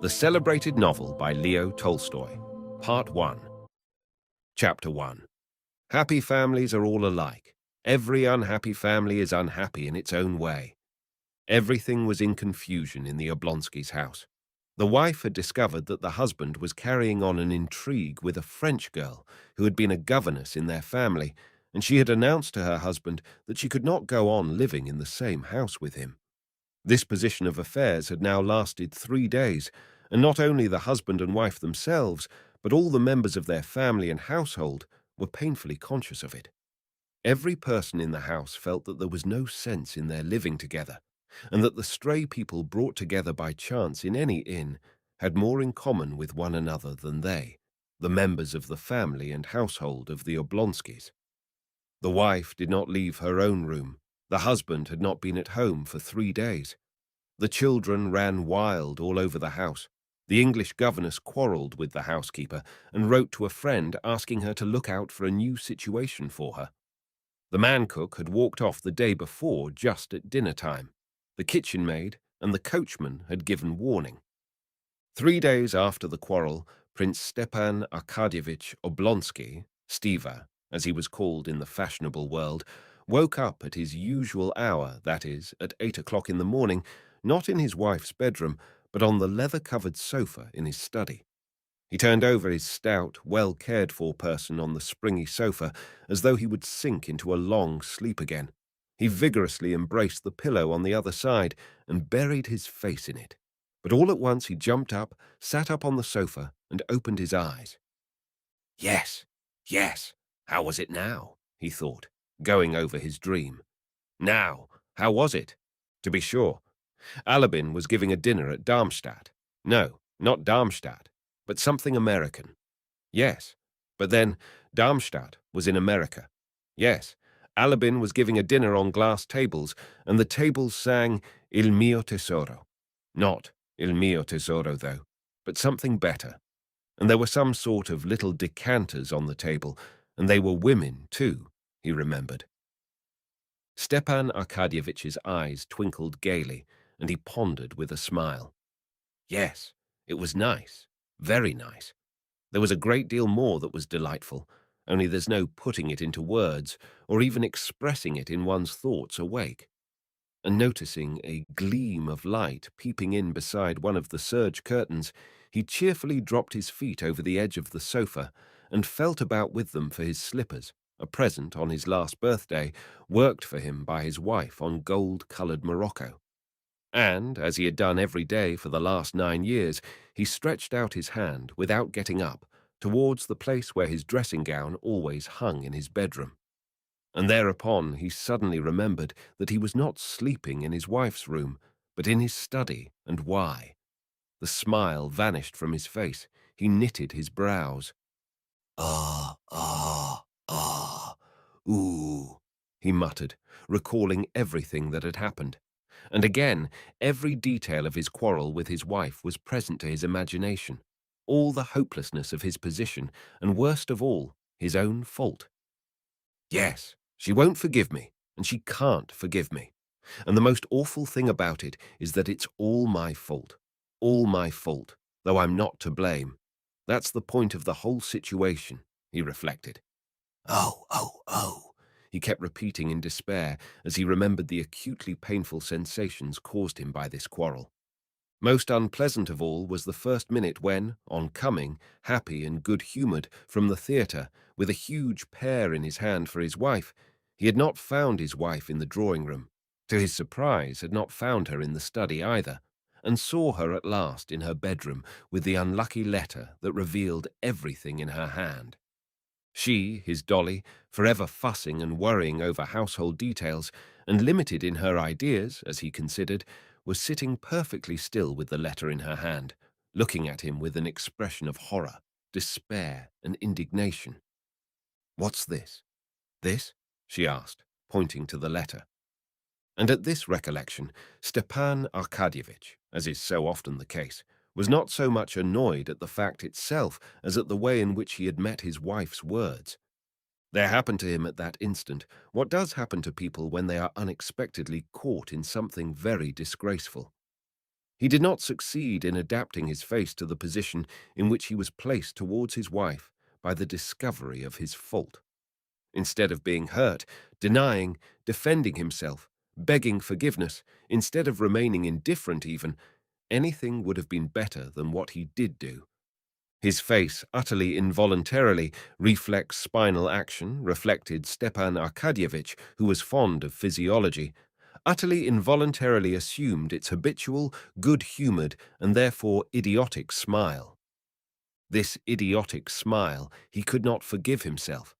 The celebrated novel by Leo Tolstoy, Part 1. Chapter 1. Happy families are all alike. Every unhappy family is unhappy in its own way. Everything was in confusion in the Oblonskys' house. The wife had discovered that the husband was carrying on an intrigue with a French girl who had been a governess in their family, and she had announced to her husband that she could not go on living in the same house with him. This position of affairs had now lasted 3 days, and not only the husband and wife themselves, but all the members of their family and household were painfully conscious of it. Every person in the house felt that there was no sense in their living together, and that the stray people brought together by chance in any inn had more in common with one another than they, the members of the family and household of the Oblonskys. The wife did not leave her own room. The husband had not been at home for 3 days. The children ran wild all over the house. The English governess quarrelled with the housekeeper and wrote to a friend asking her to look out for a new situation for her. The man-cook had walked off the day before just at dinner time. The kitchen maid and the coachman had given warning. 3 days after the quarrel, Prince Stepan Arkadyevitch Oblonsky, Stiva, as he was called in the fashionable world, woke up at his usual hour, that is, at 8 o'clock in the morning, not in his wife's bedroom, but on the leather-covered sofa in his study. He turned over his stout, well-cared-for person on the springy sofa as though he would sink into a long sleep again. He vigorously embraced the pillow on the other side and buried his face in it. But all at once he jumped up, sat up on the sofa, and opened his eyes. Yes, how was it now? He thought, going over his dream. Now, how was it? To be sure, Alabin was giving a dinner at Darmstadt. No, not Darmstadt, but something American. Yes, but then Darmstadt was in America. Yes, Alabin was giving a dinner on glass tables, and the tables sang Il mio tesoro. Not Il mio tesoro, though, but something better. And there were some sort of little decanters on the table, and they were women, too, he remembered. Stepan Arkadyevitch's eyes twinkled gaily, and he pondered with a smile. Yes, it was nice, very nice. There was a great deal more that was delightful, only there's no putting it into words or even expressing it in one's thoughts awake. And noticing a gleam of light peeping in beside one of the serge curtains, he cheerfully dropped his feet over the edge of the sofa and felt about with them for his slippers, a present on his last birthday, worked for him by his wife on gold-coloured morocco. And, as he had done every day for the last 9 years, he stretched out his hand, without getting up, towards the place where his dressing gown always hung in his bedroom. And thereupon he suddenly remembered that he was not sleeping in his wife's room, but in his study, and why. The smile vanished from his face. He knitted his brows. Ooh, he muttered, recalling everything that had happened. And again, every detail of his quarrel with his wife was present to his imagination. All the hopelessness of his position, and worst of all, his own fault. Yes, she won't forgive me, and she can't forgive me. And the most awful thing about it is that it's all my fault, though I'm not to blame. That's the point of the whole situation, he reflected. Oh, he kept repeating in despair as he remembered the acutely painful sensations caused him by this quarrel. Most unpleasant of all was the first minute when, on coming, happy and good-humoured, from the theatre, with a huge pear in his hand for his wife, he had not found his wife in the drawing-room. To his surprise, had not found her in the study either, and saw her at last in her bedroom with the unlucky letter that revealed everything in her hand. She, his Dolly, forever fussing and worrying over household details, and limited in her ideas, as he considered, was sitting perfectly still with the letter in her hand, looking at him with an expression of horror, despair, and indignation. What's this? This? She asked, pointing to the letter. And at this recollection, Stepan Arkadyevitch, as is so often the case, was not so much annoyed at the fact itself as at the way in which he had met his wife's words. There happened to him at that instant what does happen to people when they are unexpectedly caught in something very disgraceful. He did not succeed in adapting his face to the position in which he was placed towards his wife by the discovery of his fault. Instead of being hurt, denying, defending himself, begging forgiveness, instead of remaining indifferent even, anything would have been better than what he did do. His face, utterly involuntarily, reflex spinal action, reflected Stepan Arkadyevitch, who was fond of physiology, utterly involuntarily assumed its habitual, good-humored, and therefore idiotic smile. This idiotic smile he could not forgive himself.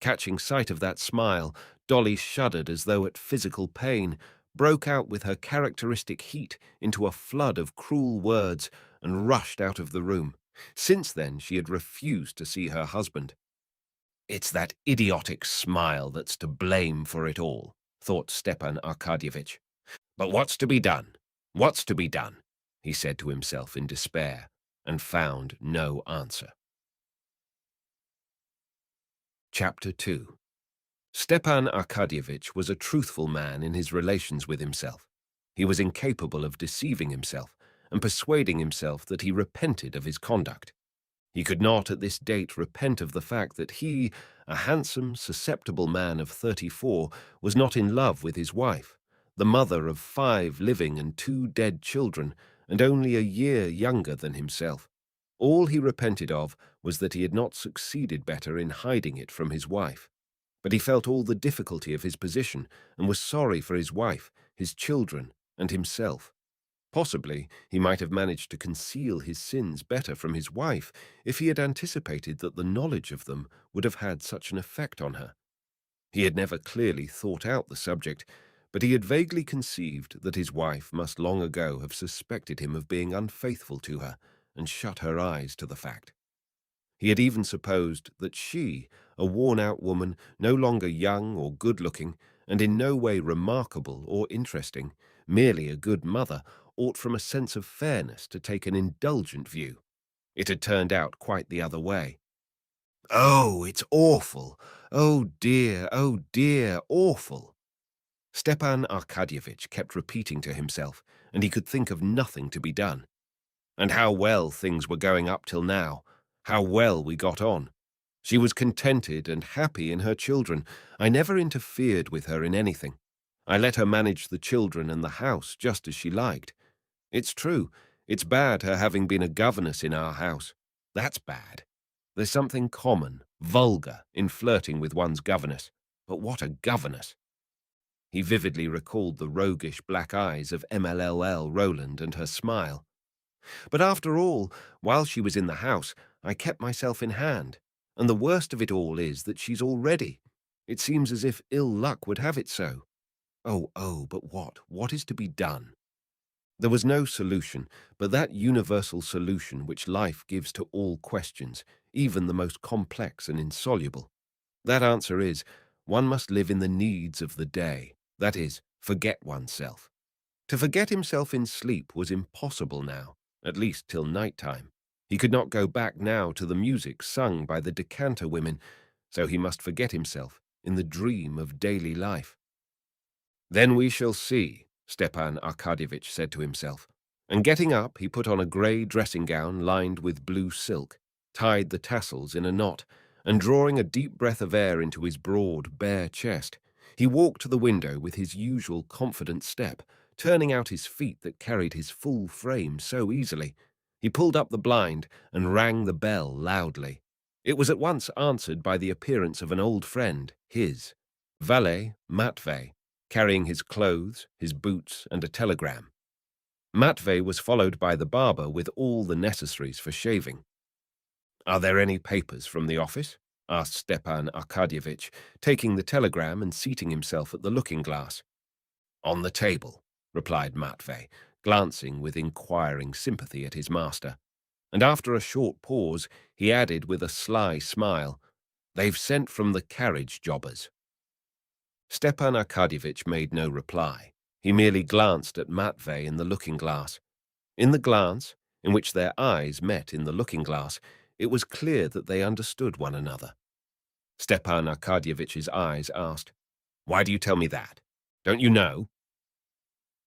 Catching sight of that smile, Dolly shuddered as though at physical pain, broke out with her characteristic heat into a flood of cruel words, and rushed out of the room. Since then she had refused to see her husband. "It's that idiotic smile that's to blame for it all," thought Stepan Arkadyevitch. "But what's to be done? What's to be done?" he said to himself in despair, and found no answer. Chapter 2. Stepan Arkadyevitch was a truthful man in his relations with himself. He was incapable of deceiving himself and persuading himself that he repented of his conduct. He could not at this date repent of the fact that he, a handsome, susceptible man of 34, was not in love with his wife, the mother of 5 living and 2 dead children, and only a year younger than himself. All he repented of was that he had not succeeded better in hiding it from his wife. But he felt all the difficulty of his position and was sorry for his wife, his children, and himself. Possibly he might have managed to conceal his sins better from his wife if he had anticipated that the knowledge of them would have had such an effect on her. He had never clearly thought out the subject, but he had vaguely conceived that his wife must long ago have suspected him of being unfaithful to her and shut her eyes to the fact. He had even supposed that she, a worn-out woman, no longer young or good-looking, and in no way remarkable or interesting, merely a good mother, ought from a sense of fairness to take an indulgent view. It had turned out quite the other way. "Oh, it's awful! Oh dear, awful!" Stepan Arkadyevitch kept repeating to himself, and he could think of nothing to be done. And how well things were going up till now! How well we got on! She was contented and happy in her children. I never interfered with her in anything. I let her manage the children and the house just as she liked. It's true, it's bad her having been a governess in our house. That's bad. There's something common, vulgar, in flirting with one's governess. But what a governess! He vividly recalled the roguish black eyes of MLLL Roland and her smile. But after all, while she was in the house, I kept myself in hand. And the worst of it all is that she's all ready. It seems as if ill luck would have it so. Oh, but what? What is to be done? There was no solution, but that universal solution which life gives to all questions, even the most complex and insoluble. That answer is, one must live in the needs of the day, that is, forget oneself. To forget himself in sleep was impossible now, at least till night-time. He could not go back now to the music sung by the decanter women, so he must forget himself in the dream of daily life. "Then we shall see," Stepan Arkadyevitch said to himself, and getting up he put on a grey dressing-gown lined with blue silk, tied the tassels in a knot, and drawing a deep breath of air into his broad, bare chest, he walked to the window with his usual confident step, turning out his feet that carried his full frame so easily. He pulled up the blind and rang the bell loudly. It was at once answered by the appearance of an old friend, his, valet Matvey, carrying his clothes, his boots, and a telegram. Matvey was followed by the barber with all the necessaries for shaving. "Are there any papers from the office?" asked Stepan Arkadyevitch, taking the telegram and seating himself at the looking-glass. "On the table," replied Matvey, glancing with inquiring sympathy at his master. And after a short pause, he added with a sly smile, "They've sent from the carriage jobbers." Stepan Arkadyevitch made no reply. He merely glanced at Matvey in the looking-glass. In the glance, in which their eyes met in the looking-glass, it was clear that they understood one another. Stepan Arkadyevitch's eyes asked, "Why do you tell me that? Don't you know?"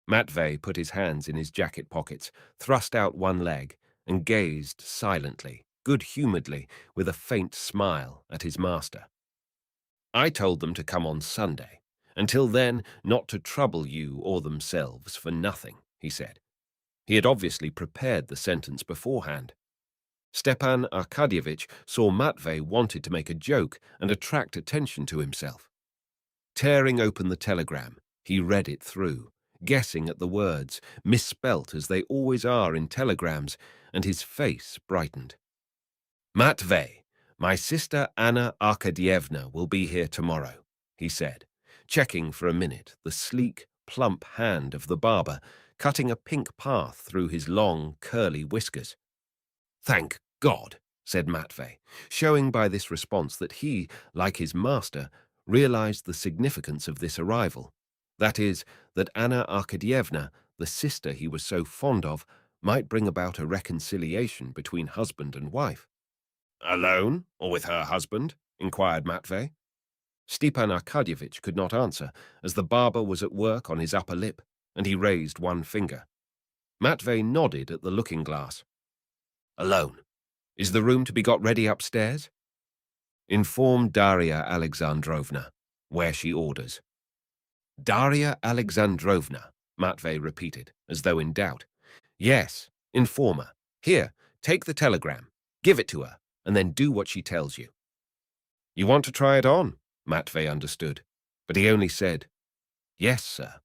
Matvey put his hands in his jacket pockets, thrust out one leg, and gazed silently, good-humouredly, with a faint smile at his master. I told them to come on Sunday. Until then, not to trouble you or themselves for nothing, he said. He had obviously prepared the sentence beforehand. Stepan Arkadyevitch saw Matvey wanted to make a joke and attract attention to himself. Tearing open the telegram, he read it through, guessing at the words, misspelt as they always are in telegrams, and his face brightened. Matvey, my sister Anna Arkadyevna will be here tomorrow, he said, checking for a minute the sleek, plump hand of the barber, cutting a pink path through his long, curly whiskers. Thank God, said Matvey, showing by this response that he, like his master, realized the significance of this arrival. That is, that Anna Arkadyevna, the sister he was so fond of, might bring about a reconciliation between husband and wife. Alone, or with her husband? Inquired Matvey. Stepan Arkadyevitch could not answer, as the barber was at work on his upper lip, and he raised one finger. Matvey nodded at the looking-glass. Alone. Is the room to be got ready upstairs? Inform Daria Alexandrovna, where she orders. Daria Alexandrovna, Matvey repeated, as though in doubt. Yes, inform her. Here, take the telegram, give it to her, and then do what she tells you. You want to try it on? Matvey understood, but he only said, Yes, sir.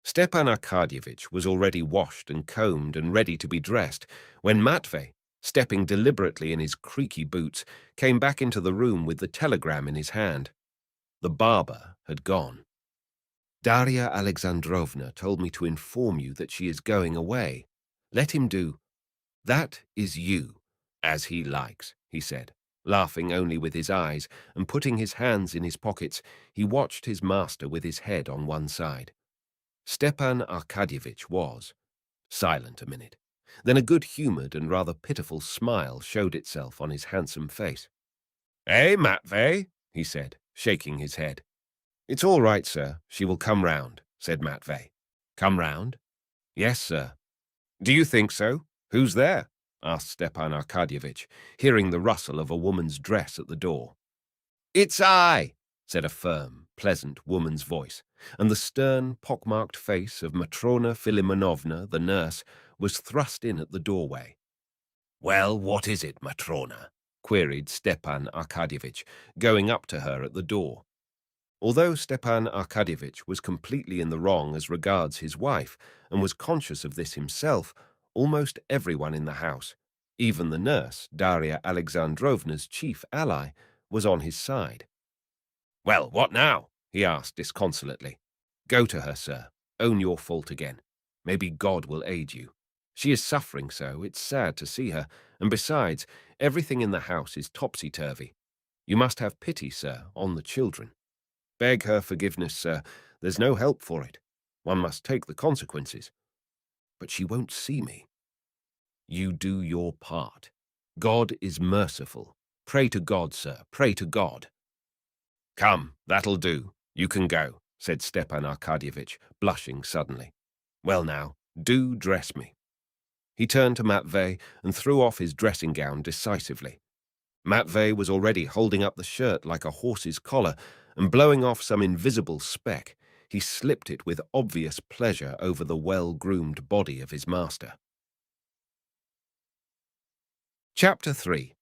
Stepan Arkadyevitch was already washed and combed and ready to be dressed when Matvey, stepping deliberately in his creaky boots, came back into the room with the telegram in his hand. The barber had gone. Daria Alexandrovna told me to inform you that she is going away. Let him do. That is you, as he likes, he said, laughing only with his eyes, and putting his hands in his pockets, he watched his master with his head on one side. Stepan Arkadyevitch was silent a minute. Then a good-humoured and rather pitiful smile showed itself on his handsome face. Eh, Matvey? He said, shaking his head. It's all right, sir. She will come round, said Matvey. Come round? Yes, sir. Do you think so? Who's there? Asked Stepan Arkadyevitch, hearing the rustle of a woman's dress at the door. It's I, said a firm, pleasant woman's voice, and the stern, pockmarked face of Matrona Filimonovna, the nurse, was thrust in at the doorway. Well, what is it, Matrona? Queried Stepan Arkadyevitch, going up to her at the door. Although Stepan Arkadyevitch was completely in the wrong as regards his wife, and was conscious of this himself, almost everyone in the house, even the nurse, Daria Alexandrovna's chief ally, was on his side. Well, what now? He asked disconsolately. Go to her, sir. Own your fault again. Maybe God will aid you. She is suffering so, it's sad to see her, and besides, everything in the house is topsy-turvy. You must have pity, sir, on the children. Beg her forgiveness, sir. There's no help for it. One must take the consequences. But she won't see me. You do your part. God is merciful. Pray to God, sir. Pray to God. Come, that'll do. You can go, said Stepan Arkadyevitch, blushing suddenly. Well now, do dress me. He turned to Matvey and threw off his dressing gown decisively. Matvey was already holding up the shirt like a horse's collar, and blowing off some invisible speck, he slipped it with obvious pleasure over the well-groomed body of his master. Chapter 3.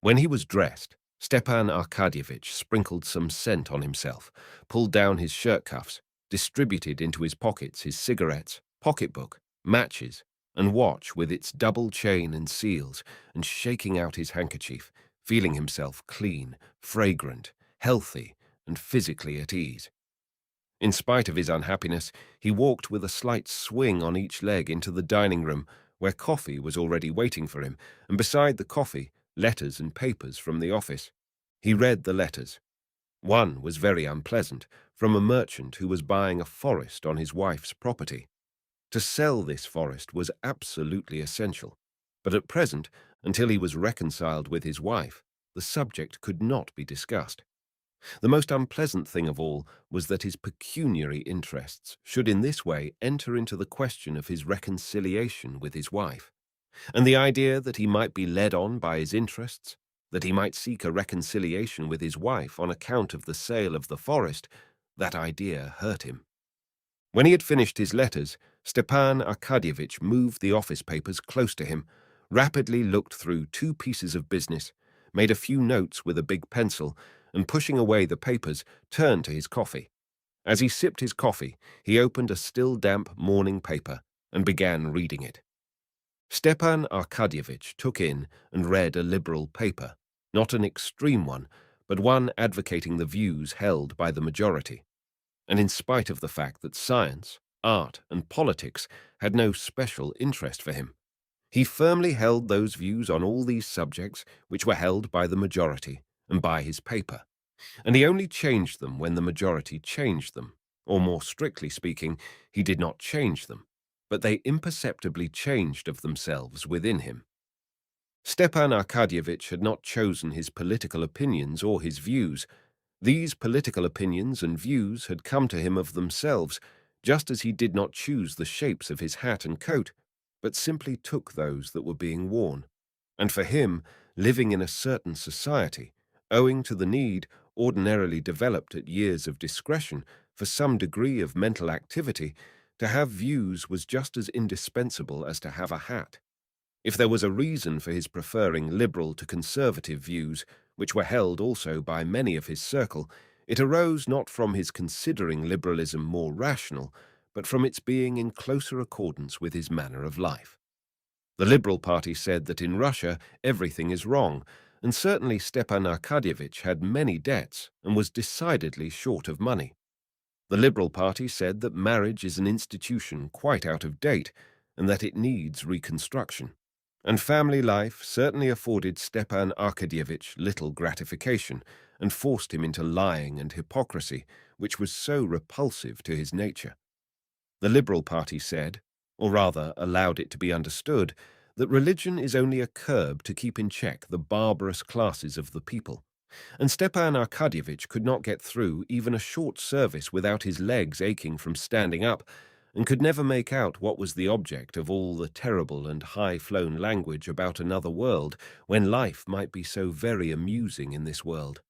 When he was dressed, Stepan Arkadyevitch sprinkled some scent on himself, pulled down his shirt cuffs, distributed into his pockets his cigarettes, pocketbook, matches, and watch with its double chain and seals, and shaking out his handkerchief, feeling himself clean, fragrant, healthy, and physically at ease. In spite of his unhappiness, he walked with a slight swing on each leg into the dining room, where coffee was already waiting for him, and beside the coffee, letters and papers from the office. He read the letters. One was very unpleasant, from a merchant who was buying a forest on his wife's property. To sell this forest was absolutely essential, but at present, until he was reconciled with his wife, the subject could not be discussed. The most unpleasant thing of all was that his pecuniary interests should in this way enter into the question of his reconciliation with his wife, and the idea that he might be led on by his interests, that he might seek a reconciliation with his wife on account of the sale of the forest, that idea hurt him. When he had finished his letters, Stepan Arkadyevitch moved the office papers close to him, rapidly looked through 2 pieces of business, made a few notes with a big pencil, and pushing away the papers, turned to his coffee. As he sipped his coffee, he opened a still damp morning paper and began reading it. Stepan Arkadyevitch took in and read a liberal paper, not an extreme one, but one advocating the views held by the majority. And in spite of the fact that science, art, and politics had no special interest for him, he firmly held those views on all these subjects which were held by the majority and by his paper, and he only changed them when the majority changed them, or more strictly speaking, he did not change them, but they imperceptibly changed of themselves within him. Stepan Arkadyevitch had not chosen his political opinions or his views. These political opinions and views had come to him of themselves, just as he did not choose the shapes of his hat and coat, but simply took those that were being worn. And for him, living in a certain society, owing to the need, ordinarily developed at years of discretion, for some degree of mental activity, to have views was just as indispensable as to have a hat. If there was a reason for his preferring liberal to conservative views, which were held also by many of his circle, it arose not from his considering liberalism more rational, but from its being in closer accordance with his manner of life. The Liberal party said that in Russia everything is wrong, and certainly Stepan Arkadyevitch had many debts and was decidedly short of money. The Liberal party said that marriage is an institution quite out of date, and that it needs reconstruction. And family life certainly afforded Stepan Arkadyevitch little gratification, and forced him into lying and hypocrisy, which was so repulsive to his nature. The Liberal party said, or rather allowed it to be understood, that religion is only a curb to keep in check the barbarous classes of the people, and Stepan Arkadyevitch could not get through even a short service without his legs aching from standing up, and could never make out what was the object of all the terrible and high-flown language about another world, when life might be so very amusing in this world.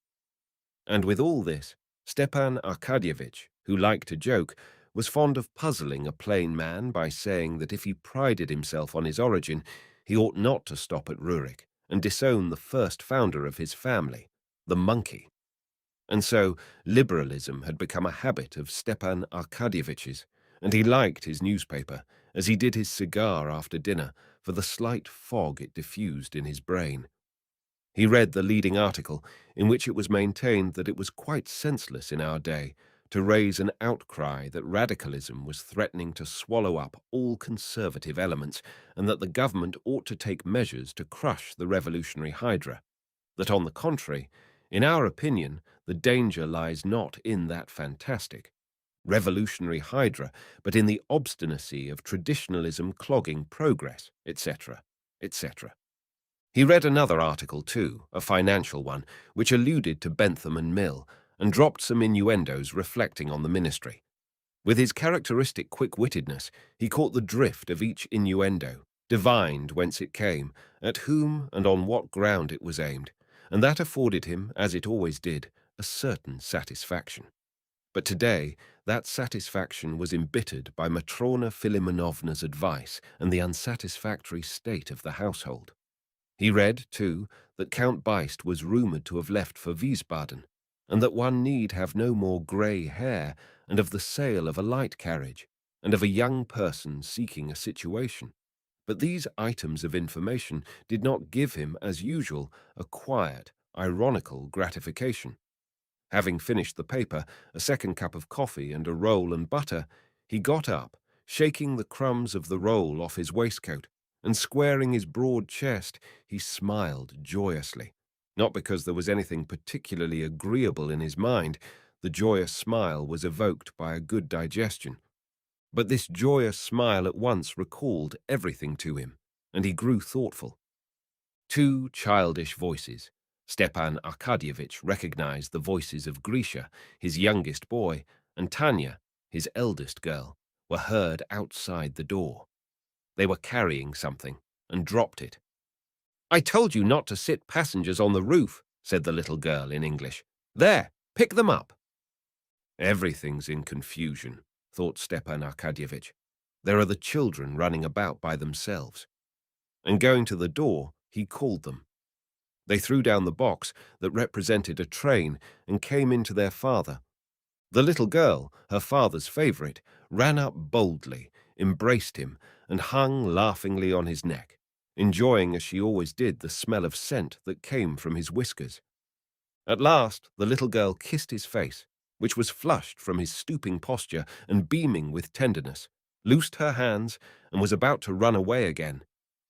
And with all this, Stepan Arkadyevitch, who liked to joke, was fond of puzzling a plain man by saying that if he prided himself on his origin, he ought not to stop at Rurik and disown the first founder of his family, the monkey. And so liberalism had become a habit of Stepan Arkadyevitch's, and he liked his newspaper, as he did his cigar after dinner, for the slight fog it diffused in his brain. He read the leading article, in which it was maintained that it was quite senseless in our day to raise an outcry that radicalism was threatening to swallow up all conservative elements, and that the government ought to take measures to crush the revolutionary hydra. That, on the contrary, in our opinion, the danger lies not in that fantastic revolutionary hydra, but in the obstinacy of traditionalism clogging progress, etc., etc. He read another article, too, a financial one, which alluded to Bentham and Mill, and dropped some innuendos reflecting on the ministry. With his characteristic quick-wittedness, he caught the drift of each innuendo, divined whence it came, at whom and on what ground it was aimed, and that afforded him, as it always did, a certain satisfaction. But today, that satisfaction was embittered by Matrona Filimonovna's advice and the unsatisfactory state of the household. He read, too, that Count Beist was rumoured to have left for Wiesbaden, and that one need have no more grey hair, and of the sale of a light carriage, and of a young person seeking a situation. But these items of information did not give him, as usual, a quiet, ironical gratification. Having finished the paper, a second cup of coffee and a roll and butter, he got up, shaking the crumbs of the roll off his waistcoat, and squaring his broad chest, he smiled joyously. Not because there was anything particularly agreeable in his mind, the joyous smile was evoked by a good digestion. But this joyous smile at once recalled everything to him, and he grew thoughtful. 2 childish voices, Stepan Arkadyevitch recognized the voices of Grisha, his youngest boy, and Tanya, his eldest girl, were heard outside the door. They were carrying something and dropped it. "I told you not to sit passengers on the roof," said the little girl in English. "There, pick them up." Everything's in confusion, thought Stepan Arkadyevitch. There are the children running about by themselves. And going to the door, he called them. They threw down the box that represented a train and came in to their father. The little girl, her father's favorite, ran up boldly, embraced him, and hung laughingly on his neck, enjoying as she always did the smell of scent that came from his whiskers. At last the little girl kissed his face, which was flushed from his stooping posture and beaming with tenderness, loosed her hands, and was about to run away again,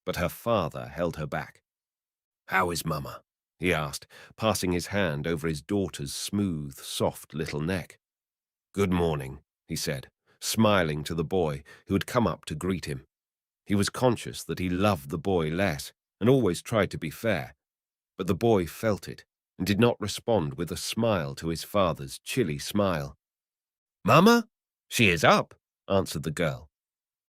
but her father held her back. "How is Mama?" he asked, passing his hand over his daughter's smooth, soft little neck. "Good morning," he said, smiling to the boy who had come up to greet him. He was conscious that he loved the boy less and always tried to be fair, but the boy felt it and did not respond with a smile to his father's chilly smile. "Mama? She is up," answered the girl.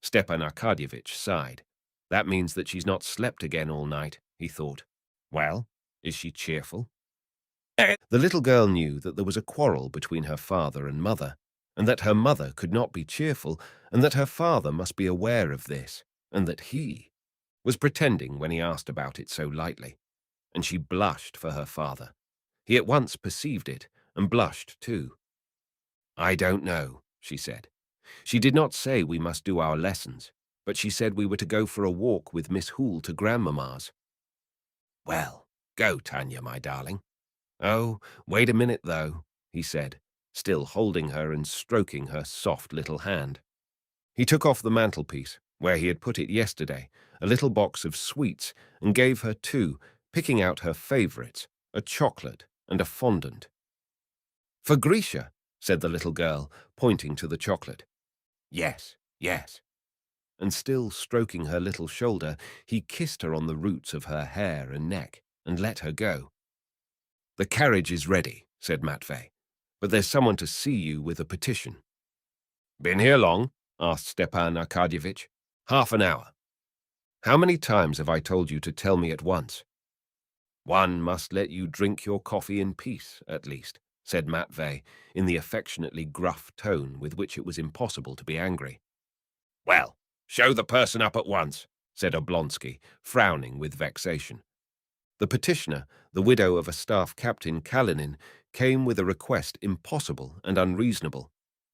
Stepan Arkadyevitch sighed. That means that she's not slept again all night, he thought. Well, is she cheerful? The little girl knew that there was a quarrel between her father and mother, and that her mother could not be cheerful, and that her father must be aware of this, and that he was pretending when he asked about it so lightly. And she blushed for her father. He at once perceived it, and blushed too. "I don't know," she said. She did not say we must do our lessons, but she said we were to go for a walk with Miss Hoole to Grandmamma's. "Well, go, Tanya, my darling." "Oh, wait a minute, though," he said, still holding her and stroking her soft little hand. He took off the mantelpiece, where he had put it yesterday, a little box of sweets, and gave her two, picking out her favourites, a chocolate and a fondant. "For Grisha," said the little girl, pointing to the chocolate. "Yes, yes." And still stroking her little shoulder, he kissed her on the roots of her hair and neck, and let her go. "The carriage is ready," said Matvey, "but there's someone to see you with a petition." "Been here long?" asked Stepan Arkadyevitch. "Half an hour." "How many times have I told you to tell me at once?" "One must let you drink your coffee in peace, at least," said Matvey, in the affectionately gruff tone with which it was impossible to be angry. "Well, show the person up at once," said Oblonsky, frowning with vexation. The petitioner, the widow of a staff captain Karenina, came with a request impossible and unreasonable,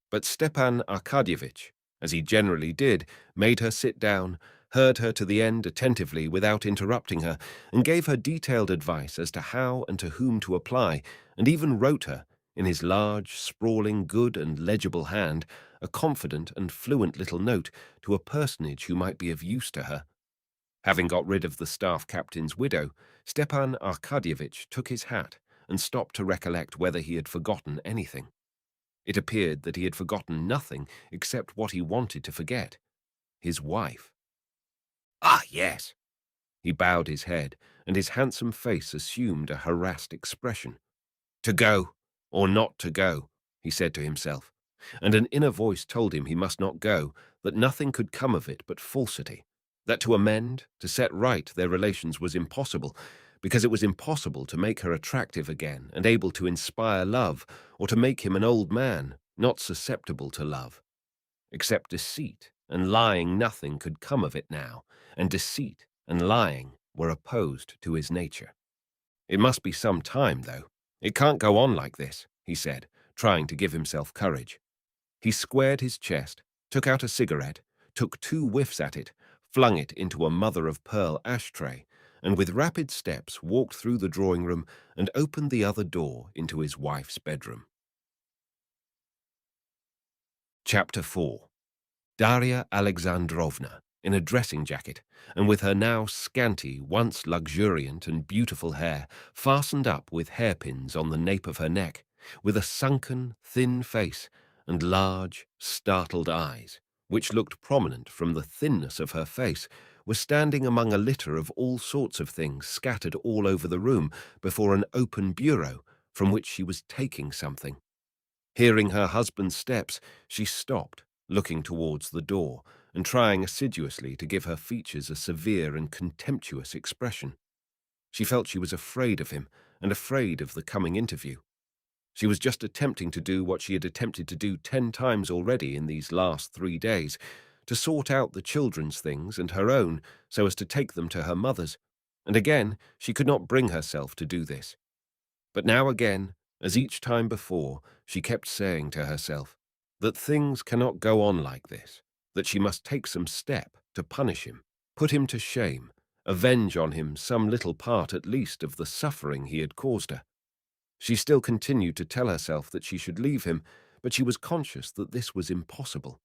but Stepan Arkadyevitch, as he generally did, made her sit down, heard her to the end attentively without interrupting her, and gave her detailed advice as to how and to whom to apply, and even wrote her, in his large, sprawling, good and legible hand, a confident and fluent little note to a personage who might be of use to her. Having got rid of the staff captain's widow, Stepan Arkadyevitch took his hat and stopped to recollect whether he had forgotten anything. It appeared that he had forgotten nothing except what he wanted to forget, his wife. "Ah, yes." He bowed his head, and his handsome face assumed a harassed expression. "To go, or not to go," he said to himself, and an inner voice told him he must not go, that nothing could come of it but falsity, that to amend, to set right their relations was impossible, because it was impossible to make her attractive again and able to inspire love, or to make him an old man, not susceptible to love. Except deceit and lying nothing could come of it now, and deceit and lying were opposed to his nature. "It must be some time, though. It can't go on like this," he said, trying to give himself courage. He squared his chest, took out a cigarette, took 2 whiffs at it, flung it into a mother-of-pearl ashtray, and with rapid steps walked through the drawing-room and opened the other door into his wife's bedroom. Chapter 4. Darya Alexandrovna, in a dressing jacket, and with her now scanty, once luxuriant and beautiful hair, fastened up with hairpins on the nape of her neck, with a sunken, thin face, and large, startled eyes, which looked prominent from the thinness of her face, was standing among a litter of all sorts of things scattered all over the room before an open bureau from which she was taking something. Hearing her husband's steps, she stopped, looking towards the door and trying assiduously to give her features a severe and contemptuous expression. She felt she was afraid of him and afraid of the coming interview. She was just attempting to do what she had attempted to do 10 times already in these last 3 days, to sort out the children's things and her own so as to take them to her mother's, and again she could not bring herself to do this. But now again, as each time before, she kept saying to herself that things cannot go on like this, that she must take some step to punish him, put him to shame, avenge on him some little part at least of the suffering he had caused her. She still continued to tell herself that she should leave him, but she was conscious that this was impossible.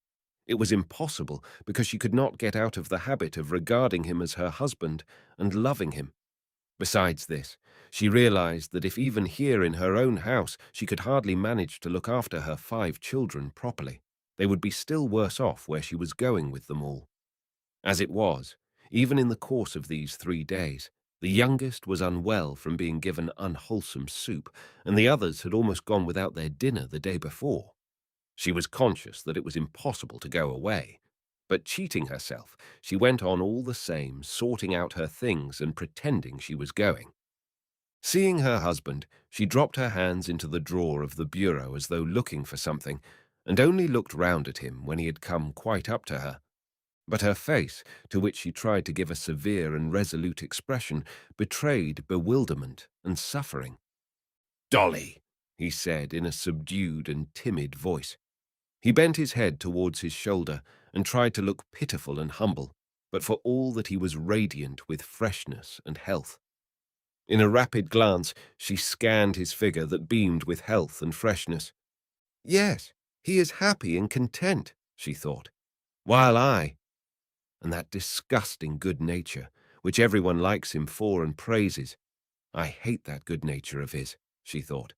It was impossible because she could not get out of the habit of regarding him as her husband and loving him. Besides this, she realized that if even here in her own house she could hardly manage to look after her 5 children properly, they would be still worse off where she was going with them all. As it was, even in the course of these 3 days, the youngest was unwell from being given unwholesome soup, and the others had almost gone without their dinner the day before. She was conscious that it was impossible to go away, but cheating herself, she went on all the same, sorting out her things and pretending she was going. Seeing her husband, she dropped her hands into the drawer of the bureau as though looking for something, and only looked round at him when he had come quite up to her. But her face, to which she tried to give a severe and resolute expression, betrayed bewilderment and suffering. "Dolly," he said in a subdued and timid voice. He bent his head towards his shoulder and tried to look pitiful and humble, but for all that he was radiant with freshness and health. In a rapid glance, she scanned his figure that beamed with health and freshness. Yes, he is happy and content, she thought, while and that disgusting good nature, which everyone likes him for and praises. I hate that good nature of his, she thought.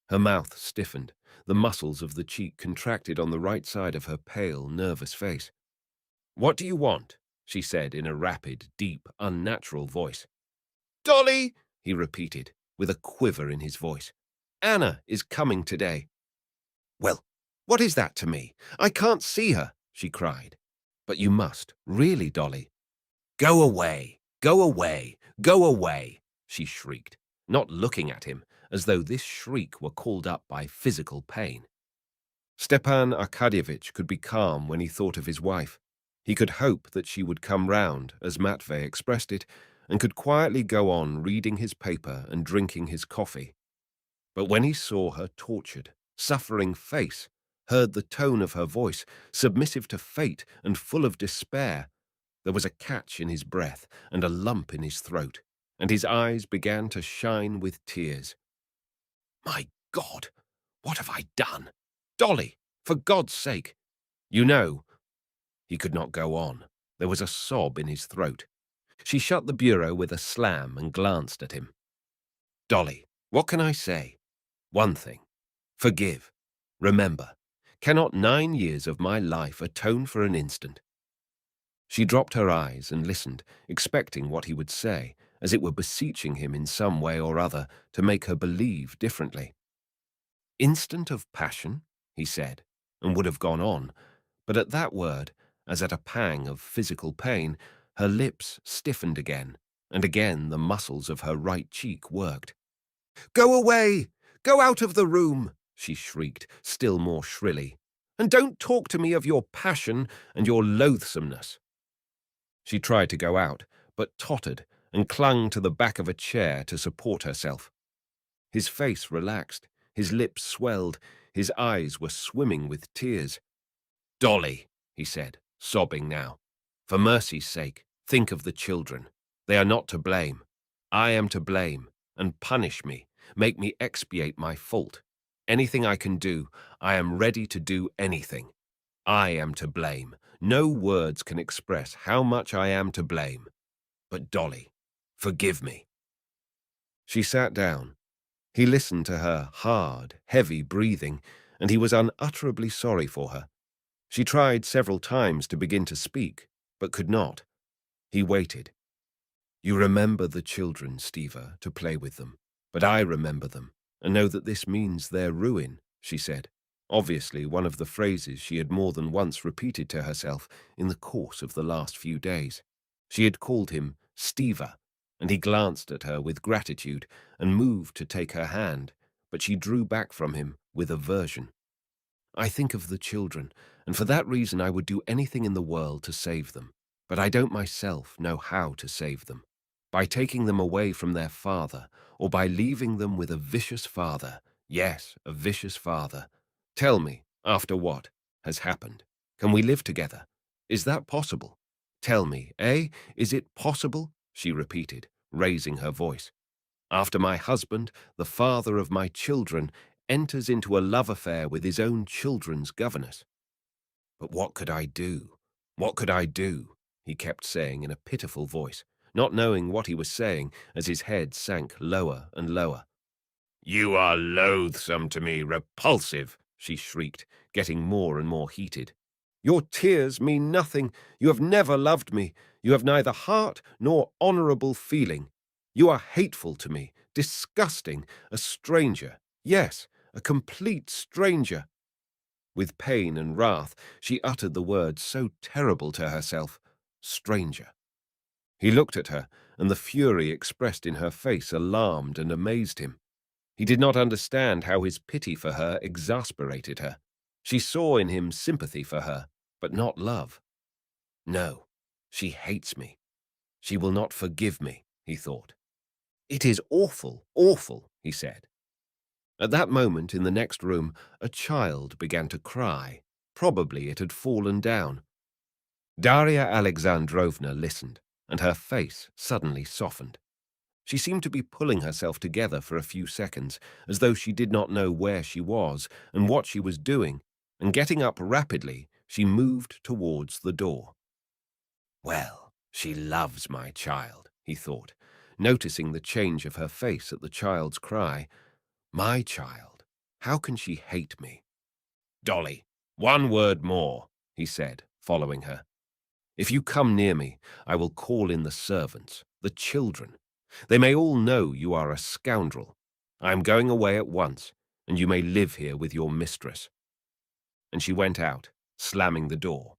Her mouth stiffened, the muscles of the cheek contracted on the right side of her pale, nervous face. "What do you want?" she said in a rapid, deep, unnatural voice. "Dolly," he repeated, with a quiver in his voice. "Anna is coming today." "Well, what is that to me? I can't see her," she cried. "But you must, really, Dolly." "Go away, go away, go away," she shrieked, not looking at him, as though this shriek were called up by physical pain. Stepan Arkadyevitch could be calm when he thought of his wife. He could hope that she would come round, as Matvey expressed it, and could quietly go on reading his paper and drinking his coffee. But when he saw her tortured, suffering face, heard the tone of her voice, submissive to fate and full of despair, there was a catch in his breath and a lump in his throat, and his eyes began to shine with tears. "My God, what have I done? Dolly, for God's sake! You know—" He could not go on. There was a sob in his throat. She shut the bureau with a slam and glanced at him. "Dolly, what can I say? One thing. Forgive. Remember. Cannot 9 years of my life atone for an instant?" She dropped her eyes and listened, expecting what he would say, as it were beseeching him in some way or other to make her believe differently. "Instant of passion?" he said, and would have gone on, but at that word, as at a pang of physical pain, her lips stiffened again, and again the muscles of her right cheek worked. "Go away! Go out of the room!" she shrieked, still more shrilly. "And don't talk to me of your passion and your loathsomeness." She tried to go out, but tottered and clung to the back of a chair to support herself. His face relaxed, his lips swelled, his eyes were swimming with tears. "Dolly," he said, sobbing now, "for mercy's sake, think of the children. They are not to blame. I am to blame, and punish me, make me expiate my fault. Anything I can do, I am ready to do anything. I am to blame. No words can express how much I am to blame. But Dolly, forgive me." She sat down. He listened to her hard, heavy breathing, and he was unutterably sorry for her. She tried several times to begin to speak, but could not. He waited. You remember the children, Stiva, to play with them. But I remember them, and know that this means their ruin, she said. Obviously, one of the phrases she had more than once repeated to herself in the course of the last few days. She had called him Stiva, and he glanced at her with gratitude and moved to take her hand, but she drew back from him with aversion. I think of the children, and for that reason I would do anything in the world to save them. But I don't myself know how to save them. By taking them away from their father, or by leaving them with a vicious father. Yes, a vicious father. Tell me, after what has happened? Can we live together? Is that possible? Tell me, eh? Is it possible? She repeated, raising her voice. After my husband, the father of my children, enters into a love affair with his own children's governess. But what could I do? What could I do? He kept saying in a pitiful voice, not knowing what he was saying as his head sank lower and lower. You are loathsome to me, repulsive, she shrieked, getting more and more heated. Your tears mean nothing. You have never loved me. You have neither heart nor honorable feeling. You are hateful to me, disgusting, a stranger. Yes, a complete stranger. With pain and wrath, she uttered the word so terrible to herself, stranger. He looked at her, and the fury expressed in her face alarmed and amazed him. He did not understand how his pity for her exasperated her. She saw in him sympathy for her, but not love. No, she hates me. She will not forgive me, he thought. It is awful, awful, he said. At that moment, in the next room, a child began to cry. Probably it had fallen down. Darya Alexandrovna listened, and her face suddenly softened. She seemed to be pulling herself together for a few seconds, as though she did not know where she was and what she was doing, and getting up rapidly, she moved towards the door. Well, she loves my child, he thought, noticing the change of her face at the child's cry. My child, how can she hate me? Dolly, one word more, he said, following her. If you come near me, I will call in the servants, the children. They may all know you are a scoundrel. I am going away at once, and you may live here with your mistress. And she went out, slamming the door.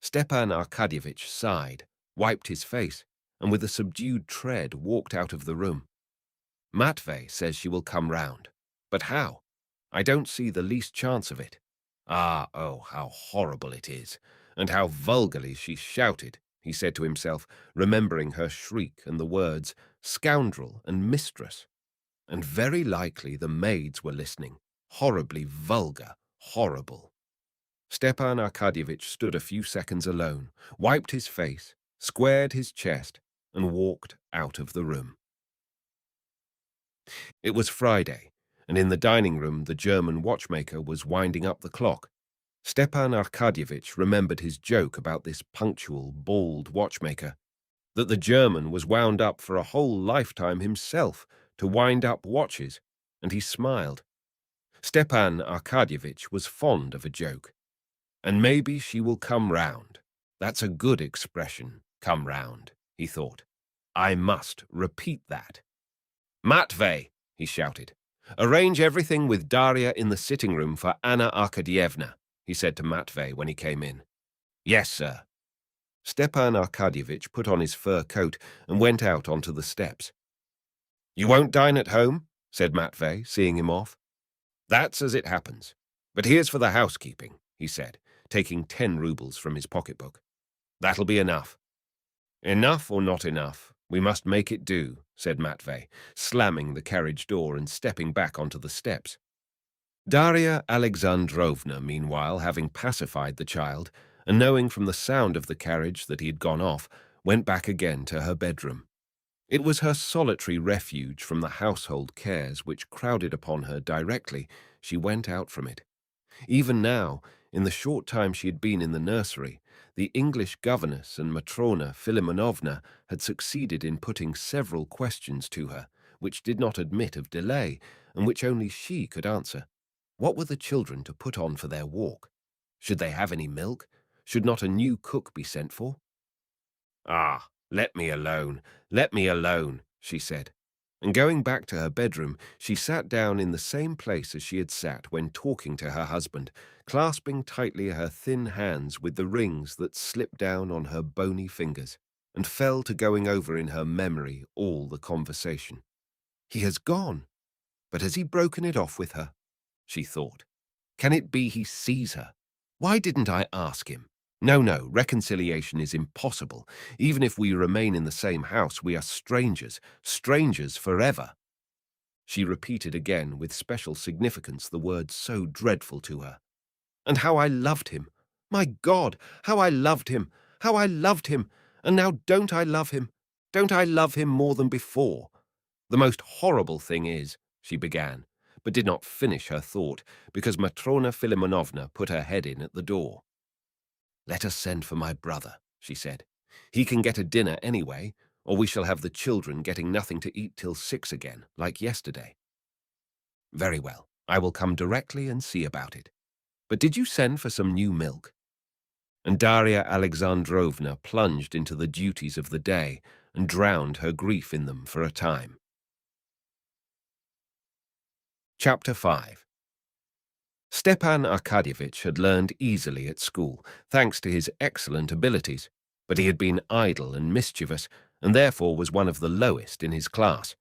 Stepan Arkadyevitch sighed, wiped his face, and with a subdued tread walked out of the room. Matvey says she will come round. But how? I don't see the least chance of it. Ah, oh, how horrible it is, and how vulgarly she shouted, he said to himself, remembering her shriek and the words, scoundrel and mistress. And very likely the maids were listening. Horribly vulgar, horrible. Stepan Arkadyevitch stood a few seconds alone, wiped his face, squared his chest, and walked out of the room. It was Friday, and in the dining room the German watchmaker was winding up the clock. Stepan Arkadyevitch remembered his joke about this punctual, bald watchmaker, that the German was wound up for a whole lifetime himself to wind up watches, and he smiled. Stepan Arkadyevitch was fond of a joke. And maybe she will come round. That's a good expression, come round, he thought. I must repeat that. Matvey, he shouted. Arrange everything with Darya in the sitting room for Anna Arkadyevna, he said to Matvey when he came in. Yes, sir. Stepan Arkadyevitch put on his fur coat and went out onto the steps. You won't dine at home? Said Matvey, seeing him off. That's as it happens. But here's for the housekeeping, he said, taking 10 rubles from his pocketbook. That'll be enough. Enough or not enough, we must make it do, said Matvey, slamming the carriage door and stepping back onto the steps. Darya Alexandrovna, meanwhile, having pacified the child, and knowing from the sound of the carriage that he had gone off, went back again to her bedroom. It was her solitary refuge from the household cares which crowded upon her directly she went out from it. Even now, in the short time she had been in the nursery, the English governess and Matrona Filimonovna had succeeded in putting several questions to her, which did not admit of delay, and which only she could answer. What were the children to put on for their walk? Should they have any milk? Should not a new cook be sent for? "Ah, let me alone, let me alone," she said. And going back to her bedroom, she sat down in the same place as she had sat when talking to her husband, clasping tightly her thin hands with the rings that slipped down on her bony fingers, and fell to going over in her memory all the conversation. He has gone, but has he broken it off with her? She thought. Can it be he sees her? Why didn't I ask him? No, no, reconciliation is impossible. Even if we remain in the same house, we are strangers, strangers forever. She repeated again with special significance the words so dreadful to her. And how I loved him! My God, how I loved him! How I loved him! And now don't I love him? Don't I love him more than before? The most horrible thing is, she began, but did not finish her thought, because Matrona Filimonovna put her head in at the door. Let us send for my brother, she said. He can get a dinner anyway, or we shall have the children getting nothing to eat till 6 again, like yesterday. Very well, I will come directly and see about it. But did you send for some new milk? And Darya Alexandrovna plunged into the duties of the day and drowned her grief in them for a time. Chapter 5. Stepan Arkadyevitch had learned easily at school, thanks to his excellent abilities, but he had been idle and mischievous, and therefore was one of the lowest in his class.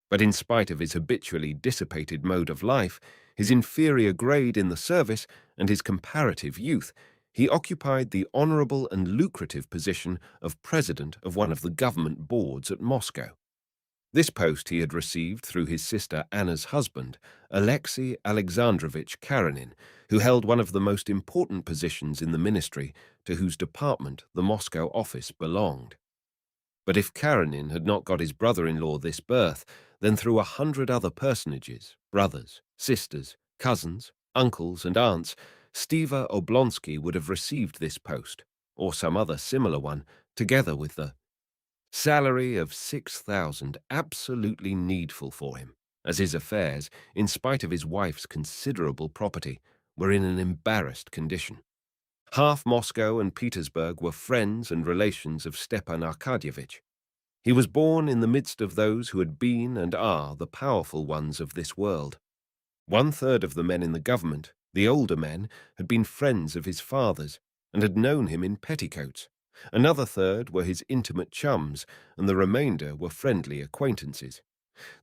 But in spite of his habitually dissipated mode of life, his inferior grade in the service, and his comparative youth, he occupied the honorable and lucrative position of president of one of the government boards at Moscow. This post he had received through his sister Anna's husband, Alexei Alexandrovitch Karenin, who held one of the most important positions in the ministry to whose department the Moscow office belonged. But if Karenin had not got his brother-in-law this berth, then through 100 other personages, brothers, sisters, cousins, uncles, and aunts, Stiva Oblonsky would have received this post, or some other similar one, together with the salary of 6,000, absolutely needful for him, as his affairs, in spite of his wife's considerable property, were in an embarrassed condition. Half Moscow and Petersburg were friends and relations of Stepan Arkadyevitch. He was born in the midst of those who had been and are the powerful ones of this world. 1/3 of the men in the government, the older men, had been friends of his father's and had known him in petticoats. Another third were his intimate chums, and the remainder were friendly acquaintances.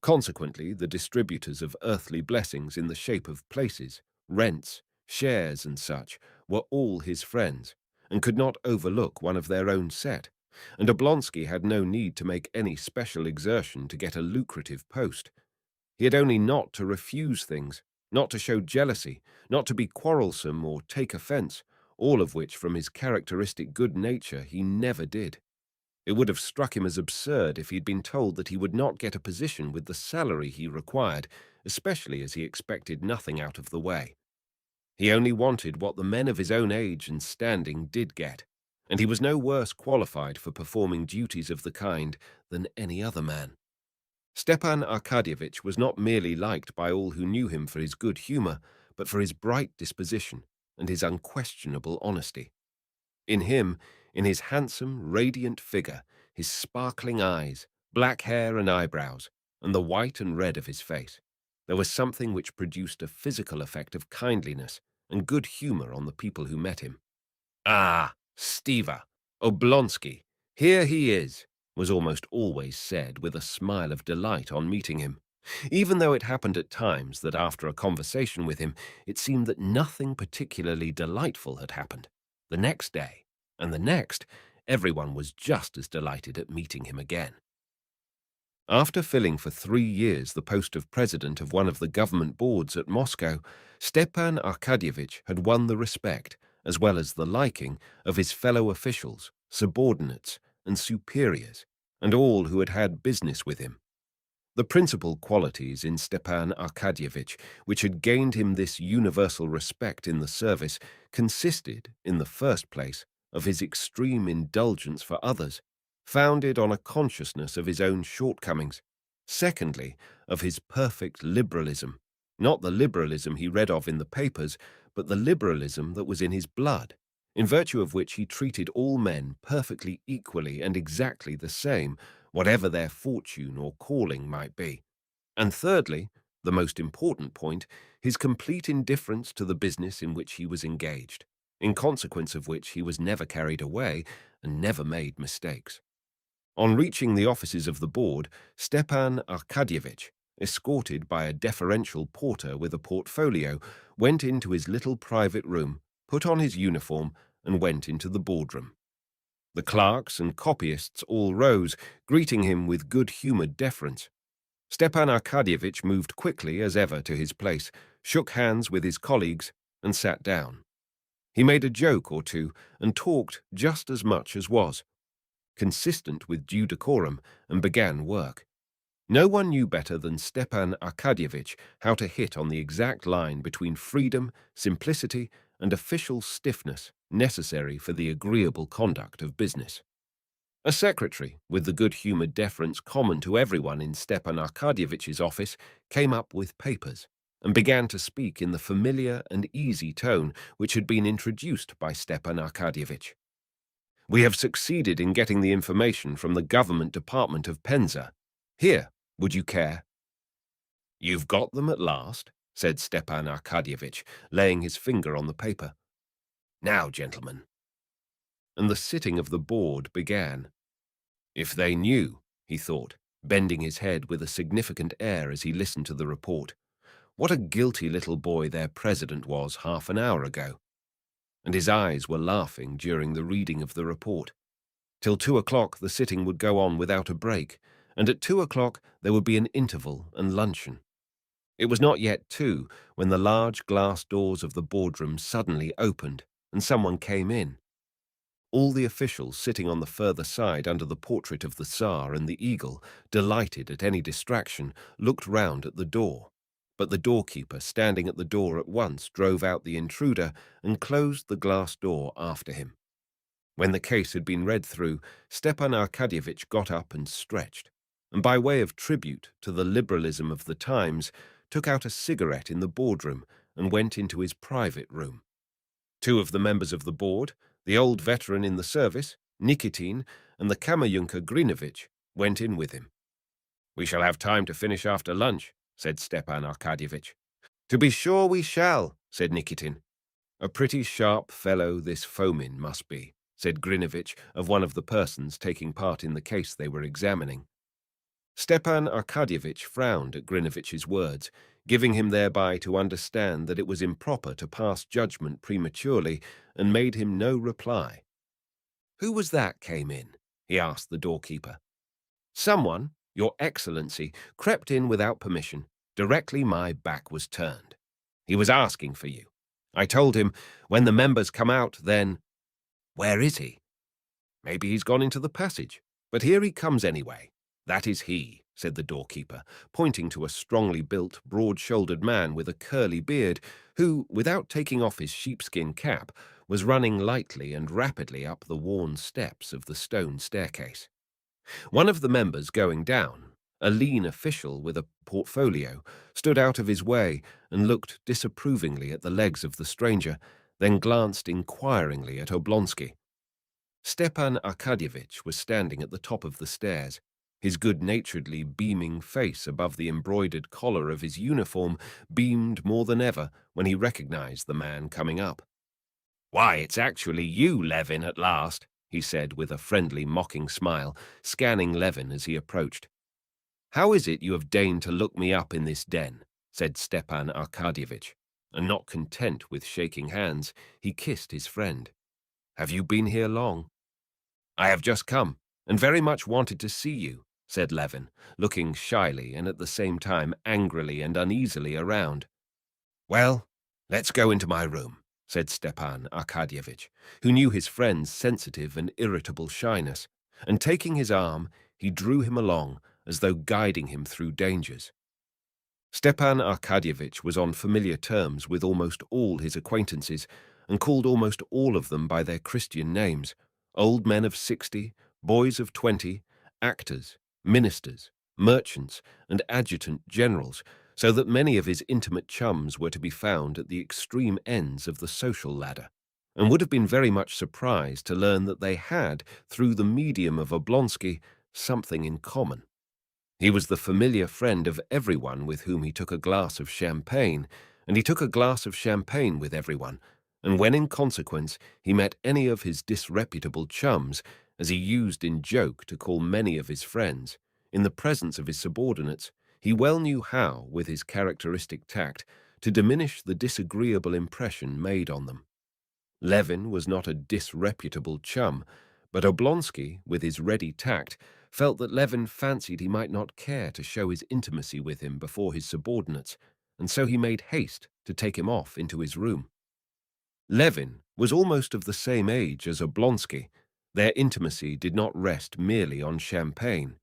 Consequently, the distributors of earthly blessings in the shape of places, rents, shares, and such were all his friends, and could not overlook one of their own set, and Oblonsky had no need to make any special exertion to get a lucrative post. He had only not to refuse things, not to show jealousy, not to be quarrelsome or take offence, all of which from his characteristic good nature he never did. It would have struck him as absurd if he had been told that he would not get a position with the salary he required, especially as he expected nothing out of the way. He only wanted what the men of his own age and standing did get, and he was no worse qualified for performing duties of the kind than any other man. Stepan Arkadyevitch was not merely liked by all who knew him for his good humour, but for his bright disposition and his unquestionable honesty. In him, in his handsome, radiant figure, his sparkling eyes, black hair and eyebrows, and the white and red of his face, there was something which produced a physical effect of kindliness and good humour on the people who met him. "Ah, Stiva, Oblonsky, here he is," was almost always said with a smile of delight on meeting him, even though it happened at times that after a conversation with him it seemed that nothing particularly delightful had happened. The next day, and the next, everyone was just as delighted at meeting him again. After filling for 3 years the post of president of one of the government boards at Moscow, Stepan Arkadyevitch had won the respect, as well as the liking, of his fellow officials, subordinates, and superiors, and all who had had business with him. The principal qualities in Stepan Arkadyevitch which had gained him this universal respect in the service consisted, in the first place, of his extreme indulgence for others, founded on a consciousness of his own shortcomings. Secondly, of his perfect liberalism, not the liberalism he read of in the papers, but the liberalism that was in his blood, in virtue of which he treated all men perfectly equally and exactly the same, whatever their fortune or calling might be. And thirdly, the most important point, his complete indifference to the business in which he was engaged, in consequence of which he was never carried away and never made mistakes. On reaching the offices of the board, Stepan Arkadyevitch, escorted by a deferential porter with a portfolio, went into his little private room, put on his uniform, and went into the boardroom. The clerks and copyists all rose, greeting him with good-humoured deference. Stepan Arkadyevitch moved quickly as ever to his place, shook hands with his colleagues, and sat down. He made a joke or two and talked just as much as was, consistent with due decorum, and began work. No one knew better than Stepan Arkadyevitch how to hit on the exact line between freedom, simplicity, and official stiffness necessary for the agreeable conduct of business. A secretary, with the good-humoured deference common to everyone in Stepan Arkadyevitch's office, came up with papers and began to speak in the familiar and easy tone which had been introduced by Stepan Arkadyevitch. "We have succeeded in getting the information from the government department of Penza. Here, would you care?" "You've got them at last," said Stepan Arkadyevitch, laying his finger on the paper. "Now, gentlemen." And the sitting of the board began. If they knew, he thought, bending his head with a significant air as he listened to the report, what a guilty little boy their president was half an hour ago. And his eyes were laughing during the reading of the report. Till 2 o'clock the sitting would go on without a break, and at 2 o'clock there would be an interval and luncheon. It was not yet 2 when the large glass doors of the boardroom suddenly opened and someone came in. All the officials sitting on the further side under the portrait of the Tsar and the eagle, delighted at any distraction, looked round at the door. But the doorkeeper, standing at the door at once, drove out the intruder and closed the glass door after him. When the case had been read through, Stepan Arkadyevitch got up and stretched, and by way of tribute to the liberalism of the times, took out a cigarette in the boardroom and went into his private room. 2 of the members of the board, the old veteran in the service, Nikitin, and the Kammerjunker Grinovitch, went in with him. "We shall have time to finish after lunch," said Stepan Arkadyevitch. "To be sure we shall," said Nikitin. "A pretty sharp fellow this Fomin must be," said Grinovitch of one of the persons taking part in the case they were examining. Stepan Arkadyevitch frowned at Grinovitch's words, giving him thereby to understand that it was improper to pass judgment prematurely, and made him no reply. "Who was that came in?" he asked the doorkeeper. "Someone, Your Excellency, crept in without permission, directly my back was turned. He was asking for you. I told him, when the members come out, then—" "Where is he?" "Maybe he's gone into the passage, but here he comes anyway. That is he," said the doorkeeper, pointing to a strongly built, broad-shouldered man with a curly beard, who, without taking off his sheepskin cap, was running lightly and rapidly up the worn steps of the stone staircase. One of the members going down, a lean official with a portfolio, stood out of his way and looked disapprovingly at the legs of the stranger, then glanced inquiringly at Oblonsky. Stepan Arkadyevitch was standing at the top of the stairs, his good-naturedly beaming face above the embroidered collar of his uniform beamed more than ever when he recognized the man coming up. "Why, it's actually you, Levin, at last," he said with a friendly, mocking smile, scanning Levin as he approached. "How is it you have deigned to look me up in this den?" said Stepan Arkadyevitch, and not content with shaking hands, he kissed his friend. "Have you been here long?" "I have just come, and very much wanted to see you," said Levin, looking shyly and at the same time angrily and uneasily around. "Well, let's go into my room," said Stepan Arkadyevitch, who knew his friend's sensitive and irritable shyness, and taking his arm, he drew him along as though guiding him through dangers. Stepan Arkadyevitch was on familiar terms with almost all his acquaintances, and called almost all of them by their Christian names: old men of 60, boys of 20, actors, ministers, merchants, and adjutant generals, so that many of his intimate chums were to be found at the extreme ends of the social ladder, and would have been very much surprised to learn that they had, through the medium of Oblonsky, something in common. He was the familiar friend of everyone with whom he took a glass of champagne, and he took a glass of champagne with everyone, and when in consequence he met any of his disreputable chums, as he used in joke to call many of his friends, in the presence of his subordinates, he well knew how, with his characteristic tact, to diminish the disagreeable impression made on them. Levin was not a disreputable chum, but Oblonsky, with his ready tact, felt that Levin fancied he might not care to show his intimacy with him before his subordinates, and so he made haste to take him off into his room. Levin was almost of the same age as Oblonsky. Their intimacy did not rest merely on champagne.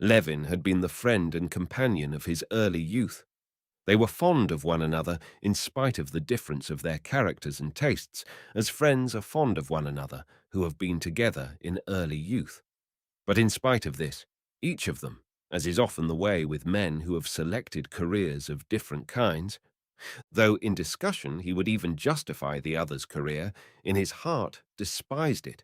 Levin had been the friend and companion of his early youth. They were fond of one another in spite of the difference of their characters and tastes, as friends are fond of one another who have been together in early youth. But in spite of this, each of them, as is often the way with men who have selected careers of different kinds, though in discussion he would even justify the other's career, in his heart despised it.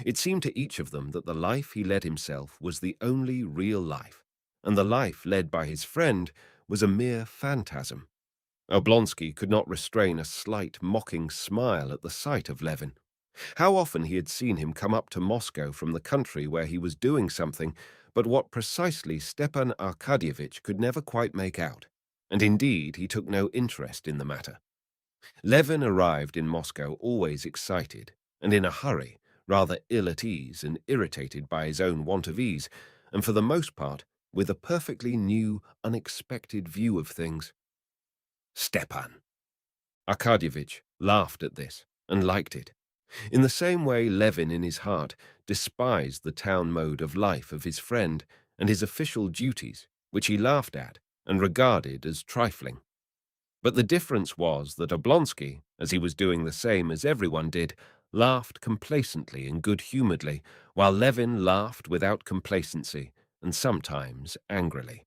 It seemed to each of them that the life he led himself was the only real life, and the life led by his friend was a mere phantasm. Oblonsky could not restrain a slight mocking smile at the sight of Levin. How often he had seen him come up to Moscow from the country where he was doing something, but what precisely Stepan Arkadyevitch could never quite make out, and indeed he took no interest in the matter. Levin arrived in Moscow always excited, and in a hurry, rather ill at ease and irritated by his own want of ease, and for the most part with a perfectly new, unexpected view of things. Stepan! Arkadyevitch laughed at this and liked it. In the same way, Levin, in his heart, despised the town mode of life of his friend and his official duties, which he laughed at and regarded as trifling. But the difference was that Oblonsky, as he was doing the same as everyone did, laughed complacently and good-humoredly, while Levin laughed without complacency and sometimes angrily.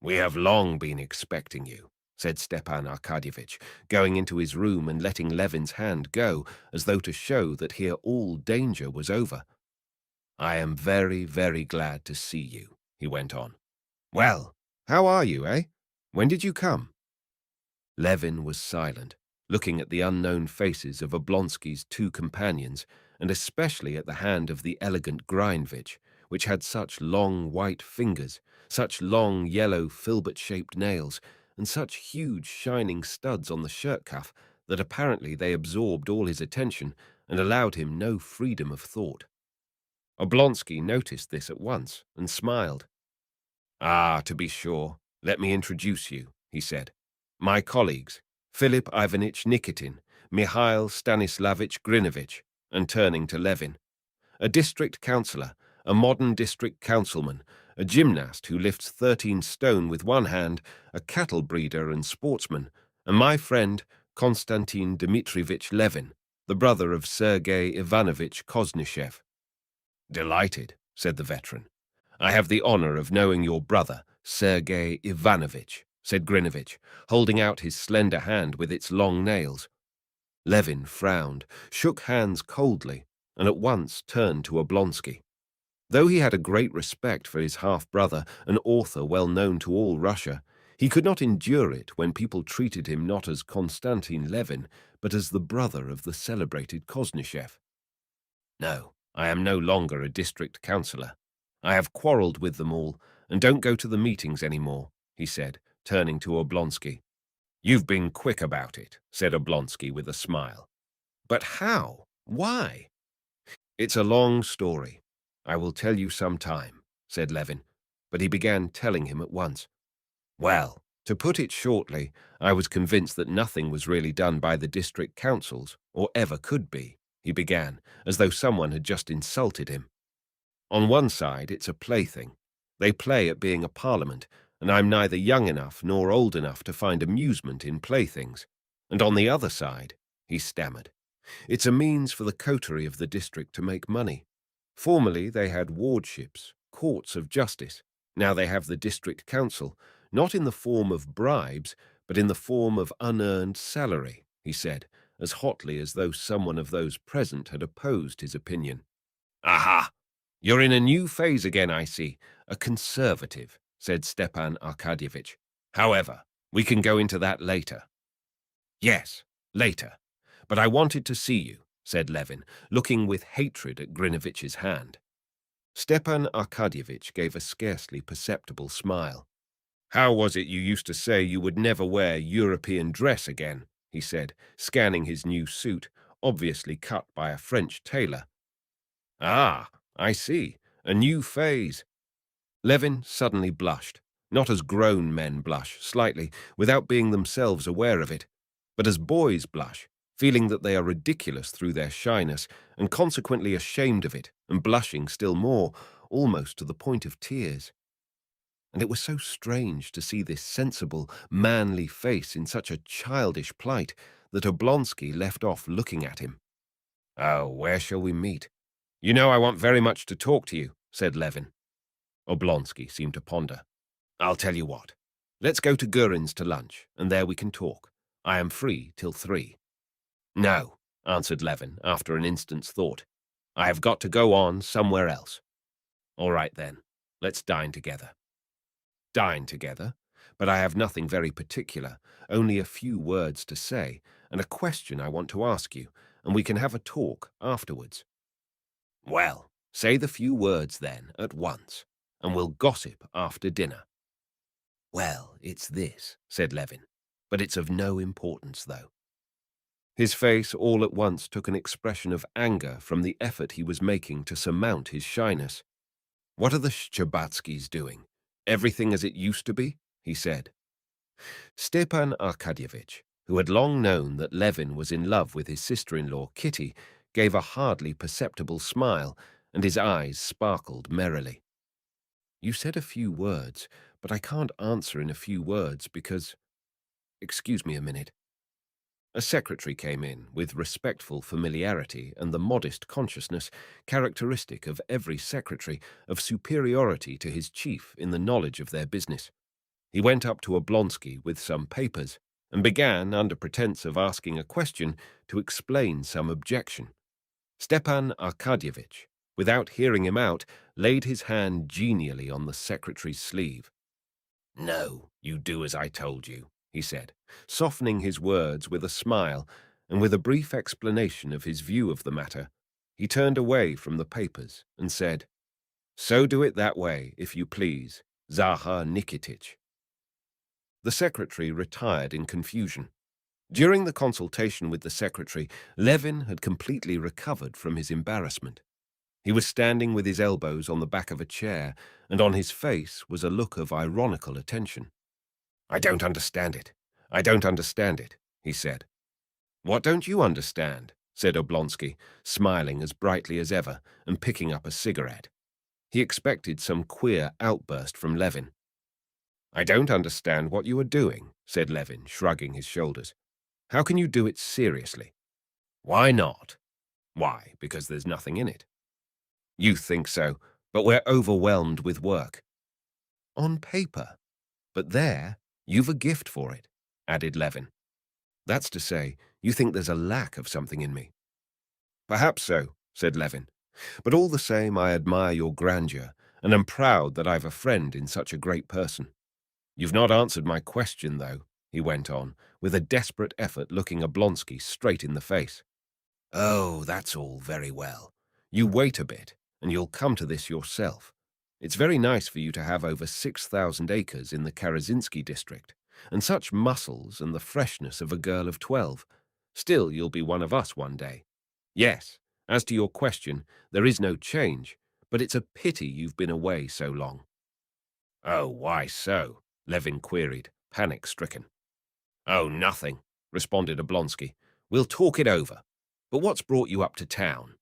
"We have long been expecting you," said Stepan Arkadyevitch, going into his room and letting Levin's hand go, as though to show that here all danger was over. "I am very, very glad to see you," he went on. "Well, how are you, eh? When did you come?" Levin was silent, looking at the unknown faces of Oblonsky's two companions, and especially at the hand of the elegant Grindvich, which had such long white fingers, such long yellow filbert-shaped nails, and such huge shining studs on the shirt cuff that apparently they absorbed all his attention and allowed him no freedom of thought. Oblonsky noticed this at once and smiled. "Ah, to be sure. Let me introduce you," he said. "My colleagues, Philip Ivanitch Nikitin, Mikhail Stanislavich Grinovich," and turning to Levin. "A district councillor, a modern district councilman, a gymnast who lifts 13 stone with one hand, a cattle breeder and sportsman, and my friend Konstantin Dmitrievich Levin, the brother of Sergei Ivanovich Koznishev." "Delighted," said the veteran. "I have the honor of knowing your brother, Sergei Ivanovich," said Grinovich, holding out his slender hand with its long nails. Levin frowned, shook hands coldly, and at once turned to Oblonsky. Though he had a great respect for his half-brother, an author well known to all Russia, he could not endure it when people treated him not as Konstantin Levin, but as the brother of the celebrated Koznishev. "No, I am no longer a district councillor. I have quarrelled with them all, and don't go to the meetings any more," he said, turning to Oblonsky. "You've been quick about it," said Oblonsky with a smile. "But how? Why?" "It's a long story. I will tell you some time," said Levin, but he began telling him at once. "Well, to put it shortly, I was convinced that nothing was really done by the district councils, or ever could be," he began, as though someone had just insulted him. "On one side, it's a plaything. They play at being a parliament, and I'm neither young enough nor old enough to find amusement in playthings. And on the other side," he stammered, "it's a means for the coterie of the district to make money. Formerly they had wardships, courts of justice. Now they have the district council, not in the form of bribes, but in the form of unearned salary," he said, as hotly as though someone of those present had opposed his opinion. "Aha! You're in a new phase again, I see. A conservative," said Stepan Arkadyevitch. "However, we can go into that later." "Yes, later. But I wanted to see you," said Levin, looking with hatred at Grinovitch's hand. Stepan Arkadyevitch gave a scarcely perceptible smile. "How was it you used to say you would never wear European dress again?" he said, scanning his new suit, obviously cut by a French tailor. "Ah, I see. A new phase." Levin suddenly blushed, not as grown men blush, slightly, without being themselves aware of it, but as boys blush, feeling that they are ridiculous through their shyness, and consequently ashamed of it, and blushing still more, almost to the point of tears. And it was so strange to see this sensible, manly face in such a childish plight that Oblonsky left off looking at him. "Oh, where shall we meet? You know I want very much to talk to you," said Levin. Oblonsky seemed to ponder. "I'll tell you what. Let's go to Gurin's to lunch, and there we can talk. I am free till 3. "No," answered Levin after an instant's thought. "I have got to go on somewhere else." "All right then. Let's dine together." "Dine together? But I have nothing very particular, only a few words to say, and a question I want to ask you, and we can have a talk afterwards." "Well, say the few words then, at once, and we'll gossip after dinner." "Well, it's this," said Levin, "but it's of no importance, though." His face all at once took an expression of anger from the effort he was making to surmount his shyness. "What are the Shcherbatskys doing? Everything as it used to be?" he said. Stepan Arkadyevitch, who had long known that Levin was in love with his sister-in-law Kitty, gave a hardly perceptible smile, and his eyes sparkled merrily. "You said a few words, but I can't answer in a few words because— Excuse me a minute." A secretary came in with respectful familiarity and the modest consciousness characteristic of every secretary of superiority to his chief in the knowledge of their business. He went up to Oblonsky with some papers and began, under pretense of asking a question, to explain some objection. Stepan Arkadyevitch, without hearing him out, laid his hand genially on the secretary's sleeve. "No, you do as I told you," he said, softening his words with a smile, and with a brief explanation of his view of the matter, he turned away from the papers and said, "So do it that way, if you please, Zahar Nikitich." The secretary retired in confusion. During the consultation with the secretary, Levin had completely recovered from his embarrassment. He was standing with his elbows on the back of a chair, and on his face was a look of ironical attention. "I don't understand it. I don't understand it," he said. "What don't you understand?" said Oblonsky, smiling as brightly as ever and picking up a cigarette. He expected some queer outburst from Levin. "I don't understand what you are doing," said Levin, shrugging his shoulders. "How can you do it seriously?" "Why not?" "Why, because there's nothing in it." "You think so, but we're overwhelmed with work." "On paper. But there, you've a gift for it," added Levin. "That's to say, you think there's a lack of something in me." "Perhaps so," said Levin. "But all the same I admire your grandeur, and am proud that I've a friend in such a great person. You've not answered my question, though," he went on, with a desperate effort looking Oblonsky straight in the face. "Oh, that's all very well. You wait a bit, and you'll come to this yourself. It's very nice for you to have over 6,000 acres in the Karazinsky district, and such muscles and the freshness of a girl of 12. Still, you'll be one of us one day. Yes, as to your question, there is no change, but it's a pity you've been away so long." "Oh, why so?" Levin queried, panic-stricken. "Oh, nothing," responded Oblonsky. "We'll talk it over. But what's brought you up to town?"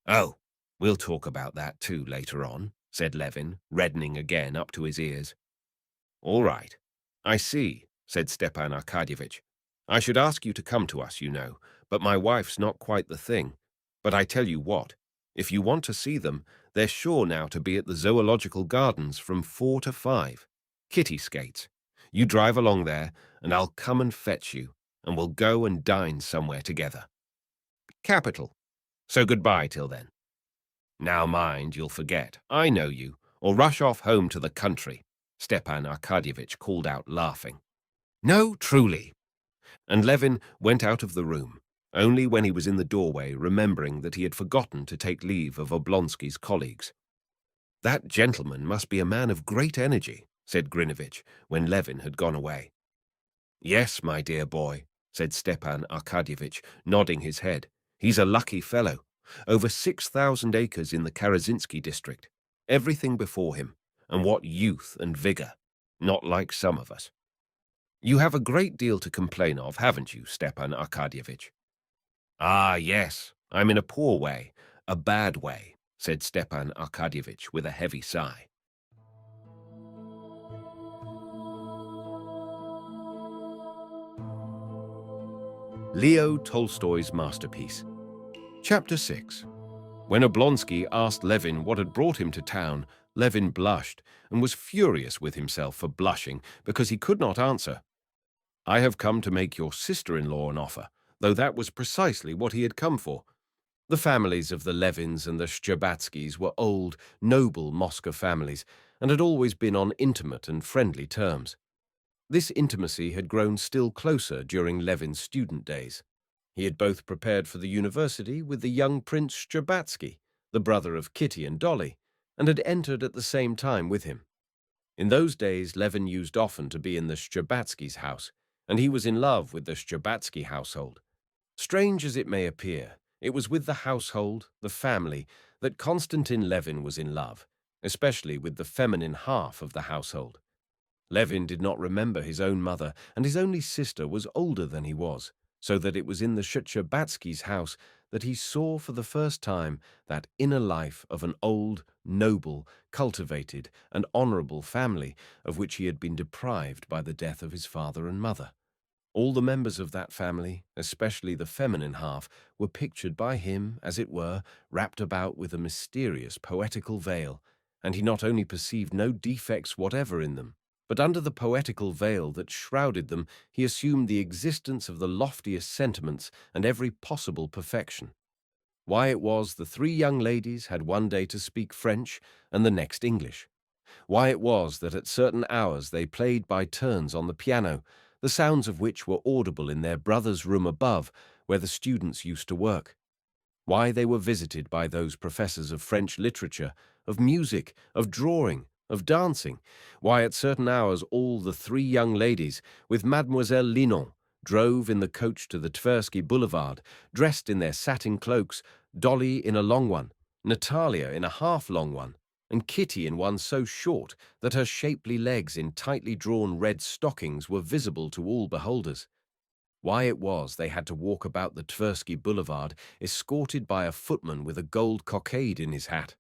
"Oh, we'll talk about that too later on," said Levin, reddening again up to his ears. "All right. I see," said Stepan Arkadyevitch. "I should ask you to come to us, you know, but my wife's not quite the thing. But I tell you what, if you want to see them, they're sure now to be at the Zoological Gardens from 4 to 5. Kitty skates. You drive along there, and I'll come and fetch you. and we'll go and dine somewhere together. Capital. So goodbye till then. Now mind, you'll forget. I know you, or rush off home to the country, Stepan Arkadyevitch called out, laughing. No, truly. And Levin went out of the room, only when he was in the doorway remembering that he had forgotten to take leave of Oblonsky's colleagues. That gentleman must be a man of great energy, said Grinovitch, when Levin had gone away. Yes, my dear boy, said Stepan Arkadyevitch, nodding his head. He's a lucky fellow. Over 6,000 acres in the Karazinsky district. Everything before him. And what youth and vigor. Not like some of us. You have a great deal to complain of, haven't you, Stepan Arkadyevitch? Ah, yes. I'm in a poor way. A bad way, said Stepan Arkadyevitch with a heavy sigh. Leo Tolstoy's masterpiece. Chapter 6. When Oblonsky asked Levin what had brought him to town, Levin blushed and was furious with himself for blushing because he could not answer. I have come to make your sister-in-law an offer, though that was precisely what he had come for. The families of the Levins and the Shtcherbatskys were old, noble Moscow families and had always been on intimate and friendly terms. This intimacy had grown still closer during Levin's student days. He had both prepared for the university with the young Prince Shtcherbatsky, the brother of Kitty and Dolly, and had entered at the same time with him. In those days, Levin used often to be in the Shtcherbatskys' house, and he was in love with the Shtcherbatsky household. Strange as it may appear, it was with the household, the family, that Konstantin Levin was in love, especially with the feminine half of the household. Levin did not remember his own mother, and his only sister was older than he was, so that it was in the Shtcherbatskys' house that he saw for the first time that inner life of an old, noble, cultivated, and honorable family of which he had been deprived by the death of his father and mother. All the members of that family, especially the feminine half, were pictured by him, as it were, wrapped about with a mysterious, poetical veil, and he not only perceived no defects whatever in them, but under the poetical veil that shrouded them, he assumed the existence of the loftiest sentiments and every possible perfection. Why it was the three young ladies had one day to speak French and the next English. Why it was that at certain hours they played by turns on the piano, the sounds of which were audible in their brother's room above, where the students used to work. Why they were visited by those professors of French literature, of music, of drawing, of dancing, why at certain hours all the three young ladies, with Mademoiselle Linon, drove in the coach to the Tversky Boulevard, dressed in their satin cloaks, Dolly in a long one, Natalia in a half-long one, and Kitty in one so short that her shapely legs in tightly drawn red stockings were visible to all beholders. Why it was they had to walk about the Tversky Boulevard, escorted by a footman with a gold cockade in his hat.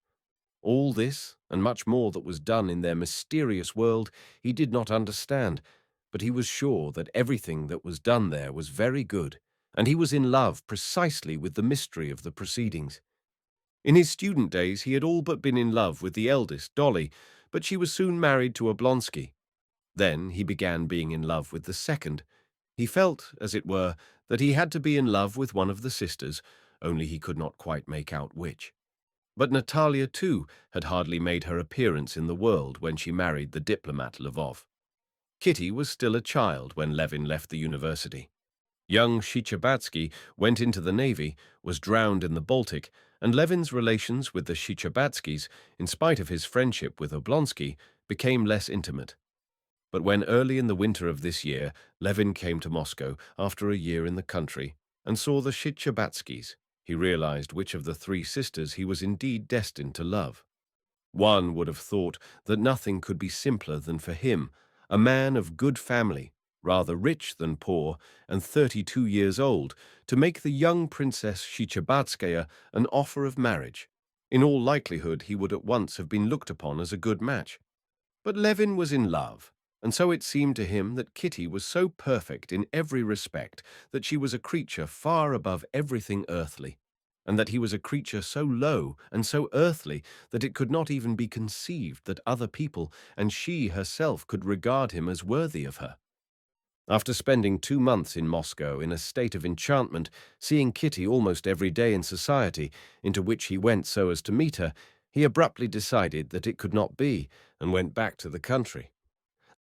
All this, and much more that was done in their mysterious world, he did not understand, but he was sure that everything that was done there was very good, and he was in love precisely with the mystery of the proceedings. In his student days he had all but been in love with the eldest, Dolly, but she was soon married to Oblonsky. Then he began being in love with the second. He felt, as it were, that he had to be in love with one of the sisters, only he could not quite make out which. But Natalia, too, had hardly made her appearance in the world when she married the diplomat Lvov. Kitty was still a child when Levin left the university. Young Shtcherbatsky went into the navy, was drowned in the Baltic, and Levin's relations with the Shtcherbatskys, in spite of his friendship with Oblonsky, became less intimate. But when early in the winter of this year Levin came to Moscow after a year in the country and saw the Shtcherbatskys, he realized which of the three sisters he was indeed destined to love. One would have thought that nothing could be simpler than for him, a man of good family, rather rich than poor, and 32 years old, to make the young Princess Shtcherbatskaya an offer of marriage. In all likelihood he would at once have been looked upon as a good match. But Levin was in love, and so it seemed to him that Kitty was so perfect in every respect that she was a creature far above everything earthly, and that he was a creature so low and so earthly that it could not even be conceived that other people and she herself could regard him as worthy of her. After spending 2 months in Moscow in a state of enchantment, seeing Kitty almost every day in society, into which he went so as to meet her, he abruptly decided that it could not be, and went back to the country.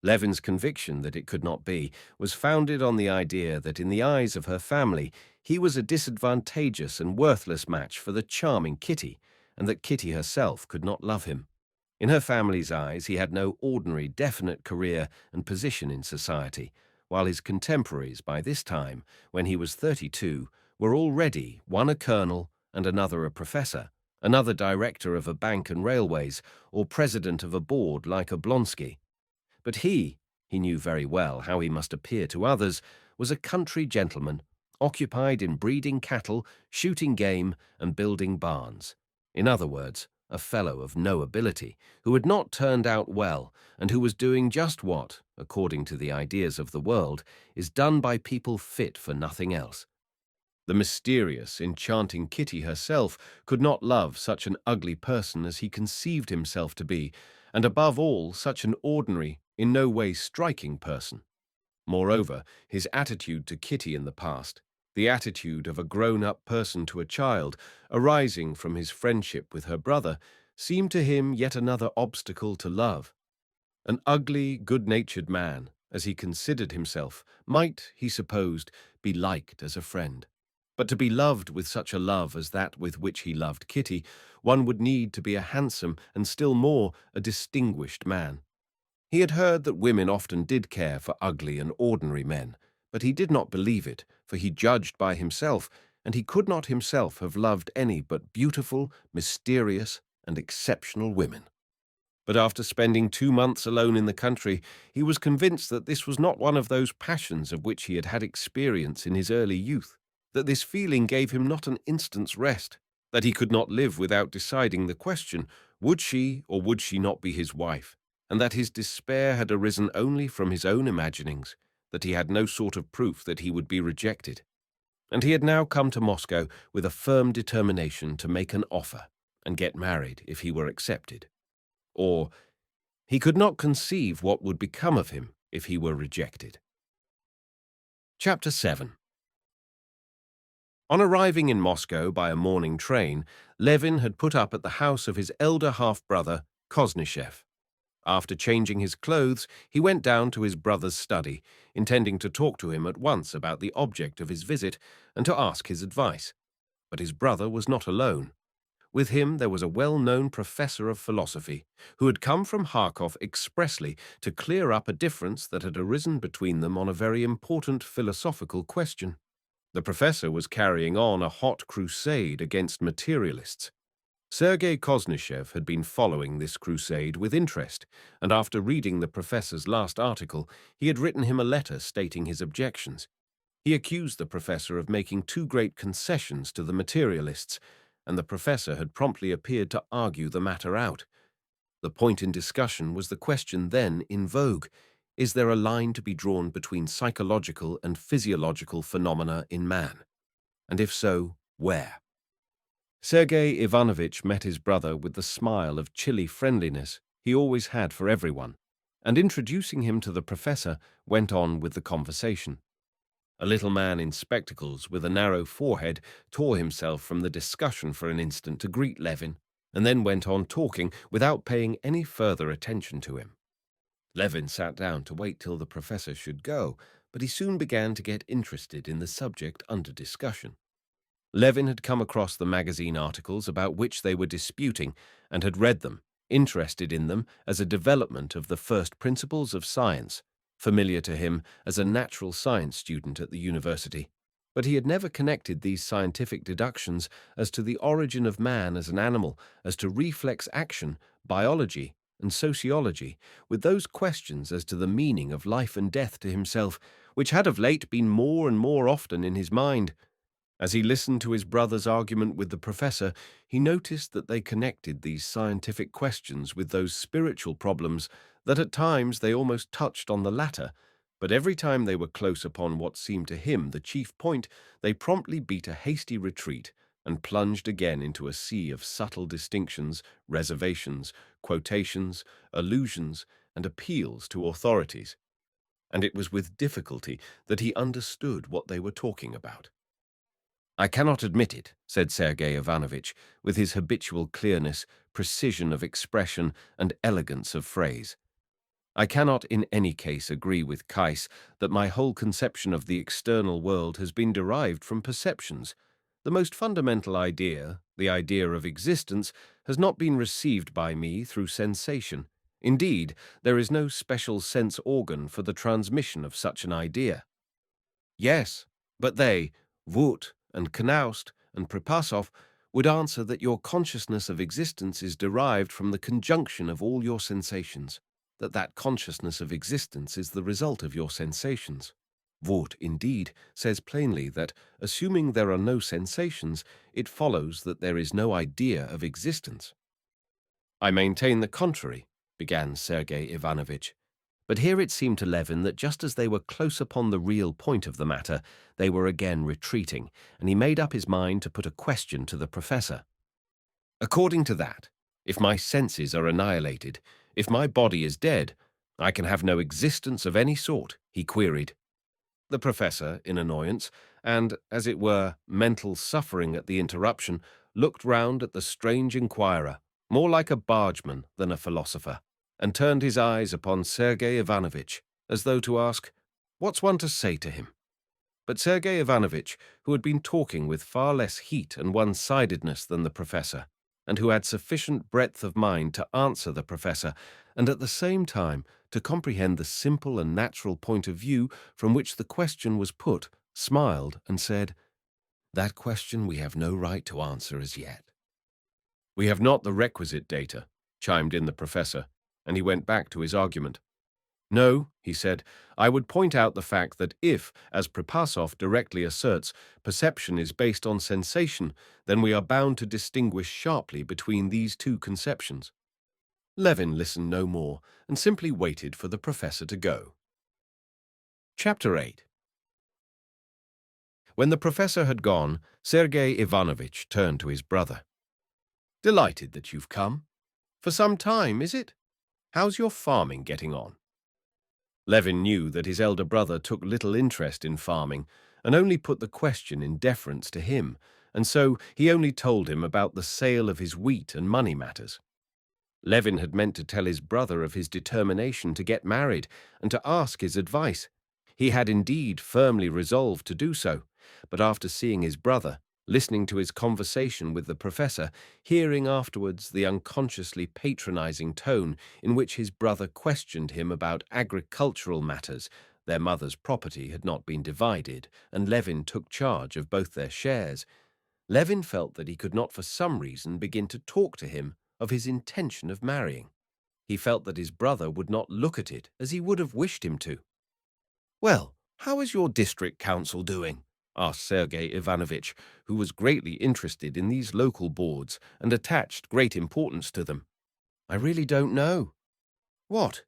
Levin's conviction that it could not be was founded on the idea that in the eyes of her family he was a disadvantageous and worthless match for the charming Kitty, and that Kitty herself could not love him. In her family's eyes he had no ordinary definite career and position in society, while his contemporaries by this time, when he was 32, were already one a colonel and another a professor, another director of a bank and railways, or president of a board like Oblonsky. But he knew very well how he must appear to others, was a country gentleman, occupied in breeding cattle, shooting game, and building barns. In other words, a fellow of no ability, who had not turned out well, and who was doing just what, according to the ideas of the world, is done by people fit for nothing else. The mysterious, enchanting Kitty herself could not love such an ugly person as he conceived himself to be, and above all such an ordinary, in no way striking person. Moreover, his attitude to Kitty in the past, the attitude of a grown-up person to a child, arising from his friendship with her brother, seemed to him yet another obstacle to love. An ugly, good-natured man, as he considered himself, might, he supposed, be liked as a friend. But to be loved with such a love as that with which he loved Kitty, one would need to be a handsome and still more a distinguished man. He had heard that women often did care for ugly and ordinary men, but he did not believe it, for he judged by himself, and he could not himself have loved any but beautiful, mysterious, and exceptional women. But after spending 2 months alone in the country, he was convinced that this was not one of those passions of which he had had experience in his early youth, that this feeling gave him not an instant's rest, that he could not live without deciding the question, would she or would she not be his wife, and that his despair had arisen only from his own imaginings, that he had no sort of proof that he would be rejected. And he had now come to Moscow with a firm determination to make an offer and get married if he were accepted. Or he could not conceive what would become of him if he were rejected. Chapter 7. On arriving in Moscow by a morning train, Levin had put up at the house of his elder half-brother, Koznishev. After changing his clothes, he went down to his brother's study, intending to talk to him at once about the object of his visit and to ask his advice. But his brother was not alone. With him there was a well-known professor of philosophy, who had come from Kharkov expressly to clear up a difference that had arisen between them on a very important philosophical question. The professor was carrying on a hot crusade against materialists. Sergei Koznishev had been following this crusade with interest, and after reading the professor's last article, he had written him a letter stating his objections. He accused the professor of making too great concessions to the materialists, and the professor had promptly appeared to argue the matter out. The point in discussion was the question then in vogue: is there a line to be drawn between psychological and physiological phenomena in man? And if so, where? Sergei Ivanovitch met his brother with the smile of chilly friendliness he always had for everyone, and introducing him to the professor, went on with the conversation. A little man in spectacles with a narrow forehead tore himself from the discussion for an instant to greet Levin, and then went on talking without paying any further attention to him. Levin sat down to wait till the professor should go, but he soon began to get interested in the subject under discussion. Levin had come across the magazine articles about which they were disputing and had read them, interested in them as a development of the first principles of science, familiar to him as a natural science student at the university. But he had never connected these scientific deductions as to the origin of man as an animal, as to reflex action, biology, and sociology, with those questions as to the meaning of life and death to himself, which had of late been more and more often in his mind. As he listened to his brother's argument with the professor, he noticed that they connected these scientific questions with those spiritual problems, that at times they almost touched on the latter, but every time they were close upon what seemed to him the chief point, they promptly beat a hasty retreat and plunged again into a sea of subtle distinctions, reservations, quotations, allusions, and appeals to authorities. and it was with difficulty that he understood what they were talking about. "I cannot admit it," said Sergei Ivanovitch, with his habitual clearness, precision of expression, and elegance of phrase. "I cannot in any case agree with Kais that my whole conception of the external world has been derived from perceptions. The most fundamental idea, the idea of existence, has not been received by me through sensation. Indeed, there is no special sense organ for the transmission of such an idea." "Yes, but they, Wut and Knaust and Pripasov, would answer that your consciousness of existence is derived from the conjunction of all your sensations, that consciousness of existence is the result of your sensations. Wut, indeed, says plainly that, assuming there are no sensations, it follows that there is no idea of existence." "I maintain the contrary," began Sergei Ivanovitch. But here it seemed to Levin that just as they were close upon the real point of the matter, they were again retreating, and he made up his mind to put a question to the professor. "According to that, if my senses are annihilated, if my body is dead, I can have no existence of any sort?" he queried. The professor, in annoyance, and, as it were, mental suffering at the interruption, looked round at the strange inquirer, more like a bargeman than a philosopher, and turned his eyes upon Sergei Ivanovitch, as though to ask, "What's one to say to him?" But Sergei Ivanovitch, who had been talking with far less heat and one-sidedness than the professor, and who had sufficient breadth of mind to answer the professor, and at the same time to comprehend the simple and natural point of view from which the question was put, smiled and said, "That question we have no right to answer as yet." "We have not the requisite data," chimed in the professor, and he went back to his argument. "No," he said, "I would point out the fact that if, as Pripasov directly asserts, perception is based on sensation, then we are bound to distinguish sharply between these two conceptions." Levin listened no more and simply waited for the professor to go. Chapter 8. When the professor had gone, Sergei Ivanovitch turned to his brother. "Delighted that you've come. For some time, is it? How's your farming getting on?" Levin knew that his elder brother took little interest in farming and only put the question in deference to him, and so he only told him about the sale of his wheat and money matters. Levin had meant to tell his brother of his determination to get married and to ask his advice. He had indeed firmly resolved to do so, but after seeing his brother, listening to his conversation with the professor, hearing afterwards the unconsciously patronizing tone in which his brother questioned him about agricultural matters, their mother's property had not been divided, and Levin took charge of both their shares, Levin felt that he could not for some reason begin to talk to him of his intention of marrying. He felt that his brother would not look at it as he would have wished him to. "Well, how is your district council doing?" asked Sergei Ivanovitch, who was greatly interested in these local boards and attached great importance to them. "I really don't know." "What?"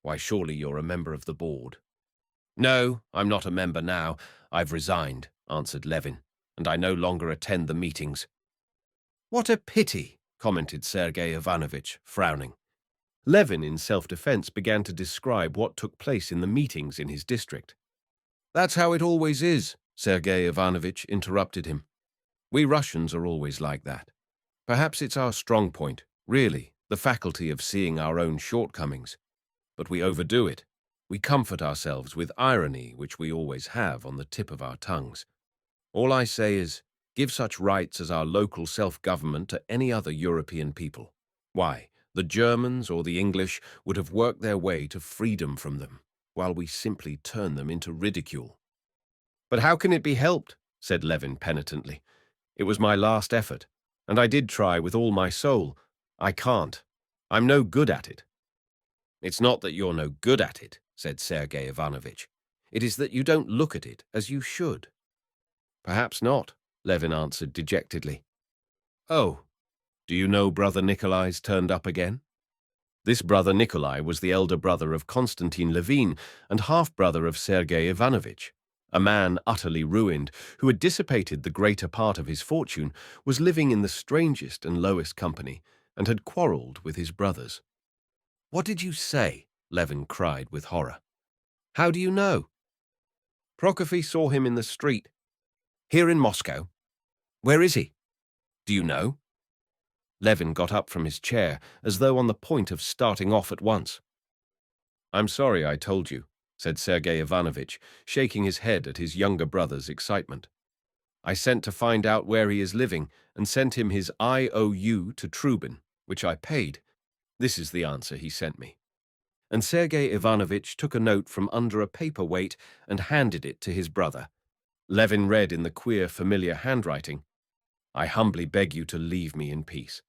"Why, surely you're a member of the board." "No, I'm not a member now. I've resigned," answered Levin, "and I no longer attend the meetings." "What a pity," commented Sergei Ivanovitch, frowning. Levin, in self-defense, began to describe what took place in the meetings in his district. "That's how it always is," Sergei Ivanovitch interrupted him. "We Russians are always like that. Perhaps it's our strong point, really, the faculty of seeing our own shortcomings. But we overdo it. We comfort ourselves with irony, which we always have on the tip of our tongues. All I say is, give such rights as our local self-government to any other European people. Why, the Germans or the English would have worked their way to freedom from them, while we simply turn them into ridicule." "But how can it be helped?" said Levin penitently. "It was my last effort, and I did try with all my soul. I can't. I'm no good at it." "It's not that you're no good at it," said Sergei Ivanovitch. "It is that you don't look at it as you should." "Perhaps not," Levin answered dejectedly. "Oh, do you know Brother Nikolai's turned up again?" This Brother Nikolai was the elder brother of Konstantin Levin and half-brother of Sergei Ivanovitch. A man utterly ruined, who had dissipated the greater part of his fortune, was living in the strangest and lowest company, and had quarrelled with his brothers. "What did you say?" Levin cried with horror. How do you know? Prokofy saw him in the street. Here in Moscow. Where is he? Do you know? Levin got up from his chair, as though on the point of starting off at once. I'm sorry I told you, said Sergei Ivanovitch, shaking his head at his younger brother's excitement. I sent to find out where he is living and sent him his IOU to Trubin, which I paid. This is the answer he sent me. And Sergei Ivanovitch took a note from under a paperweight and handed it to his brother. Levin read in the queer, familiar handwriting, I humbly beg you to leave me in peace.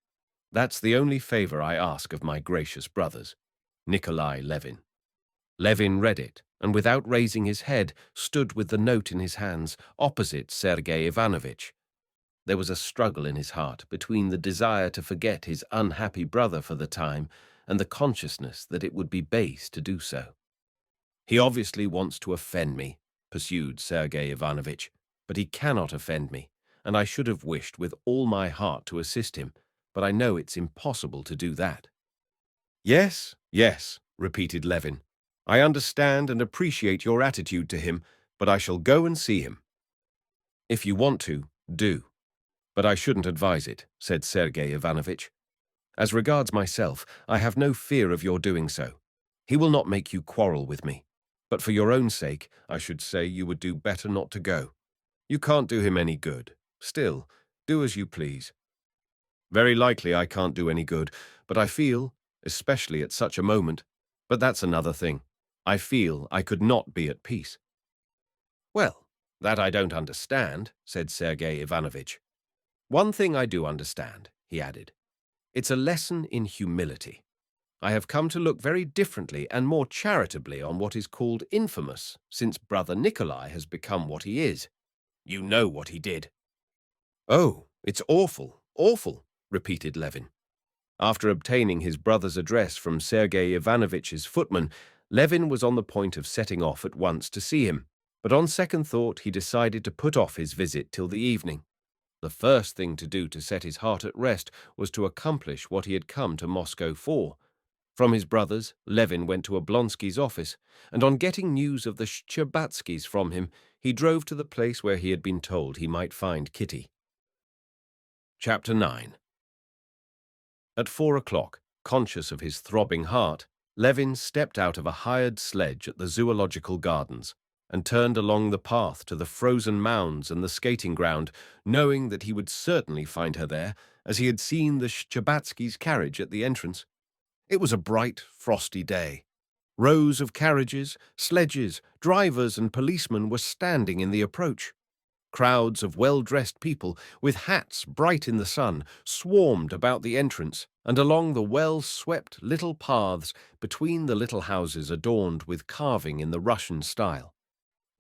That's the only favor I ask of my gracious brothers. Nikolai Levin. Levin read it, and without raising his head, stood with the note in his hands, opposite Sergei Ivanovitch. There was a struggle in his heart between the desire to forget his unhappy brother for the time and the consciousness that it would be base to do so. He obviously wants to offend me, pursued Sergei Ivanovitch, but he cannot offend me, and I should have wished with all my heart to assist him, but I know it's impossible to do that. Yes, yes, repeated Levin. I understand and appreciate your attitude to him, but I shall go and see him. If you want to, do. But I shouldn't advise it, said Sergei Ivanovitch. As regards myself, I have no fear of your doing so. He will not make you quarrel with me. But for your own sake, I should say you would do better not to go. You can't do him any good. Still, do as you please. Very likely I can't do any good, but I feel, especially at such a moment, but that's another thing. I feel I could not be at peace. Well, that I don't understand, said Sergei Ivanovitch. One thing I do understand, he added. It's a lesson in humility. I have come to look very differently and more charitably on what is called infamous, since brother Nikolai has become what he is. You know what he did. Oh, it's awful, awful, repeated Levin. After obtaining his brother's address from Sergei Ivanovitch's footman, Levin was on the point of setting off at once to see him, but on second thought he decided to put off his visit till the evening. The first thing to do to set his heart at rest was to accomplish what he had come to Moscow for. From his brothers, Levin went to Oblonsky's office, and on getting news of the Shcherbatskys from him, he drove to the place where he had been told he might find Kitty. Chapter 9. At 4 o'clock, conscious of his throbbing heart, Levin stepped out of a hired sledge at the zoological gardens and turned along the path to the frozen mounds and the skating ground, knowing that he would certainly find her there, as he had seen the Shcherbatskys' carriage at the entrance. It was a bright, frosty day. Rows of carriages, sledges, drivers and policemen were standing in the approach. Crowds of well-dressed people, with hats bright in the sun, swarmed about the entrance and along the well-swept little paths between the little houses adorned with carving in the Russian style.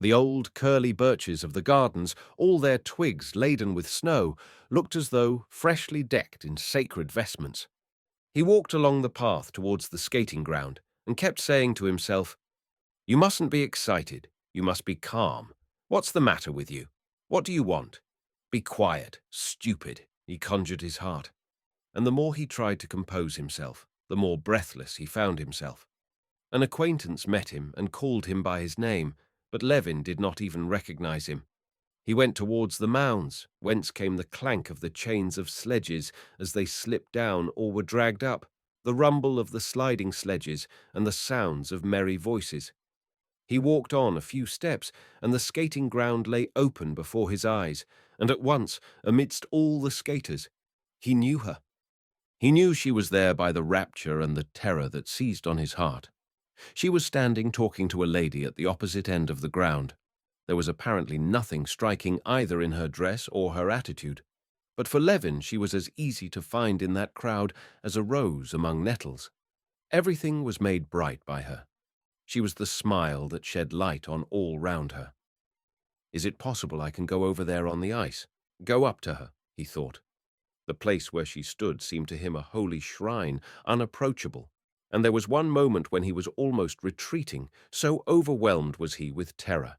The old curly birches of the gardens, all their twigs laden with snow, looked as though freshly decked in sacred vestments. He walked along the path towards the skating ground and kept saying to himself, You mustn't be excited. You must be calm. What's the matter with you? What do you want? Be quiet, stupid, he conjured his heart. And the more he tried to compose himself, the more breathless he found himself. An acquaintance met him and called him by his name, but Levin did not even recognize him. He went towards the mounds, whence came the clank of the chains of sledges as they slipped down or were dragged up, the rumble of the sliding sledges and the sounds of merry voices. He walked on a few steps, and the skating ground lay open before his eyes, and at once, amidst all the skaters, he knew her. He knew she was there by the rapture and the terror that seized on his heart. She was standing talking to a lady at the opposite end of the ground. There was apparently nothing striking either in her dress or her attitude, but for Levin she was as easy to find in that crowd as a rose among nettles. Everything was made bright by her. She was the smile that shed light on all round her. Is it possible I can go over there on the ice? Go up to her, he thought. The place where she stood seemed to him a holy shrine, unapproachable, and there was one moment when he was almost retreating, so overwhelmed was he with terror.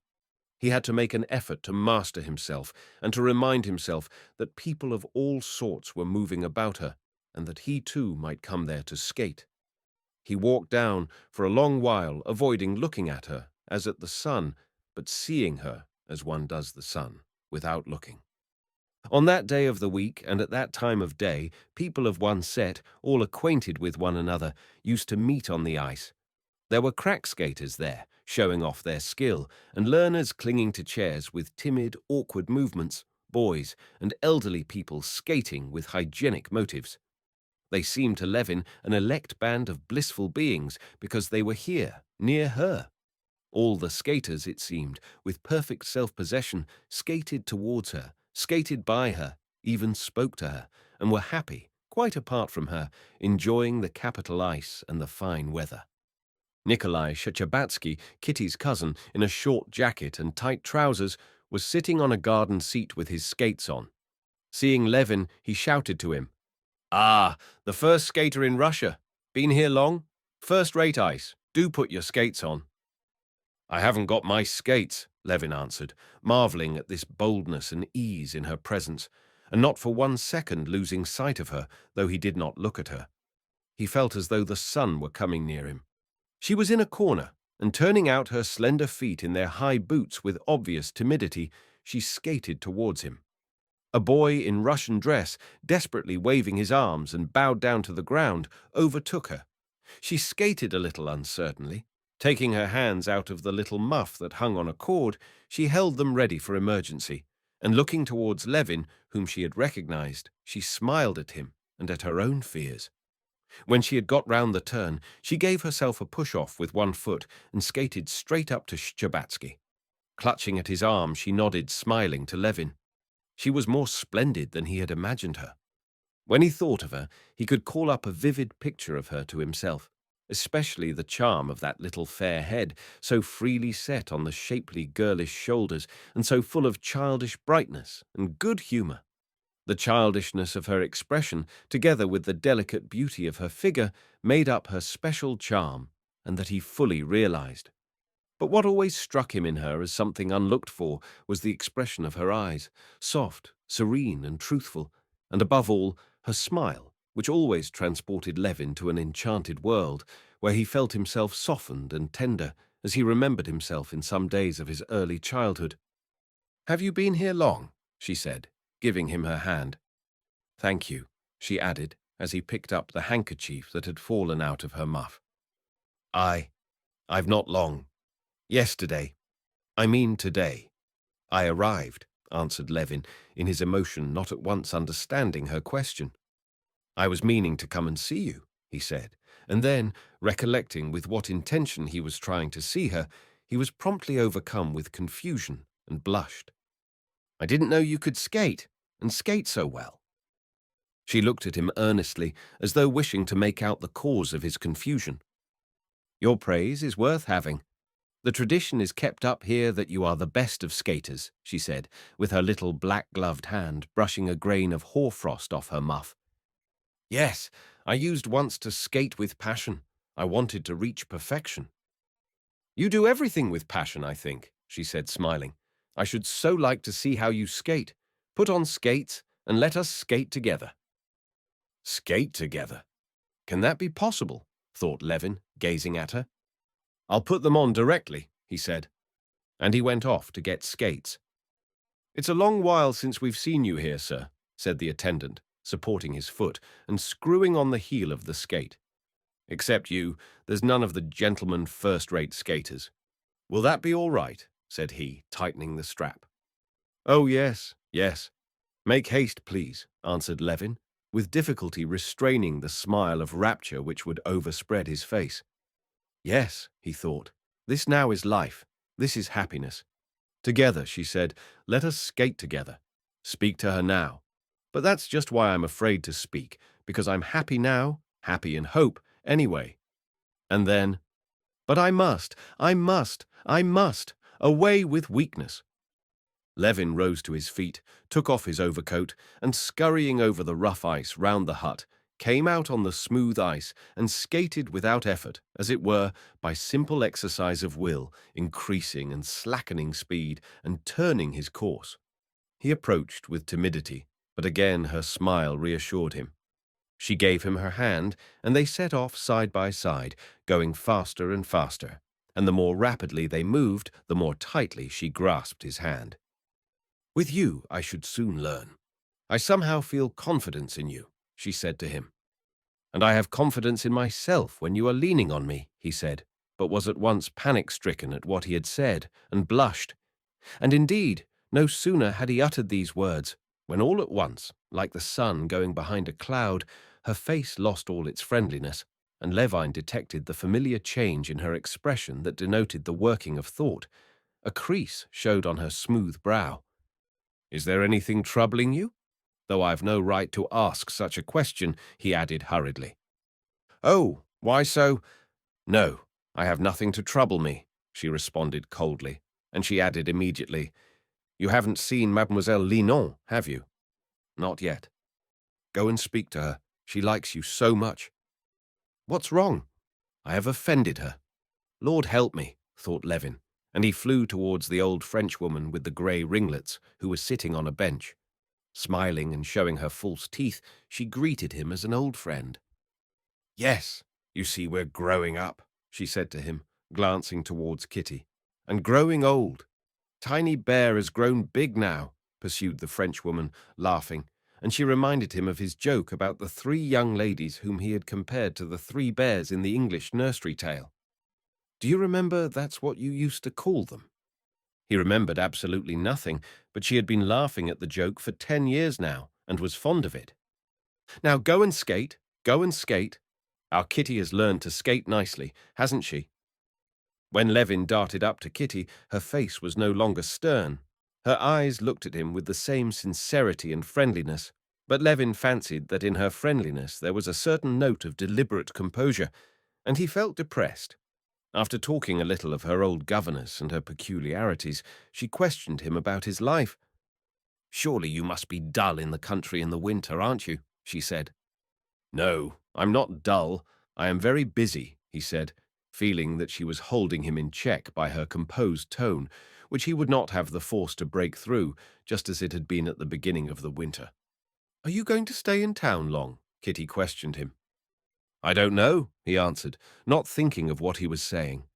He had to make an effort to master himself and to remind himself that people of all sorts were moving about her, and that he too might come there to skate. He walked down for a long while, avoiding looking at her as at the sun, but seeing her as one does the sun, without looking. On that day of the week and at that time of day, people of one set, all acquainted with one another, used to meet on the ice. There were crack skaters there, showing off their skill, and learners clinging to chairs with timid, awkward movements, boys and elderly people skating with hygienic motives. They seemed to Levin an elect band of blissful beings because they were here, near her. All the skaters, it seemed, with perfect self-possession, skated towards her, skated by her, even spoke to her, and were happy, quite apart from her, enjoying the capital ice and the fine weather. Nikolai Shchebatsky, Kitty's cousin, in a short jacket and tight trousers, was sitting on a garden seat with his skates on. Seeing Levin, he shouted to him, "Ah, the first skater in Russia. Been here long? First-rate ice. Do put your skates on." "I haven't got my skates," Levin answered, marveling at this boldness and ease in her presence, and not for 1 second losing sight of her, though he did not look at her. He felt as though the sun were coming near him. She was in a corner, and turning out her slender feet in their high boots with obvious timidity, she skated towards him. A boy in Russian dress, desperately waving his arms and bowed down to the ground, overtook her. She skated a little uncertainly. Taking her hands out of the little muff that hung on a cord, she held them ready for emergency, and looking towards Levin, whom she had recognized, she smiled at him and at her own fears. When she had got round the turn, she gave herself a push-off with one foot and skated straight up to Shchebatsky. Clutching at his arm, she nodded, smiling, to Levin. She was more splendid than he had imagined her. When he thought of her, he could call up a vivid picture of her to himself, especially the charm of that little fair head, so freely set on the shapely girlish shoulders and so full of childish brightness and good humour. The childishness of her expression, together with the delicate beauty of her figure, made up her special charm, and that he fully realized. But what always struck him in her as something unlooked for was the expression of her eyes, soft, serene, and truthful, and above all, her smile, which always transported Levin to an enchanted world, where he felt himself softened and tender, as he remembered himself in some days of his early childhood. "Have you been here long?" she said, giving him her hand. "Thank you," she added, as he picked up the handkerchief that had fallen out of her muff. I've not long. Yesterday. I mean today. I arrived," answered Levin, in his emotion not at once understanding her question. "I was meaning to come and see you," he said, and then, recollecting with what intention he was trying to see her, he was promptly overcome with confusion and blushed. "I didn't know you could skate, and skate so well." She looked at him earnestly, as though wishing to make out the cause of his confusion. "Your praise is worth having. The tradition is kept up here that you are the best of skaters," she said, with her little black-gloved hand brushing a grain of hoarfrost off her muff. "Yes, I used once to skate with passion. I wanted to reach perfection." "You do everything with passion, I think," she said, smiling. "I should so like to see how you skate. Put on skates and let us skate together." "Skate together? Can that be possible?" thought Levin, gazing at her. "I'll put them on directly," he said, and he went off to get skates. "It's a long while since we've seen you here, sir," said the attendant, supporting his foot and screwing on the heel of the skate. "Except you, there's none of the gentlemen first-rate skaters." "Will that be all right?" said he, tightening the strap. "Oh, yes, yes. Make haste, please," answered Levin, with difficulty restraining the smile of rapture which would overspread his face. "Yes," he thought, "this now is life. This is happiness. Together," she said, "let us skate together. Speak to her now. But that's just why I'm afraid to speak, because I'm happy now, happy in hope, anyway." And then, "But I must, away with weakness." Levin rose to his feet, took off his overcoat, and scurrying over the rough ice round the hut, came out on the smooth ice and skated without effort, as it were, by simple exercise of will, increasing and slackening speed and turning his course. He approached with timidity, but again her smile reassured him. She gave him her hand, and they set off side by side, going faster and faster. and the more rapidly they moved, the more tightly she grasped his hand. "With you, I should soon learn. I somehow feel confidence in you," she said to him. "And I have confidence in myself when you are leaning on me," he said, but was at once panic-stricken at what he had said, and blushed. And indeed, no sooner had he uttered these words, when all at once, like the sun going behind a cloud, her face lost all its friendliness, and Levin detected the familiar change in her expression that denoted the working of thought. A crease showed on her smooth brow. "Is there anything troubling you? Though I've no right to ask such a question," he added hurriedly. "Oh, why so? No, I have nothing to trouble me," she responded coldly, and she added immediately, "You haven't seen Mademoiselle Linon, have you?" "Not yet." "Go and speak to her. She likes you so much." "What's wrong?" "I have offended her." "Lord help me," thought Levin, and he flew towards the old Frenchwoman with the grey ringlets, who was sitting on a bench. Smiling and showing her false teeth, she greeted him as an old friend. "Yes, you see we're growing up," she said to him, glancing towards Kitty. "And growing old. Tiny Bear has grown big now," pursued the Frenchwoman, laughing, and she reminded him of his joke about the 3 young ladies whom he had compared to the 3 bears in the English nursery tale. "Do you remember that's what you used to call them?" He remembered absolutely nothing, but she had been laughing at the joke for 10 years now, and was fond of it. "Now go and skate, go and skate. Our Kitty has learned to skate nicely, hasn't she?" When Levin darted up to Kitty, her face was no longer stern. Her eyes looked at him with the same sincerity and friendliness, but Levin fancied that in her friendliness there was a certain note of deliberate composure, and he felt depressed. After talking a little of her old governess and her peculiarities, she questioned him about his life. "Surely you must be dull in the country in the winter, aren't you?" she said. "No, I'm not dull. I am very busy," he said, feeling that she was holding him in check by her composed tone, which he would not have the force to break through, just as it had been at the beginning of the winter. "Are you going to stay in town long?" Kitty questioned him. "I don't know," he answered, not thinking of what he was saying.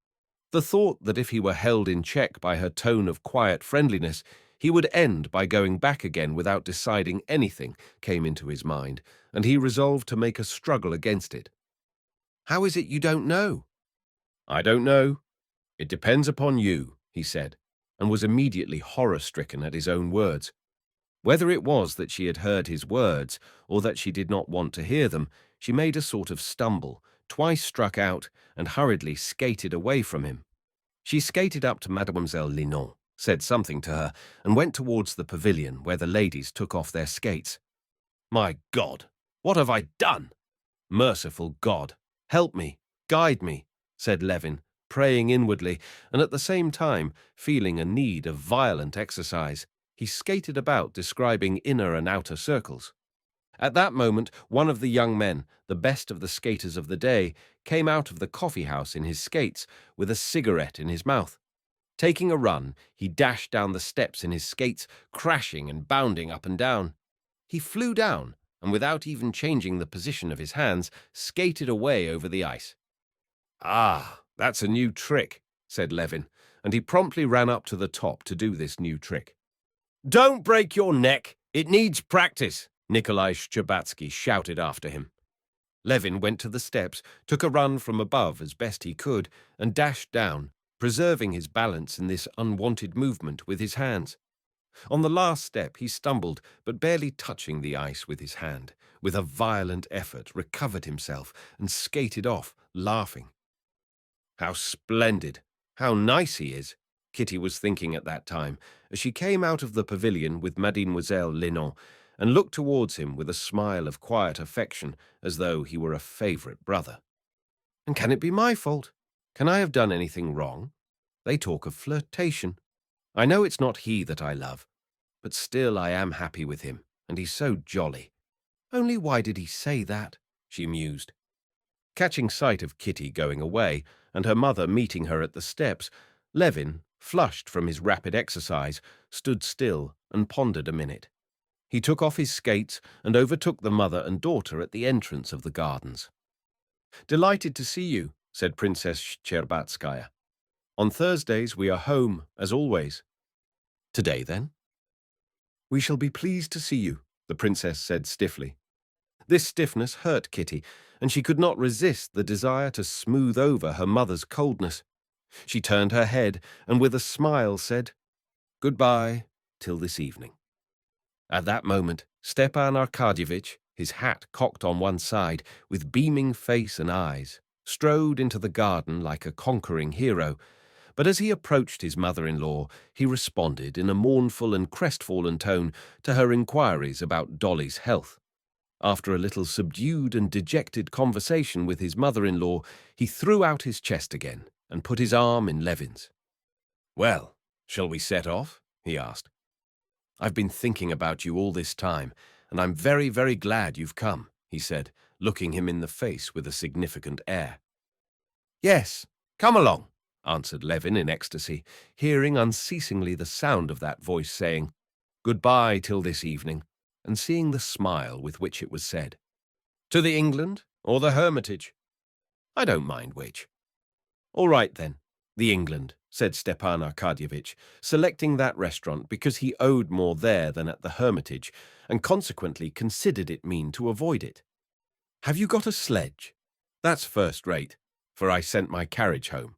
The thought that if he were held in check by her tone of quiet friendliness, he would end by going back again without deciding anything came into his mind, and he resolved to make a struggle against it. "How is it you don't know?" "I don't know. It depends upon you," he said, and was immediately horror-stricken at his own words. Whether it was that she had heard his words, or that she did not want to hear them, she made a sort of stumble, twice struck out, and hurriedly skated away from him. She skated up to Mademoiselle Linon, said something to her, and went towards the pavilion where the ladies took off their skates. "My God, what have I done? Merciful God, help me, guide me," said Levin, praying inwardly, and at the same time feeling a need of violent exercise. He skated about, describing inner and outer circles. At that moment, one of the young men, the best of the skaters of the day, came out of the coffee-house in his skates, with a cigarette in his mouth. Taking a run, he dashed down the steps in his skates, crashing and bounding up and down. He flew down, and without even changing the position of his hands, skated away over the ice. "Ah, that's a new trick," said Levin, and he promptly ran up to the top to do this new trick. "Don't break your neck. It needs practice," Nikolai Shcherbatsky shouted after him. Levin went to the steps, took a run from above as best he could, and dashed down, preserving his balance in this unwanted movement with his hands. On the last step he stumbled, but barely touching the ice with his hand, with a violent effort recovered himself and skated off, laughing. "How splendid! How nice he is!" Kitty was thinking at that time, as she came out of the pavilion with Mademoiselle Linon, and looked towards him with a smile of quiet affection, as though he were a favourite brother. "And can it be my fault? Can I have done anything wrong? They talk of flirtation. I know it's not he that I love, but still I am happy with him, and he's so jolly. Only why did he say that?" she mused. Catching sight of Kitty going away, and her mother meeting her at the steps, Levin, flushed from his rapid exercise, stood still and pondered a minute. He took off his skates and overtook the mother and daughter at the entrance of the gardens. "Delighted to see you," said Princess Shcherbatskaya. On Thursdays we are home, as always. Today, then? We shall be pleased to see you, the princess said stiffly. This stiffness hurt Kitty, and she could not resist the desire to smooth over her mother's coldness. She turned her head and with a smile said, "Goodbye, till this evening." At that moment, Stepan Arkadyevitch, his hat cocked on one side, with beaming face and eyes, strode into the garden like a conquering hero, but as he approached his mother-in-law, he responded in a mournful and crestfallen tone to her inquiries about Dolly's health. After a little subdued and dejected conversation with his mother-in-law, he threw out his chest again and put his arm in Levin's. "Well, shall we set off?" he asked. "I've been thinking about you all this time, and I'm very, very glad you've come," he said, looking him in the face with a significant air. "Yes, come along," answered Levin in ecstasy, hearing unceasingly the sound of that voice saying, "Goodbye till this evening," and seeing the smile with which it was said. "To the England or the Hermitage? I don't mind which." "All right, then, the England," said Stepan Arkadyevitch, selecting that restaurant because he owed more there than at the Hermitage, and consequently considered it mean to avoid it. "Have you got a sledge? That's first rate, for I sent my carriage home."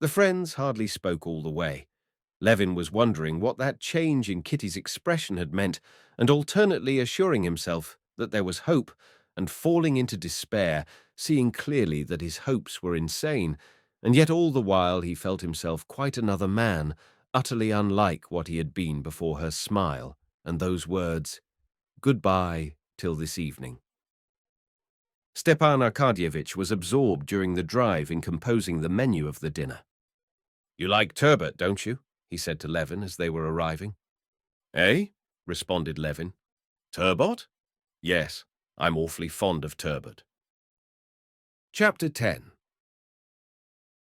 The friends hardly spoke all the way. Levin was wondering what that change in Kitty's expression had meant, and alternately assuring himself that there was hope, and falling into despair, seeing clearly that his hopes were insane, and yet all the while he felt himself quite another man, utterly unlike what he had been before her smile, and those words, "Goodbye till this evening." Stepan Arkadyevitch was absorbed during the drive in composing the menu of the dinner. "You like turbot, don't you?" he said to Levin as they were arriving. "Eh?" responded Levin. "Turbot? Yes, I'm awfully fond of turbot." Chapter 10.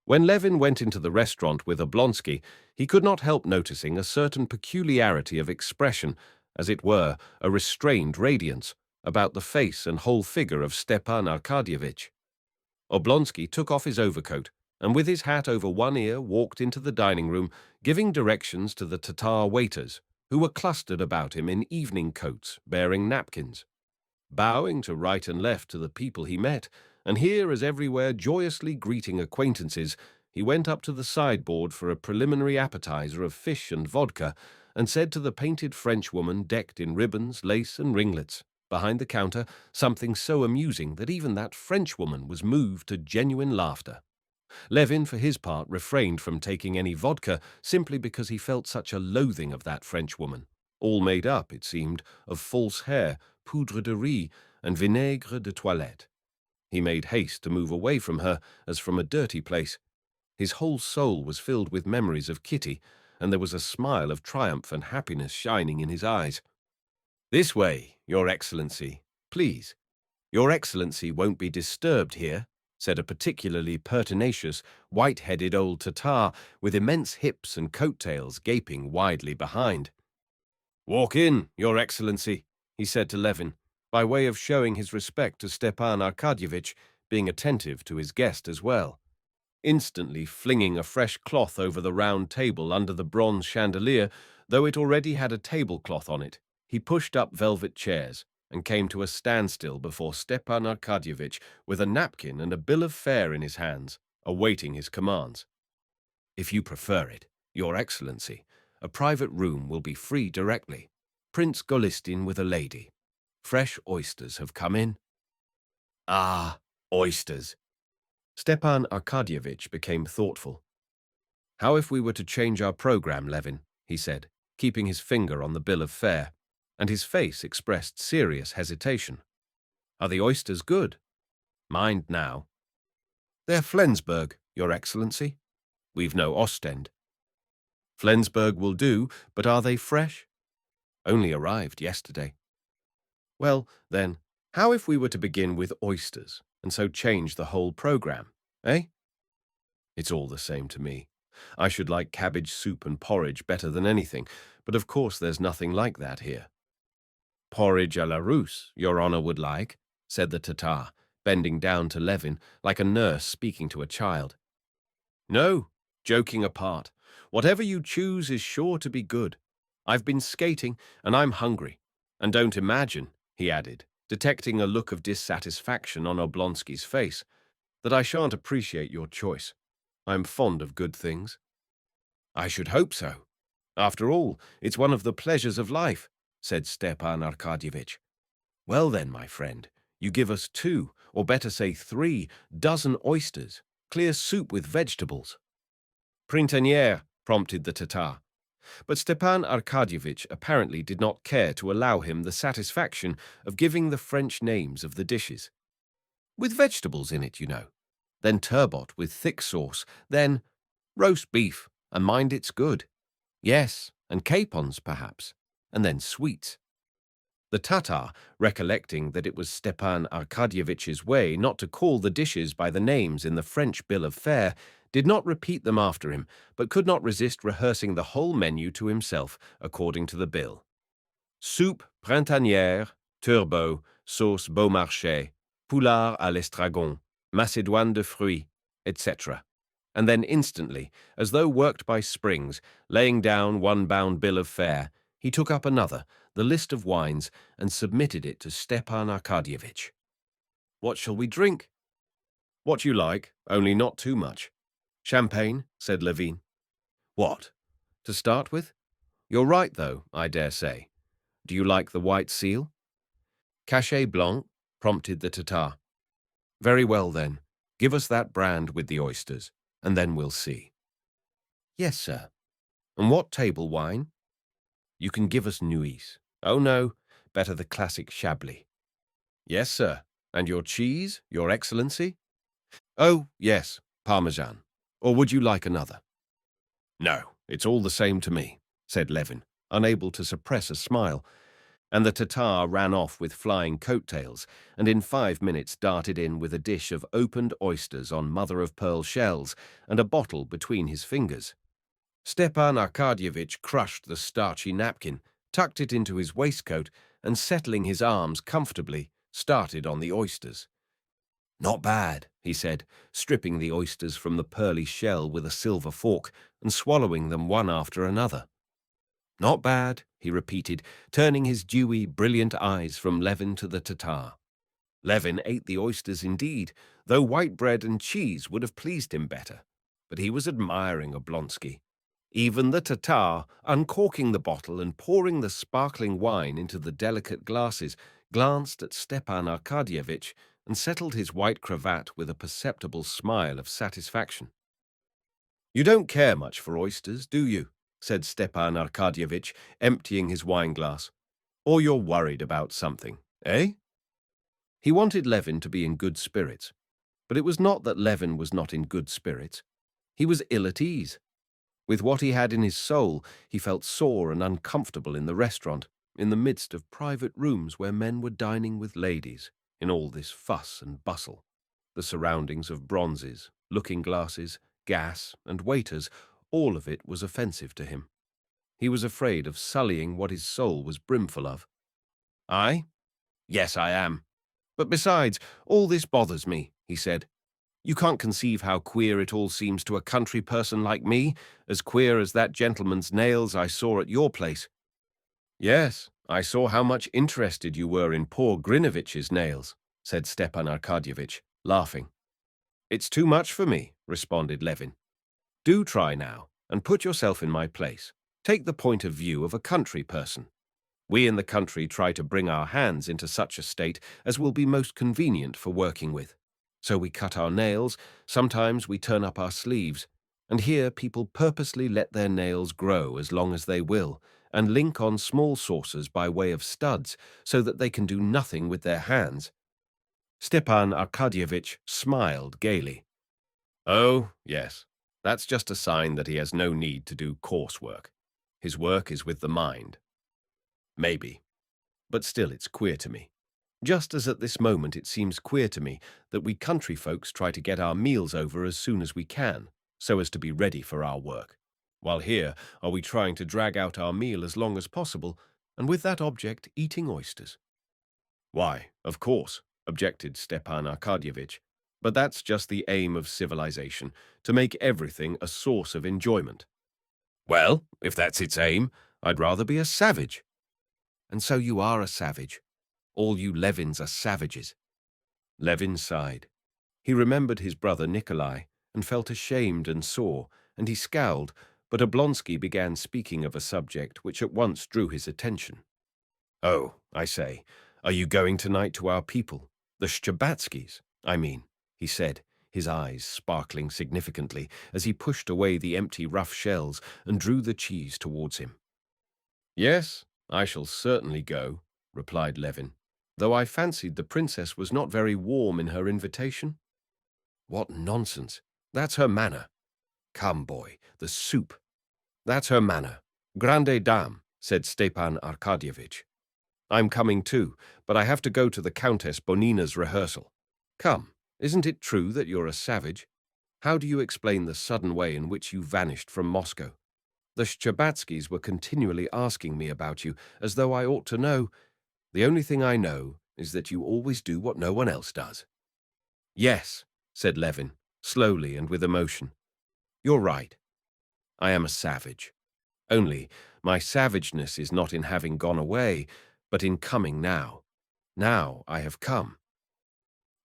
When Levin went into the restaurant with Oblonsky, he could not help noticing a certain peculiarity of expression, as it were, a restrained radiance, about the face and whole figure of Stepan Arkadyevitch. Oblonsky took off his overcoat, and with his hat over one ear walked into the dining room, giving directions to the Tatar waiters, who were clustered about him in evening coats, bearing napkins. Bowing to right and left to the people he met, and here as everywhere joyously greeting acquaintances, he went up to the sideboard for a preliminary appetizer of fish and vodka, and said to the painted Frenchwoman decked in ribbons, lace, and ringlets, behind the counter, something so amusing that even that Frenchwoman was moved to genuine laughter. Levin, for his part, refrained from taking any vodka simply because he felt such a loathing of that Frenchwoman, all made up, it seemed, of false hair, poudre de riz, and vinaigre de toilette. He made haste to move away from her as from a dirty place. His whole soul was filled with memories of Kitty, and there was a smile of triumph and happiness shining in his eyes. "This way, Your Excellency, please. Your Excellency won't be disturbed here," said a particularly pertinacious, white-headed old Tatar with immense hips and coat-tails gaping widely behind. "Walk in, Your Excellency," he said to Levin, by way of showing his respect to Stepan Arkadyevitch, being attentive to his guest as well. Instantly flinging a fresh cloth over the round table under the bronze chandelier, though it already had a tablecloth on it, he pushed up velvet chairs and came to a standstill before Stepan Arkadyevitch with a napkin and a bill of fare in his hands, awaiting his commands. "If you prefer it, Your Excellency, a private room will be free directly. Prince Golistin with a lady. Fresh oysters have come in." "Ah, oysters." Stepan Arkadyevitch became thoughtful. "How if we were to change our program, Levin?" he said, keeping his finger on the bill of fare, and his face expressed serious hesitation. "Are the oysters good?" "Mind now." "They're Flensburg, Your Excellency. We've no Ostend." "Flensburg will do, but are they fresh?" "Only arrived yesterday." "Well, then, how if we were to begin with oysters, and so change the whole program, eh?" "It's all the same to me. I should like cabbage soup and porridge better than anything, but of course there's nothing like that here." "Porridge à la Russe, Your Honor would like," said the Tatar, bending down to Levin like a nurse speaking to a child. "No, Joking apart, whatever you choose is sure to be good. I've been skating, and I'm hungry. And don't imagine," he added, detecting a look of dissatisfaction on Oblonsky's face, "that I shan't appreciate your choice. I'm fond of good things." "I should hope so. After all, it's one of the pleasures of life," said Stepan Arkadyevitch. "Well then, my friend, you give us 2, or better say 3, dozen oysters, clear soup with vegetables." "Printanière," prompted the Tatar. But Stepan Arkadyevitch apparently did not care to allow him the satisfaction of giving the French names of the dishes. "With vegetables in it, you know. Then turbot with thick sauce. Then roast beef, and mind it's good. Yes, and capons, perhaps. And then sweets." The Tatar, recollecting that it was Stepan Arkadyevitch's way not to call the dishes by the names in the French bill of fare, did not repeat them after him, but could not resist rehearsing the whole menu to himself according to the bill. Soupe printanière, turbot, sauce Beaumarchais, poulard à l'estragon, macédoine de fruits, etc. And then instantly, as though worked by springs, laying down one bound bill of fare, he took up another, the list of wines, and submitted it to Stepan Arkadyevitch. "What shall we drink?" "What you like, only not too much." "Champagne," said Levin. "What? To start with? You're right, though, I dare say. Do you like the white seal?" "Cachet blanc," prompted the Tatar. "Very well, then. Give us that brand with the oysters, and then we'll see." "Yes, sir." "And what table wine?" "You can give us Nuits. Oh, no, better the classic Chablis." "Yes, sir. And your cheese, your excellency?" "Oh, yes, Parmesan. Or would you like another?" "No, it's all the same to me," said Levin, unable to suppress a smile, and the Tatar ran off with flying coattails, and in 5 minutes darted in with a dish of opened oysters on mother-of-pearl shells and a bottle between his fingers. Stepan Arkadyevitch crushed the starchy napkin, tucked it into his waistcoat, and settling his arms comfortably, started on the oysters. "Not bad," he said, stripping the oysters from the pearly shell with a silver fork and swallowing them one after another. "Not bad," he repeated, turning his dewy, brilliant eyes from Levin to the Tatar. Levin ate the oysters indeed, though white bread and cheese would have pleased him better. But he was admiring Oblonsky. Even the Tatar, uncorking the bottle and pouring the sparkling wine into the delicate glasses, glanced at Stepan Arkadyevitch and settled his white cravat with a perceptible smile of satisfaction. "You don't care much for oysters, do you?" said Stepan Arkadyevitch, emptying his wineglass. "Or you're worried about something, eh?" He wanted Levin to be in good spirits, but it was not that Levin was not in good spirits. He was ill at ease. With what he had in his soul, he felt sore and uncomfortable in the restaurant, in the midst of private rooms where men were dining with ladies, in all this fuss and bustle. The surroundings of bronzes, looking-glasses, gas, and waiters, all of it was offensive to him. He was afraid of sullying what his soul was brimful of. "I? Yes, I am. But besides, all this bothers me," he said. "You can't conceive how queer it all seems to a country person like me, as queer as that gentleman's nails I saw at your place." "Yes, I saw how much interested you were in poor Grinovitch's nails," said Stepan Arkadyevitch, laughing. "It's too much for me," responded Levin. "Do try now, and put yourself in my place. Take the point of view of a country person. We in the country try to bring our hands into such a state as will be most convenient for working with. So we cut our nails, sometimes we turn up our sleeves, and here people purposely let their nails grow as long as they will, and link on small saucers by way of studs, so that they can do nothing with their hands." Stepan Arkadyevitch smiled gaily. "Oh, yes, that's just a sign that he has no need to do coarse work. His work is with the mind." "Maybe. But still it's queer to me. Just as at this moment it seems queer to me that we country folks try to get our meals over as soon as we can, so as to be ready for our work, while here are we trying to drag out our meal as long as possible, and with that object eating oysters." "Why, of course," objected Stepan Arkadyevitch. But that's just the aim of civilization, to make everything a source of enjoyment. Well, if that's its aim, I'd rather be a savage. And so you are a savage. All you Levins are savages. Levin sighed. He remembered his brother Nikolai and felt ashamed and sore, and he scowled, but Oblonsky began speaking of a subject which at once drew his attention. Oh, I say, are you going tonight to our people, the Shchebatskys, I mean, he said, his eyes sparkling significantly as he pushed away the empty rough shells and drew the cheese towards him. Yes, I shall certainly go, replied Levin, though I fancied the princess was not very warm in her invitation. What nonsense! That's her manner. Come, boy, the soup. That's her manner. Grande dame, said Stepan Arkadyevitch. I'm coming too, but I have to go to the Countess Bonina's rehearsal. Come, isn't it true that you're a savage? How do you explain the sudden way in which you vanished from Moscow? The Shchebatskys were continually asking me about you, as though I ought to know. The only thing I know is that you always do what no one else does. Yes, said Levin, slowly and with emotion. You're right. I am a savage. Only my savageness is not in having gone away, but in coming now. Now I have come.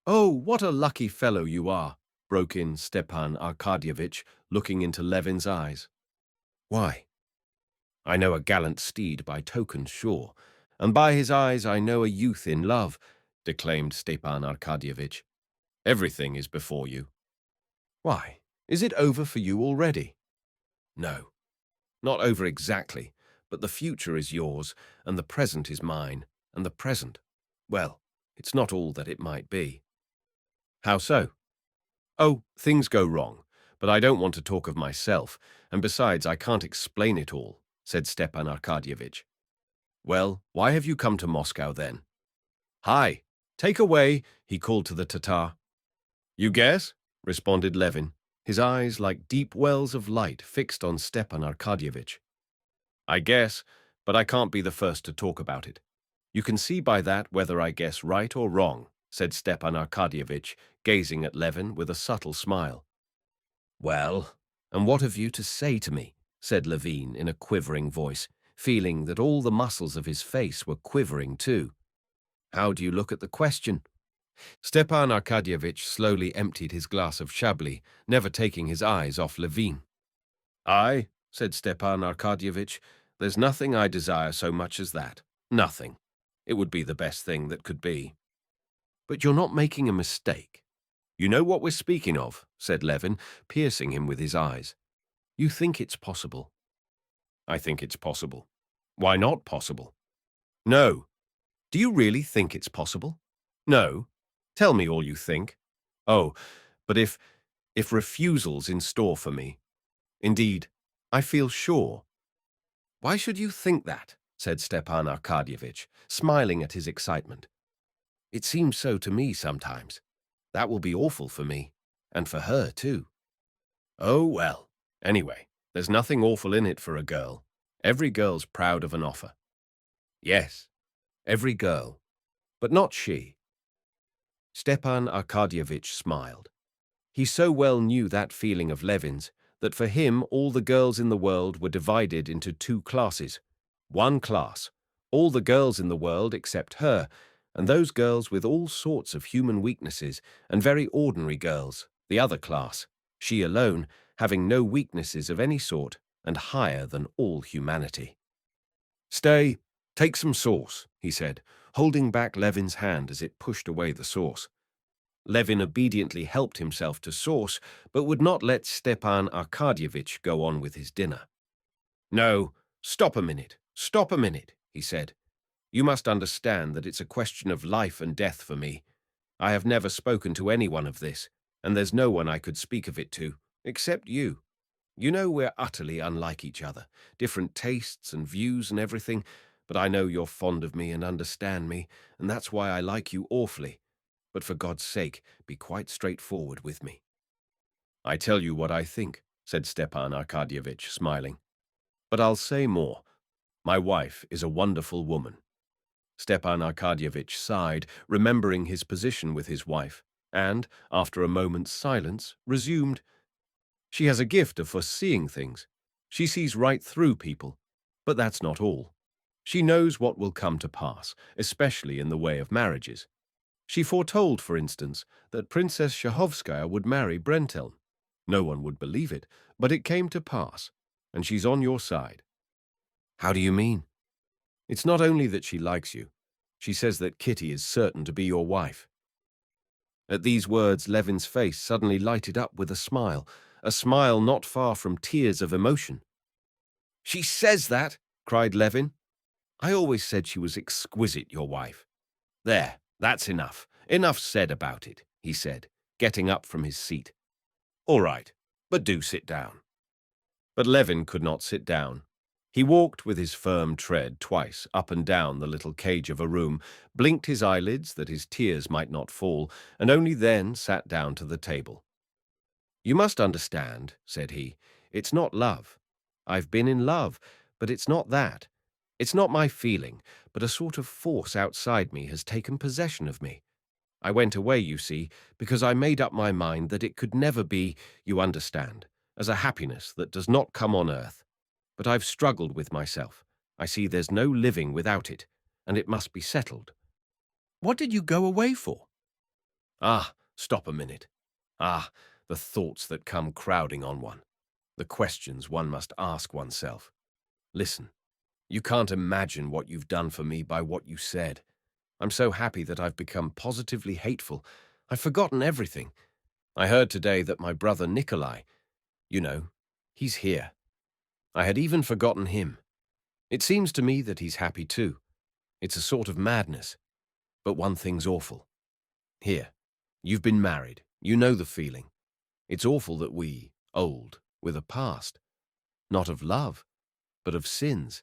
Oh, what a lucky fellow you are, broke in Stepan Arkadyevitch, looking into Levin's eyes. Why? I know a gallant steed by token sure, and by his eyes I know a youth in love, declaimed Stepan Arkadyevitch. Everything is before you. Why, is it over for you already? No, not over exactly, but the future is yours, and the present is mine, and the present, well, it's not all that it might be. How so? Oh, things go wrong, but I don't want to talk of myself, and besides I can't explain it all, said Stepan Arkadyevitch. Well, why have you come to Moscow then? Hi, take away, he called to the Tatar. You guess? Responded Levin, his eyes like deep wells of light fixed on Stepan Arkadyevitch. I guess, but I can't be the first to talk about it. You can see by that whether I guess right or wrong, said Stepan Arkadyevitch, gazing at Levin with a subtle smile. Well, and what have you to say to me? Said Levin in a quivering voice, feeling that all the muscles of his face were quivering too. How do you look at the question? Stepan Arkadyevitch slowly emptied his glass of Chablis, never taking his eyes off Levin. I, said Stepan Arkadyevitch, there's nothing I desire so much as that. Nothing. It would be the best thing that could be. But you're not making a mistake. You know what we're speaking of, said Levin, piercing him with his eyes. You think it's possible. I think it's possible. Why not possible? No. Do you really think it's possible? No. Tell me all you think. Oh, but if refusal's in store for me. Indeed, I feel sure. Why should you think that? Said Stepan Arkadyevitch, smiling at his excitement. It seems so to me sometimes. That will be awful for me, and for her too. Oh, well, anyway, there's nothing awful in it for a girl. Every girl's proud of an offer. Yes, every girl, but not she. Stepan Arkadyevitch smiled. He so well knew that feeling of Levin's that for him all the girls in the world were divided into two classes. One class, all the girls in the world except her, and those girls with all sorts of human weaknesses, and very ordinary girls, the other class, she alone, having no weaknesses of any sort, and higher than all humanity. Stay, take some sauce, he said, holding back Levin's hand as it pushed away the sauce. Levin obediently helped himself to sauce, but would not let Stepan Arkadyevitch go on with his dinner. No, stop a minute, he said. You must understand that it's a question of life and death for me. I have never spoken to anyone of this, and there's no one I could speak of it to, except you. You know we're utterly unlike each other, different tastes and views and everything, but I know you're fond of me and understand me, and that's why I like you awfully. But for God's sake, be quite straightforward with me. I tell you what I think, said Stepan Arkadyevitch, smiling. But I'll say more. My wife is a wonderful woman. Stepan Arkadyevitch sighed, remembering his position with his wife, and, after a moment's silence, resumed, "She has a gift of foreseeing things. She sees right through people. But that's not all. She knows what will come to pass, especially in the way of marriages. She foretold, for instance, that Princess Shahovskaya would marry Parental. No one would believe it, but it came to pass, and she's on your side." "How do you mean?" "It's not only that she likes you. She says that Kitty is certain to be your wife." At these words, Levin's face suddenly lighted up with a smile not far from tears of emotion. "She says that?" cried Levin. "I always said she was exquisite, your wife." "There, that's enough. Enough said about it," he said, getting up from his seat. "All right, but do sit down." But Levin could not sit down. He walked with his firm tread twice up and down the little cage of a room, blinked his eyelids that his tears might not fall, and only then sat down to the table. "You must understand," said he, "it's not love. I've been in love, but it's not that. It's not my feeling, but a sort of force outside me has taken possession of me. I went away, you see, because I made up my mind that it could never be, you understand, as a happiness that does not come on earth. But I've struggled with myself. I see there's no living without it, and it must be settled." "What did you go away for?" "Ah, stop a minute. Ah, the thoughts that come crowding on one. The questions one must ask oneself. Listen, you can't imagine what you've done for me by what you said. I'm so happy that I've become positively hateful. I've forgotten everything. I heard today that my brother Nikolai, you know, he's here. I had even forgotten him. It seems to me that he's happy too. It's a sort of madness. But one thing's awful. Here, you've been married. You know the feeling. It's awful that we, old, with a past, not of love, but of sins,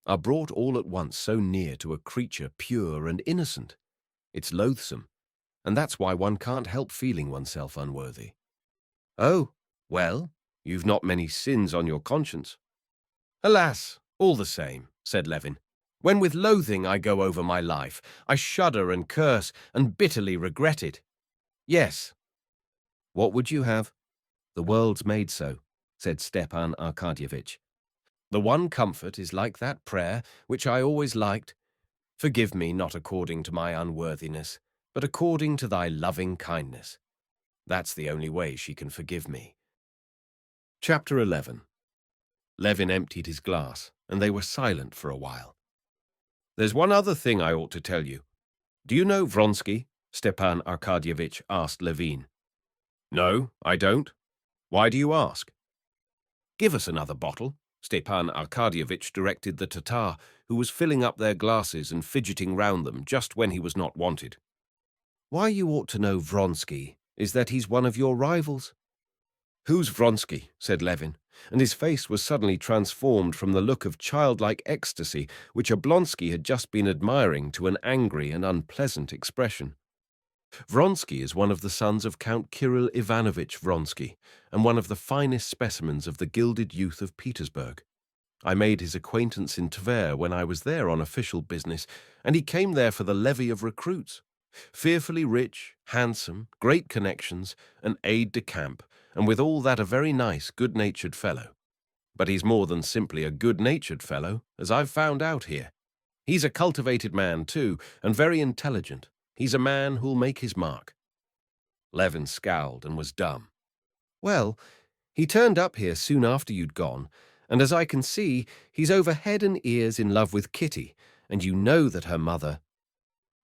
are brought all at once so near to a creature pure and innocent. It's loathsome, and that's why one can't help feeling oneself unworthy." "Oh, well, you've not many sins on your conscience." "Alas, all the same," said Levin. "When with loathing I go over my life, I shudder and curse and bitterly regret it. Yes." "What would you have? The world's made so," said Stepan Arkadyevitch. "The one comfort is like that prayer which I always liked. Forgive me not according to my unworthiness, but according to thy loving kindness. That's the only way she can forgive me." Chapter 11. Levin emptied his glass, and they were silent for a while. "There's one other thing I ought to tell you. Do you know Vronsky?" Stepan Arkadyevitch asked Levin. "No, I don't. Why do you ask?" "Give us another bottle," Stepan Arkadyevitch directed the Tatar, who was filling up their glasses and fidgeting round them just when he was not wanted. "Why you ought to know Vronsky is that he's one of your rivals." "Who's Vronsky?" said Levin, and his face was suddenly transformed from the look of childlike ecstasy which Oblonsky had just been admiring to an angry and unpleasant expression. "Vronsky is one of the sons of Count Kirill Ivanovitch Vronsky, and one of the finest specimens of the gilded youth of Petersburg. I made his acquaintance in Tver when I was there on official business, and he came there for the levy of recruits. Fearfully rich, handsome, great connections, an aide-de-camp, and with all that a very nice, good-natured fellow. But he's more than simply a good-natured fellow, as I've found out here. He's a cultivated man, too, and very intelligent. He's a man who'll make his mark." Levin scowled and was dumb. "Well, he turned up here soon after you'd gone, and as I can see, he's over head and ears in love with Kitty, and you know that her mother—"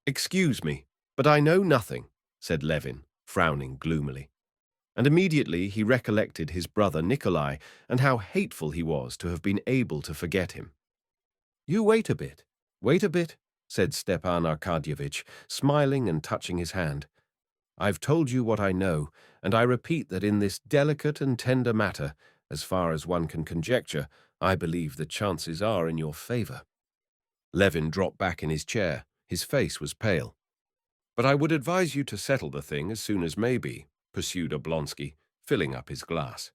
"Excuse me, but I know nothing," said Levin, frowning gloomily. And immediately he recollected his brother Nikolai and how hateful he was to have been able to forget him. "You wait a bit, said Stepan Arkadyevitch, smiling and touching his hand. "I've told you what I know, and I repeat that in this delicate and tender matter, as far as one can conjecture, I believe the chances are in your favor." Levin dropped back in his chair. His face was pale. "But I would advise you to settle the thing as soon as may be," pursued Oblonsky, filling up his glass.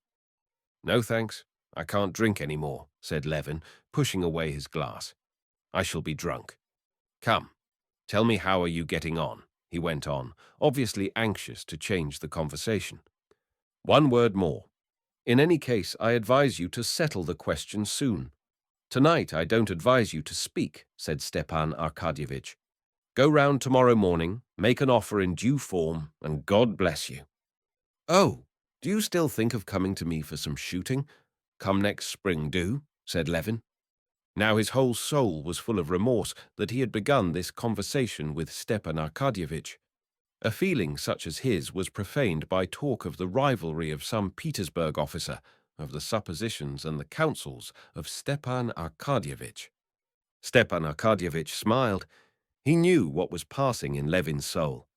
"No, thanks. I can't drink any more," said Levin, pushing away his glass. "I shall be drunk. Come, tell me, how are you getting on? he went on, obviously anxious to change the conversation. One word more. In any case, I advise you to settle the question soon. Tonight I don't advise you to speak, said Stepan Arkadyevitch. Go round tomorrow morning, make an offer in due form, and God bless you. Oh, do you still think of coming to me for some shooting? Come next spring, do, said Levin. Now his whole soul was full of remorse that he had begun this conversation with Stepan Arkadyevitch. A feeling such as his was profaned by talk of the rivalry of some Petersburg officer, of the suppositions and the counsels of Stepan Arkadyevitch. Stepan Arkadyevitch smiled. He knew what was passing in Levin's soul.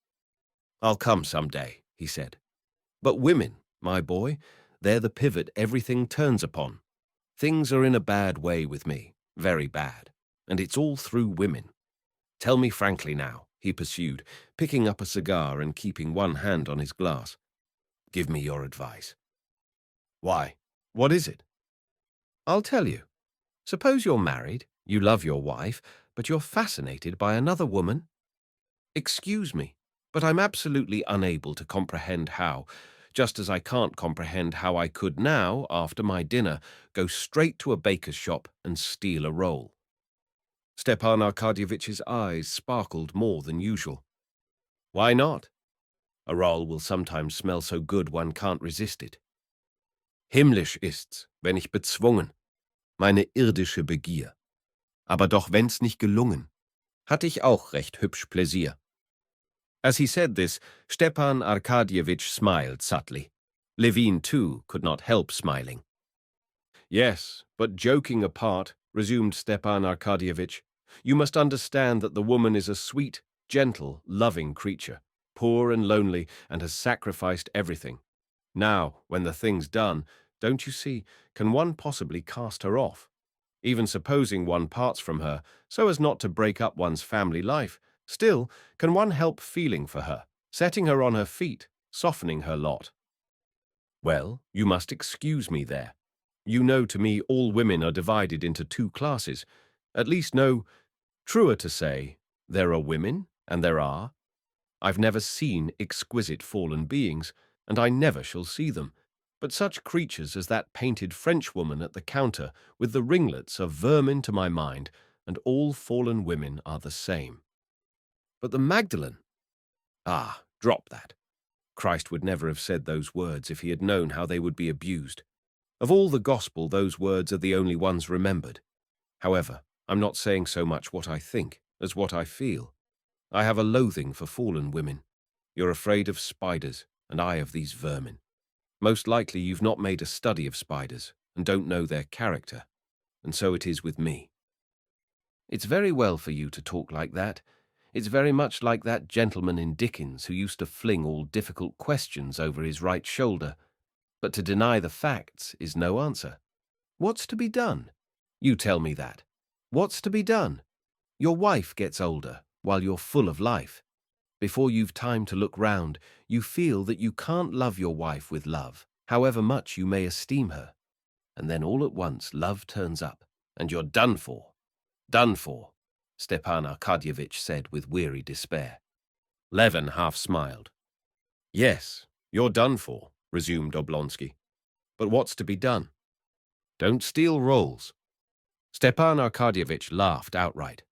I'll come some day, he said. But women, my boy, they're the pivot everything turns upon. Things are in a bad way with me, very bad, and it's all through women. Tell me frankly now, he pursued, picking up a cigar and keeping one hand on his glass. Give me your advice. Why? What is it? I'll tell you. Suppose you're married, you love your wife, but you're fascinated by another woman. Excuse me, but I'm absolutely unable to comprehend how, just as I can't comprehend how I could now, after my dinner, go straight to a baker's shop and steal a roll. Stepan Arkadyevitch's eyes sparkled more than usual. Why not? A roll will sometimes smell so good one can't resist it. Himmlisch ist's, wenn ich bezwungen, meine irdische Begier. Aber doch wenn's nicht gelungen, hatte ich auch recht hübsch Pläsier. As he said this, Stepan Arkadyevitch smiled subtly. Levin, too, could not help smiling. Yes, but joking apart, resumed Stepan Arkadyevitch, you must understand that the woman is a sweet, gentle, loving creature, poor and lonely, and has sacrificed everything. Now, when the thing's done, don't you see, can one possibly cast her off? Even supposing one parts from her, so as not to break up one's family life, still, can one help feeling for her, setting her on her feet, softening her lot? Well, you must excuse me there. You know, to me, all women are divided into two classes. At least no, truer to say, there are women, and there are. I've never seen exquisite fallen beings, and I never shall see them. But such creatures as that painted Frenchwoman at the counter with the ringlets are vermin to my mind, and all fallen women are the same. But the Magdalene? Ah, drop that. Christ would never have said those words if he had known how they would be abused. Of all the gospel, those words are the only ones remembered. However, I'm not saying so much what I think as what I feel. I have a loathing for fallen women. You're afraid of spiders, and I of these vermin. Most likely you've not made a study of spiders and don't know their character, and so it is with me. It's very well for you to talk like that. It's very much like that gentleman in Dickens who used to fling all difficult questions over his right shoulder. But to deny the facts is no answer. What's to be done? You tell me that. What's to be done? Your wife gets older while you're full of life. Before you've time to look round, you feel that you can't love your wife with love, however much you may esteem her. And then all at once love turns up, and you're done for. Done for, Stepan Arkadyevitch said with weary despair. Levin half smiled. Yes, you're done for, resumed Oblonsky. But what's to be done? Don't steal rolls. Stepan Arkadyevitch laughed outright.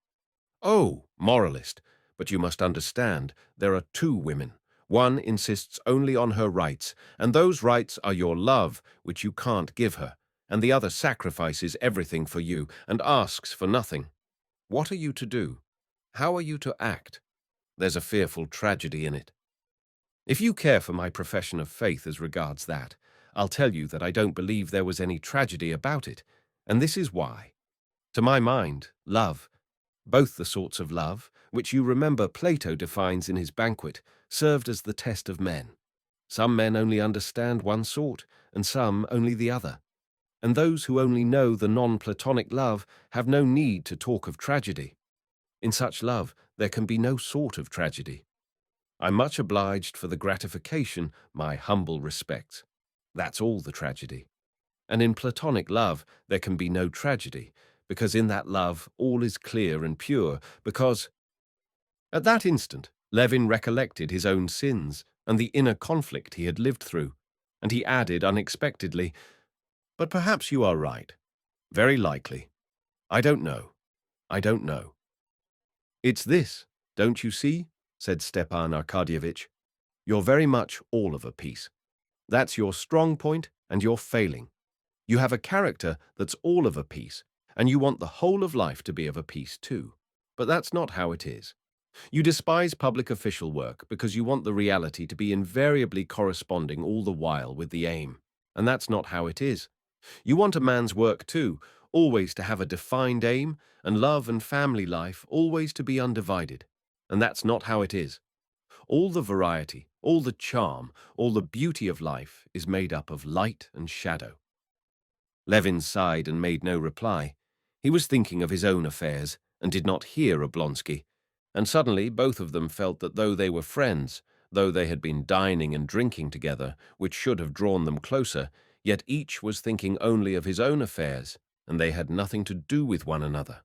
Oh, moralist, but you must understand, there are two women. One insists only on her rights, and those rights are your love, which you can't give her, and the other sacrifices everything for you and asks for nothing. What are you to do? How are you to act? There's a fearful tragedy in it. If you care for my profession of faith as regards that, I'll tell you that I don't believe there was any tragedy about it, and this is why. To my mind, love, both the sorts of love, which you remember Plato defines in his banquet, served as the test of men. Some men only understand one sort, and some only the other. And those who only know the non-Platonic love have no need to talk of tragedy. In such love, there can be no sort of tragedy. I'm much obliged for the gratification, my humble respects. That's all the tragedy. And in Platonic love, there can be no tragedy, because in that love all is clear and pure, because... At that instant, Levin recollected his own sins and the inner conflict he had lived through, and he added unexpectedly, "But perhaps you are right. Very likely. I don't know. I don't know." "It's this, don't you see?" said Stepan Arkadyevitch. "You're very much all of a piece. That's your strong point and your failing. You have a character that's all of a piece, and you want the whole of life to be of a piece too. But that's not how it is. You despise public official work because you want the reality to be invariably corresponding all the while with the aim. And that's not how it is. You want a man's work too, always to have a defined aim, and love and family life always to be undivided. And that's not how it is. All the variety, all the charm, all the beauty of life is made up of light and shadow." Levin sighed and made no reply. He was thinking of his own affairs and did not hear Oblonsky, and suddenly both of them felt that though they were friends, though they had been dining and drinking together, which should have drawn them closer, yet each was thinking only of his own affairs, and they had nothing to do with one another.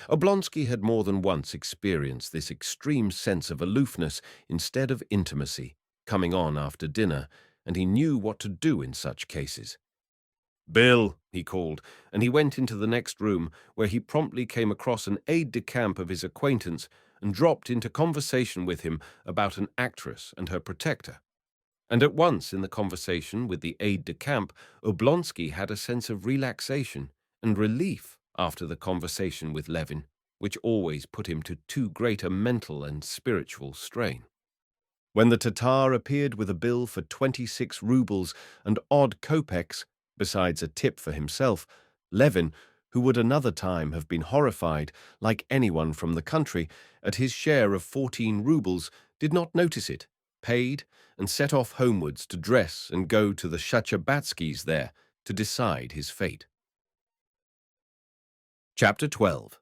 Oblonsky had more than once experienced this extreme sense of aloofness instead of intimacy, coming on after dinner, and he knew what to do in such cases. "Bill," he called, and he went into the next room, where he promptly came across an aide-de-camp of his acquaintance and dropped into conversation with him about an actress and her protector. And at once in the conversation with the aide-de-camp, Oblonsky had a sense of relaxation and relief after the conversation with Levin, which always put him to too great a mental and spiritual strain. When the Tatar appeared with a bill for 26 rubles and odd kopecks, besides a tip for himself, Levin, who would another time have been horrified, like anyone from the country, at his share of 14 rubles, did not notice it, paid, and set off homewards to dress and go to the Shachabatskys there to decide his fate. Chapter 12.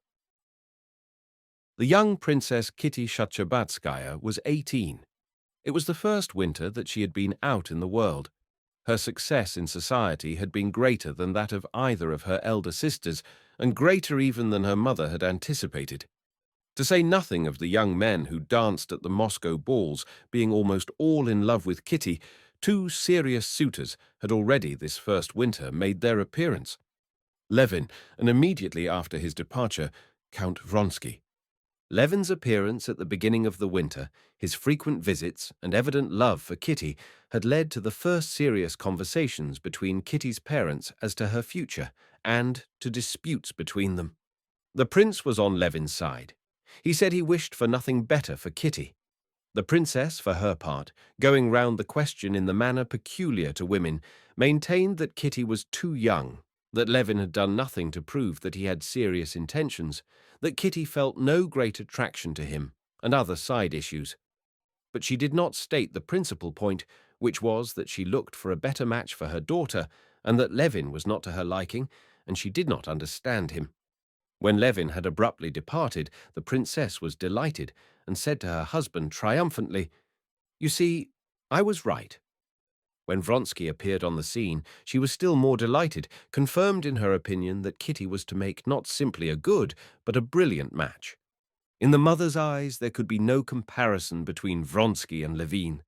The young Princess Kitty Shachabatskaya was 18. It was the first winter that she had been out in the world. Her success in society had been greater than that of either of her elder sisters, and greater even than her mother had anticipated. To say nothing of the young men who danced at the Moscow balls being almost all in love with Kitty, two serious suitors had already this first winter made their appearance. Levin, and immediately after his departure, Count Vronsky. Levin's appearance at the beginning of the winter, his frequent visits, and evident love for Kitty had led to the first serious conversations between Kitty's parents as to her future, and to disputes between them. The prince was on Levin's side. He said he wished for nothing better for Kitty. The princess, for her part, going round the question in the manner peculiar to women, maintained that Kitty was too young, that Levin had done nothing to prove that he had serious intentions, that Kitty felt no great attraction to him, and other side issues. But she did not state the principal point, which was that she looked for a better match for her daughter, and that Levin was not to her liking, and she did not understand him. When Levin had abruptly departed, the princess was delighted, and said to her husband triumphantly, "You see, I was right." When Vronsky appeared on the scene, she was still more delighted, confirmed in her opinion that Kitty was to make not simply a good, but a brilliant match. In the mother's eyes, there could be no comparison between Vronsky and Levin.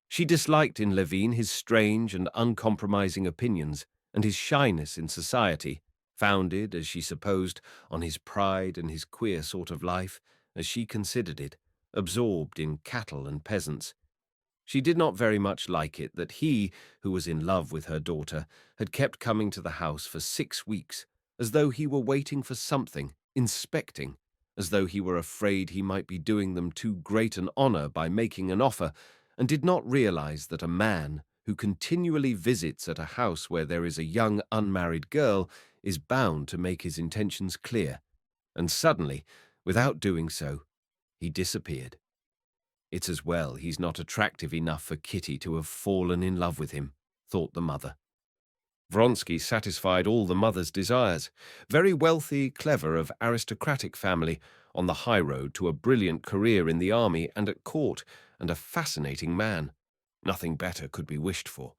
She disliked in Levin his strange and uncompromising opinions, and his shyness in society, founded, as she supposed, on his pride and his queer sort of life, as she considered it, absorbed in cattle and peasants. She did not very much like it that he, who was in love with her daughter, had kept coming to the house for 6 weeks, as though he were waiting for something, inspecting, as though he were afraid he might be doing them too great an honor by making an offer, and did not realize that a man who continually visits at a house where there is a young unmarried girl is bound to make his intentions clear. And suddenly, without doing so, he disappeared. It's as well he's not attractive enough for Kitty to have fallen in love with him, thought the mother. Vronsky satisfied all the mother's desires. Very wealthy, clever, of aristocratic family, on the high road to a brilliant career in the army and at court, and a fascinating man. Nothing better could be wished for.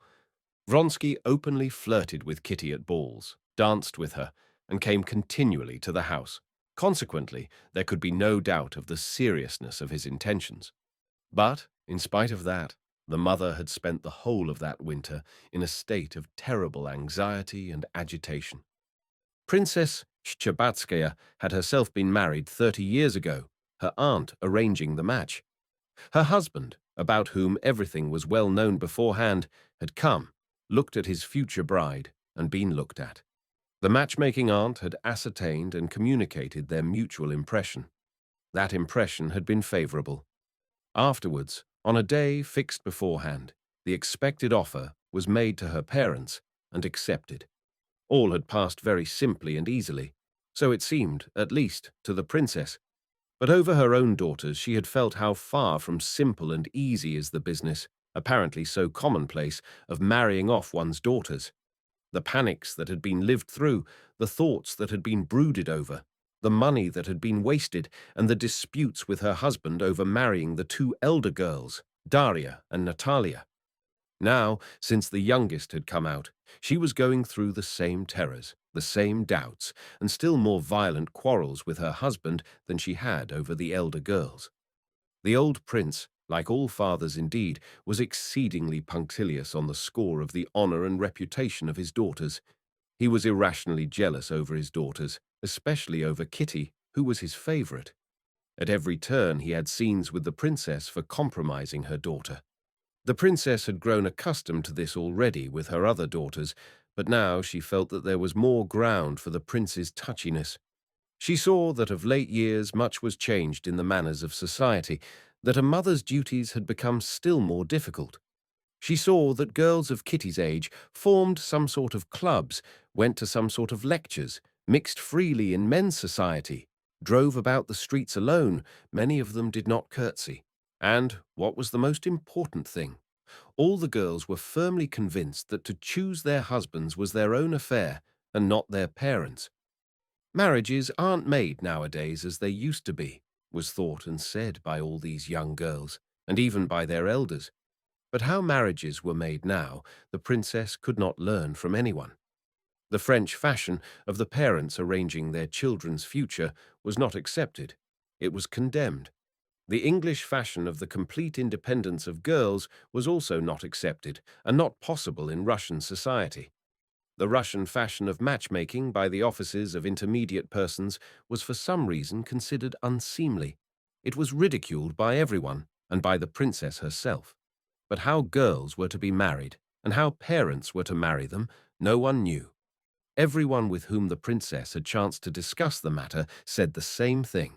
Vronsky openly flirted with Kitty at balls, danced with her, and came continually to the house. Consequently, there could be no doubt of the seriousness of his intentions. But, in spite of that, the mother had spent the whole of that winter in a state of terrible anxiety and agitation. Princess Shchebatskaya had herself been married 30 years ago, her aunt arranging the match. Her husband, about whom everything was well known beforehand, had come, looked at his future bride, and been looked at. The matchmaking aunt had ascertained and communicated their mutual impression. That impression had been favorable. Afterwards, on a day fixed beforehand, the expected offer was made to her parents and accepted. All had passed very simply and easily, so it seemed, at least, to the princess. But over her own daughters she had felt how far from simple and easy is the business, apparently so commonplace, of marrying off one's daughters. The panics that had been lived through, the thoughts that had been brooded over, the money that had been wasted, and the disputes with her husband over marrying the two elder girls, Daria and Natalia. Now, since the youngest had come out, she was going through the same terrors, the same doubts, and still more violent quarrels with her husband than she had over the elder girls. The old prince, like all fathers indeed, was exceedingly punctilious on the score of the honor and reputation of his daughters. He was irrationally jealous over his daughters, especially over Kitty, who was his favorite. At every turn he had scenes with the princess for compromising her daughter. The princess had grown accustomed to this already with her other daughters, but now she felt that there was more ground for the prince's touchiness. She saw that of late years much was changed in the manners of society, that a mother's duties had become still more difficult. She saw that girls of Kitty's age formed some sort of clubs, went to some sort of lectures, mixed freely in men's society, drove about the streets alone, many of them did not curtsy. And, what was the most important thing, all the girls were firmly convinced that to choose their husbands was their own affair and not their parents'. Marriages aren't made nowadays as they used to be, was thought and said by all these young girls, and even by their elders. But how marriages were made now, the princess could not learn from anyone. The French fashion of the parents arranging their children's future was not accepted. It was condemned. The English fashion of the complete independence of girls was also not accepted and not possible in Russian society. The Russian fashion of matchmaking by the offices of intermediate persons was for some reason considered unseemly. It was ridiculed by everyone and by the princess herself. But how girls were to be married and how parents were to marry them, no one knew. Everyone with whom the princess had chanced to discuss the matter said the same thing.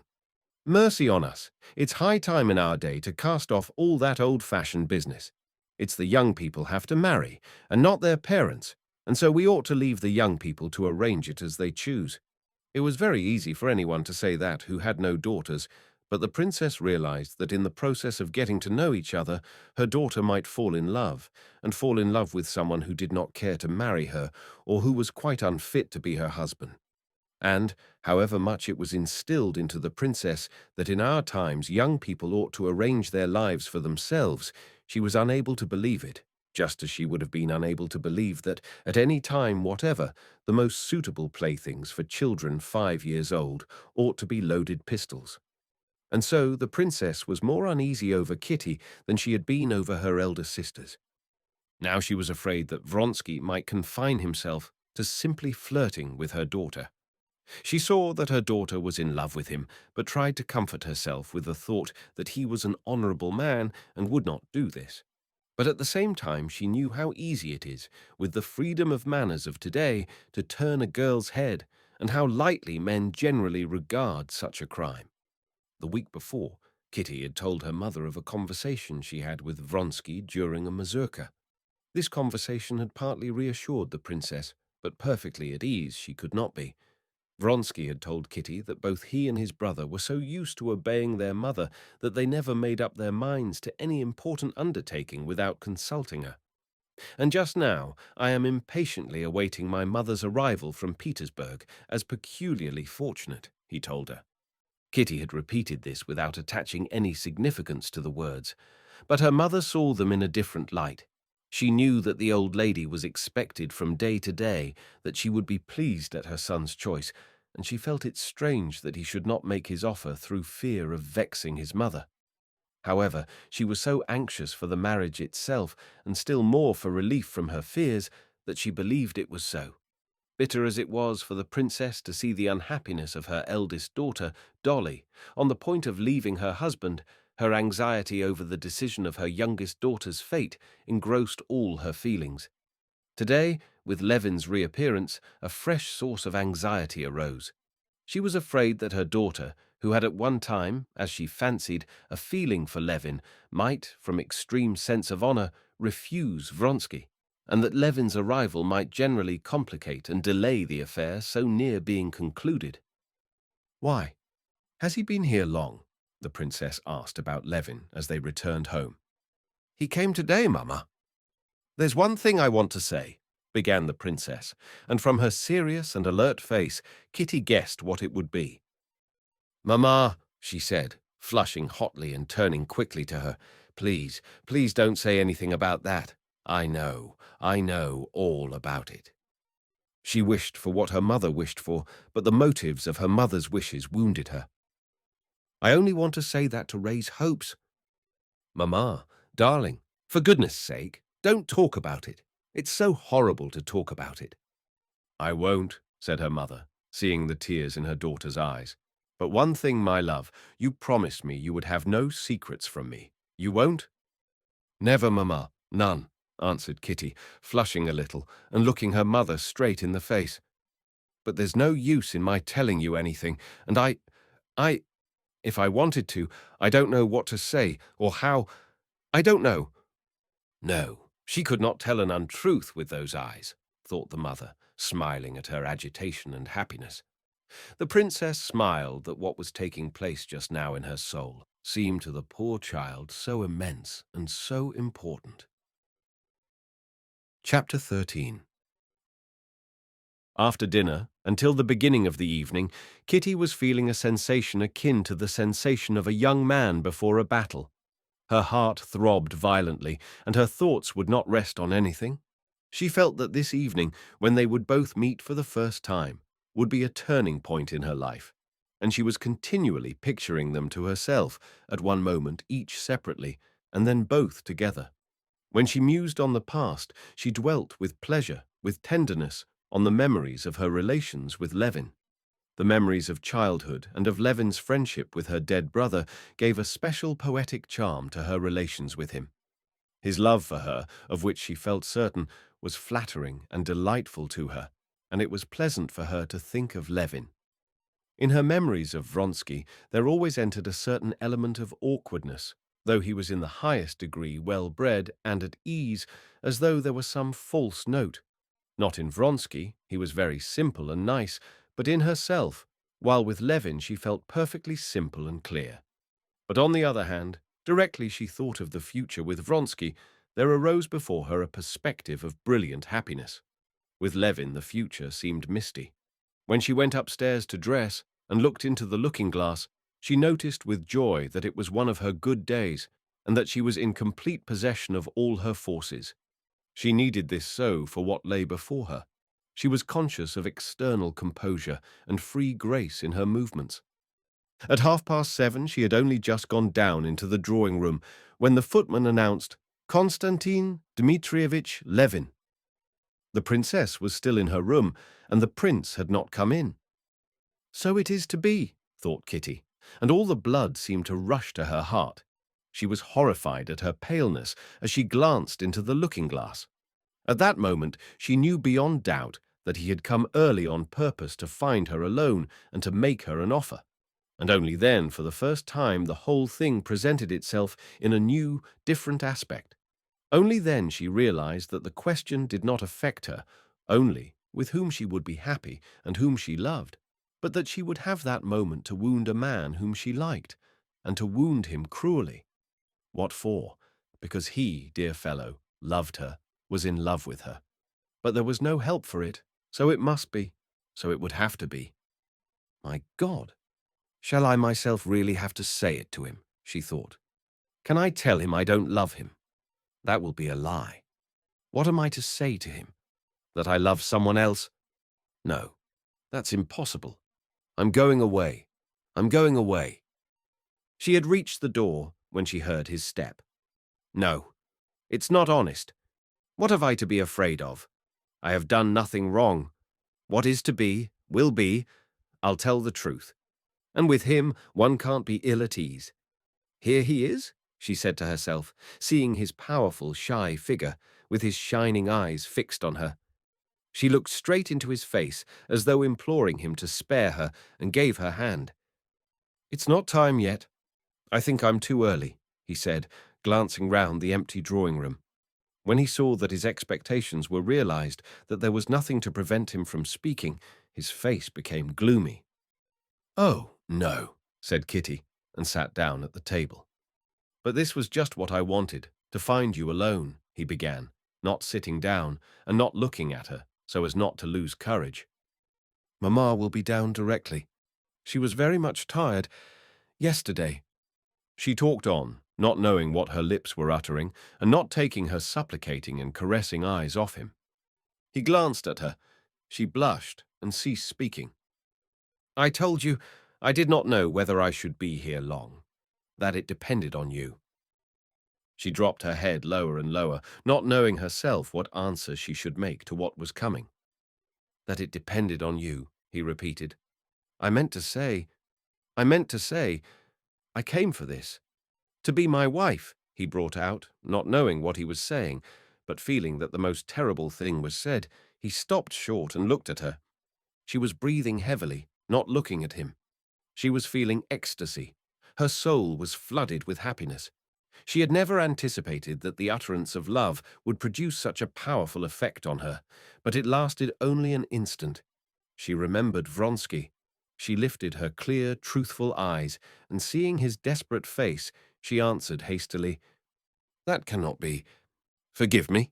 Mercy on us, it's high time in our day to cast off all that old-fashioned business. It's the young people have to marry, and not their parents, and so we ought to leave the young people to arrange it as they choose. It was very easy for anyone to say that who had no daughters, but the princess realized that in the process of getting to know each other, her daughter might fall in love, and fall in love with someone who did not care to marry her, or who was quite unfit to be her husband. And, however much it was instilled into the princess that in our times young people ought to arrange their lives for themselves, she was unable to believe it, just as she would have been unable to believe that, at any time whatever, the most suitable playthings for children 5 years old ought to be loaded pistols. And so the princess was more uneasy over Kitty than she had been over her elder sisters. Now she was afraid that Vronsky might confine himself to simply flirting with her daughter. She saw that her daughter was in love with him, but tried to comfort herself with the thought that he was an honorable man and would not do this. But at the same time she knew how easy it is, with the freedom of manners of today, to turn a girl's head, and how lightly men generally regard such a crime. The week before, Kitty had told her mother of a conversation she had with Vronsky during a mazurka. This conversation had partly reassured the princess, but perfectly at ease she could not be. Vronsky had told Kitty that both he and his brother were so used to obeying their mother that they never made up their minds to any important undertaking without consulting her. And just now I am impatiently awaiting my mother's arrival from Petersburg as peculiarly fortunate, he told her. Kitty had repeated this without attaching any significance to the words, but her mother saw them in a different light. She knew that the old lady was expected from day to day, that she would be pleased at her son's choice, and she felt it strange that he should not make his offer through fear of vexing his mother. However, she was so anxious for the marriage itself, and still more for relief from her fears, that she believed it was so. Bitter as it was for the princess to see the unhappiness of her eldest daughter, Dolly, on the point of leaving her husband, her anxiety over the decision of her youngest daughter's fate engrossed all her feelings. Today, with Levin's reappearance, a fresh source of anxiety arose. She was afraid that her daughter, who had at one time, as she fancied, a feeling for Levin, might, from extreme sense of honor, refuse Vronsky, and that Levin's arrival might generally complicate and delay the affair so near being concluded. "Why? Has he been here long?" the princess asked about Levin as they returned home. "He came today, Mamma." "There's one thing I want to say," began the princess, and from her serious and alert face, Kitty guessed what it would be. "Mamma," she said, flushing hotly and turning quickly to her, "please, please don't say anything about that. I know all about it." She wished for what her mother wished for, but the motives of her mother's wishes wounded her. "I only want to say that to raise hopes." "Mamma, darling, for goodness' sake, don't talk about it. It's so horrible to talk about it." "I won't," said her mother, seeing the tears in her daughter's eyes. "But one thing, my love, you promised me you would have no secrets from me. You won't?" "Never, Mamma, none," answered Kitty, flushing a little and looking her mother straight in the face. "But there's no use in my telling you anything, and if I wanted to, I don't know what to say or how. I don't know." No, she could not tell an untruth with those eyes, thought the mother, smiling at her agitation and happiness. The princess smiled that what was taking place just now in her soul seemed to the poor child so immense and so important. Chapter 13. After dinner, until the beginning of the evening, Kitty was feeling a sensation akin to the sensation of a young man before a battle. Her heart throbbed violently, and her thoughts would not rest on anything. She felt that this evening, when they would both meet for the first time, would be a turning point in her life, and she was continually picturing them to herself, at one moment each separately, and then both together. When she mused on the past, she dwelt with pleasure, with tenderness, on the memories of her relations with Levin. The memories of childhood and of Levin's friendship with her dead brother gave a special poetic charm to her relations with him. His love for her, of which she felt certain, was flattering and delightful to her, and it was pleasant for her to think of Levin. In her memories of Vronsky, there always entered a certain element of awkwardness, though he was in the highest degree well-bred and at ease, as though there was some false note. Not in Vronsky, he was very simple and nice, but in herself, while with Levin she felt perfectly simple and clear. But on the other hand, directly she thought of the future with Vronsky, there arose before her a perspective of brilliant happiness. With Levin the future seemed misty. When she went upstairs to dress and looked into the looking-glass, she noticed with joy that it was one of her good days, and that she was in complete possession of all her forces. She needed this so for what lay before her. She was conscious of external composure and free grace in her movements. At 7:30 she had only just gone down into the drawing-room when the footman announced, "Konstantin Dmitrievich Levin." The princess was still in her room, and the prince had not come in. So it is to be, thought Kitty, and all the blood seemed to rush to her heart. She was horrified at her paleness as she glanced into the looking-glass. At that moment she knew beyond doubt that he had come early on purpose to find her alone and to make her an offer. And only then, for the first time, the whole thing presented itself in a new, different aspect. Only then she realized that the question did not affect her only with whom she would be happy and whom she loved, but that she would have that moment to wound a man whom she liked, and to wound him cruelly. What for? Because he, dear fellow, loved her, was in love with her. But there was no help for it, so it must be, so it would have to be. My God! Shall I myself really have to say it to him? She thought. Can I tell him I don't love him? That will be a lie. What am I to say to him? That I love someone else? No, that's impossible. I'm going away. I'm going away. She had reached the door, when she heard his step. "No, it's not honest. What have I to be afraid of? I have done nothing wrong. What is to be, will be. I'll tell the truth. And with him, one can't be ill at ease. Here he is," she said to herself, seeing his powerful, shy figure, with his shining eyes fixed on her. She looked straight into his face, as though imploring him to spare her, and gave her hand. "It's not time yet. I think I'm too early," he said, glancing round the empty drawing room. When he saw that his expectations were realized, that there was nothing to prevent him from speaking, his face became gloomy. "Oh, no," said Kitty, and sat down at the table. "But this was just what I wanted, to find you alone," he began, not sitting down and not looking at her, so as not to lose courage. "Mamma will be down directly. She was very much tired yesterday." She talked on, not knowing what her lips were uttering, and not taking her supplicating and caressing eyes off him. He glanced at her. She blushed and ceased speaking. "I told you I did not know whether I should be here long, that it depended on you." She dropped her head lower and lower, not knowing herself what answer she should make to what was coming. "That it depended on you," he repeated. I meant to say, I came for this. To be my wife," he brought out, not knowing what he was saying, but feeling that the most terrible thing was said. He stopped short and looked at her. She was breathing heavily, not looking at him. She was feeling ecstasy. Her soul was flooded with happiness. She had never anticipated that the utterance of love would produce such a powerful effect on her, but it lasted only an instant. She remembered Vronsky. She lifted her clear, truthful eyes, and seeing his desperate face, she answered hastily, "That cannot be. Forgive me."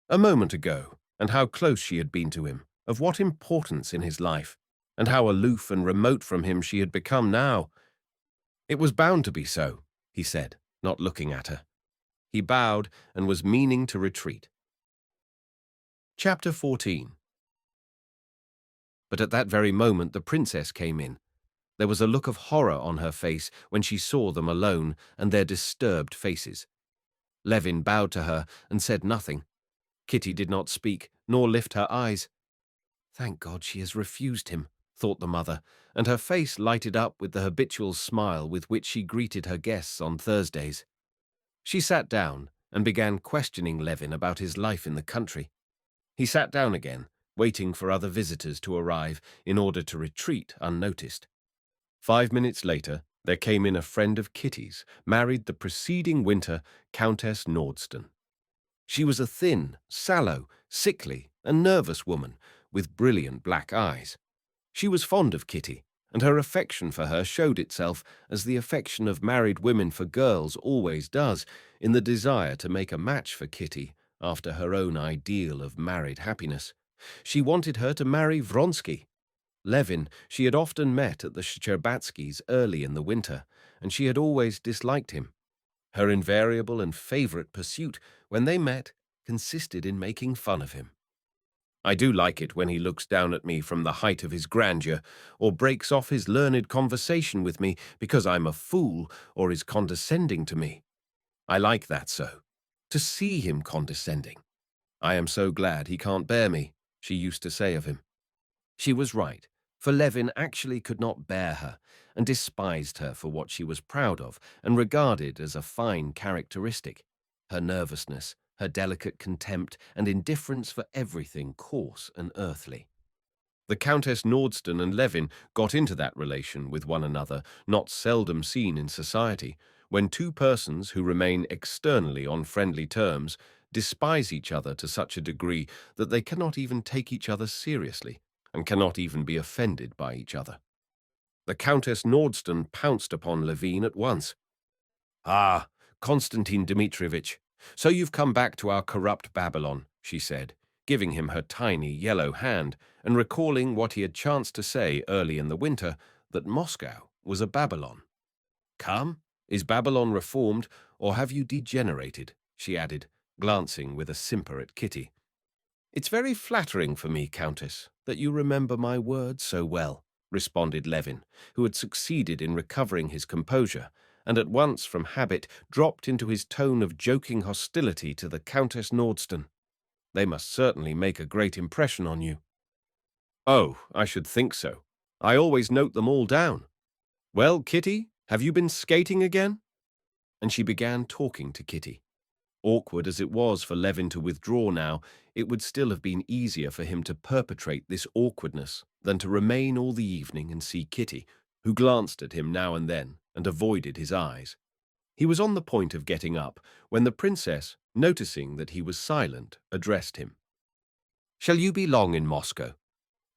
A moment ago, and how close she had been to him, of what importance in his life, and how aloof and remote from him she had become now. "It was bound to be so," he said, not looking at her. He bowed and was meaning to retreat. Chapter 14. But at that very moment the princess came in. There was a look of horror on her face when she saw them alone and their disturbed faces. Levin bowed to her and said nothing. Kitty did not speak, nor lift her eyes. "Thank God she has refused him," thought the mother, and her face lighted up with the habitual smile with which she greeted her guests on Thursdays. She sat down and began questioning Levin about his life in the country. He sat down again, waiting for other visitors to arrive in order to retreat unnoticed. 5 minutes later, there came in a friend of Kitty's, married the preceding winter, Countess Nordston. She was a thin, sallow, sickly, and nervous woman with brilliant black eyes. She was fond of Kitty, and her affection for her showed itself as the affection of married women for girls always does, in the desire to make a match for Kitty after her own ideal of married happiness. She wanted her to marry Vronsky. Levin she had often met at the Shcherbatskys' early in the winter, and she had always disliked him. Her invariable and favorite pursuit, when they met, consisted in making fun of him. "I do like it when he looks down at me from the height of his grandeur, or breaks off his learned conversation with me because I'm a fool, or is condescending to me. I like that so. To see him condescending. I am so glad he can't bear me," she used to say of him. She was right, for Levin actually could not bear her, and despised her for what she was proud of and regarded as a fine characteristic, her nervousness, her delicate contempt and indifference for everything coarse and earthly. The Countess Nordston and Levin got into that relation with one another, not seldom seen in society, when two persons who remain externally on friendly terms despise each other to such a degree that they cannot even take each other seriously, and cannot even be offended by each other. The Countess Nordston pounced upon Levin at once. "Ah, Konstantin Dmitrievitch, so you've come back to our corrupt Babylon," she said, giving him her tiny yellow hand and recalling what he had chanced to say early in the winter, that Moscow was a Babylon. "Come, is Babylon reformed, or have you degenerated?" she added, glancing with a simper at Kitty. "It's very flattering for me, Countess, that you remember my words so well," responded Levin, who had succeeded in recovering his composure, and at once, from habit, dropped into his tone of joking hostility to the Countess Nordston. "They must certainly make a great impression on you." "Oh, I should think so. I always note them all down. Well, Kitty, have you been skating again?" And she began talking to Kitty. Awkward as it was for Levin to withdraw now, it would still have been easier for him to perpetrate this awkwardness than to remain all the evening and see Kitty, who glanced at him now and then and avoided his eyes. He was on the point of getting up when the princess, noticing that he was silent, addressed him. "Shall you be long in Moscow?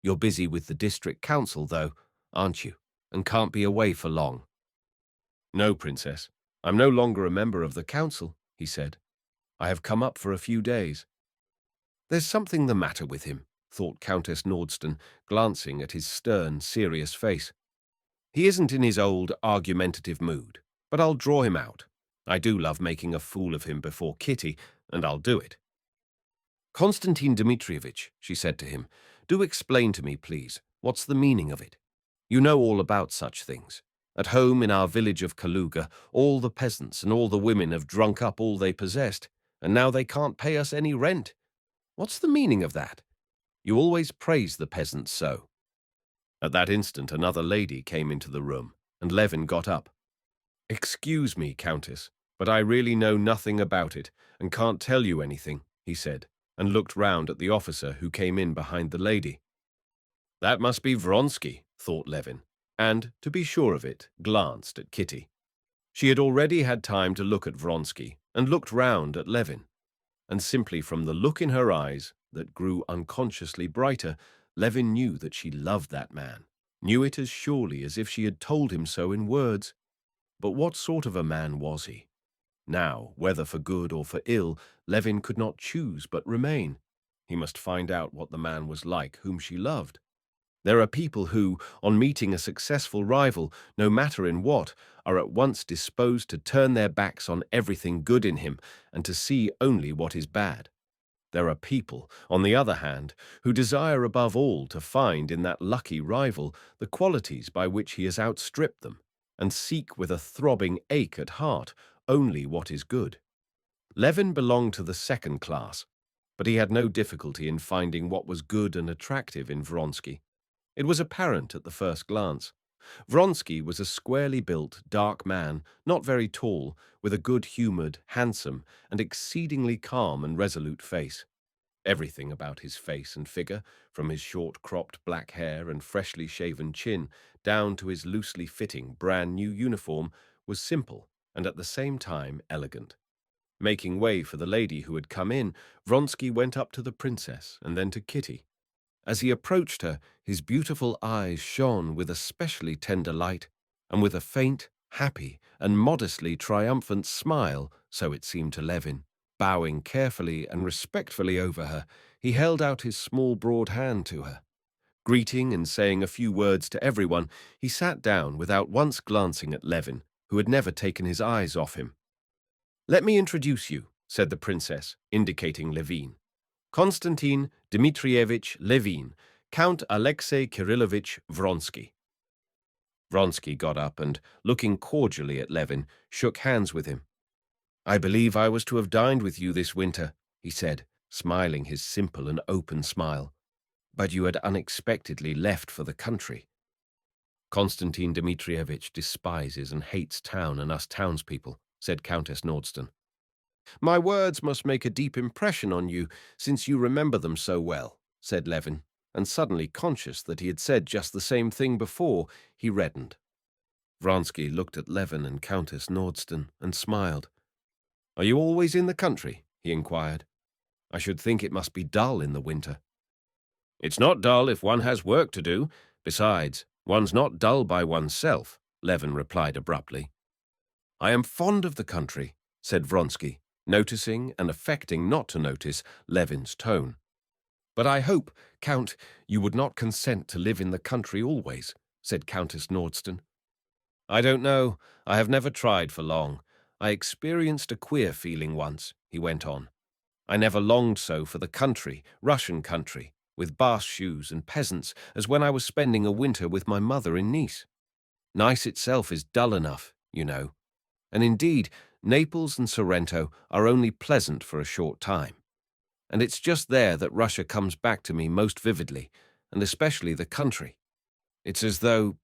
You're busy with the district council, though, aren't you, and can't be away for long?" "No, Princess. I'm no longer a member of the council," he said. "I have come up for a few days." "There's something the matter with him," thought Countess Nordston, glancing at his stern, serious face. "He isn't in his old, argumentative mood, but I'll draw him out. I do love making a fool of him before Kitty, and I'll do it." "Konstantin Dmitrievitch," she said to him, "do explain to me, please, what's the meaning of it? You know all about such things. At home in our village of Kaluga, all the peasants and all the women have drunk up all they possessed, and now they can't pay us any rent. What's the meaning of that? You always praise the peasants so." At that instant another lady came into the room, and Levin got up. "Excuse me, Countess, but I really know nothing about it, and can't tell you anything," he said, and looked round at the officer who came in behind the lady. "That must be Vronsky," thought Levin, and, to be sure of it, glanced at Kitty. She had already had time to look at Vronsky, and looked round at Levin. And simply from the look in her eyes, that grew unconsciously brighter, Levin knew that she loved that man, knew it as surely as if she had told him so in words. But what sort of a man was he? Now, whether for good or for ill, Levin could not choose but remain. He must find out what the man was like whom she loved. There are people who, on meeting a successful rival, no matter in what, are at once disposed to turn their backs on everything good in him and to see only what is bad. There are people, on the other hand, who desire above all to find in that lucky rival the qualities by which he has outstripped them, and seek with a throbbing ache at heart only what is good. Levin belonged to the second class, but he had no difficulty in finding what was good and attractive in Vronsky. It was apparent at the first glance. Vronsky was a squarely built, dark man, not very tall, with a good-humored, handsome, and exceedingly calm and resolute face. Everything about his face and figure, from his short-cropped black hair and freshly shaven chin down to his loosely fitting, brand-new uniform, was simple and at the same time elegant. Making way for the lady who had come in, Vronsky went up to the princess and then to Kitty. As he approached her, his beautiful eyes shone with a specially tender light, and with a faint, happy, and modestly triumphant smile, so it seemed to Levin, bowing carefully and respectfully over her, he held out his small broad hand to her. Greeting and saying a few words to everyone, he sat down without once glancing at Levin, who had never taken his eyes off him. "Let me introduce you," said the princess, indicating Levin. "Konstantin Dmitrievitch Levin, Count Alexei Kirillovich Vronsky." Vronsky got up and, looking cordially at Levin, shook hands with him. "I believe I was to have dined with you this winter," he said, smiling his simple and open smile. "But you had unexpectedly left for the country." "Konstantin Dmitrievitch despises and hates town and us townspeople," said Countess Nordston. "My words must make a deep impression on you, since you remember them so well," said Levin, and suddenly conscious that he had said just the same thing before, he reddened. Vronsky looked at Levin and Countess Nordston and smiled. "Are you always in the country?" he inquired. "I should think it must be dull in the winter." "It's not dull if one has work to do. Besides, one's not dull by oneself," Levin replied abruptly. "I am fond of the country," said Vronsky, noticing and affecting not to notice Levin's tone. "But I hope, Count, you would not consent to live in the country always," said Countess Nordston. "I don't know. I have never tried for long. I experienced a queer feeling once," he went on. "I never longed so for the country, Russian country, with bast shoes and peasants, as when I was spending a winter with my mother in Nice. Nice itself is dull enough, you know. And indeed, Naples and Sorrento are only pleasant for a short time. And it's just there that Russia comes back to me most vividly, and especially the country. It's as though—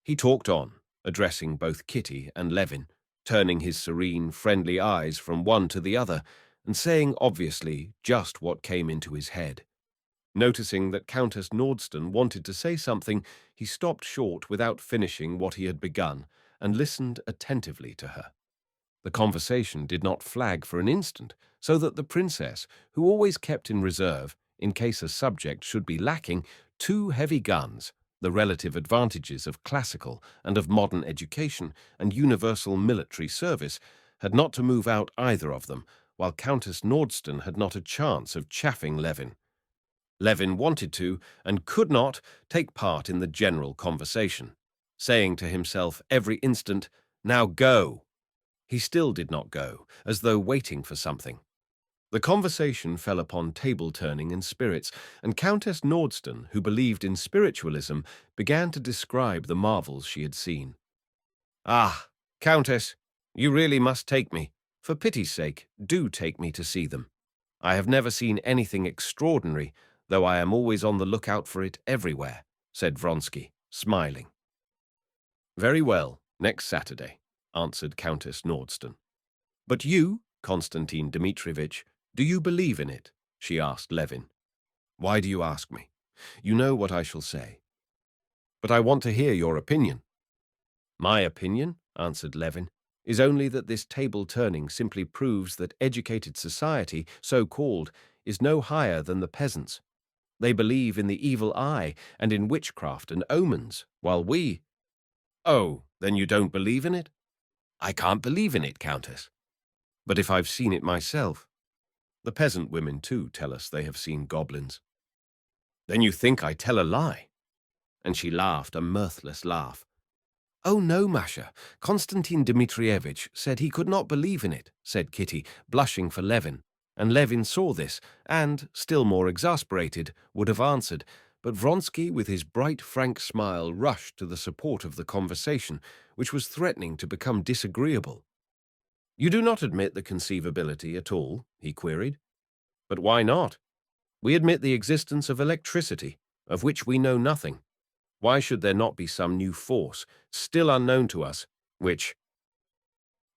He talked on, addressing both Kitty and Levin, turning his serene, friendly eyes from one to the other, and saying obviously just what came into his head. Noticing that Countess Nordston wanted to say something, he stopped short without finishing what he had begun, and listened attentively to her. The conversation did not flag for an instant, so that the princess, who always kept in reserve, in case a subject should be lacking, two heavy guns, the relative advantages of classical and of modern education and universal military service, had not to move out either of them, while Countess Nordston had not a chance of chaffing Levin. Levin wanted to, and could not, take part in the general conversation, saying to himself every instant, "Now go." He still did not go, as though waiting for something. The conversation fell upon table-turning and spirits, and Countess Nordston, who believed in spiritualism, began to describe the marvels she had seen. "Ah, Countess, you really must take me. For pity's sake, do take me to see them. I have never seen anything extraordinary, though I am always on the lookout for it everywhere," said Vronsky, smiling. "Very well, next Saturday," answered Countess Nordston. "But you, Konstantin Dmitrievitch, do you believe in it?" she asked Levin. "Why do you ask me? You know what I shall say." "But I want to hear your opinion." "My opinion," answered Levin, "is only that this table-turning simply proves that educated society, so-called, is no higher than the peasants. They believe in the evil eye and in witchcraft and omens, while we— "Oh, then you don't believe in it?" "I can't believe in it, Countess." "But if I've seen it myself. The peasant women, too, tell us they have seen goblins." "Then you think I tell a lie?" And she laughed a mirthless laugh. "Oh, no, Masha. Konstantin Dmitrievitch said he could not believe in it," said Kitty, blushing for Levin. And Levin saw this, and, still more exasperated, would have answered, but Vronsky, with his bright, frank smile, rushed to the support of the conversation, which was threatening to become disagreeable. "You do not admit the conceivability at all?" he queried. "But why not? We admit the existence of electricity, of which we know nothing. Why should there not be some new force, still unknown to us, which—"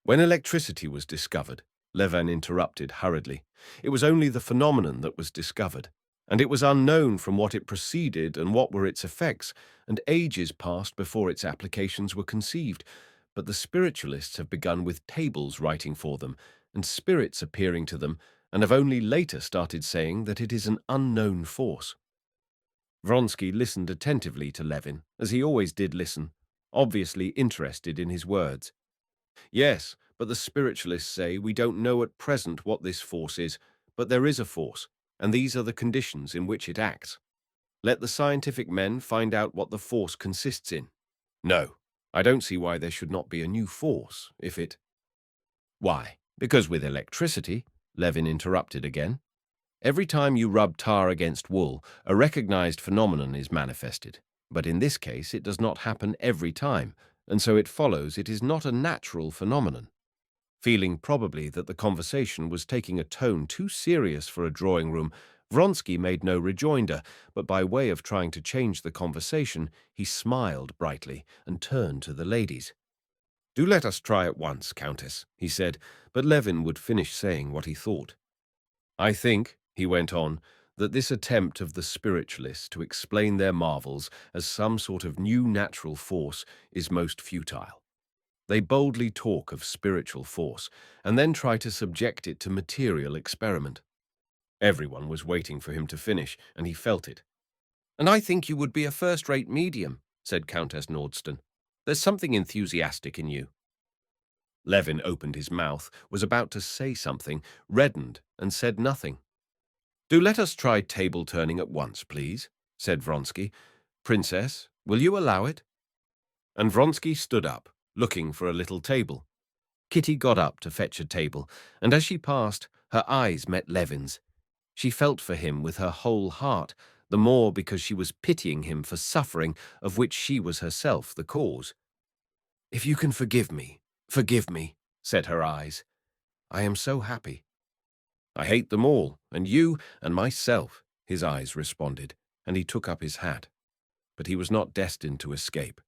"When electricity was discovered," Levin interrupted hurriedly, "it was only the phenomenon that was discovered, and it was unknown from what it proceeded and what were its effects, and ages passed before its applications were conceived. But the spiritualists have begun with tables writing for them, and spirits appearing to them, and have only later started saying that it is an unknown force." Vronsky listened attentively to Levin, as he always did listen, obviously interested in his words. "Yes, but the spiritualists say we don't know at present what this force is, but there is a force, and these are the conditions in which it acts. Let the scientific men find out what the force consists in. No, I don't see why there should not be a new force, if it—" "Why? Because with electricity," Levin interrupted again, "every time you rub tar against wool, a recognized phenomenon is manifested. But in this case, it does not happen every time, and so it follows it is not a natural phenomenon." Feeling probably that the conversation was taking a tone too serious for a drawing-room, Vronsky made no rejoinder, but by way of trying to change the conversation, he smiled brightly and turned to the ladies. "Do let us try at once, Countess," he said, but Levin would finish saying what he thought. "I think," he went on, "that this attempt of the spiritualists to explain their marvels as some sort of new natural force is most futile. They boldly talk of spiritual force, and then try to subject it to material experiment." Everyone was waiting for him to finish, and he felt it. "And I think you would be a first-rate medium," said Countess Nordston. "There's something enthusiastic in you." Levin opened his mouth, was about to say something, reddened, and said nothing. "Do let us try table-turning at once, please," said Vronsky. "Princess, will you allow it?" And Vronsky stood up, looking for a little table. Kitty got up to fetch a table, and as she passed, her eyes met Levin's. She felt for him with her whole heart, the more because she was pitying him for suffering of which she was herself the cause. "If you can forgive me," "Forgive me," said her eyes. "I am so happy." "I hate them all, and you and myself," his eyes responded, and he took up his hat. But he was not destined to escape.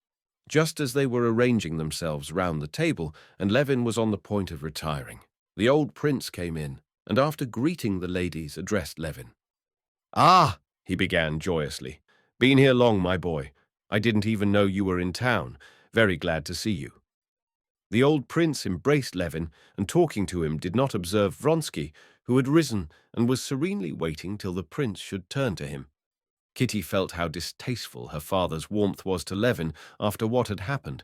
Just as they were arranging themselves round the table, and Levin was on the point of retiring, the old prince came in, and after greeting the ladies, addressed Levin. "Ah," he began joyously. "Been here long, my boy. I didn't even know you were in town. Very glad to see you." The old prince embraced Levin, and talking to him did not observe Vronsky, who had risen and was serenely waiting till the prince should turn to him. Kitty felt how distasteful her father's warmth was to Levin after what had happened.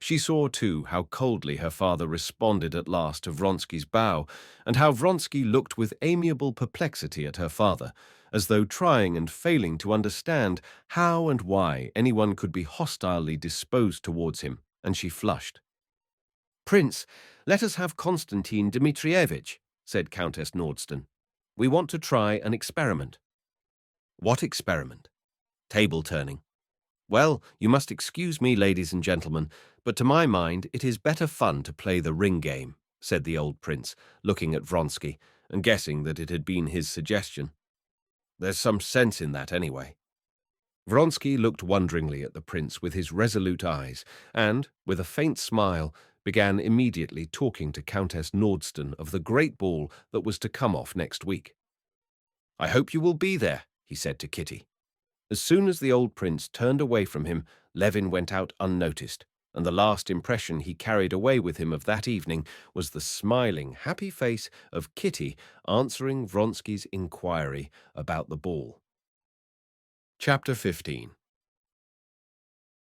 She saw, too, how coldly her father responded at last to Vronsky's bow, and how Vronsky looked with amiable perplexity at her father, as though trying and failing to understand how and why anyone could be hostilely disposed towards him, and she flushed. "Prince, let us have Konstantin Dmitrievitch," said Countess Nordston. "We want to try an experiment." "What experiment?" "Table turning." "Well, you must excuse me, ladies and gentlemen, but to my mind it is better fun to play the ring game," said the old prince, looking at Vronsky, and guessing that it had been his suggestion. "There's some sense in that, anyway." Vronsky looked wonderingly at the prince with his resolute eyes, and, with a faint smile, began immediately talking to Countess Nordston of the great ball that was to come off next week. "I hope you will be there," he said to Kitty. As soon as the old prince turned away from him, Levin went out unnoticed, and the last impression he carried away with him of that evening was the smiling, happy face of Kitty answering Vronsky's inquiry about the ball. Chapter 15.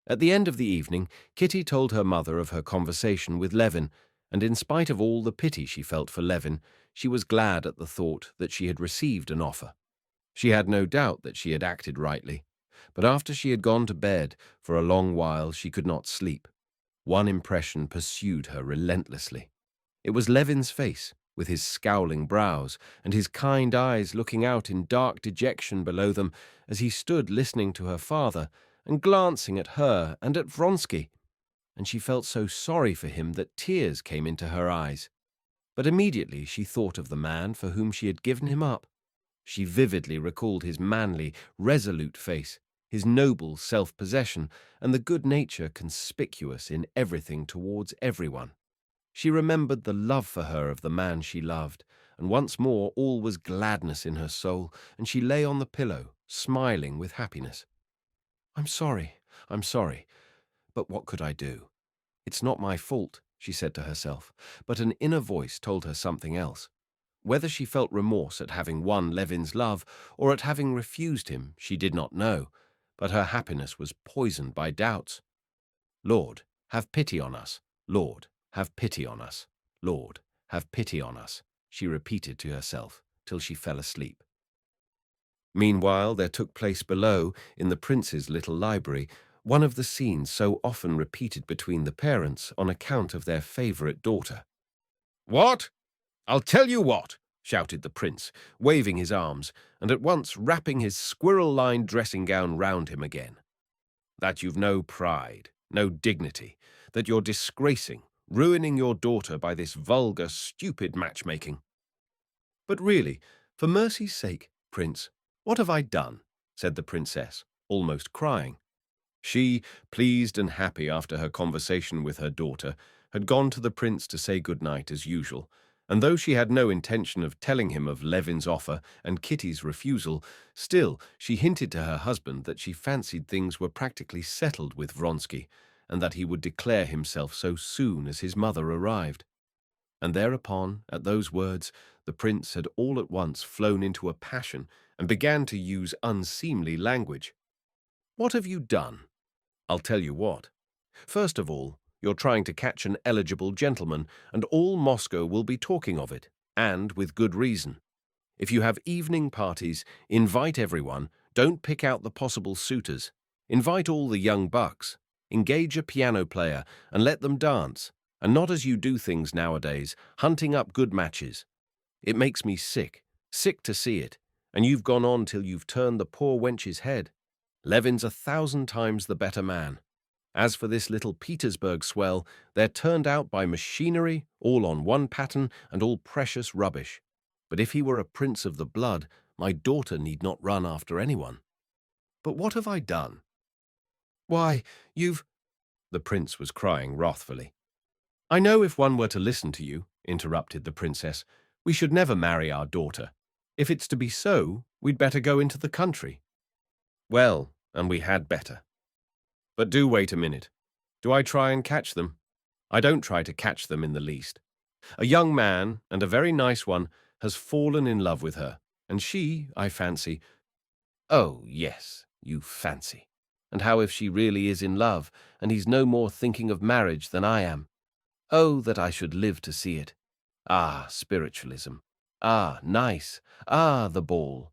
At the end of the evening, Kitty told her mother of her conversation with Levin, and in spite of all the pity she felt for Levin, she was glad at the thought that she had received an offer. She had no doubt that she had acted rightly, but after she had gone to bed, for a long while she could not sleep. One impression pursued her relentlessly. It was Levin's face, with his scowling brows, and his kind eyes looking out in dark dejection below them as he stood listening to her father, and glancing at her and at Vronsky, and she felt so sorry for him that tears came into her eyes. But immediately she thought of the man for whom she had given him up. She vividly recalled his manly, resolute face, his noble self-possession, and the good nature conspicuous in everything towards everyone. She remembered the love for her of the man she loved, and once more all was gladness in her soul, and she lay on the pillow, smiling with happiness. I'm sorry, but what could I do? It's not my fault, she said to herself, but an inner voice told her something else. Whether she felt remorse at having won Levin's love or at having refused him, she did not know, but her happiness was poisoned by doubts. Lord, have pity on us. Lord, have pity on us. Lord, have pity on us, she repeated to herself till she fell asleep. Meanwhile, there took place below, in the prince's little library, one of the scenes so often repeated between the parents on account of their favorite daughter. "What? I'll tell you what," shouted the prince, waving his arms, and at once wrapping his squirrel-lined dressing gown round him again. "That you've no pride, no dignity, that you're disgracing, ruining your daughter by this vulgar, stupid matchmaking." "But really, for mercy's sake, Prince, what have I done?" said the princess, almost crying. She, pleased and happy after her conversation with her daughter, had gone to the prince to say good night as usual, and though she had no intention of telling him of Levin's offer and Kitty's refusal, still she hinted to her husband that she fancied things were practically settled with Vronsky, and that he would declare himself so soon as his mother arrived. And thereupon, at those words, the prince had all at once flown into a passion and began to use unseemly language. "What have you done?" "I'll tell you what. First of all, you're trying to catch an eligible gentleman, and all Moscow will be talking of it, and with good reason. If you have evening parties, invite everyone, don't pick out the possible suitors. Invite all the young bucks. Engage a piano player and let them dance, and not as you do things nowadays, hunting up good matches. It makes me sick to see it, and you've gone on till you've turned the poor wench's head. Levin's 1,000 times the better man." As for this little Petersburg swell, they're turned out by machinery, all on one pattern and all precious rubbish. But if he were a prince of the blood, my daughter need not run after anyone. But what have I done? Why, you've— The prince was crying wrathfully. I know if one were to listen to you, interrupted the princess, we should never marry our daughter. If it's to be so, we'd better go into the country. Well, and we had better. But do wait a minute. Do I try and catch them? I don't try to catch them in the least. A young man, and a very nice one, has fallen in love with her, and she, I fancy— Oh, yes, you fancy. And how if she really is in love, and he's no more thinking of marriage than I am? Oh, that I should live to see it. Ah, spiritualism. Ah, nice. Ah, the ball.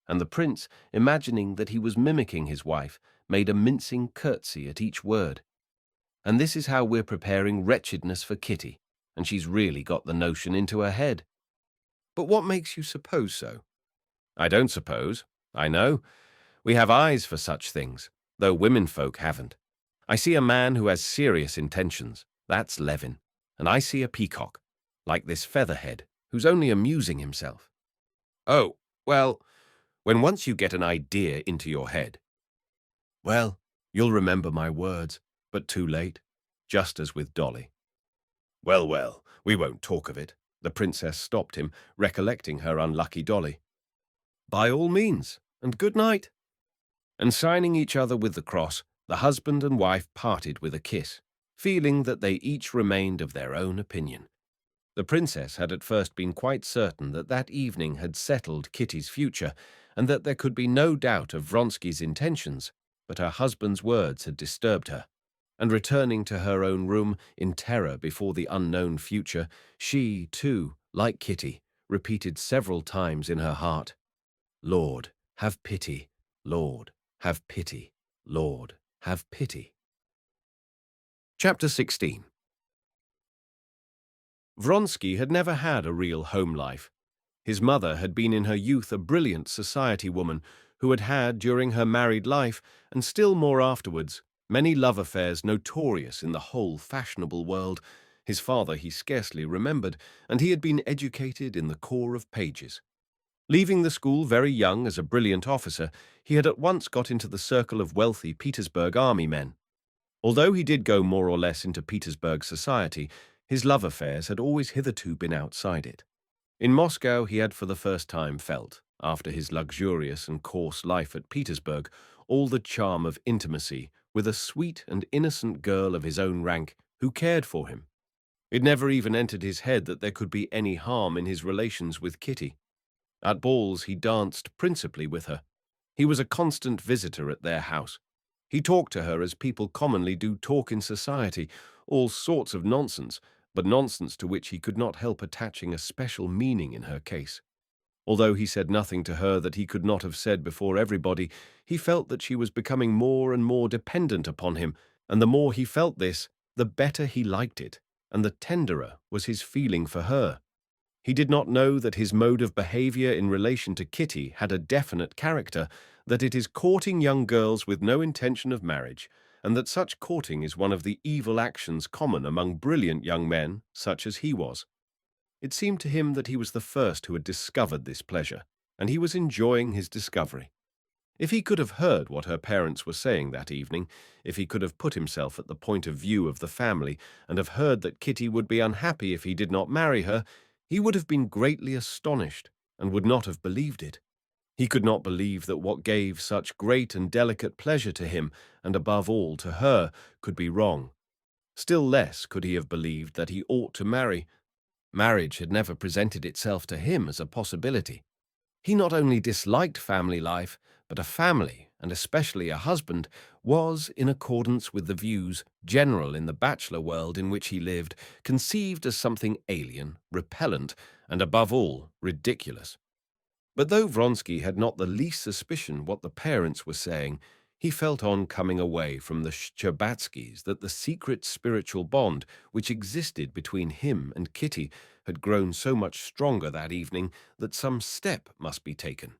And the prince, imagining that he was mimicking his wife, made a mincing curtsy at each word. And this is how we're preparing wretchedness for Kitty, and she's really got the notion into her head. But what makes you suppose so? I don't suppose. I know. We have eyes for such things, though womenfolk haven't. I see a man who has serious intentions. That's Levin. And I see a peacock, like this featherhead, who's only amusing himself. Oh, well, when once you get an idea into your head— Well, you'll remember my words, but too late, just as with Dolly. Well, we won't talk of it. The princess stopped him, recollecting her unlucky Dolly. By all means, and good night. And signing each other with the cross, the husband and wife parted with a kiss, feeling that they each remained of their own opinion. The princess had at first been quite certain that that evening had settled Kitty's future, and that there could be no doubt of Vronsky's intentions, but her husband's words had disturbed her, and returning to her own room in terror before the unknown future, she, too, like Kitty, repeated several times in her heart, Lord, have pity, Lord, have pity, Lord, have pity. Chapter 16. Vronsky had never had a real home life. His mother had been in her youth a brilliant society woman who had had, during her married life, and still more afterwards, many love affairs notorious in the whole fashionable world. His father he scarcely remembered, and he had been educated in the corps of pages. Leaving the school very young as a brilliant officer, he had at once got into the circle of wealthy Petersburg army men. Although he did go more or less into Petersburg society, his love affairs had always hitherto been outside it. In Moscow he had for the first time felt, after his luxurious and coarse life at Petersburg, all the charm of intimacy with a sweet and innocent girl of his own rank who cared for him. It never even entered his head that there could be any harm in his relations with Kitty. At balls he danced principally with her. He was a constant visitor at their house. He talked to her as people commonly do talk in society, all sorts of nonsense, but nonsense to which he could not help attaching a special meaning in her case. Although he said nothing to her that he could not have said before everybody, he felt that she was becoming more and more dependent upon him, and the more he felt this, the better he liked it, and the tenderer was his feeling for her. He did not know that his mode of behavior in relation to Kitty had a definite character, that it is courting young girls with no intention of marriage, and that such courting is one of the evil actions common among brilliant young men, such as he was. It seemed to him that he was the first who had discovered this pleasure, and he was enjoying his discovery. If he could have heard what her parents were saying that evening, if he could have put himself at the point of view of the family, and have heard that Kitty would be unhappy if he did not marry her, he would have been greatly astonished, and would not have believed it. He could not believe that what gave such great and delicate pleasure to him, and above all to her, could be wrong. Still less could he have believed that he ought to marry. Marriage had never presented itself to him as a possibility. He not only disliked family life, but a family, and especially a husband, was, in accordance with the views general in the bachelor world in which he lived, conceived as something alien, repellent, and above all, ridiculous. But though Vronsky had not the least suspicion what the parents were saying, he felt on coming away from the Shcherbatskys that the secret spiritual bond which existed between him and Kitty had grown so much stronger that evening that some step must be taken.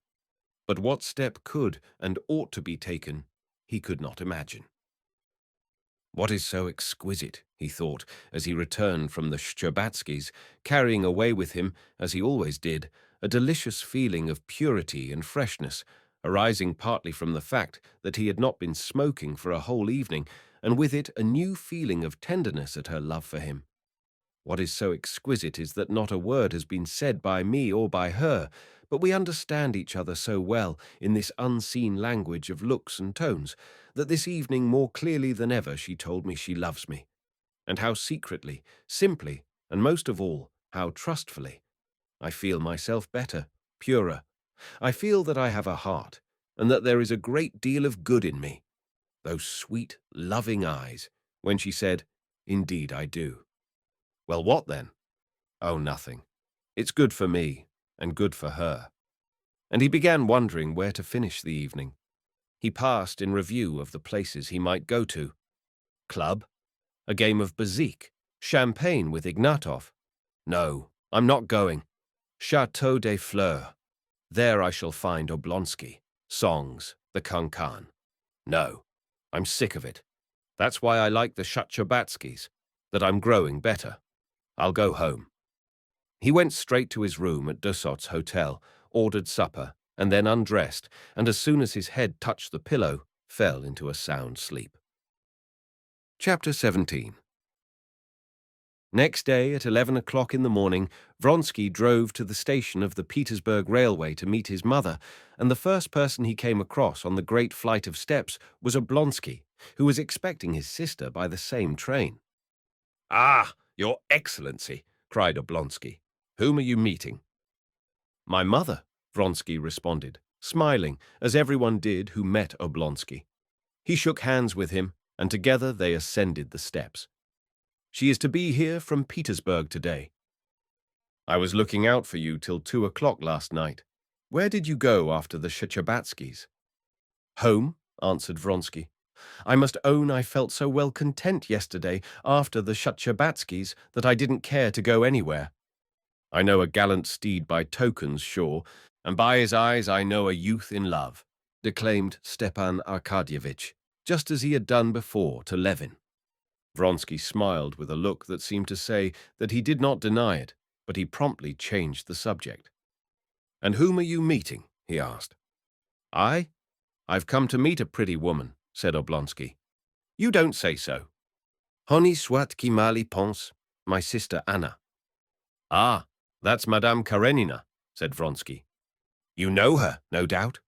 But what step could and ought to be taken, he could not imagine. What is so exquisite, he thought, as he returned from the Shtcherbatskys, carrying away with him, as he always did, a delicious feeling of purity and freshness, arising partly from the fact that he had not been smoking for a whole evening, and with it a new feeling of tenderness at her love for him. What is so exquisite is that not a word has been said by me or by her, but we understand each other so well in this unseen language of looks and tones, that this evening more clearly than ever she told me she loves me, and how secretly, simply, and most of all, how trustfully. I feel myself better, purer. I feel that I have a heart, and that there is a great deal of good in me. Those sweet, loving eyes, when she said, "Indeed I do." Well, what then? Oh, nothing. It's good for me, and good for her. And he began wondering where to finish the evening. He passed in review of the places he might go to. Club? A game of bezique? Champagne with Ignatov? No, I'm not going. Chateau des Fleurs. There I shall find Oblonsky. Songs, the cancan. No, I'm sick of it. That's why I like the Shtcherbatskys, that I'm growing better. I'll go home. He went straight to his room at Dessot's hotel, ordered supper, and then undressed, and as soon as his head touched the pillow, fell into a sound sleep. Chapter 17. Next day, at 11 o'clock in the morning, Vronsky drove to the station of the Petersburg railway to meet his mother, and the first person he came across on the great flight of steps was Oblonsky, who was expecting his sister by the same train. "Ah, Your Excellency!" cried Oblonsky. "Whom are you meeting?" "My mother," Vronsky responded, smiling, as everyone did who met Oblonsky. He shook hands with him, and together they ascended the steps. "She is to be here from Petersburg today. I was looking out for you till 2 o'clock last night. Where did you go after the Shtcherbatskys?" "Home," answered Vronsky. "I must own I felt so well content yesterday after the Shtcherbatskys that I didn't care to go anywhere." "I know a gallant steed by tokens, sure, and by his eyes I know a youth in love," declaimed Stepan Arkadyevitch, just as he had done before to Levin. Vronsky smiled with a look that seemed to say that he did not deny it, but he promptly changed the subject. "And whom are you meeting?" he asked. "I've come to meet a pretty woman," said Oblonsky. "You don't say so." "Honi soit qui mal y pense, my sister Anna." "Ah, that's Madame Karenina," said Vronsky. "You know her, no doubt?"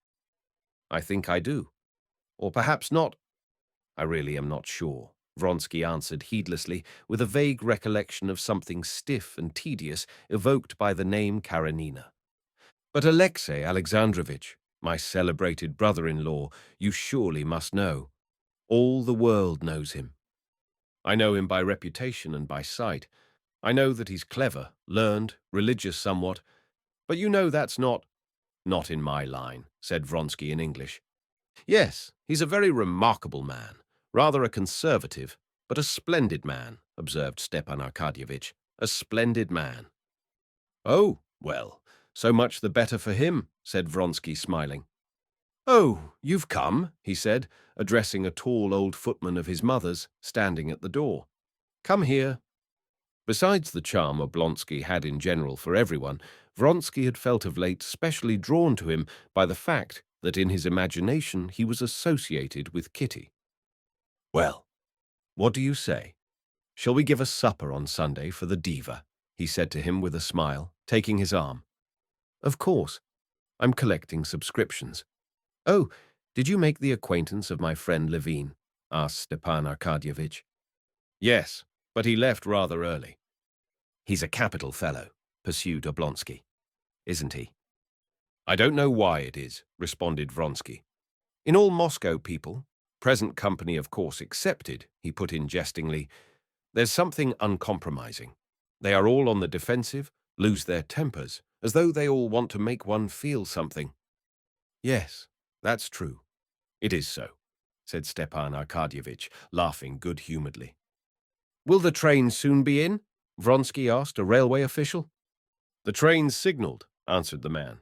"I think I do. Or perhaps not. I really am not sure," Vronsky answered heedlessly, with a vague recollection of something stiff and tedious evoked by the name Karenina. "But Alexey Alexandrovitch, my celebrated brother-in-law, you surely must know. All the world knows him. I know him by reputation and by sight. I know that he's clever, learned, religious somewhat, but you know that's not—" "Not in my line," said Vronsky in English. "Yes, he's a very remarkable man, rather a conservative, but a splendid man," observed Stepan Arkadyevitch. "A splendid man." "Oh, well, so much the better for him," said Vronsky, smiling. "Oh, you've come," he said, addressing a tall old footman of his mother's, standing at the door. "Come here." Besides the charm Oblonsky had in general for everyone, Vronsky had felt of late specially drawn to him by the fact that in his imagination he was associated with Kitty. "Well, what do you say? Shall we give a supper on Sunday for the diva?" he said to him with a smile, taking his arm. "Of course. I'm collecting subscriptions." "Oh, did you make the acquaintance of my friend Levin?" asked Stepan Arkadyevitch. "Yes, but he left rather early." "He's a capital fellow," pursued Oblonsky. "Isn't he?" "I don't know why it is," responded Vronsky. "In all Moscow people, present company of course excepted," he put in jestingly, "there's something uncompromising. They are all on the defensive, lose their tempers, as though they all want to make one feel something." "Yes, that's true. It is so," said Stepan Arkadyevitch, laughing good-humoredly. "Will the train soon be in?" Vronsky asked a railway official. "The train's signaled," answered the man.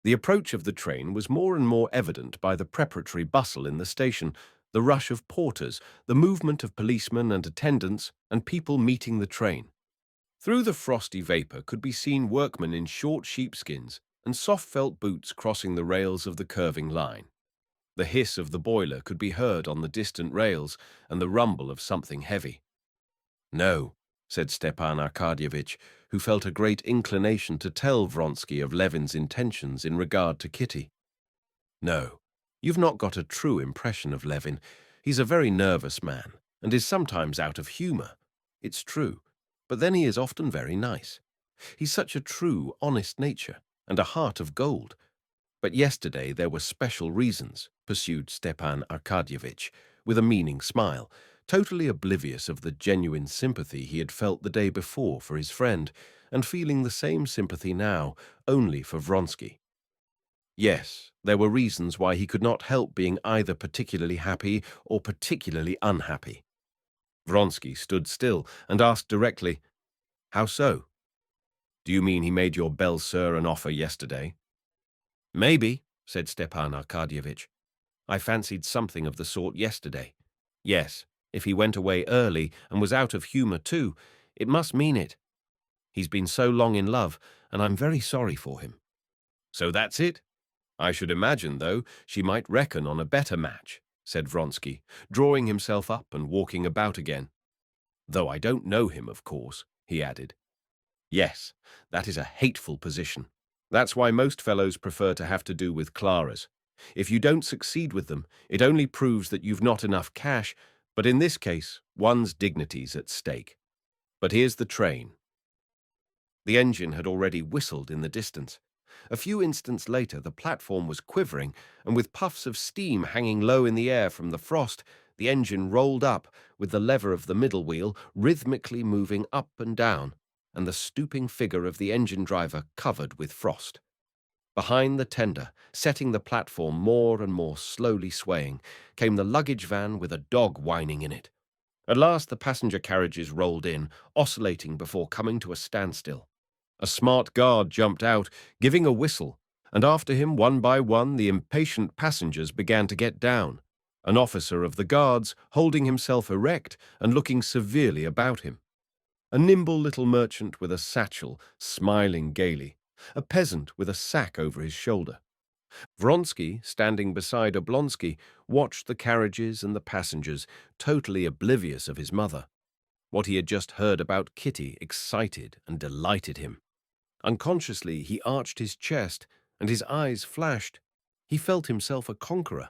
The approach of the train was more and more evident by the preparatory bustle in the station, the rush of porters, the movement of policemen and attendants, and people meeting the train. Through the frosty vapour could be seen workmen in short sheepskins and soft felt boots crossing the rails of the curving line. The hiss of the boiler could be heard on the distant rails and the rumble of something heavy. "No," said Stepan Arkadyevitch, who felt a great inclination to tell Vronsky of Levin's intentions in regard to Kitty. "No, you've not got a true impression of Levin. He's a very nervous man, and is sometimes out of humour. It's true, but then he is often very nice. He's such a true, honest nature, and a heart of gold. But yesterday there were special reasons," pursued Stepan Arkadyevitch, with a meaning smile, totally oblivious of the genuine sympathy he had felt the day before for his friend, and feeling the same sympathy now, only for Vronsky. Yes, there were reasons why he could not help being either particularly happy or particularly unhappy. Vronsky stood still and asked directly, "How so? Do you mean he made your belle-sœur an offer yesterday?" "Maybe," said Stepan Arkadyevitch. "I fancied something of the sort yesterday. Yes, if he went away early and was out of humour too, it must mean it. He's been so long in love, and I'm very sorry for him." "So that's it? I should imagine, though, she might reckon on a better match," said Vronsky, drawing himself up and walking about again. "Though I don't know him, of course," he added. "Yes, that is a hateful position. That's why most fellows prefer to have to do with Claras. If you don't succeed with them, it only proves that you've not enough cash, but in this case, one's dignity's at stake. But here's the train." The engine had already whistled in the distance. A few instants later, the platform was quivering, and with puffs of steam hanging low in the air from the frost, the engine rolled up, with the lever of the middle wheel rhythmically moving up and down, and the stooping figure of the engine driver covered with frost. Behind the tender, setting the platform more and more slowly swaying, came the luggage van with a dog whining in it. At last the passenger carriages rolled in, oscillating before coming to a standstill. A smart guard jumped out, giving a whistle, and after him, one by one, the impatient passengers began to get down, an officer of the guards holding himself erect and looking severely about him. A nimble little merchant with a satchel, smiling gaily, a peasant with a sack over his shoulder. Vronsky, standing beside Oblonsky, watched the carriages and the passengers, totally oblivious of his mother. What he had just heard about Kitty excited and delighted him. Unconsciously, he arched his chest, and his eyes flashed. He felt himself a conqueror.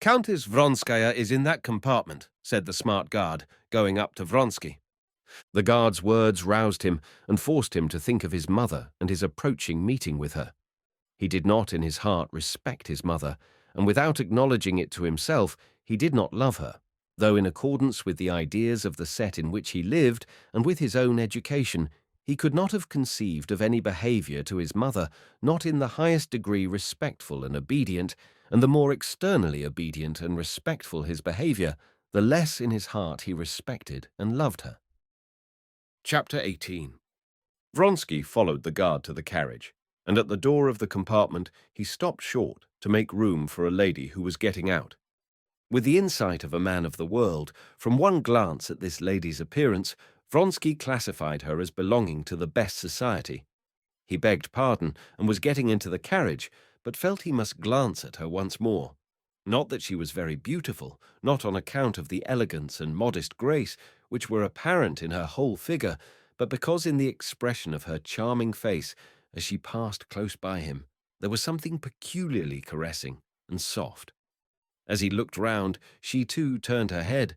"Countess Vronskaya is in that compartment," said the smart guard, going up to Vronsky. The guard's words roused him and forced him to think of his mother and his approaching meeting with her. He did not in his heart respect his mother, and without acknowledging it to himself, he did not love her, though in accordance with the ideas of the set in which he lived and with his own education, he could not have conceived of any behaviour to his mother not in the highest degree respectful and obedient, and the more externally obedient and respectful his behaviour, the less in his heart he respected and loved her. Chapter 18. Vronsky followed the guard to the carriage, and at the door of the compartment he stopped short to make room for a lady who was getting out. With the insight of a man of the world, from one glance at this lady's appearance, Vronsky classified her as belonging to the best society. He begged pardon and was getting into the carriage, but felt he must glance at her once more. Not that she was very beautiful, not on account of the elegance and modest grace which were apparent in her whole figure, but because in the expression of her charming face, as she passed close by him, there was something peculiarly caressing and soft. As he looked round, she too turned her head.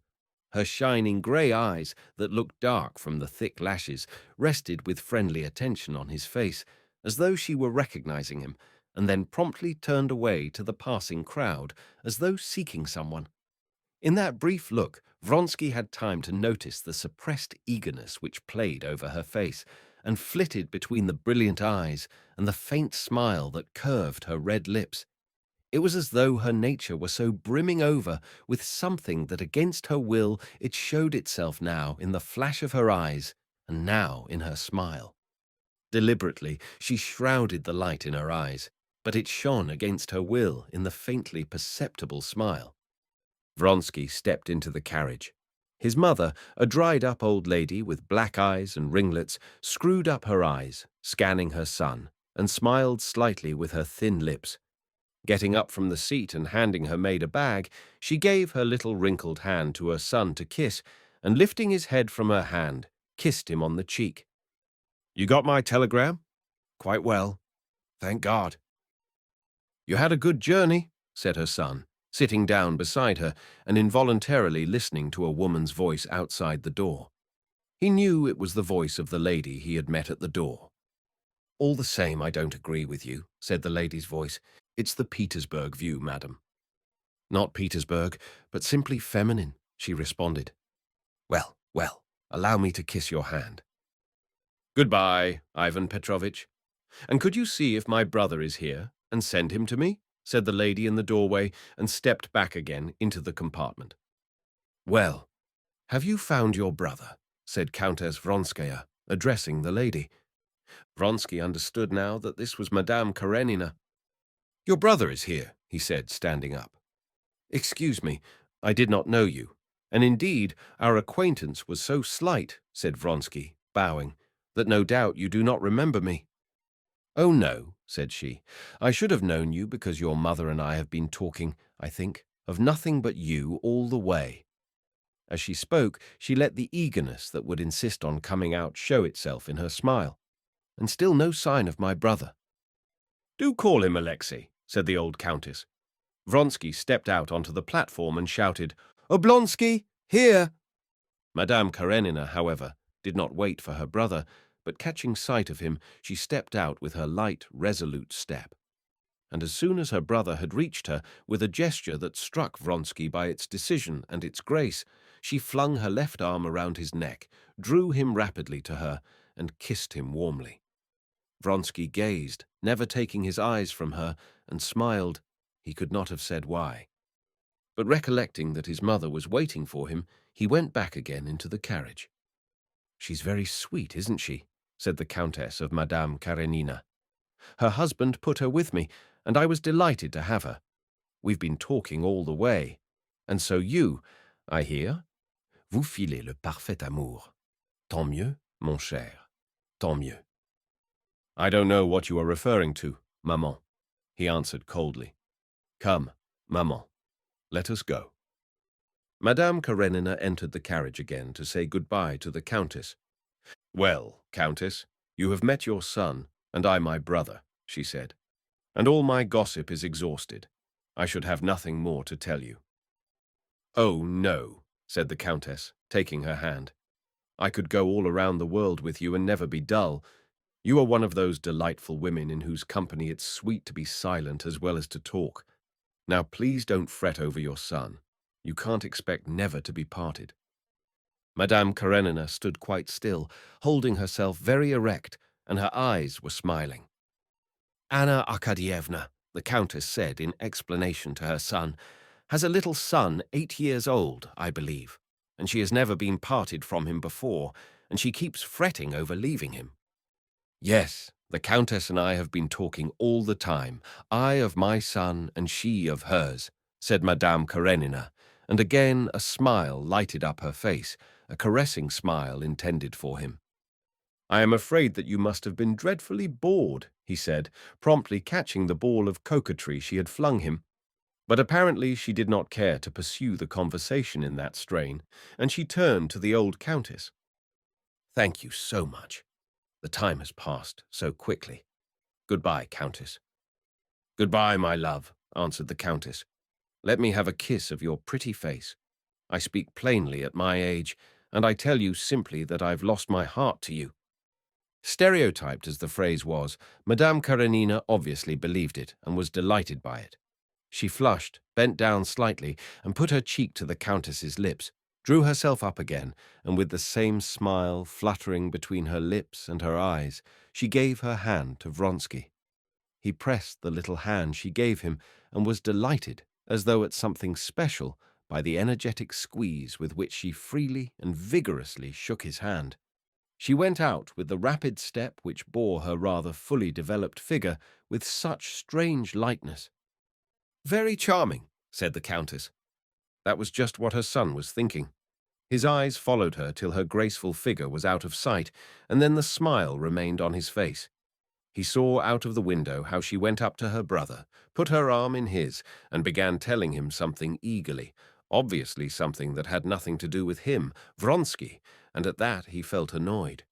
Her shining grey eyes, that looked dark from the thick lashes, rested with friendly attention on his face, as though she were recognizing him, and then promptly turned away to the passing crowd, as though seeking someone. In that brief look, Vronsky had time to notice the suppressed eagerness which played over her face, and flitted between the brilliant eyes and the faint smile that curved her red lips. It was as though her nature were so brimming over with something that against her will it showed itself now in the flash of her eyes, and now in her smile. Deliberately, she shrouded the light in her eyes, but it shone against her will in the faintly perceptible smile. Vronsky stepped into the carriage. His mother, a dried-up old lady with black eyes and ringlets, screwed up her eyes, scanning her son, and smiled slightly with her thin lips. Getting up from the seat and handing her maid a bag, she gave her little wrinkled hand to her son to kiss, and lifting his head from her hand, kissed him on the cheek. "You got my telegram?" "Quite well. Thank God." "You had a good journey," said her son, sitting down beside her and involuntarily listening to a woman's voice outside the door. He knew it was the voice of the lady he had met at the door. "All the same, I don't agree with you," said the lady's voice. "It's the Petersburg view, madam." "Not Petersburg, but simply feminine," she responded. Well, allow me to kiss your hand." "Goodbye, Ivan Petrovitch. And could you see if my brother is here, and send him to me?" said the lady in the doorway, and stepped back again into the compartment. "Well, have you found your brother?" said Countess Vronskaya, addressing the lady. Vronsky understood now that this was Madame Karenina. "Your brother is here," he said, standing up. "Excuse me, I did not know you, and indeed our acquaintance was so slight," said Vronsky, bowing, "that no doubt you do not remember me." "Oh, no," said she. "I should have known you because your mother and I have been talking, I think, of nothing but you all the way." As she spoke, she let the eagerness that would insist on coming out show itself in her smile. "And still no sign of my brother." "Do call him, Alexei," said the old countess. Vronsky stepped out onto the platform and shouted, "Oblonsky, here!" Madame Karenina, however, did not wait for her brother, but catching sight of him, she stepped out with her light, resolute step. And as soon as her brother had reached her, with a gesture that struck Vronsky by its decision and its grace, she flung her left arm around his neck, drew him rapidly to her, and kissed him warmly. Vronsky gazed, never taking his eyes from her, and smiled. He could not have said why. But recollecting that his mother was waiting for him, he went back again into the carriage. "She's very sweet, isn't she?" said the Countess of Madame Karenina. "Her husband put her with me, and I was delighted to have her. We've been talking all the way. And so you, I hear, vous filez le parfait amour. Tant mieux, mon cher, tant mieux." "I don't know what you are referring to, maman," he answered coldly. "Come, maman, let us go." Madame Karenina entered the carriage again to say goodbye to the countess. "Well, countess, you have met your son, and I my brother," she said, "and all my gossip is exhausted. I should have nothing more to tell you." "Oh, no," said the countess, taking her hand. "I could go all around the world with you and never be dull. You are one of those delightful women in whose company it's sweet to be silent as well as to talk. Now please don't fret over your son. You can't expect never to be parted." Madame Karenina stood quite still, holding herself very erect, and her eyes were smiling. "Anna Arkadyevna," the countess said in explanation to her son, "has a little son 8 years old, I believe, and she has never been parted from him before, and she keeps fretting over leaving him." "Yes, the countess and I have been talking all the time, I of my son and she of hers," said Madame Karenina, and again a smile lighted up her face, a caressing smile intended for him. "I am afraid that you must have been dreadfully bored," he said, promptly catching the ball of coquetry she had flung him. But apparently she did not care to pursue the conversation in that strain, and she turned to the old countess. "Thank you so much. The time has passed so quickly. Goodbye, countess." "Goodbye, my love," answered the countess. "Let me have a kiss of your pretty face. I speak plainly at my age, and I tell you simply that I've lost my heart to you." Stereotyped as the phrase was, Madame Karenina obviously believed it and was delighted by it. She flushed, bent down slightly, and put her cheek to the countess's lips, drew herself up again, and with the same smile fluttering between her lips and her eyes, she gave her hand to Vronsky. He pressed the little hand she gave him and was delighted, as though at something special, by the energetic squeeze with which she freely and vigorously shook his hand. She went out with the rapid step which bore her rather fully developed figure with such strange lightness. "Very charming," said the countess. That was just what her son was thinking. His eyes followed her till her graceful figure was out of sight, and then the smile remained on his face. He saw out of the window how she went up to her brother, put her arm in his, and began telling him something eagerly, obviously something that had nothing to do with him, Vronsky, and at that he felt annoyed.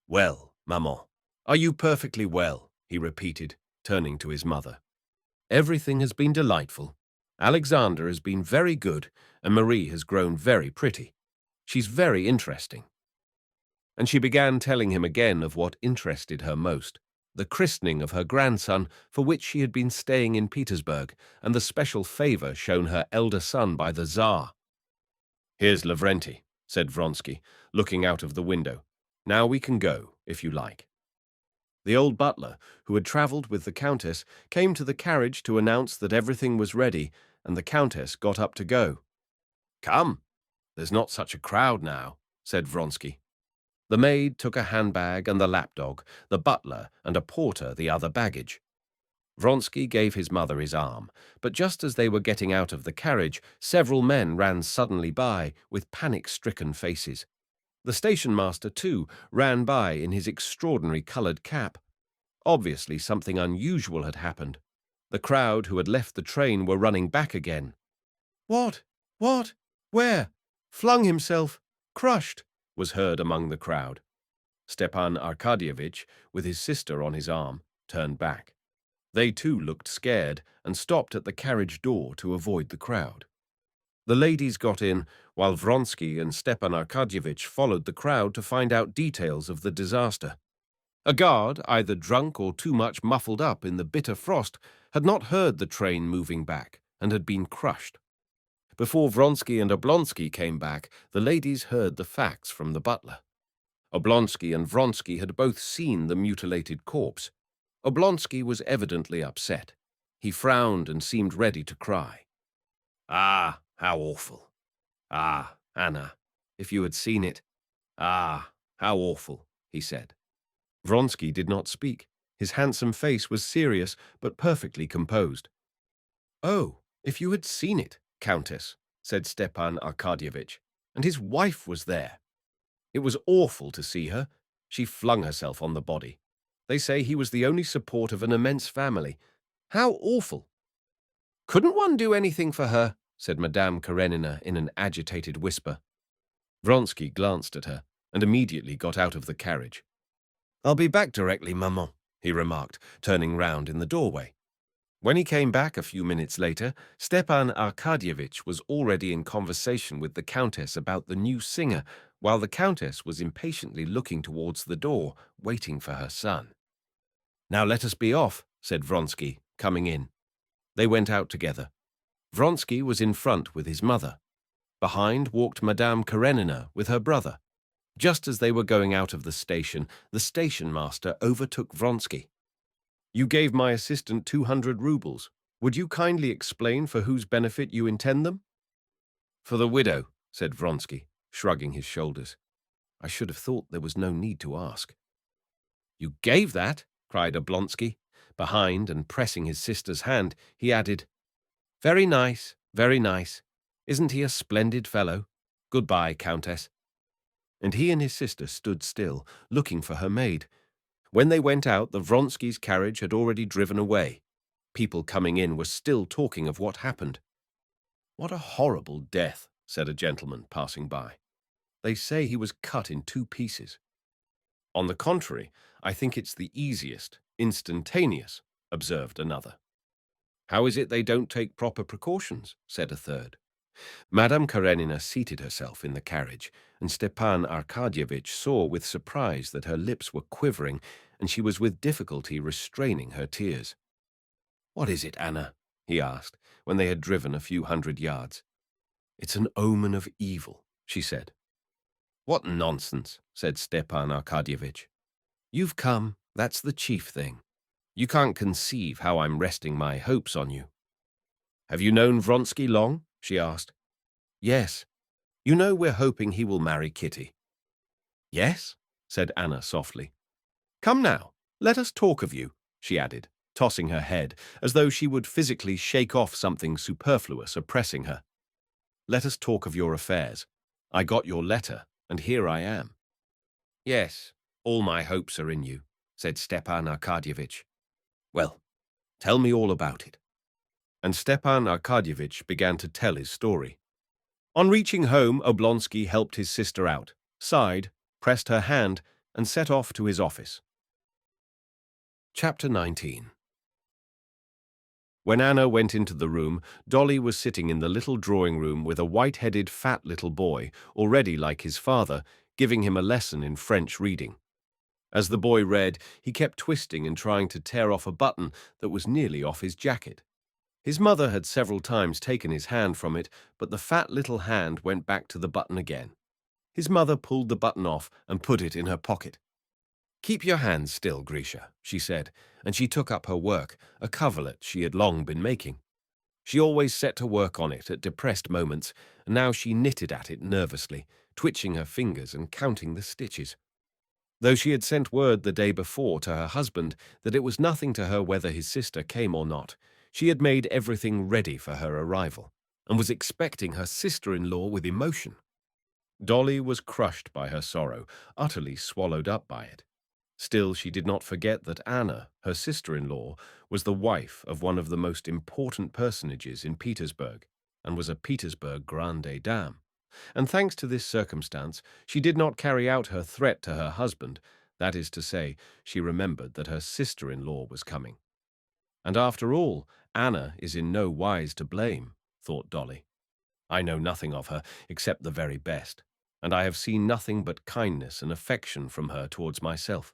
"Well, maman, are you perfectly well?" he repeated, turning to his mother. "Everything has been delightful. Alexander has been very good, and Marie has grown very pretty. She's very interesting." And she began telling him again of what interested her most, the christening of her grandson, for which she had been staying in Petersburg, and the special favor shown her elder son by the Tsar. "Here's Lavrenti," said Vronsky, looking out of the window. "Now we can go, if you like." The old butler, who had travelled with the countess, came to the carriage to announce that everything was ready, and the countess got up to go. "Come, there's not such a crowd now," said Vronsky. The maid took a handbag and the lapdog, the butler and a porter the other baggage. Vronsky gave his mother his arm, but just as they were getting out of the carriage, several men ran suddenly by with panic-stricken faces. The station-master, too, ran by in his extraordinary coloured cap. Obviously something unusual had happened. The crowd who had left the train were running back again. "What? What? Where? Flung himself? Crushed?" was heard among the crowd. Stepan Arkadyevitch, with his sister on his arm, turned back. They too looked scared and stopped at the carriage door to avoid the crowd. The ladies got in, while Vronsky and Stepan Arkadyevitch followed the crowd to find out details of the disaster. A guard, either drunk or too much muffled up in the bitter frost, had not heard the train moving back and had been crushed. Before Vronsky and Oblonsky came back, the ladies heard the facts from the butler. Oblonsky and Vronsky had both seen the mutilated corpse. Oblonsky was evidently upset. He frowned and seemed ready to cry. "Ah, how awful! Ah, Anna, if you had seen it! Ah, how awful!" he said. Vronsky did not speak. His handsome face was serious, but perfectly composed. "Oh, if you had seen it, Countess," said Stepan Arkadyevitch, "and his wife was there. It was awful to see her. She flung herself on the body. They say he was the only support of an immense family. How awful!" "Couldn't one do anything for her?" said Madame Karenina in an agitated whisper. Vronsky glanced at her and immediately got out of the carriage. "I'll be back directly, maman," he remarked, turning round in the doorway. When he came back a few minutes later, Stepan Arkadyevitch was already in conversation with the countess about the new singer, while the countess was impatiently looking towards the door, waiting for her son. "Now let us be off," said Vronsky, coming in. They went out together. Vronsky was in front with his mother. Behind walked Madame Karenina with her brother. Just as they were going out of the station master overtook Vronsky. "You gave my assistant 200 rubles. Would you kindly explain for whose benefit you intend them?" "For the widow," said Vronsky, shrugging his shoulders. "I should have thought there was no need to ask." "You gave that?" cried Oblonsky. Behind, and pressing his sister's hand, he added, "Very nice, very nice. Isn't he a splendid fellow? Goodbye, Countess." And he and his sister stood still, looking for her maid. When they went out, the Vronsky's carriage had already driven away. People coming in were still talking of what happened. "What a horrible death," said a gentleman passing by. "They say he was cut in 2 pieces." "On the contrary, I think it's the easiest, instantaneous," observed another. "How is it they don't take proper precautions?" said a third. Madame Karenina seated herself in the carriage, and Stepan Arkadyevitch saw with surprise that her lips were quivering, and she was with difficulty restraining her tears. "What is it, Anna?" he asked, when they had driven a few hundred yards. "It's an omen of evil," she said. "What nonsense," said Stepan Arkadyevitch. "You've come, that's the chief thing. You can't conceive how I'm resting my hopes on you." "Have you known Vronsky long?" she asked. "Yes. You know we're hoping he will marry Kitty." "Yes?" said Anna softly. "Come now, let us talk of you," she added, tossing her head, as though she would physically shake off something superfluous oppressing her. let us talk of your affairs. I got your letter, and here I am." "Yes, all my hopes are in you," said Stepan Arkadyevitch. "Well, tell me all about it." And Stepan Arkadyevitch began to tell his story. On reaching home, Oblonsky helped his sister out, sighed, pressed her hand, and set off to his office. Chapter 19. When Anna went into the room, Dolly was sitting in the little drawing room with a white-headed fat little boy, already like his father, giving him a lesson in French reading. As the boy read, he kept twisting and trying to tear off a button that was nearly off his jacket. His mother had several times taken his hand from it, but the fat little hand went back to the button again. His mother pulled the button off and put it in her pocket. "Keep your hands still, Grisha," she said, and she took up her work, a coverlet she had long been making. She always set to work on it at depressed moments, and now she knitted at it nervously, twitching her fingers and counting the stitches. Though she had sent word the day before to her husband that it was nothing to her whether his sister came or not, she had made everything ready for her arrival, and was expecting her sister-in-law with emotion. Dolly was crushed by her sorrow, utterly swallowed up by it. Still, she did not forget that Anna, her sister-in-law, was the wife of one of the most important personages in Petersburg, and was a Petersburg grande dame. And thanks to this circumstance, she did not carry out her threat to her husband, that is to say, she remembered that her sister-in-law was coming. And after all, Anna is in no wise to blame, thought Dolly. I know nothing of her except the very best, and I have seen nothing but kindness and affection from her towards myself.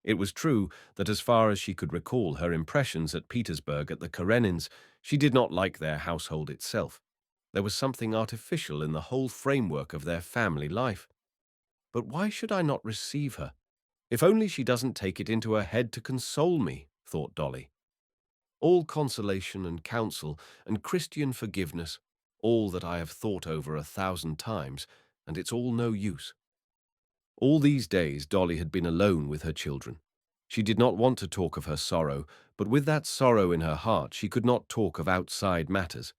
It was true that as far as she could recall her impressions at Petersburg at the Karenins, she did not like their household itself. There was something artificial in the whole framework of their family life. But why should I not receive her? If only she doesn't take it into her head to console me, thought Dolly. All consolation and counsel and Christian forgiveness, all that I have thought over 1,000 times, and it's all no use. All these days Dolly had been alone with her children. She did not want to talk of her sorrow, but with that sorrow in her heart she could not talk of outside matters.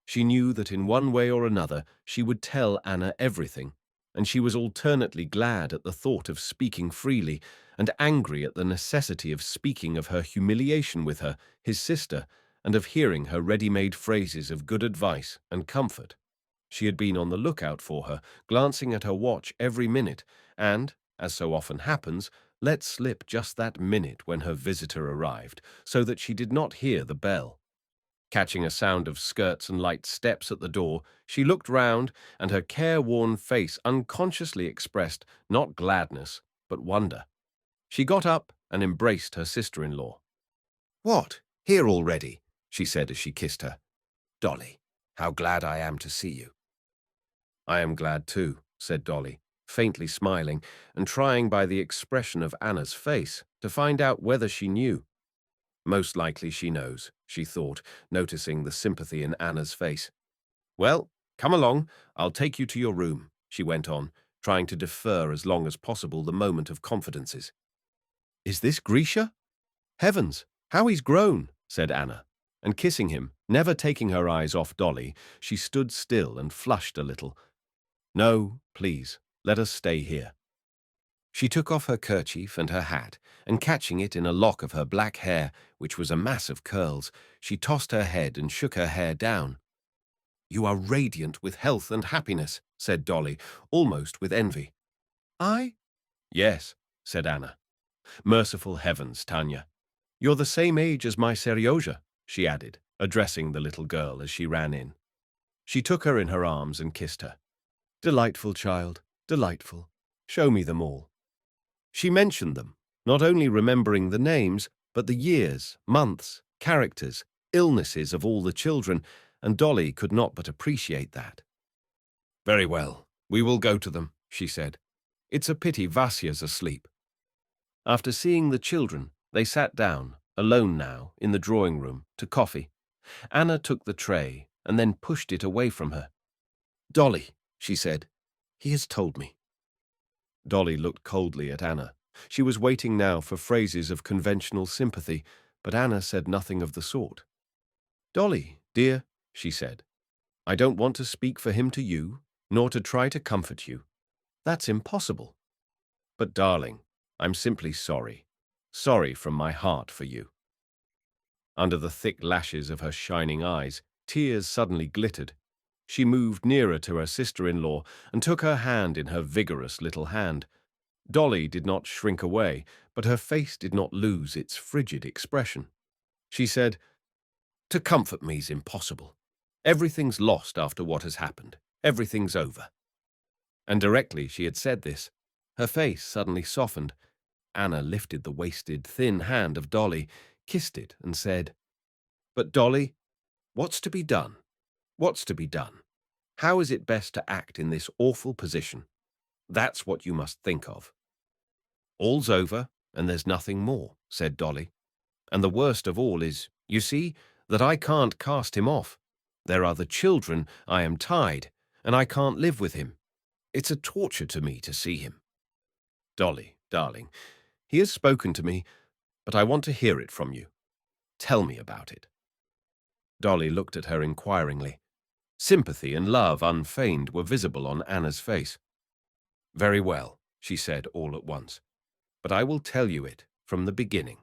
She knew that in one way or another she would tell Anna everything, and she was alternately glad at the thought of speaking freely and angry at the necessity of speaking of her humiliation with her, his sister, and of hearing her ready-made phrases of good advice and comfort. She had been on the lookout for her, glancing at her watch every minute, and, as so often happens, let slip just that minute when her visitor arrived, so that she did not hear the bell. Catching a sound of skirts and light steps at the door, she looked round, and her careworn face unconsciously expressed not gladness, but wonder. She got up and embraced her sister-in-law. "What, here already?" she said as she kissed her. "Dolly, how glad I am to see you." "I am glad too," said Dolly, faintly smiling and trying by the expression of Anna's face to find out whether she knew. Most likely she knows, she thought, noticing the sympathy in Anna's face. "Well, come along, I'll take you to your room," she went on, trying to defer as long as possible the moment of confidences. "Is this Grisha? Heavens, how he's grown," said Anna, and kissing him, never taking her eyes off Dolly, she stood still and flushed a little. "No, please, let us stay here." She took off her kerchief and her hat, and catching it in a lock of her black hair, which was a mass of curls, she tossed her head and shook her hair down. "You are radiant with health and happiness," said Dolly, almost with envy. "I?" "Yes," said Anna. "Merciful heavens, Tanya. You're the same age as my Seryozha," she added, addressing the little girl as she ran in. She took her in her arms and kissed her. "Delightful child, delightful. Show me them all." She mentioned them, not only remembering the names, but the years, months, characters, illnesses of all the children, and Dolly could not but appreciate that. "Very well, we will go to them," she said. "It's a pity Vasya's asleep." After seeing the children, they sat down, alone now, in the drawing-room, to coffee. Anna took the tray and then pushed it away from her. "Dolly," she said, "he has told me." Dolly looked coldly at Anna. She was waiting now for phrases of conventional sympathy, but Anna said nothing of the sort. "Dolly, dear," she said, I don't want to speak for him to you, nor to try to comfort you. That's impossible. But, darling, I'm simply sorry. Sorry from my heart for you." Under the thick lashes of her shining eyes, tears suddenly glittered. She moved nearer to her sister-in-law and took her hand in her vigorous little hand. Dolly did not shrink away, but her face did not lose its frigid expression. She said, "To comfort me's impossible. Everything's lost after what has happened. Everything's over." And directly she had said this, her face suddenly softened. Anna lifted the wasted, thin hand of Dolly, kissed it, and said, "But, Dolly, what's to be done? What's to be done? How is it best to act in this awful position? That's what you must think of." "All's over, and there's nothing more," said Dolly. "And the worst of all is, you see, that I can't cast him off. There are the children, I am tied, and I can't live with him. It's a torture to me to see him." "Dolly, darling, he has spoken to me, but I want to hear it from you. Tell me about it." Dolly looked at her inquiringly. Sympathy and love unfeigned were visible on Anna's face. "Very well," she said all at once, "but I will tell you it from the beginning.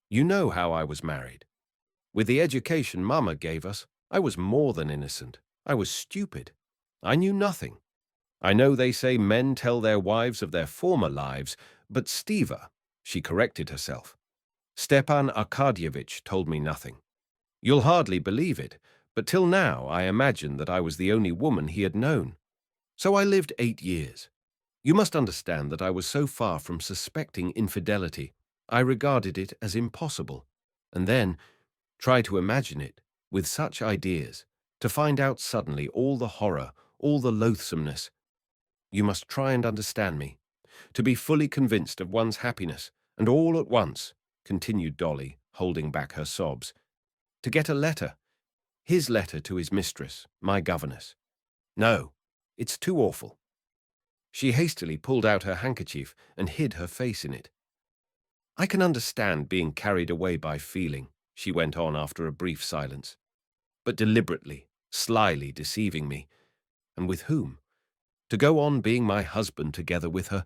You know how I was married. With the education Mama gave us, I was more than innocent. I was stupid. I knew nothing. I know they say men tell their wives of their former lives, but Stiva," she corrected herself, "Stepan Arkadyevitch told me nothing. You'll hardly believe it, but till now I imagined that I was the only woman he had known. So I lived 8 years. You must understand that I was so far from suspecting infidelity, I regarded it as impossible. And then, try to imagine it, with such ideas, to find out suddenly all the horror, all the loathsomeness. You must try and understand me. To be fully convinced of one's happiness, and all at once," continued Dolly, holding back her sobs, "to get a letter, his letter to his mistress, my governess. No, it's too awful." She hastily pulled out her handkerchief and hid her face in it. "I can understand being carried away by feeling," she went on after a brief silence, "but deliberately, slyly deceiving me. And with whom? To go on being my husband together with her.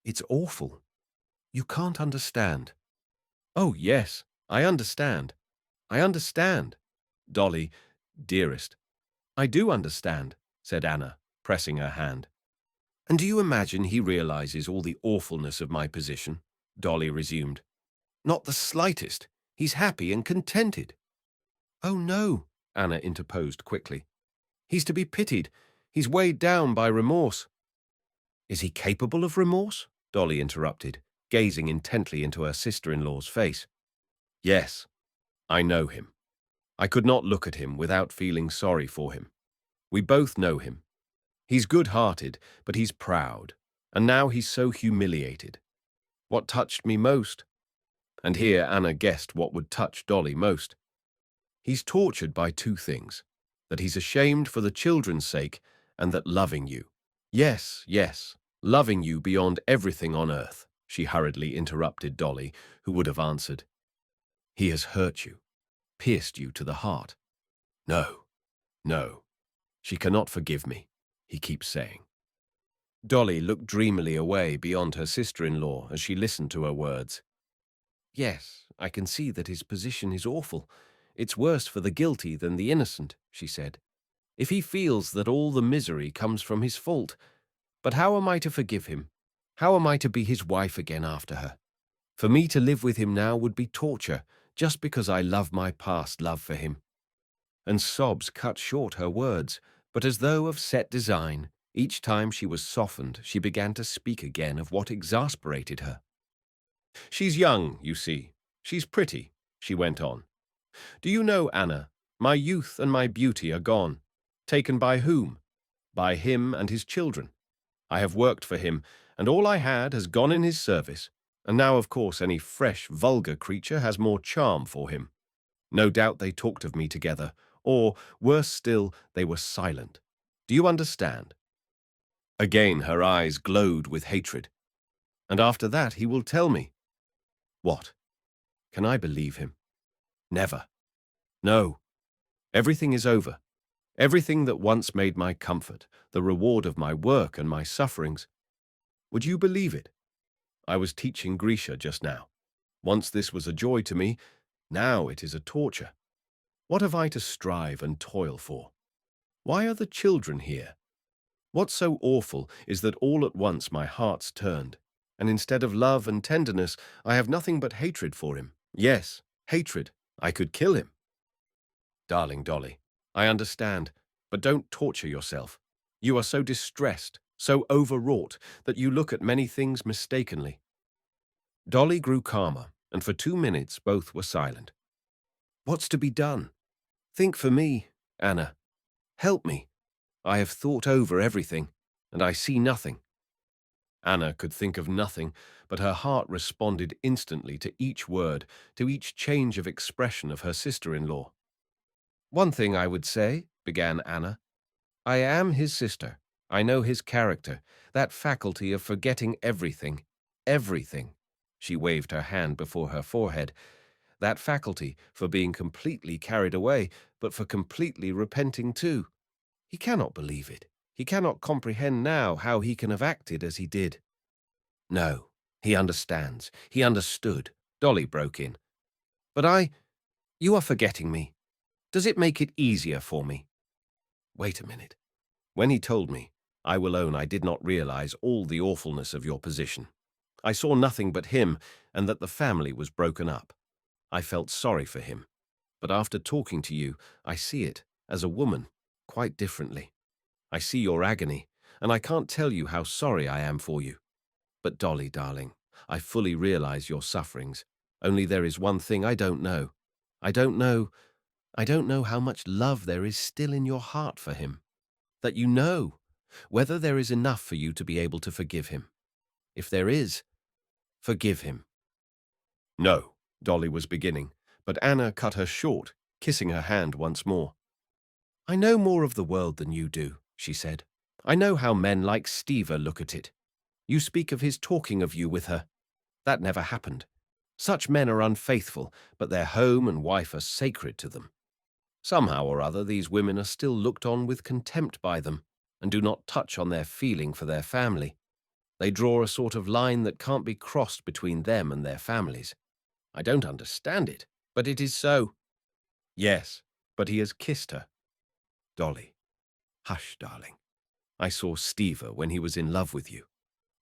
It's awful. You can't understand." "Oh, yes, I understand. I understand. Dolly, dearest." "I do understand," said Anna, pressing her hand. "And do you imagine he realizes all the awfulness of my position?" Dolly resumed. "Not the slightest. He's happy and contented." "Oh, no," Anna interposed quickly. "He's to be pitied. He's weighed down by remorse." "Is he capable of remorse?" Dolly interrupted, gazing intently into her sister-in-law's face. "Yes, I know him. I could not look at him without feeling sorry for him. We both know him. He's good-hearted, but he's proud, and now he's so humiliated. What touched me most," and here Anna guessed what would touch Dolly most, "he's tortured by 2 things, that he's ashamed for the children's sake, and that loving you." "Yes, yes, loving you beyond everything on earth," she hurriedly interrupted Dolly, who would have answered. "He has hurt you, pierced you to the heart. No, no, she cannot forgive me, he keeps saying." Dolly looked dreamily away beyond her sister-in-law as she listened to her words. "Yes, I can see that his position is awful. It's worse for the guilty than the innocent," she said. "If he feels that all the misery comes from his fault. But how am I to forgive him? How am I to be his wife again after her? For me to live with him now would be torture, just because I love my past love for him." And sobs cut short her words, but as though of set design, each time she was softened, she began to speak again of what exasperated her. "She's young, you see. She's pretty," she went on. "Do you know, Anna, my youth and my beauty are gone. Taken by whom? By him and his children. I have worked for him, and all I had has gone in his service, and now, of course, any fresh, vulgar creature has more charm for him. No doubt they talked of me together, or, worse still, they were silent. Do you understand?" Again her eyes glowed with hatred. "And after that he will tell me." What? Can I believe him? Never. No. Everything is over. Everything that once made my comfort, the reward of my work and my sufferings. Would you believe it? I was teaching Grisha just now. Once this was a joy to me, now it is a torture. What have I to strive and toil for? Why are the children here? What's so awful is that all at once my heart's turned, and instead of love and tenderness, I have nothing but hatred for him. Yes, hatred. I could kill him. Darling Dolly, I understand, but don't torture yourself. You are so distressed, so overwrought, that you look at many things mistakenly. Dolly grew calmer, and for 2 minutes both were silent. What's to be done? Think for me, Anna. Help me. I have thought over everything, and I see nothing. Anna could think of nothing, but her heart responded instantly to each word, to each change of expression of her sister-in-law. One thing I would say, began Anna. I am his sister. I know his character, that faculty of forgetting everything, everything. She waved her hand before her forehead. That faculty for being completely carried away, but for completely repenting too. He cannot believe it. He cannot comprehend now how he can have acted as he did. No, he understands. He understood. Dolly broke in. But you are forgetting me. Does it make it easier for me? Wait a minute. When he told me, I will own I did not realize all the awfulness of your position. I saw nothing but him and that the family was broken up. I felt sorry for him. But after talking to you, I see it, as a woman, quite differently. I see your agony, and I can't tell you how sorry I am for you. But Dolly, darling, I fully realize your sufferings. Only there is one thing I don't know. I don't know how much love there is still in your heart for him. That you know whether there is enough for you to be able to forgive him. If there is, forgive him. No, Dolly was beginning, but Anna cut her short, kissing her hand once more. I know more of the world than you do, she said. I know how men like Stiva look at it. You speak of his talking of you with her. That never happened. Such men are unfaithful, but their home and wife are sacred to them. Somehow or other these women are still looked on with contempt by them, and do not touch on their feeling for their family. They draw a sort of line that can't be crossed between them and their families. I don't understand it, but it is so. Yes, but he has kissed her. Dolly. Hush, darling. I saw Stiva when he was in love with you.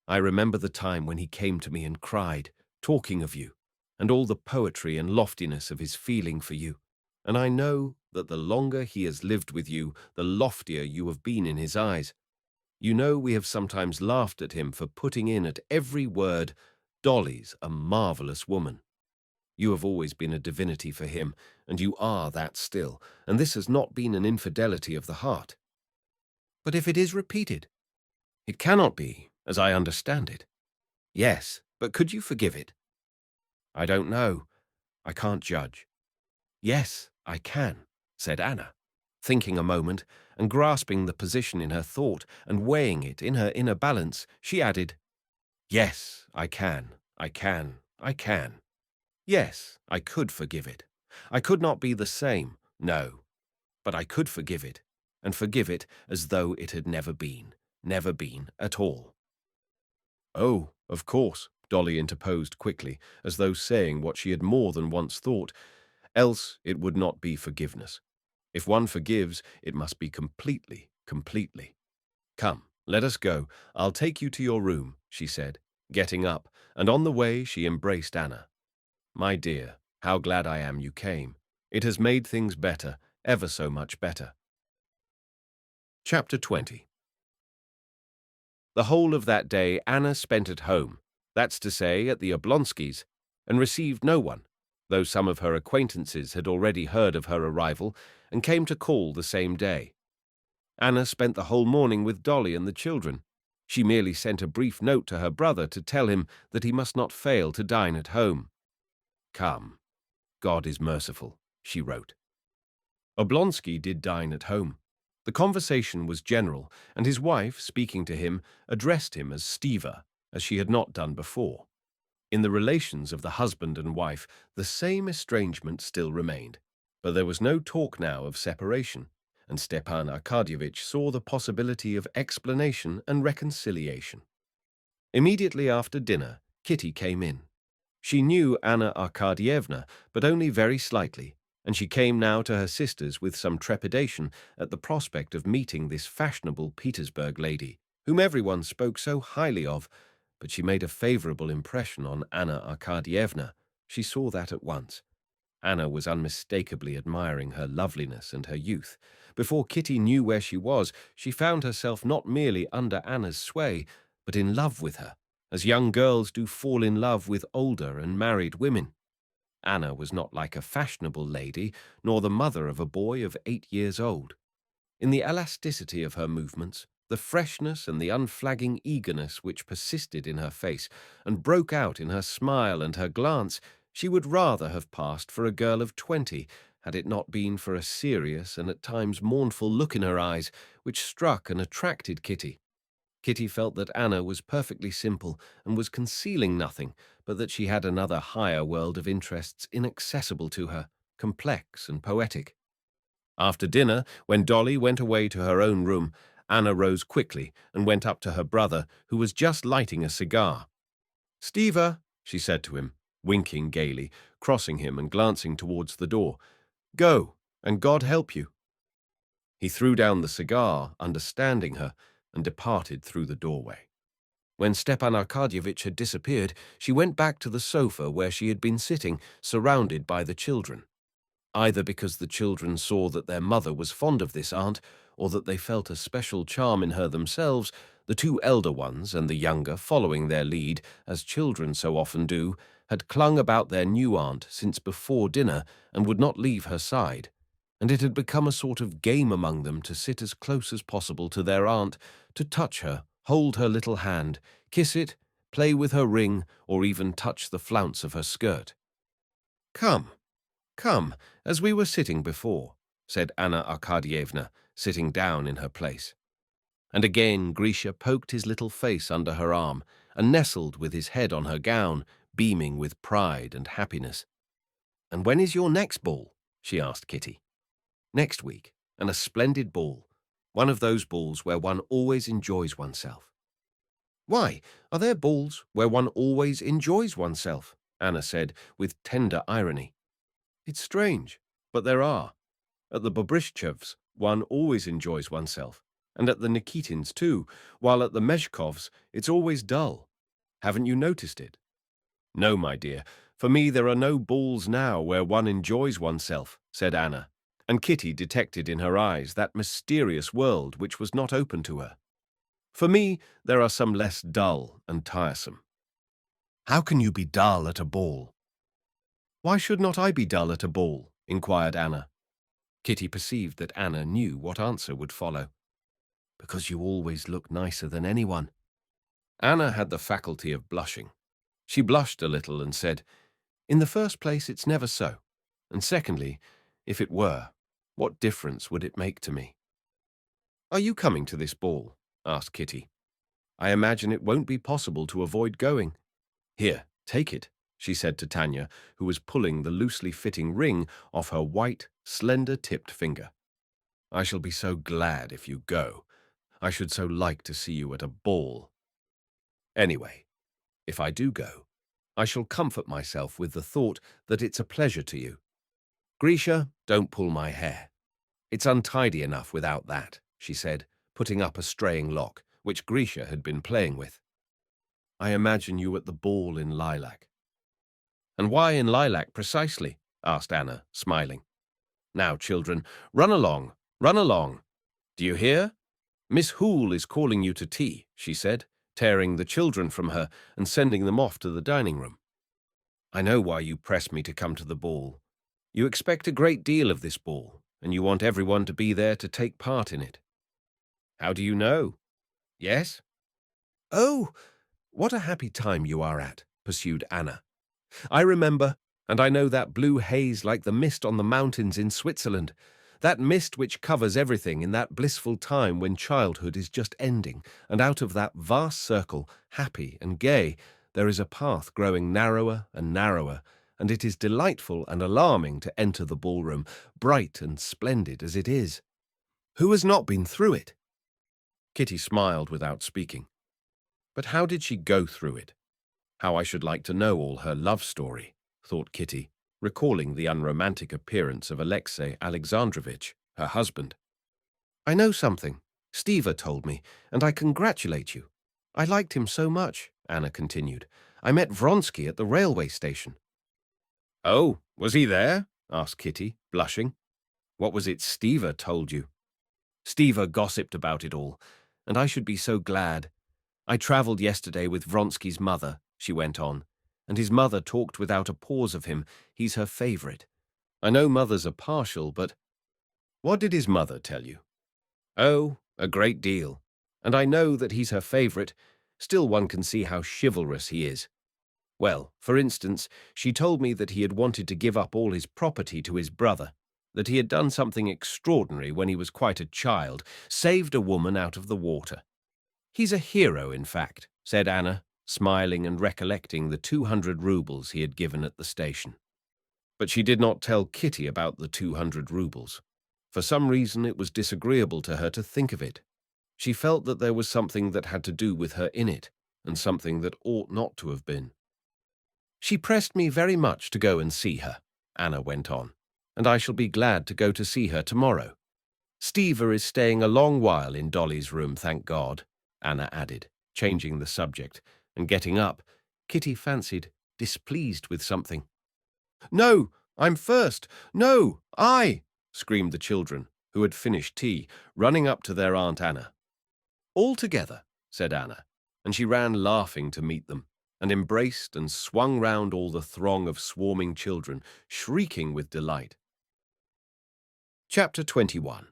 I remember the time when he came to me and cried, talking of you, and all the poetry and loftiness of his feeling for you. And I know that the longer he has lived with you, the loftier you have been in his eyes. You know we have sometimes laughed at him for putting in at every word, Dolly's a marvelous woman. You have always been a divinity for him, and you are that still, and this has not been an infidelity of the heart. But if it is repeated, it cannot be, as I understand it. Yes, but could you forgive it? I don't know. I can't judge. Yes, I can, said Anna, thinking a moment and grasping the position in her thought and weighing it in her inner balance. She added, Yes, I can. Yes, I could forgive it. I could not be the same, no, but I could forgive it, and forgive it as though it had never been at all. Oh, of course, Dolly interposed quickly, as though saying what she had more than once thought, else it would not be forgiveness. If one forgives, it must be completely. Come, let us go. I'll take you to your room, she said, getting up, and on the way she embraced Anna. My dear, how glad I am you came. It has made things better, ever so much better. Chapter 20. The whole of that day Anna spent at home, that's to say at the Oblonskys', and received no one, though some of her acquaintances had already heard of her arrival and came to call the same day. Anna spent the whole morning with Dolly and the children. She merely sent a brief note to her brother to tell him that he must not fail to dine at home. Come, God is merciful, she wrote. Oblonsky did dine at home. The conversation was general, and his wife, speaking to him, addressed him as Stiva, as she had not done before. In the relations of the husband and wife, the same estrangement still remained, but there was no talk now of separation, and Stepan Arkadyevitch saw the possibility of explanation and reconciliation. Immediately after dinner, Kitty came in. She knew Anna Arkadyevna, but only very slightly, and she came now to her sisters with some trepidation at the prospect of meeting this fashionable Petersburg lady, whom everyone spoke so highly of, but she made a favorable impression on Anna Arkadyevna. She saw that at once. Anna was unmistakably admiring her loveliness and her youth. Before Kitty knew where she was, she found herself not merely under Anna's sway, but in love with her, as young girls do fall in love with older and married women. Anna was not like a fashionable lady, nor the mother of a boy of 8 years old. In the elasticity of her movements, the freshness and the unflagging eagerness which persisted in her face and broke out in her smile and her glance, she would rather have passed for a girl of 20, had it not been for a serious and at times mournful look in her eyes, which struck and attracted Kitty. Kitty felt that Anna was perfectly simple and was concealing nothing, but that she had another higher world of interests inaccessible to her, complex and poetic. After dinner, when Dolly went away to her own room, Anna rose quickly and went up to her brother, who was just lighting a cigar. "Stiva," she said to him, winking gaily, crossing him and glancing towards the door. "Go, and God help you." He threw down the cigar, understanding her, and departed through the doorway. When Stepan Arkadyevitch had disappeared, she went back to the sofa where she had been sitting, surrounded by the children. Either because the children saw that their mother was fond of this aunt, or that they felt a special charm in her themselves, the two elder ones and the younger, following their lead, as children so often do, had clung about their new aunt since before dinner and would not leave her side, and it had become a sort of game among them to sit as close as possible to their aunt, to touch her, hold her little hand, kiss it, play with her ring, or even touch the flounce of her skirt. "Come, come, as we were sitting before," said Anna Arkadyevna, sitting down in her place. And again Grisha poked his little face under her arm and nestled with his head on her gown, beaming with pride and happiness. "And when is your next ball?" she asked Kitty. "Next week, and a splendid ball. One of those balls where one always enjoys oneself." "Why, are there balls where one always enjoys oneself?" Anna said, with tender irony. "It's strange, but there are. At the Bobrishchevs, one always enjoys oneself, and at the Nikitins too, while at the Mezhkovs it's always dull. Haven't you noticed it?" "No, my dear. For me there are no balls now where one enjoys oneself," said Anna, and Kitty detected in her eyes that mysterious world which was not open to her. "For me there are some less dull and tiresome." "How can you be dull at a ball?" "Why should not I be dull at a ball?" inquired Anna. Kitty perceived that Anna knew what answer would follow. "Because you always look nicer than anyone." Anna had the faculty of blushing. She blushed a little and said, "In the first place, it's never so. And secondly, if it were, what difference would it make to me?" "Are you coming to this ball?" asked Kitty. "I imagine it won't be possible to avoid going. Here, take it," she said to Tanya, who was pulling the loosely fitting ring off her white, slender-tipped finger. "I shall be so glad if you go. I should so like to see you at a ball. Anyway, if I do go, I shall comfort myself with the thought that it's a pleasure to you. Grisha, don't pull my hair. It's untidy enough without that," she said, putting up a straying lock, which Grisha had been playing with. "I imagine you at the ball in lilac." "And why in lilac precisely?" asked Anna, smiling. "Now, children, run along, run along. Do you hear? Miss Hoole is calling you to tea," she said, tearing the children from her and sending them off to the dining room. "I know why you press me to come to the ball. You expect a great deal of this ball, and you want everyone to be there to take part in it." "How do you know?" "Yes?" "Oh, what a happy time you are at," pursued Anna. "I remember, and I know that blue haze like the mist on the mountains in Switzerland, that mist which covers everything in that blissful time when childhood is just ending, and out of that vast circle, happy and gay, there is a path growing narrower and narrower, and it is delightful and alarming to enter the ballroom, bright and splendid as it is. Who has not been through it? Kitty smiled without speaking. But how did she go through it? How I should like to know all her love story, thought Kitty, recalling the unromantic appearance of Alexei Alexandrovitch, her husband. I know something. Stiva told me, and I congratulate you. I liked him so much, Anna continued. I met Vronsky at the railway station. Oh, was he there? Asked Kitty, blushing. What was it Stiva told you? Stiva gossiped about it all, and I should be so glad. I travelled yesterday with Vronsky's mother, she went on, and his mother talked without a pause of him. He's her favourite. I know mothers are partial, but... What did his mother tell you? Oh, a great deal. And I know that he's her favourite. Still, one can see how chivalrous he is. Well, for instance, she told me that he had wanted to give up all his property to his brother, that he had done something extraordinary when he was quite a child, saved a woman out of the water. He's a hero, in fact, said Anna, smiling and recollecting the 200 roubles he had given at the station. But she did not tell Kitty about the 200 roubles. For some reason it was disagreeable to her to think of it. She felt that there was something that had to do with her in it, and something that ought not to have been. She pressed me very much to go and see her, Anna went on, and I shall be glad to go to see her tomorrow. Stiva is staying a long while in Dolly's room, thank God, Anna added, changing the subject, and getting up, Kitty fancied, displeased with something. No, I'm first. No, I, screamed the children, who had finished tea, running up to their Aunt Anna. All together, said Anna, and she ran laughing to meet them, and embraced and swung round all the throng of swarming children, shrieking with delight. Chapter 21.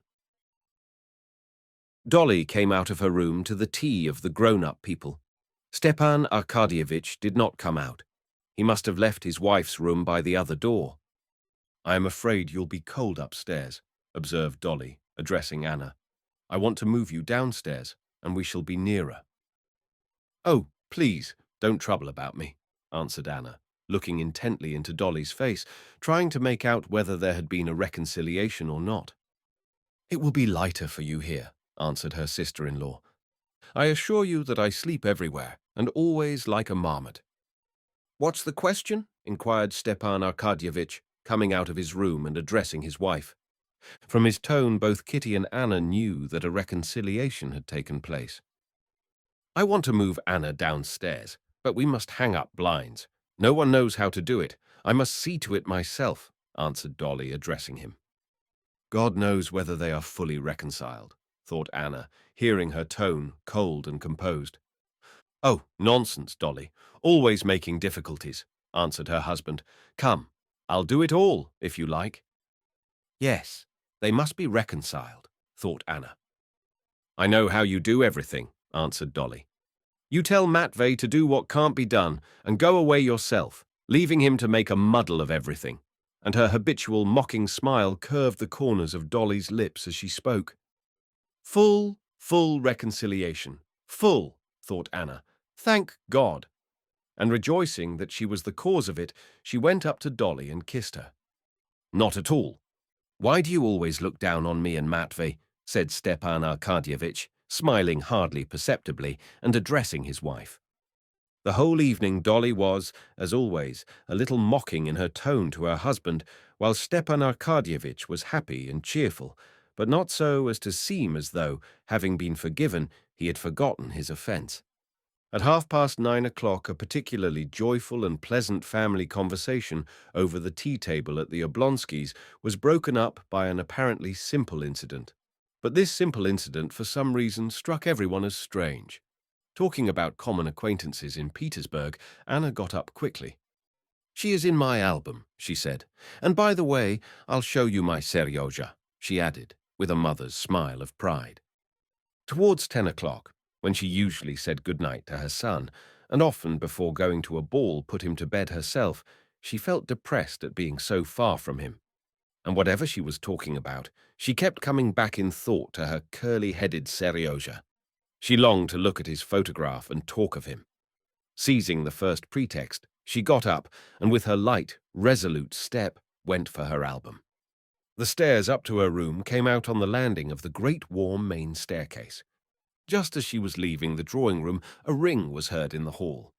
Dolly came out of her room to the tea of the grown-up people. Stepan Arkadyevitch did not come out. He must have left his wife's room by the other door. I am afraid you'll be cold upstairs, observed Dolly, addressing Anna. I want to move you downstairs, and we shall be nearer. Oh, please, don't trouble about me, answered Anna, looking intently into Dolly's face, trying to make out whether there had been a reconciliation or not. It will be lighter for you here, answered her sister-in-law. I assure you that I sleep everywhere, and always like a marmot. What's the question? Inquired Stepan Arkadyevitch, coming out of his room and addressing his wife. From his tone, both Kitty and Anna knew that a reconciliation had taken place. I want to move Anna downstairs, but we must hang up blinds. No one knows how to do it. I must see to it myself, answered Dolly, addressing him. God knows whether they are fully reconciled, thought Anna, hearing her tone, cold and composed. Oh, nonsense, Dolly, always making difficulties, answered her husband. Come, I'll do it all, if you like. Yes, they must be reconciled, thought Anna. I know how you do everything, answered Dolly. You tell Matvey to do what can't be done and go away yourself, leaving him to make a muddle of everything. And her habitual mocking smile curved the corners of Dolly's lips as she spoke. Full reconciliation. Full, thought Anna. Thank God. And rejoicing that she was the cause of it, she went up to Dolly and kissed her. Not at all. Why do you always look down on me and Matvey? Said Stepan Arkadyevitch, smiling hardly perceptibly and addressing his wife. The whole evening Dolly was, as always, a little mocking in her tone to her husband, while Stepan Arkadyevitch was happy and cheerful, but not so as to seem as though, having been forgiven, he had forgotten his offence. At 9:30 a particularly joyful and pleasant family conversation over the tea-table at the Oblonskys' was broken up by an apparently simple incident. But this simple incident for some reason struck everyone as strange. Talking about common acquaintances in Petersburg, Anna got up quickly. She is in my album, she said. And by the way, I'll show you my Seryozha, she added, with a mother's smile of pride. Towards 10 o'clock, when she usually said good night to her son, and often before going to a ball put him to bed herself, she felt depressed at being so far from him. And whatever she was talking about, she kept coming back in thought to her curly-headed Seryozha. She longed to look at his photograph and talk of him. Seizing the first pretext, she got up and with her light, resolute step went for her album. The stairs up to her room came out on the landing of the great warm main staircase. Just as she was leaving the drawing room, a ring was heard in the hall.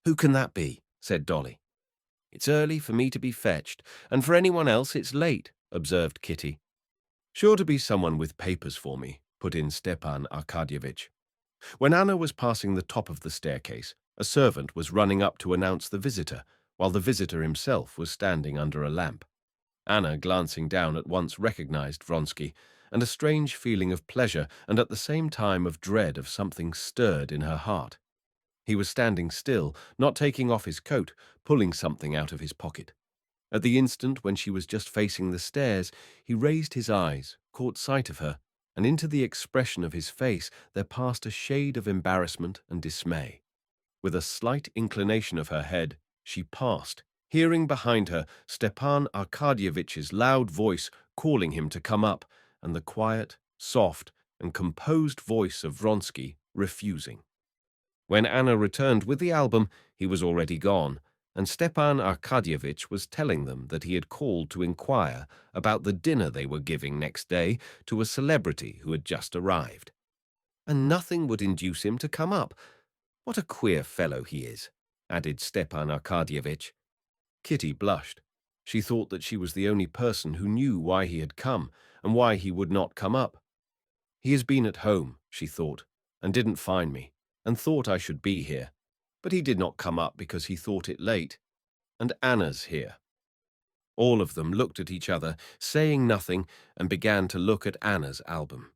"Who can that be?" said Dolly. "It's early for me to be fetched, and for anyone else it's late," observed Kitty. "Sure to be someone with papers for me," put in Stepan Arkadyevitch. When Anna was passing the top of the staircase, a servant was running up to announce the visitor, while the visitor himself was standing under a lamp. Anna, glancing down, at once recognized Vronsky, and a strange feeling of pleasure and at the same time of dread of something stirred in her heart. He was standing still, not taking off his coat, pulling something out of his pocket. At the instant when she was just facing the stairs, he raised his eyes, caught sight of her, and into the expression of his face there passed a shade of embarrassment and dismay. With a slight inclination of her head, she passed, hearing behind her Stepan Arkadyevitch's loud voice calling him to come up, and the quiet, soft, and composed voice of Vronsky refusing. When Anna returned with the album, he was already gone, and Stepan Arkadyevitch was telling them that he had called to inquire about the dinner they were giving next day to a celebrity who had just arrived. And nothing would induce him to come up. "What a queer fellow he is," added Stepan Arkadyevitch. Kitty blushed. She thought that she was the only person who knew why he had come and why he would not come up. "He has been at home," she thought, "and didn't find me, and thought I should be here. But he did not come up because he thought it late. And Anna's here." All of them looked at each other, saying nothing, and began to look at Anna's album.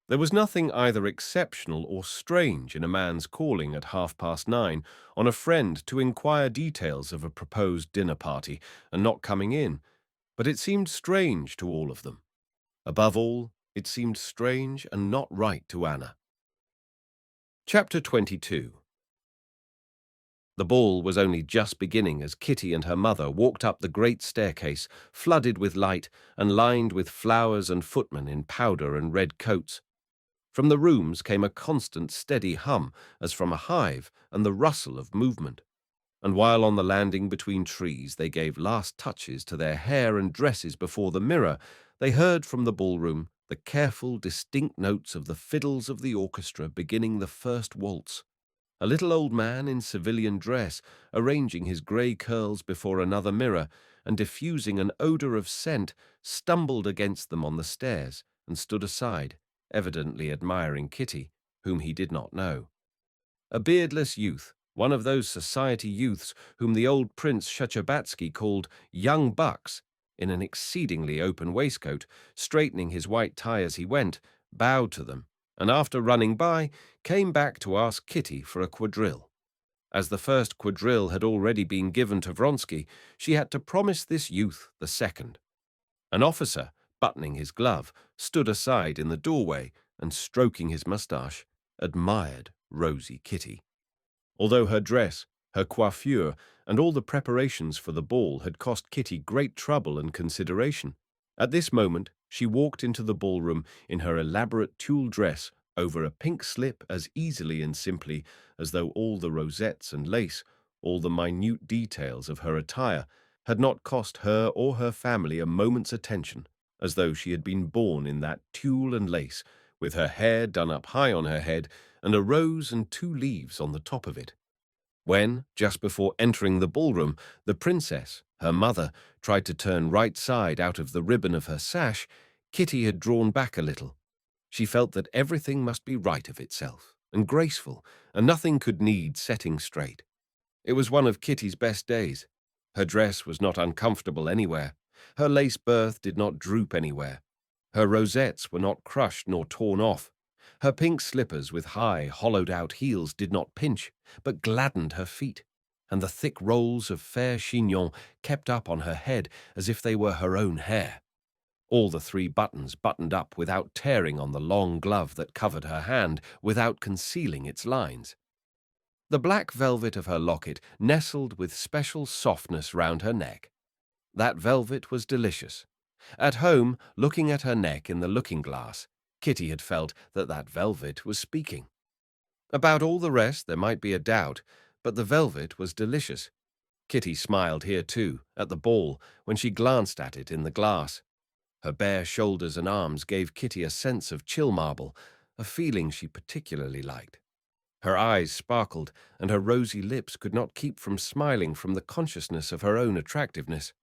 There was nothing either exceptional or strange in a man's calling at 9:30 on a friend to inquire details of a proposed dinner party and not coming in, but it seemed strange to all of them. Above all, it seemed strange and not right to Anna. Chapter 22. The ball was only just beginning as Kitty and her mother walked up the great staircase, flooded with light and lined with flowers and footmen in powder and red coats. From the rooms came a constant steady hum, as from a hive, and the rustle of movement. And while on the landing between trees they gave last touches to their hair and dresses before the mirror, they heard from the ballroom the careful, distinct notes of the fiddles of the orchestra beginning the first waltz. A little old man in civilian dress, arranging his grey curls before another mirror and diffusing an odour of scent, stumbled against them on the stairs and stood aside, evidently admiring Kitty, whom he did not know. A beardless youth, one of those society youths whom the old Prince Shtcherbatsky called young bucks, in an exceedingly open waistcoat, straightening his white tie as he went, bowed to them, and after running by, came back to ask Kitty for a quadrille. As the first quadrille had already been given to Vronsky, she had to promise this youth the second. An officer, buttoning his glove, stood aside in the doorway and, stroking his moustache, admired rosy Kitty. Although her dress, her coiffure, and all the preparations for the ball had cost Kitty great trouble and consideration, at this moment she walked into the ballroom in her elaborate tulle dress over a pink slip as easily and simply as though all the rosettes and lace, all the minute details of her attire, had not cost her or her family a moment's attention, as though she had been born in that tulle and lace, with her hair done up high on her head and a rose and 2 leaves on the top of it. When, just before entering the ballroom, the princess, her mother, tried to turn right side out of the ribbon of her sash, Kitty had drawn back a little. She felt that everything must be right of itself, and graceful, and nothing could need setting straight. It was one of Kitty's best days. Her dress was not uncomfortable anywhere. Her lace berth did not droop anywhere. Her rosettes were not crushed nor torn off. Her pink slippers with high, hollowed-out heels did not pinch, but gladdened her feet, and the thick rolls of fair chignon kept up on her head as if they were her own hair. All the 3 buttons buttoned up without tearing on the long glove that covered her hand, without concealing its lines. The black velvet of her locket nestled with special softness round her neck. That velvet was delicious. At home, looking at her neck in the looking-glass, Kitty had felt that that velvet was speaking. About all the rest there might be a doubt, but the velvet was delicious. Kitty smiled here too, at the ball, when she glanced at it in the glass. Her bare shoulders and arms gave Kitty a sense of chill marble, a feeling she particularly liked. Her eyes sparkled, and her rosy lips could not keep from smiling from the consciousness of her own attractiveness.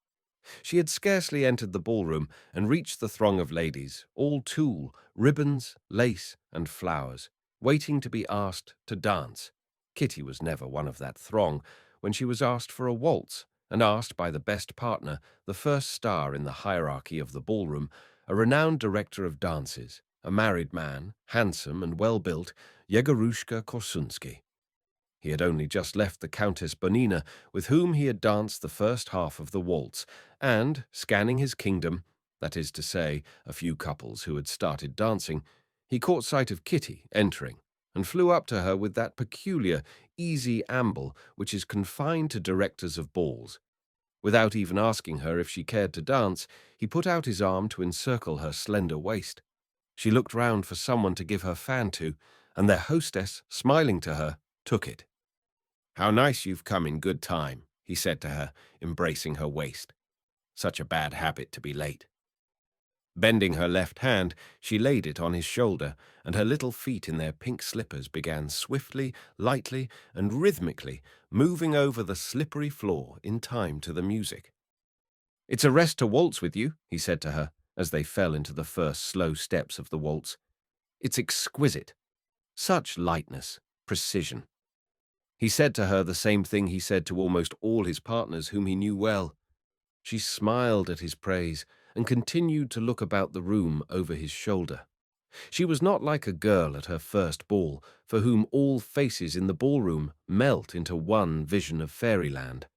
She had scarcely entered the ballroom and reached the throng of ladies, all tulle, ribbons, lace, and flowers, waiting to be asked to dance. Kitty was never one of that throng when she was asked for a waltz, and asked by the best partner, the first star in the hierarchy of the ballroom, a renowned director of dances, a married man, handsome and well-built, Yegorushka Korsunsky. He had only just left the Countess Bonina, with whom he had danced the first half of the waltz, and, scanning his kingdom, that is to say, a few couples who had started dancing, he caught sight of Kitty entering, and flew up to her with that peculiar, easy amble which is confined to directors of balls. Without even asking her if she cared to dance, he put out his arm to encircle her slender waist. She looked round for someone to give her fan to, and their hostess, smiling to her, took it. "How nice you've come in good time," he said to her, embracing her waist. "Such a bad habit to be late." Bending her left hand, she laid it on his shoulder, and her little feet in their pink slippers began swiftly, lightly, and rhythmically moving over the slippery floor in time to the music. "It's a rest to waltz with you," he said to her, as they fell into the first slow steps of the waltz. "It's exquisite. Such lightness, precision." He said to her the same thing he said to almost all his partners whom he knew well. She smiled at his praise and continued to look about the room over his shoulder. She was not like a girl at her first ball, for whom all faces in the ballroom melt into one vision of fairyland.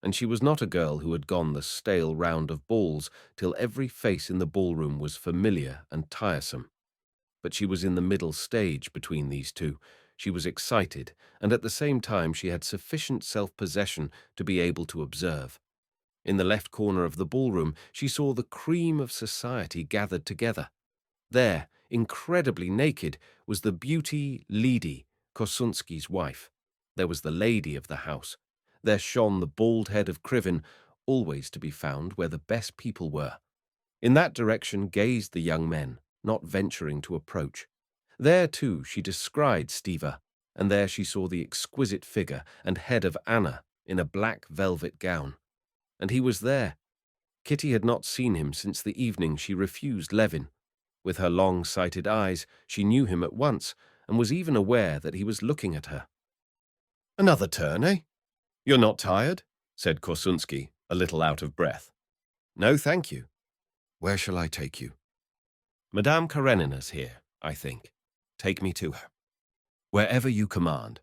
And she was not a girl who had gone the stale round of balls till every face in the ballroom was familiar and tiresome. But she was in the middle stage between these two. She was excited, and at the same time she had sufficient self-possession to be able to observe. In the left corner of the ballroom she saw the cream of society gathered together. There, incredibly naked, was the beauty Lydia, Korsunsky's wife. There was the lady of the house. There shone the bald head of Krivin, always to be found where the best people were. In that direction gazed the young men, not venturing to approach. There, too, she descried Stiva, and there she saw the exquisite figure and head of Anna in a black velvet gown. And he was there. Kitty had not seen him since the evening she refused Levin. With her long-sighted eyes, she knew him at once, and was even aware that he was looking at her. "Another turn, eh? You're not tired?" said Korsunsky, a little out of breath. "No, thank you." "Where shall I take you?" "Madame Karenina's here, I think. Take me to her." "Wherever you command."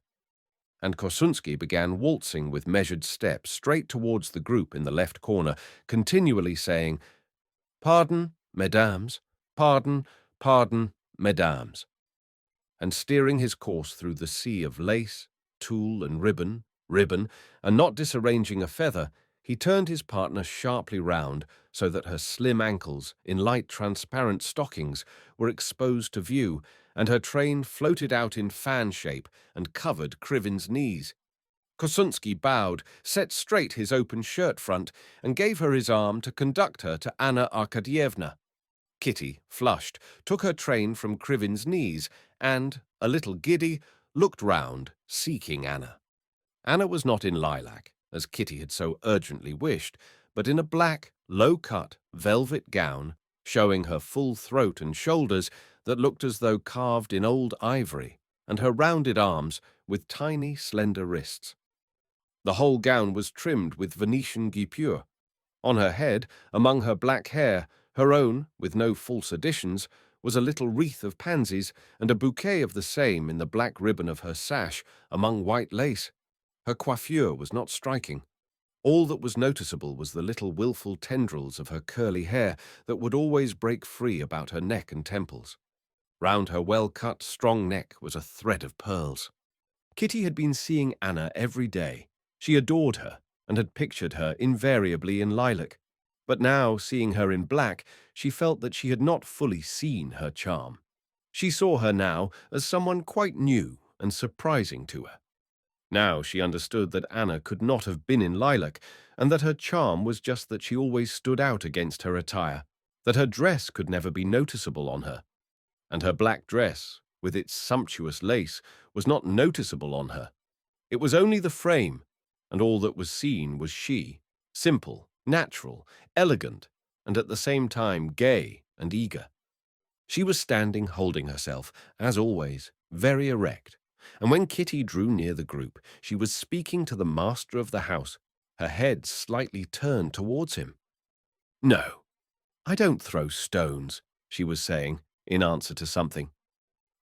And Korsunsky began waltzing with measured steps straight towards the group in the left corner, continually saying, "Pardon, mesdames, pardon, pardon, mesdames," and steering his course through the sea of lace, tulle, and ribbon, and not disarranging a feather, he turned his partner sharply round so that her slim ankles, in light transparent stockings, were exposed to view, and her train floated out in fan shape and covered Krivin's knees. Korsunsky bowed, set straight his open shirt front, and gave her his arm to conduct her to Anna Arkadyevna. Kitty, flushed, took her train from Krivin's knees and, a little giddy, looked round, seeking Anna. Anna was not in lilac, as Kitty had so urgently wished, but in a black, low-cut, velvet gown, showing her full throat and shoulders that looked as though carved in old ivory, and her rounded arms with tiny, slender wrists. The whole gown was trimmed with Venetian guipure. On her head, among her black hair, her own, with no false additions, was a little wreath of pansies, and a bouquet of the same in the black ribbon of her sash, among white lace. Her coiffure was not striking. All that was noticeable was the little wilful tendrils of her curly hair that would always break free about her neck and temples. Round her well-cut, strong neck was a thread of pearls. Kitty had been seeing Anna every day. She adored her, and had pictured her invariably in lilac. But now, seeing her in black, she felt that she had not fully seen her charm. She saw her now as someone quite new and surprising to her. Now she understood that Anna could not have been in lilac, and that her charm was just that she always stood out against her attire. that her dress could never be noticeable on her, and her black dress, with its sumptuous lace, was not noticeable on her. It was only the frame, and all that was seen was she, simple, natural, elegant, and at the same time gay and eager. She was standing holding herself, as always, very erect, and when Kitty drew near the group, she was speaking to the master of the house, her head slightly turned towards him. "No, I don't throw stones," she was saying, in answer to something.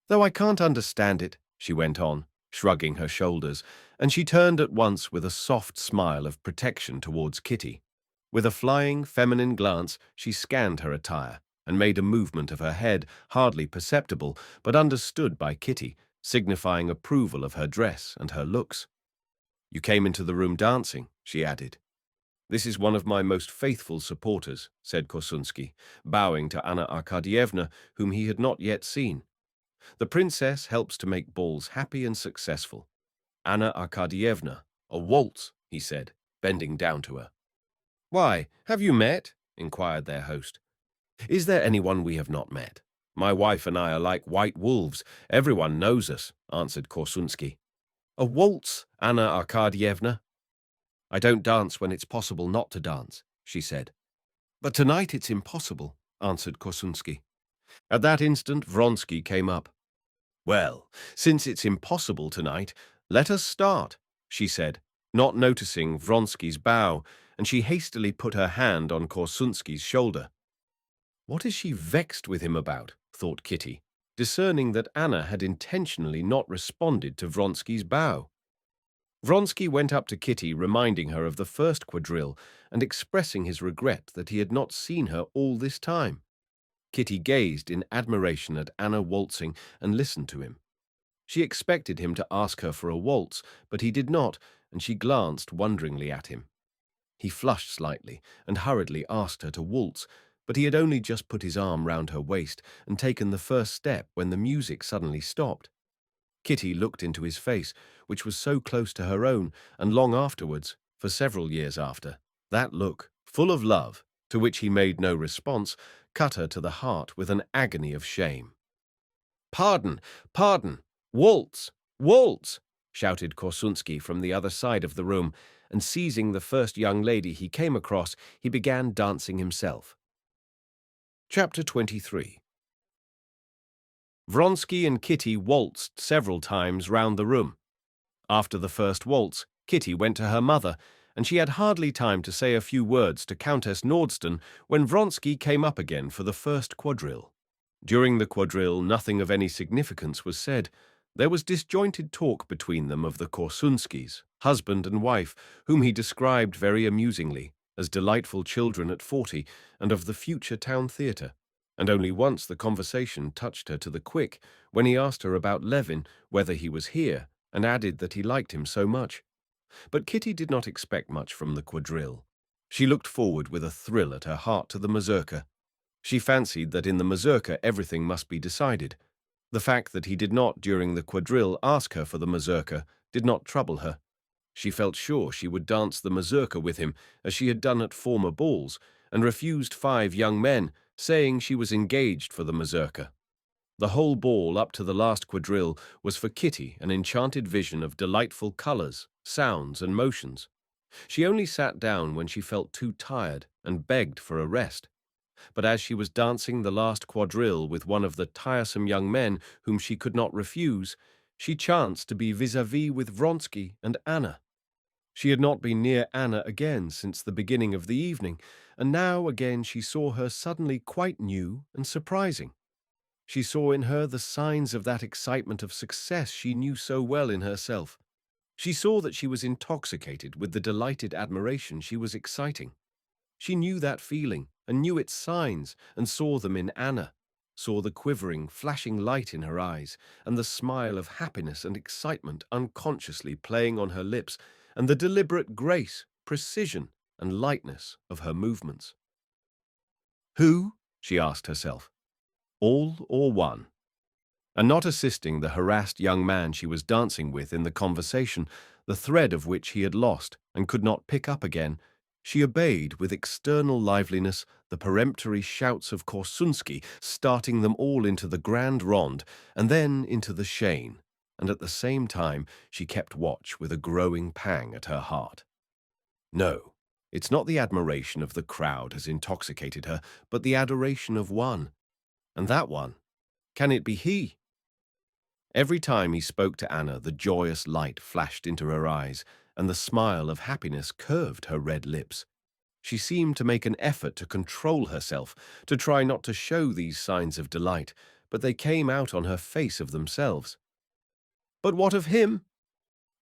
"Though I can't understand it," she went on, shrugging her shoulders, and she turned at once with a soft smile of protection towards Kitty. With a flying, feminine glance, she scanned her attire, and made a movement of her head, hardly perceptible, but understood by Kitty, signifying approval of her dress and her looks. "You came into the room dancing," she added. "This is one of my most faithful supporters," said Korsunsky, bowing to Anna Arkadyevna, whom he had not yet seen. "The princess helps to make balls happy and successful. Anna Arkadyevna, a waltz," he said, bending down to her. "Why, have you met?" inquired their host. "Is there anyone we have not met? My wife and I are like white wolves. Everyone knows us," answered Korsunsky. "A waltz, Anna Arkadyevna?" "I don't dance when it's possible not to dance," she said. "But tonight it's impossible," answered Korsunsky. At that instant Vronsky came up. "Well, since it's impossible tonight, let us start," she said, not noticing Vronsky's bow, and she hastily put her hand on Korsunsky's shoulder. "What is she vexed with him about?" thought Kitty, discerning that Anna had intentionally not responded to Vronsky's bow. Vronsky went up to Kitty, reminding her of the first quadrille and expressing his regret that he had not seen her all this time. Kitty gazed in admiration at Anna waltzing and listened to him. She expected him to ask her for a waltz, but he did not, and she glanced wonderingly at him. He flushed slightly and hurriedly asked her to waltz, but he had only just put his arm round her waist and taken the first step when the music suddenly stopped. Kitty looked into his face, which was so close to her own, and long afterwards, for several years after, that look, full of love, to which he made no response, cut her to the heart with an agony of shame. "Pardon, pardon! Waltz! Waltz!" shouted Korsunsky from the other side of the room, and seizing the first young lady he came across, he began dancing himself. Chapter 23. Vronsky and Kitty waltzed several times round the room. After the first waltz, Kitty went to her mother, and she had hardly time to say a few words to Countess Nordston when Vronsky came up again for the first quadrille. During the quadrille, nothing of any significance was said. There was disjointed talk between them of the Korsunskys, husband and wife, whom he described very amusingly as delightful children at 40, and of the future town theatre. And only once the conversation touched her to the quick, when he asked her about Levin, whether he was here, and added that he liked him so much. But Kitty did not expect much from the quadrille. She looked forward with a thrill at her heart to the mazurka. She fancied that in the mazurka everything must be decided. The fact that he did not, during the quadrille, ask her for the mazurka did not trouble her. She felt sure she would dance the mazurka with him, as she had done at former balls, and refused 5 young men, saying she was engaged for the mazurka. The whole ball up to the last quadrille was for Kitty an enchanted vision of delightful colours, sounds, and motions. She only sat down when she felt too tired and begged for a rest. But as she was dancing the last quadrille with one of the tiresome young men whom she could not refuse, she chanced to be vis-à-vis with Vronsky and Anna. She had not been near Anna again since the beginning of the evening, and now again she saw her suddenly quite new and surprising. She saw in her the signs of that excitement of success she knew so well in herself. She saw that she was intoxicated with the delighted admiration she was exciting. She knew that feeling, and knew its signs, and saw them in Anna, saw the quivering, flashing light in her eyes, and the smile of happiness and excitement unconsciously playing on her lips, and the deliberate grace, precision, and lightness of her movements. Who? She asked herself. All or one? And not assisting the harassed young man she was dancing with in the conversation, the thread of which he had lost and could not pick up again, She obeyed with external liveliness the peremptory shouts of Korsunsky, starting them all into the grand rond and then into the chaîne, and at the same time she kept watch with a growing pang at her heart. No, it's not the admiration of the crowd has intoxicated her, but the adoration of one. And that one, can it be he? Every time he spoke to Anna, the joyous light flashed into her eyes, and the smile of happiness curved her red lips. She seemed to make an effort to control herself, to try not to show these signs of delight, but they came out on her face of themselves. But what of him?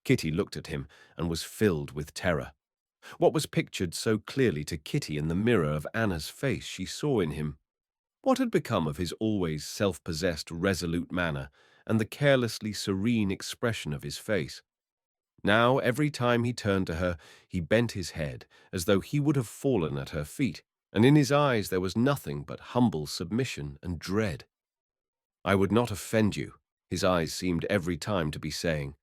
Kitty looked at him and was filled with terror. What was pictured so clearly to Kitty in the mirror of Anna's face she saw in him? What had become of his always self-possessed, resolute manner and the carelessly serene expression of his face? Now, every time he turned to her, he bent his head as though he would have fallen at her feet, and in his eyes there was nothing but humble submission and dread. "I would not offend you," his eyes seemed every time to be saying,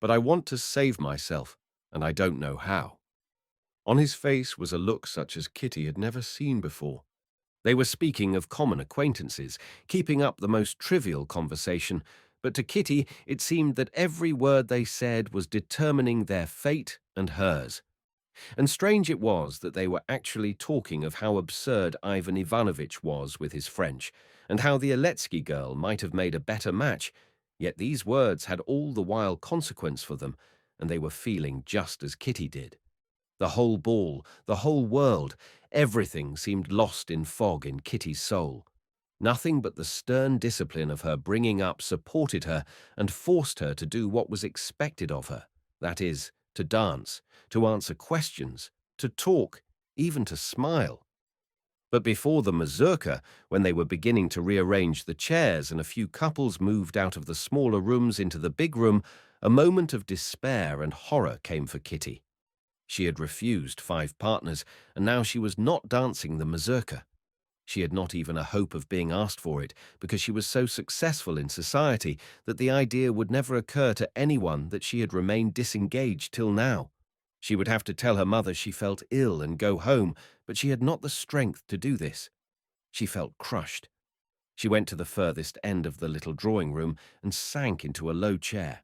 "but I want to save myself, and I don't know how." On his face was a look such as Kitty had never seen before. They were speaking of common acquaintances, keeping up the most trivial conversation, but to Kitty it seemed that every word they said was determining their fate and hers. And strange it was that they were actually talking of how absurd Ivan Ivanovitch was with his French, and how the Aletsky girl might have made a better match, yet these words had all the while consequence for them, and they were feeling just as Kitty did. The whole ball, the whole world, everything seemed lost in fog in Kitty's soul. Nothing but the stern discipline of her bringing up supported her and forced her to do what was expected of her, that is, to dance, to answer questions, to talk, even to smile. But before the mazurka, when they were beginning to rearrange the chairs and a few couples moved out of the smaller rooms into the big room, a moment of despair and horror came for Kitty. She had refused 5 partners, and now she was not dancing the mazurka. She had not even a hope of being asked for it, because she was so successful in society that the idea would never occur to anyone that she had remained disengaged till now. She would have to tell her mother she felt ill and go home, but she had not the strength to do this. She felt crushed. She went to the furthest end of the little drawing room and sank into a low chair.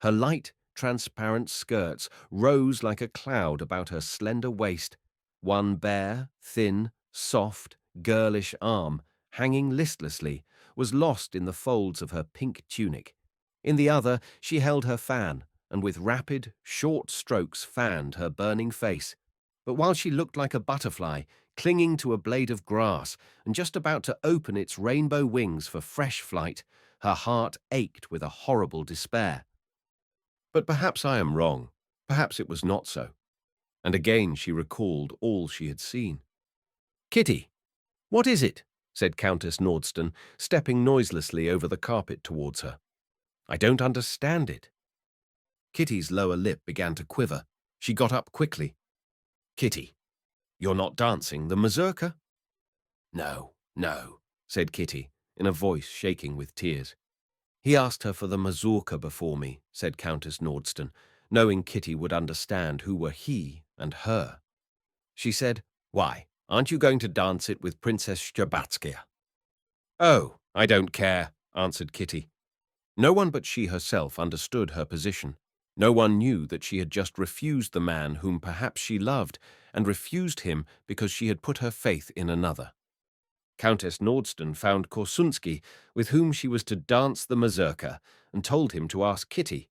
Her light, transparent skirts rose like a cloud about her slender waist. One bare, thin, soft, girlish arm, hanging listlessly, was lost in the folds of her pink tunic. In the other she held her fan, and with rapid, short strokes fanned her burning face. But while she looked like a butterfly, clinging to a blade of grass, and just about to open its rainbow wings for fresh flight, her heart ached with a horrible despair. But perhaps I am wrong. Perhaps it was not so. And again she recalled all she had seen. "Kitty, what is it?" said Countess Nordston, stepping noiselessly over the carpet towards her. "I don't understand it." Kitty's lower lip began to quiver. She got up quickly. "Kitty, you're not dancing the mazurka?" "No, no," said Kitty, in a voice shaking with tears. "He asked her for the mazurka before me," said Countess Nordston, knowing Kitty would understand who were he and her. She said, "Why, aren't you going to dance it with Princess Shcherbatskaya?" "Oh, I don't care," answered Kitty. No one but she herself understood her position. No one knew that she had just refused the man whom perhaps she loved, and refused him because she had put her faith in another. Countess Nordston found Korsunsky, with whom she was to dance the mazurka, and told him to ask Kitty.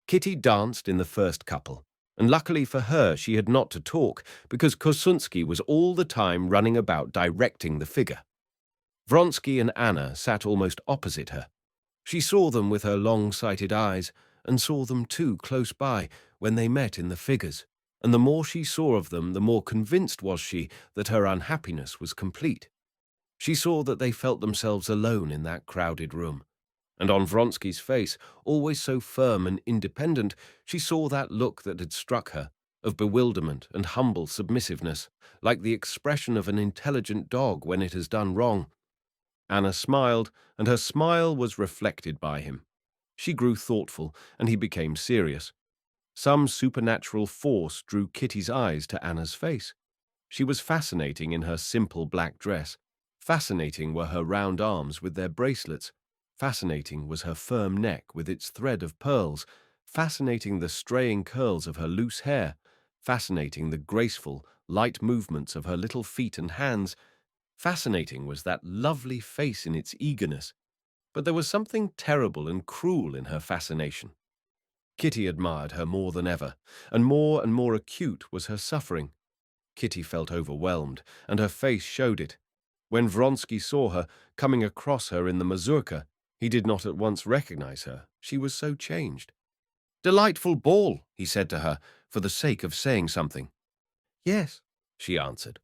Kitty danced in the first couple, and luckily for her she had not to talk, because Korsunsky was all the time running about directing the figure. Vronsky and Anna sat almost opposite her. She saw them with her long-sighted eyes, and saw them too close by when they met in the figures, and the more she saw of them, the more convinced was she that her unhappiness was complete. She saw that they felt themselves alone in that crowded room, and on Vronsky's face, always so firm and independent, she saw that look that had struck her, of bewilderment and humble submissiveness, like the expression of an intelligent dog when it has done wrong. Anna smiled, and her smile was reflected by him. She grew thoughtful, and he became serious. Some supernatural force drew Kitty's eyes to Anna's face. She was fascinating in her simple black dress. Fascinating were her round arms with their bracelets. Fascinating was her firm neck with its thread of pearls. Fascinating the straying curls of her loose hair. Fascinating the graceful, light movements of her little feet and hands. Fascinating was that lovely face in its eagerness. But there was something terrible and cruel in her fascination. Kitty admired her more than ever, and more acute was her suffering. Kitty felt overwhelmed, and her face showed it. When Vronsky saw her coming across her in the mazurka, he did not at once recognize her. She was so changed. "Delightful ball," he said to her, for the sake of saying something. "Yes," she answered.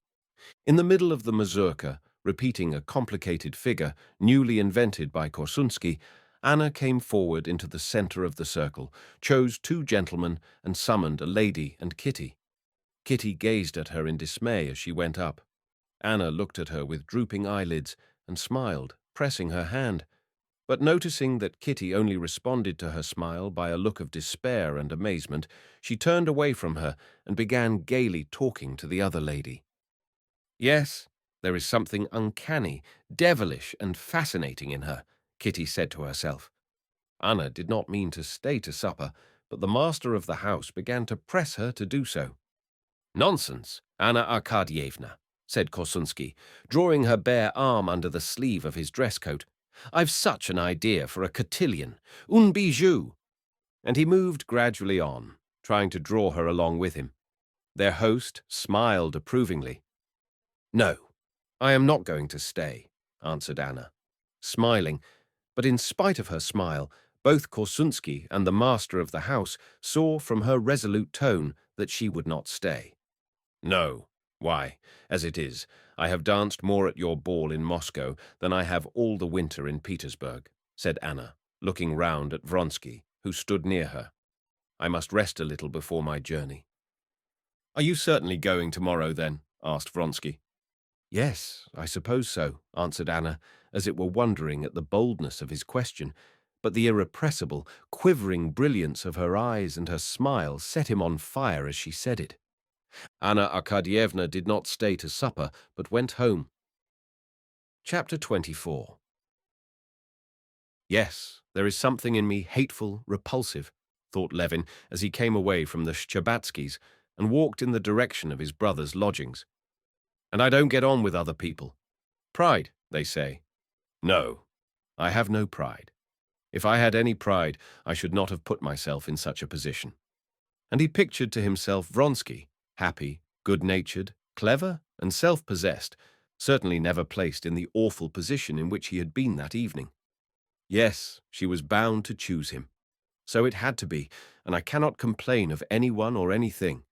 In the middle of the mazurka, repeating a complicated figure newly invented by Korsunsky, Anna came forward into the center of the circle, chose two gentlemen, and summoned a lady and Kitty. Kitty gazed at her in dismay as she went up. Anna looked at her with drooping eyelids and smiled, pressing her hand. But noticing that Kitty only responded to her smile by a look of despair and amazement, she turned away from her and began gaily talking to the other lady. "Yes, there is something uncanny, devilish, and fascinating in her," Kitty said to herself. Anna did not mean to stay to supper, but the master of the house began to press her to do so. "Nonsense, Anna Arkadyevna," said Korsunsky, drawing her bare arm under the sleeve of his dress coat. "I've such an idea for a cotillion, un bijou." And he moved gradually on, trying to draw her along with him. Their host smiled approvingly. "No, I am not going to stay," answered Anna, smiling, but in spite of her smile, both Korsunsky and the master of the house saw from her resolute tone that she would not stay. "No. Why, as it is, I have danced more at your ball in Moscow than I have all the winter in Petersburg," said Anna, looking round at Vronsky, who stood near her. "I must rest a little before my journey." "Are you certainly going tomorrow, then?" asked Vronsky. "Yes, I suppose so," answered Anna, as it were wondering at the boldness of his question, but the irrepressible, quivering brilliance of her eyes and her smile set him on fire as she said it. Anna Arkadyevna did not stay to supper, but went home. Chapter 24. "Yes, there is something in me hateful, repulsive," thought Levin as he came away from the Shcherbatskys and walked in the direction of his brother's lodgings. "And I don't get on with other people. Pride, they say. No, I have no pride. If I had any pride, I should not have put myself in such a position." And he pictured to himself Vronsky, happy, good-natured, clever, and self-possessed, certainly never placed in the awful position in which he had been that evening. Yes, she was bound to choose him. So it had to be, and I cannot complain of anyone or anything.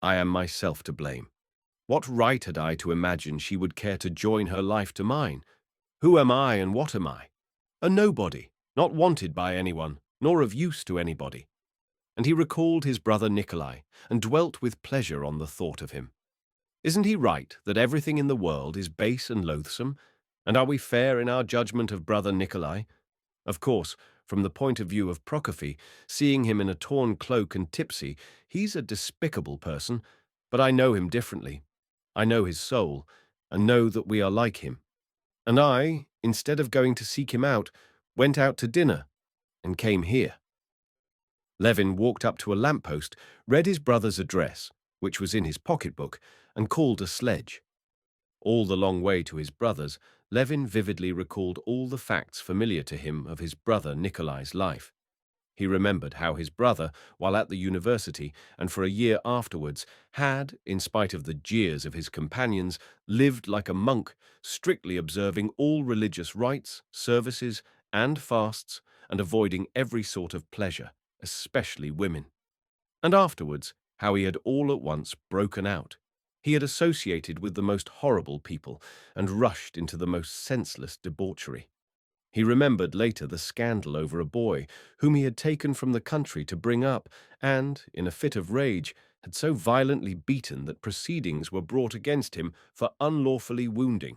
I am myself to blame. What right had I to imagine she would care to join her life to mine? Who am I and what am I? A nobody, not wanted by anyone, nor of use to anybody. And he recalled his brother Nikolai, and dwelt with pleasure on the thought of him. Isn't he right that everything in the world is base and loathsome? And are we fair in our judgment of brother Nikolai? Of course, from the point of view of Prokofy, seeing him in a torn cloak and tipsy, he's a despicable person, but I know him differently. I know his soul, and know that we are like him. And I, instead of going to seek him out, went out to dinner, and came here. Levin walked up to a lamp-post, read his brother's address, which was in his pocketbook, and called a sledge. All the long way to his brother's, Levin vividly recalled all the facts familiar to him of his brother Nikolai's life. He remembered how his brother, while at the university and for a year afterwards, had, in spite of the jeers of his companions, lived like a monk, strictly observing all religious rites, services, and fasts, and avoiding every sort of pleasure, especially women. And afterwards, how he had all at once broken out. He had associated with the most horrible people and rushed into the most senseless debauchery. He remembered later the scandal over a boy whom he had taken from the country to bring up and, in a fit of rage, had so violently beaten that proceedings were brought against him for unlawfully wounding.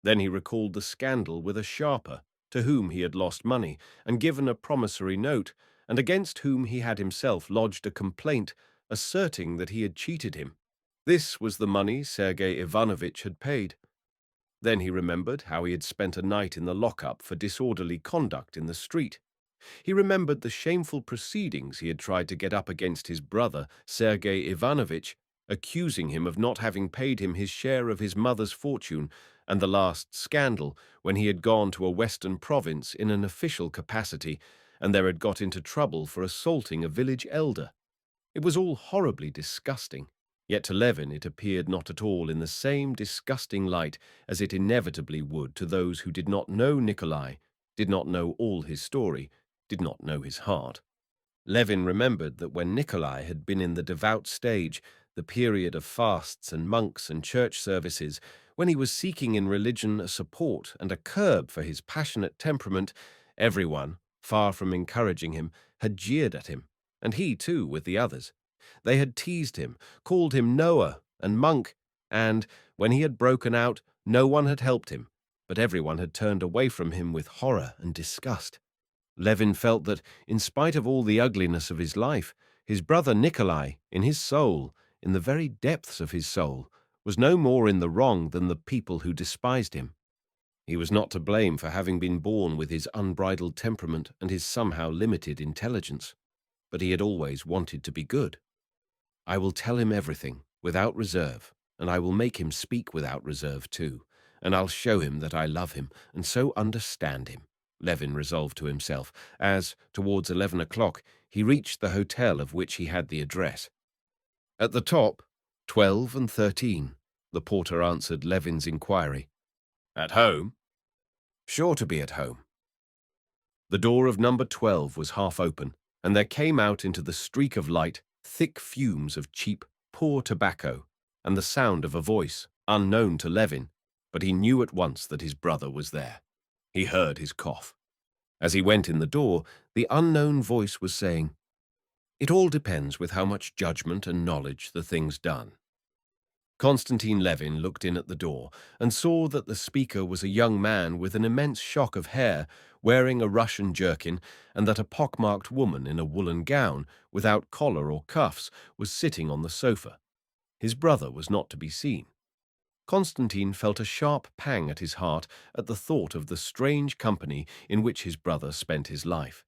Then he recalled the scandal with a sharper, to whom he had lost money and given a promissory note, and against whom he had himself lodged a complaint asserting that he had cheated him. This was the money Sergei Ivanovitch had paid. Then he remembered how he had spent a night in the lockup for disorderly conduct in the street. He remembered the shameful proceedings he had tried to get up against his brother, Sergei Ivanovitch, accusing him of not having paid him his share of his mother's fortune, and the last scandal when he had gone to a western province in an official capacity and there had got into trouble for assaulting a village elder. It was all horribly disgusting, yet to Levin it appeared not at all in the same disgusting light as it inevitably would to those who did not know Nikolai, did not know all his story, did not know his heart. Levin remembered that when Nikolai had been in the devout stage, the period of fasts and monks and church services, when he was seeking in religion a support and a curb for his passionate temperament, everyone, far from encouraging him, had jeered at him, and he too with the others. They had teased him, called him Noah and monk, and, when he had broken out, no one had helped him, but everyone had turned away from him with horror and disgust. Levin felt that, in spite of all the ugliness of his life, his brother Nikolai, in his soul, in the very depths of his soul, was no more in the wrong than the people who despised him. He was not to blame for having been born with his unbridled temperament and his somehow limited intelligence, but he had always wanted to be good. I will tell him everything, without reserve, and I will make him speak without reserve too, and I'll show him that I love him and so understand him, Levin resolved to himself, as, towards 11 o'clock, he reached the hotel of which he had the address. At the top, 12 and 13, the porter answered Levin's inquiry. At home? Sure to be at home. The door of number 12 was half open, and there came out into the streak of light thick fumes of cheap, poor tobacco, and the sound of a voice, unknown to Levin, but he knew at once that his brother was there. He heard his cough. As he went in the door, the unknown voice was saying, "It all depends with how much judgment and knowledge the thing's done." Konstantin Levin looked in at the door and saw that the speaker was a young man with an immense shock of hair, wearing a Russian jerkin, and that a pockmarked woman in a woolen gown, without collar or cuffs, was sitting on the sofa. His brother was not to be seen. Konstantin felt a sharp pang at his heart at the thought of the strange company in which his brother spent his life.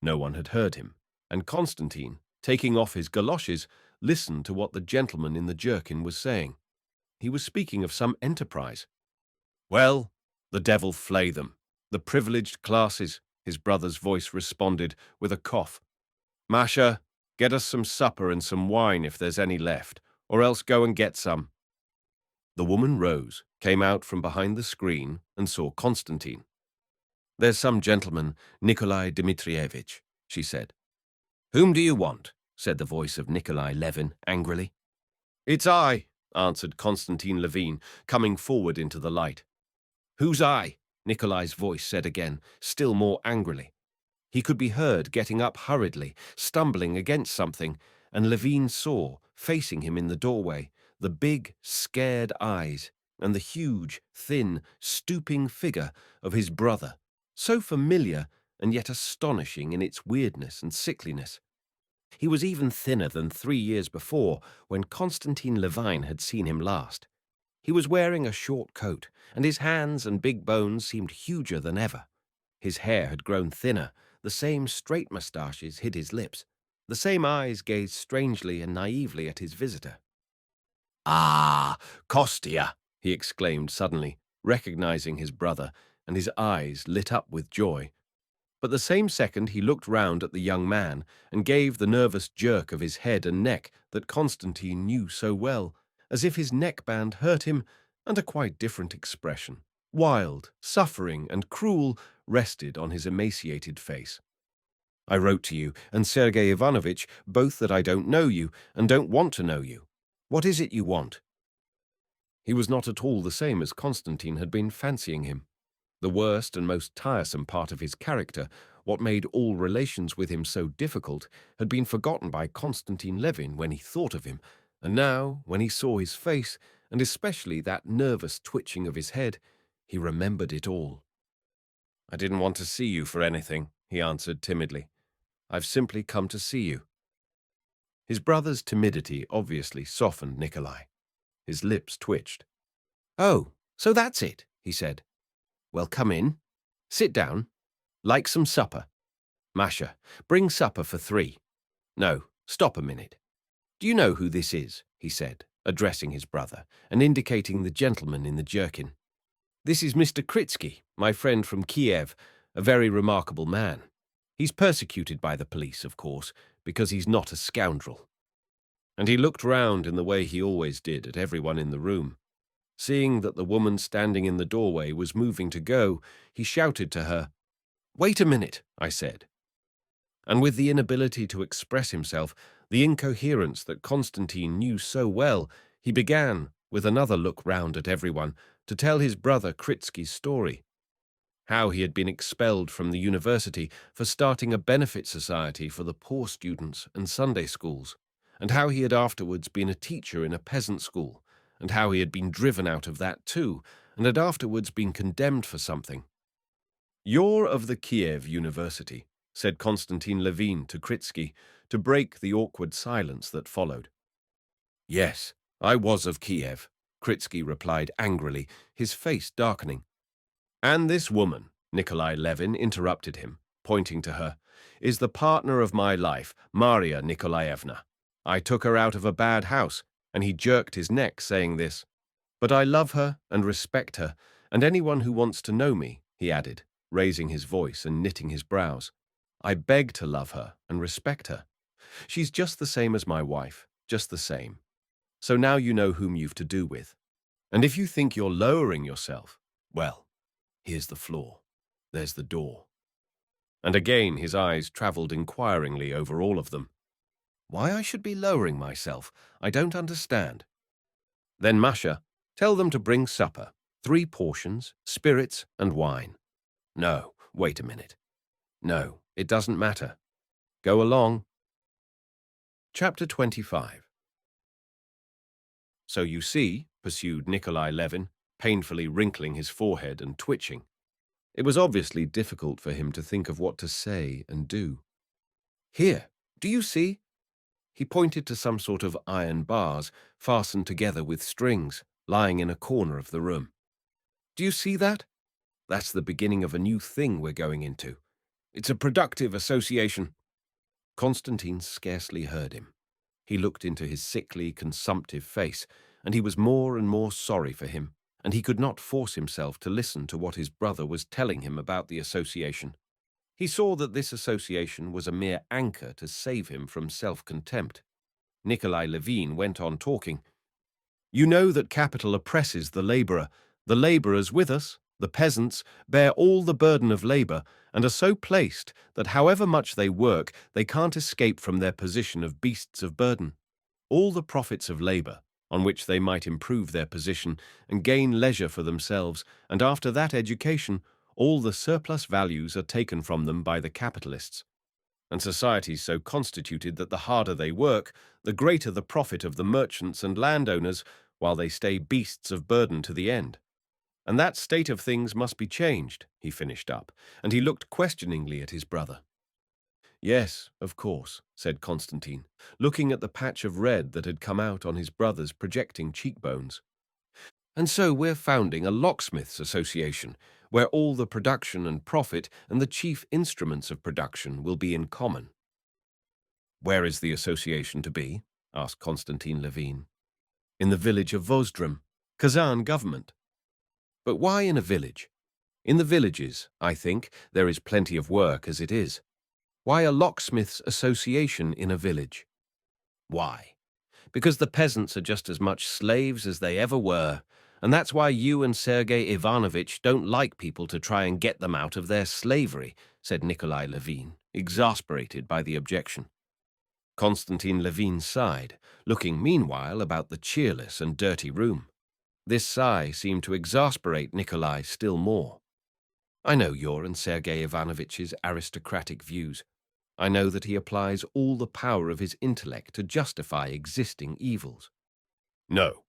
No one had heard him, and Konstantin, taking off his galoshes, listened to what the gentleman in the jerkin was saying. He was speaking of some enterprise. "Well, the devil flay them, the privileged classes," his brother's voice responded with a cough. "Masha, get us some supper and some wine if there's any left, or else go and get some." The woman rose, came out from behind the screen, and saw Konstantin. "There's some gentleman, Nikolai Dmitrievitch," she said. "Whom do you want?" said the voice of Nikolai Levin angrily. "It's I," answered Konstantin Levin, coming forward into the light. "Who's I?" Nikolai's voice said again, still more angrily. He could be heard getting up hurriedly, stumbling against something, and Levin saw, facing him in the doorway, the big, scared eyes and the huge, thin, stooping figure of his brother, so familiar and yet astonishing in its weirdness and sickliness. He was even thinner than 3 years before, when Konstantin Levin had seen him last. He was wearing a short coat, and his hands and big bones seemed huger than ever. His hair had grown thinner, the same straight moustaches hid his lips, the same eyes gazed strangely and naively at his visitor. "Ah, Kostya!" he exclaimed suddenly, recognizing his brother, and his eyes lit up with joy. But the same second he looked round at the young man and gave the nervous jerk of his head and neck that Konstantin knew so well, as if his neckband hurt him, and a quite different expression, wild, suffering, and cruel, rested on his emaciated face. "I wrote to you and Sergei Ivanovitch both that I don't know you and don't want to know you. What is it you want?" He was not at all the same as Konstantin had been fancying him. The worst and most tiresome part of his character, what made all relations with him so difficult, had been forgotten by Konstantin Levin when he thought of him, and now, when he saw his face, and especially that nervous twitching of his head, he remembered it all. "I didn't want to see you for anything," he answered timidly. I've simply come to see you." His brother's timidity obviously softened Nikolai. His lips twitched. "Oh, so that's it," he said. "Well, come in. Sit down. Like some supper. Masha, bring supper for 3. No, stop a minute. Do you know who this is?" he said, addressing his brother and indicating the gentleman in the jerkin. "This is Mr. Kritsky, my friend from Kiev, a very remarkable man. He's persecuted by the police, of course, because he's not a scoundrel." And he looked round in the way he always did at everyone in the room. Seeing that the woman standing in the doorway was moving to go, he shouted to her, "Wait a minute," I said. And with the inability to express himself, the incoherence that Constantine knew so well, he began, with another look round at everyone, to tell his brother Kritsky's story. How he had been expelled from the university for starting a benefit society for the poor students and Sunday schools, and how he had afterwards been a teacher in a peasant school, and how he had been driven out of that too, and had afterwards been condemned for something. "You're of the Kiev University," said Konstantin Levin to Kritsky, to break the awkward silence that followed. "Yes, I was of Kiev," Kritsky replied angrily, his face darkening. "And this woman," Nikolai Levin interrupted him, pointing to her, "is the partner of my life, Maria Nikolaevna. I took her out of a bad house," and he jerked his neck saying this. "But I love her and respect her, and anyone who wants to know me," he added, raising his voice and knitting his brows, "I beg to love her and respect her. She's just the same as my wife, just the same. So now you know whom you've to do with. And if you think you're lowering yourself, well, here's the floor. There's the door." And again his eyes travelled inquiringly over all of them. "Why I should be lowering myself, I don't understand." "Then, Masha, tell them to bring supper, 3 portions, spirits and wine." "No, wait a minute. No, it doesn't matter. Go along." Chapter 25. "So you see," pursued Nikolai Levin, painfully wrinkling his forehead and twitching. It was obviously difficult for him to think of what to say and do. "Here, do you see?" He pointed to some sort of iron bars, fastened together with strings, lying in a corner of the room. "Do you see that? That's the beginning of a new thing we're going into. It's a productive association." Constantine scarcely heard him. He looked into his sickly, consumptive face, and he was more and more sorry for him, and he could not force himself to listen to what his brother was telling him about the association. He saw that this association was a mere anchor to save him from self-contempt. Nikolai Levin went on talking. "You know that capital oppresses the labourers with us, the peasants, bear all the burden of labour, and are so placed that however much they work, they can't escape from their position of beasts of burden. All the profits of labour, on which they might improve their position and gain leisure for themselves, and after that education, all the surplus values are taken from them by the capitalists. And society's so constituted that the harder they work, the greater the profit of the merchants and landowners, while they stay beasts of burden to the end. And that state of things must be changed," he finished up, and he looked questioningly at his brother. "Yes, of course," said Constantine, looking at the patch of red that had come out on his brother's projecting cheekbones. "And so we're founding a locksmiths' association, where all the production and profit and the chief instruments of production will be in common." "Where is the association to be?" asked Constantine Levin. "In the village of Vozdrem, Kazan government." "But why in a village? In the villages, I think, there is plenty of work as it is. Why a locksmiths' association in a village?" "Why? Because the peasants are just as much slaves as they ever were, and that's why you and Sergei Ivanovitch don't like people to try and get them out of their slavery," said Nikolai Levin, exasperated by the objection. Konstantin Levin sighed, looking meanwhile about the cheerless and dirty room. This sigh seemed to exasperate Nikolai still more. "I know your and Sergei Ivanovitch's aristocratic views. I know that he applies all the power of his intellect to justify existing evils." "No.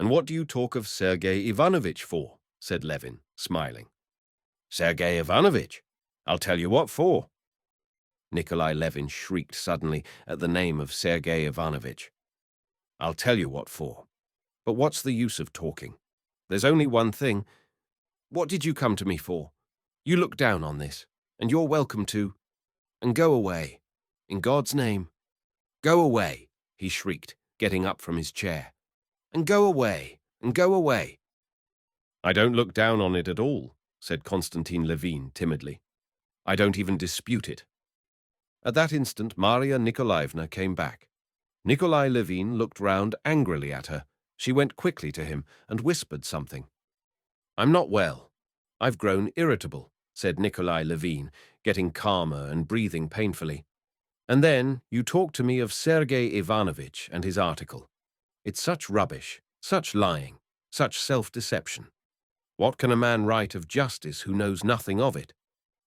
And what do you talk of Sergei Ivanovitch for?" said Levin, smiling. "Sergei Ivanovitch? I'll tell you what for." Nikolai Levin shrieked suddenly at the name of Sergei Ivanovitch. "I'll tell you what for. But what's the use of talking? There's only one thing. What did you come to me for? You look down on this, and you're welcome to. And go away. In God's name. Go away," he shrieked, getting up from his chair. "And go away, and go away." "I don't look down on it at all," said Konstantin Levin timidly. "I don't even dispute it." At that instant, Maria Nikolaevna came back. Nikolai Levin looked round angrily at her. She went quickly to him and whispered something. "I'm not well. I've grown irritable," said Nikolai Levin, getting calmer and breathing painfully. "And then you talk to me of Sergei Ivanovitch and his article. It's such rubbish, such lying, such self-deception. What can a man write of justice who knows nothing of it?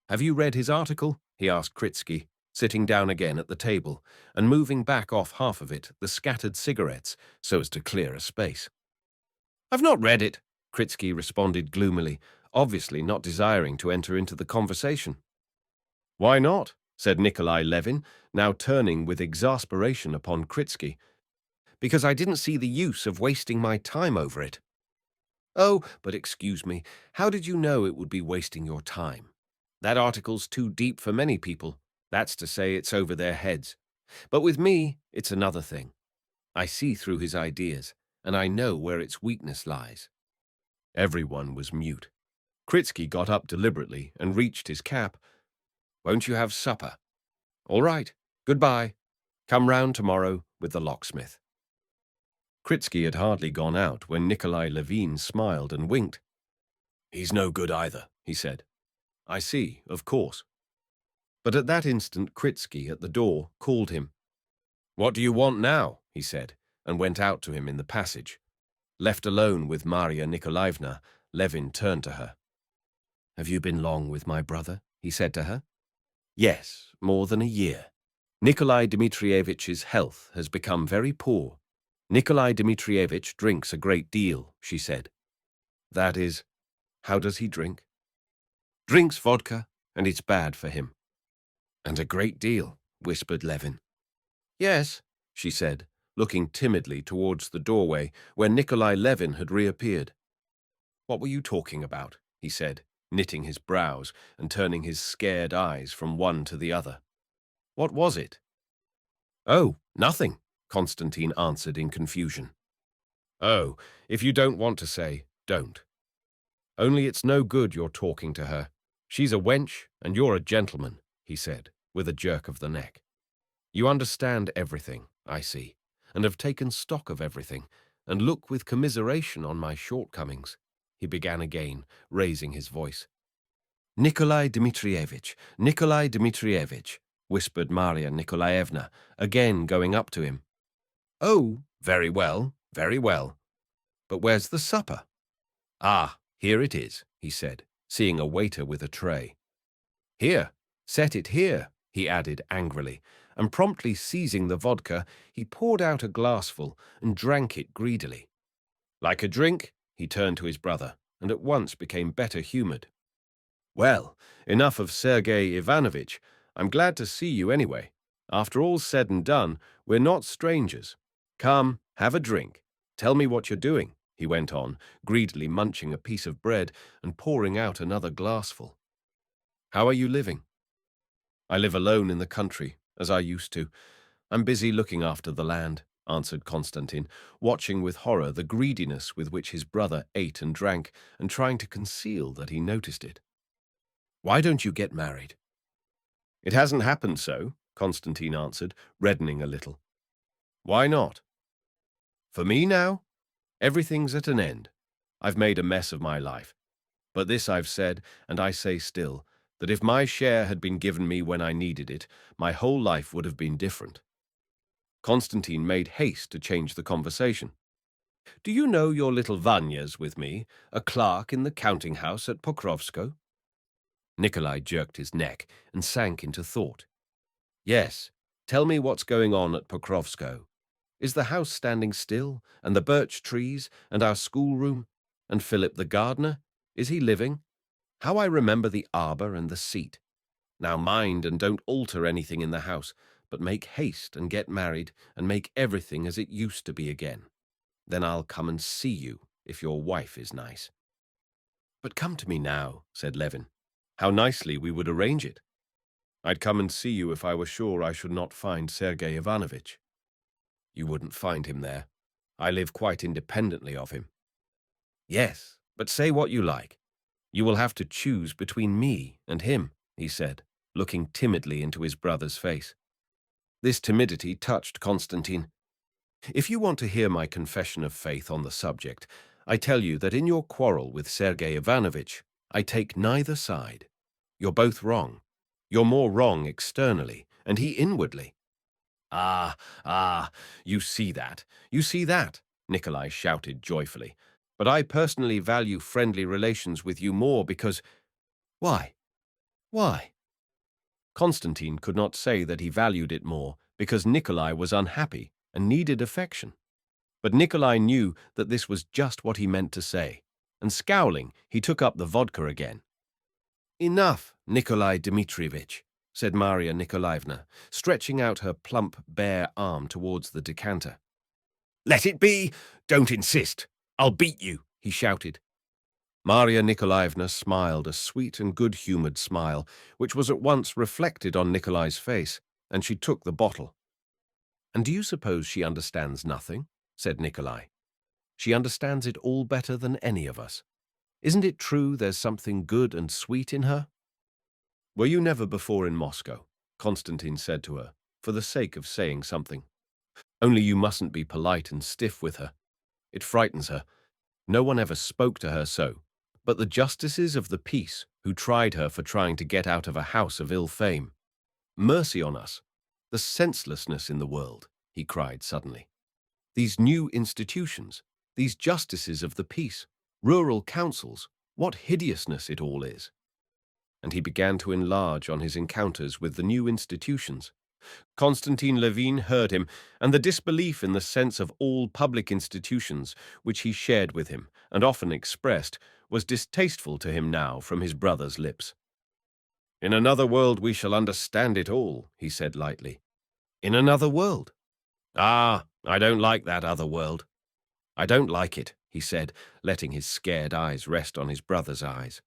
Have you read his article?" he asked Kritsky, sitting down again at the table and moving back off half of it, the scattered cigarettes, so as to clear a space. "I've not read it," Kritsky responded gloomily, obviously not desiring to enter into the conversation. "Why not?" said Nikolai Levin, now turning with exasperation upon Kritsky. "Because I didn't see the use of wasting my time over it." "Oh, but excuse me, how did you know it would be wasting your time? That article's too deep for many people. That's to say, it's over their heads. But with me, it's another thing. I see through his ideas, and I know where its weakness lies." Everyone was mute. Kritsky got up deliberately and reached his cap. "Won't you have supper?" "All right. Goodbye. Come round tomorrow with the locksmith." Kritsky had hardly gone out when Nikolai Levin smiled and winked. "He's no good either," he said. "I see, of course." But at that instant Kritsky at the door called him. "What do you want now?" he said, and went out to him in the passage. Left alone with Maria Nikolaevna, Levin turned to her. "Have you been long with my brother?" he said to her. "Yes, more than a year. Nikolai Dmitrievitch's health has become very poor. Nikolai Dmitrievitch drinks a great deal," she said. "That is, how does he drink?" "Drinks vodka, and it's bad for him." "And a great deal," whispered Levin. "Yes," she said, looking timidly towards the doorway where Nikolai Levin had reappeared. "What were you talking about?" he said, knitting his brows and turning his scared eyes from one to the other. "What was it?" "Oh, nothing," Konstantin answered in confusion. "Oh, if you don't want to say, don't. Only it's no good your talking to her. She's a wench, and you're a gentleman," he said, with a jerk of the neck. "You understand everything, I see, and have taken stock of everything, and look with commiseration on my shortcomings," he began again, raising his voice. "Nikolai Dmitrievitch, Nikolai Dmitrievitch," whispered Maria Nikolaevna, again going up to him. "Oh, very well, very well. But where's the supper?" "Ah, here it is," he said, seeing a waiter with a tray. "Here, set it here," he added angrily, and promptly seizing the vodka, he poured out a glassful and drank it greedily. "Like a drink?" he turned to his brother, and at once became better-humored. "Well, enough of Sergei Ivanovitch. I'm glad to see you anyway. After all's said and done, we're not strangers. Come, have a drink. Tell me what you're doing," he went on, greedily munching a piece of bread and pouring out another glassful. "How are you living?" "I live alone in the country, as I used to. I'm busy looking after the land," answered Konstantin, watching with horror the greediness with which his brother ate and drank, and trying to conceal that he noticed it. "Why don't you get married?" "It hasn't happened so," Konstantin answered, reddening a little. "Why not?" "For me now? Everything's at an end. I've made a mess of my life. But this I've said, and I say still, that if my share had been given me when I needed it, my whole life would have been different." Konstantin made haste to change the conversation. "Do you know your little Vanya's with me, a clerk in the counting-house at Pokrovsko?" Nikolai jerked his neck and sank into thought. "Yes, tell me what's going on at Pokrovsko. Is the house standing still, and the birch trees, and our schoolroom, and Philip the gardener? Is he living? How I remember the arbor and the seat. Now mind and don't alter anything in the house, but make haste and get married and make everything as it used to be again. Then I'll come and see you if your wife is nice." "But come to me now," said Levin. "How nicely we would arrange it. I'd come and see you if I were sure I should not find Sergei Ivanovitch." "You wouldn't find him there. I live quite independently of him." "Yes, but say what you like. You will have to choose between me and him," he said, looking timidly into his brother's face. This timidity touched Constantine. "If you want to hear my confession of faith on the subject, I tell you that in your quarrel with Sergei Ivanovitch, I take neither side. You're both wrong. You're more wrong externally, and he inwardly." Ah, you see that, Nikolai shouted joyfully. "But I personally value friendly relations with you more because—" "Why? Why?" Constantine could not say that he valued it more because Nikolai was unhappy and needed affection. But Nikolai knew that this was just what he meant to say, and scowling, he took up the vodka again. "Enough, Nikolai Dmitrievitch," said Maria Nikolaevna, stretching out her plump, bare arm towards the decanter. "Let it be! Don't insist! I'll beat you!" he shouted. Maria Nikolaevna smiled a sweet and good-humored smile, which was at once reflected on Nikolai's face, and she took the bottle. "And do you suppose she understands nothing?" said Nikolai. "She understands it all better than any of us. Isn't it true there's something good and sweet in her?" "Were you never before in Moscow?" Constantine said to her, for the sake of saying something. "Only you mustn't be polite and stiff with her. It frightens her. No one ever spoke to her so, but the justices of the peace who tried her for trying to get out of a house of ill fame. Mercy on us! The senselessness in the world," he cried suddenly. "These new institutions, these justices of the peace, rural councils, what hideousness it all is." And he began to enlarge on his encounters with the new institutions. Constantine Levin heard him, and the disbelief in the sense of all public institutions, which he shared with him and often expressed, was distasteful to him now from his brother's lips. "In another world we shall understand it all," he said lightly. "In another world? Ah, I don't like that other world. I don't like it," he said, letting his scared eyes rest on his brother's eyes.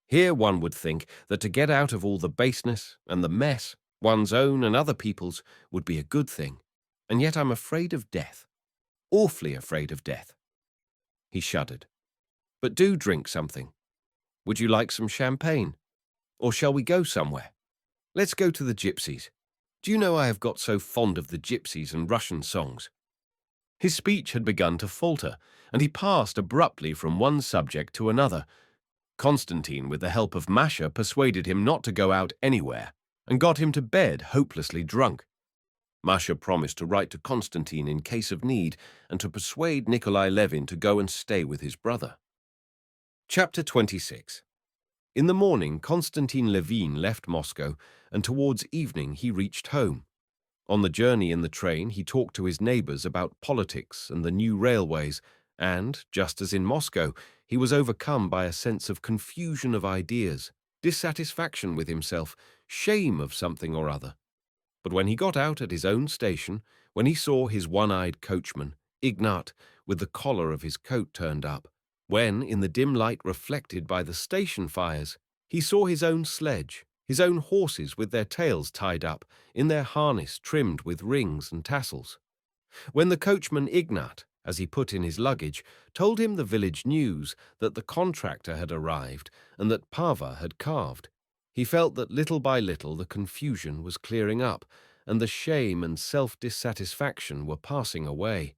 "Here one would think that to get out of all the baseness and the mess, one's own and other people's, would be a good thing. And yet I'm afraid of death. Awfully afraid of death." He shuddered. "But do drink something. Would you like some champagne? Or shall we go somewhere? Let's go to the gypsies. Do you know I have got so fond of the gypsies and Russian songs?" His speech had begun to falter, and he passed abruptly from one subject to another. Constantine, with the help of Masha, persuaded him not to go out anywhere, and got him to bed hopelessly drunk. Masha promised to write to Constantine in case of need, and to persuade Nikolai Levin to go and stay with his brother. Chapter 26. In the morning, Constantine Levin left Moscow, and towards evening he reached home. On the journey in the train, he talked to his neighbors about politics and the new railways, and, just as in Moscow, he was overcome by a sense of confusion of ideas, dissatisfaction with himself, shame of something or other. But when he got out at his own station, when he saw his one-eyed coachman, Ignat, with the collar of his coat turned up, when, in the dim light reflected by the station fires, he saw his own sledge, his own horses with their tails tied up, in their harness trimmed with rings and tassels. When the coachman Ignat, as he put in his luggage, told him the village news that the contractor had arrived and that Pava had calved, he felt that little by little the confusion was clearing up and the shame and self-dissatisfaction were passing away.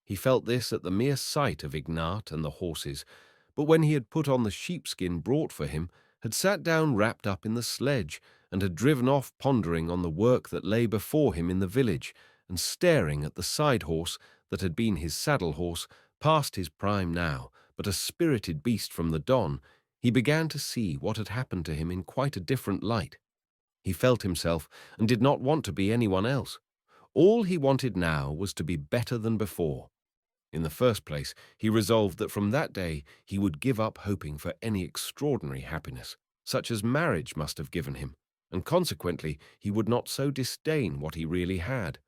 He felt this at the mere sight of Ignat and the horses, but when he had put on the sheepskin brought for him, had sat down wrapped up in the sledge, and had driven off pondering on the work that lay before him in the village, and staring at the side-horse that had been his saddle-horse, past his prime now, but a spirited beast from the Don, he began to see what had happened to him in quite a different light. He felt himself, and did not want to be anyone else. All he wanted now was to be better than before. In the first place, he resolved that from that day he would give up hoping for any extraordinary happiness, such as marriage must have given him, and consequently he would not so disdain what he really had.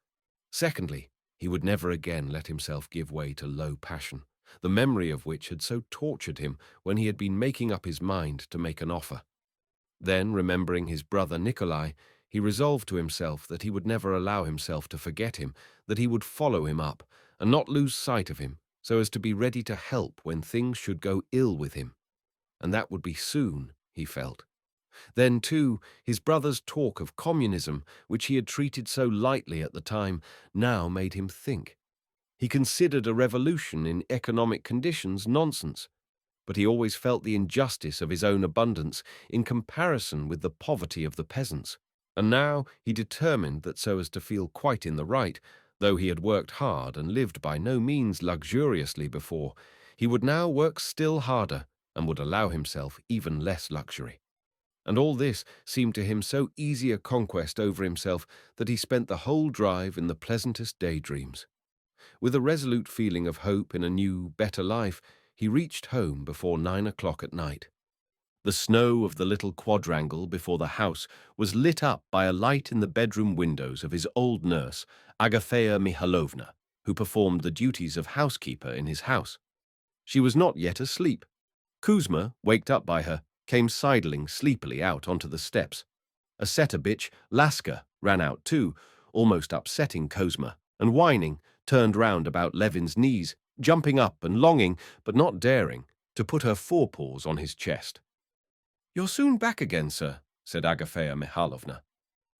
Secondly, he would never again let himself give way to low passion, the memory of which had so tortured him when he had been making up his mind to make an offer. Then, remembering his brother Nikolai, he resolved to himself that he would never allow himself to forget him, that he would follow him up, and not lose sight of him, so as to be ready to help when things should go ill with him. And that would be soon, he felt. Then, too, his brother's talk of communism, which he had treated so lightly at the time, now made him think. He considered a revolution in economic conditions nonsense, but he always felt the injustice of his own abundance in comparison with the poverty of the peasants. And now he determined that so as to feel quite in the right, though he had worked hard and lived by no means luxuriously before, he would now work still harder and would allow himself even less luxury. And all this seemed to him so easy a conquest over himself that he spent the whole drive in the pleasantest daydreams. With a resolute feeling of hope in a new, better life, he reached home before 9 o'clock at night. The snow of the little quadrangle before the house was lit up by a light in the bedroom windows of his old nurse, Agafea Mihalovna, who performed the duties of housekeeper in his house. She was not yet asleep. Kuzma, waked up by her, came sidling sleepily out onto the steps. A setter bitch, Laska, ran out too, almost upsetting Kuzma, and whining, turned round about Levin's knees, jumping up and longing, but not daring, to put her forepaws on his chest. "You're soon back again, sir," said Agafea Mihalovna.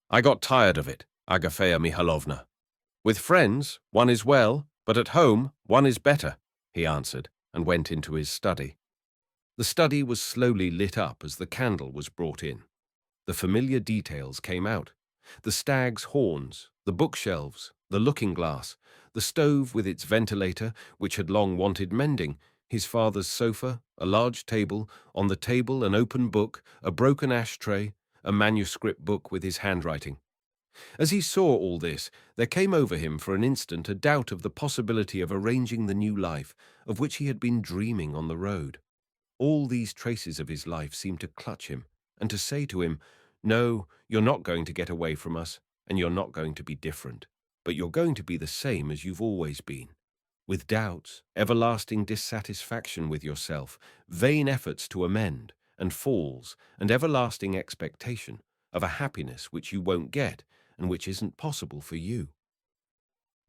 "I got tired of it, Agafea Mihalovna. With friends, one is well, but at home, one is better," he answered, and went into his study. The study was slowly lit up as the candle was brought in. The familiar details came out. The stag's horns, the bookshelves, the looking-glass, the stove with its ventilator, which had long wanted mending, his father's sofa, a large table, on the table an open book, a broken ashtray, a manuscript book with his handwriting. As he saw all this, there came over him for an instant a doubt of the possibility of arranging the new life of which he had been dreaming on the road. All these traces of his life seemed to clutch him and to say to him, "No, you're not going to get away from us, and you're not going to be different, but you're going to be the same as you've always been, with doubts, everlasting dissatisfaction with yourself, vain efforts to amend, and falls, and everlasting expectation of a happiness which you won't get and which isn't possible for you."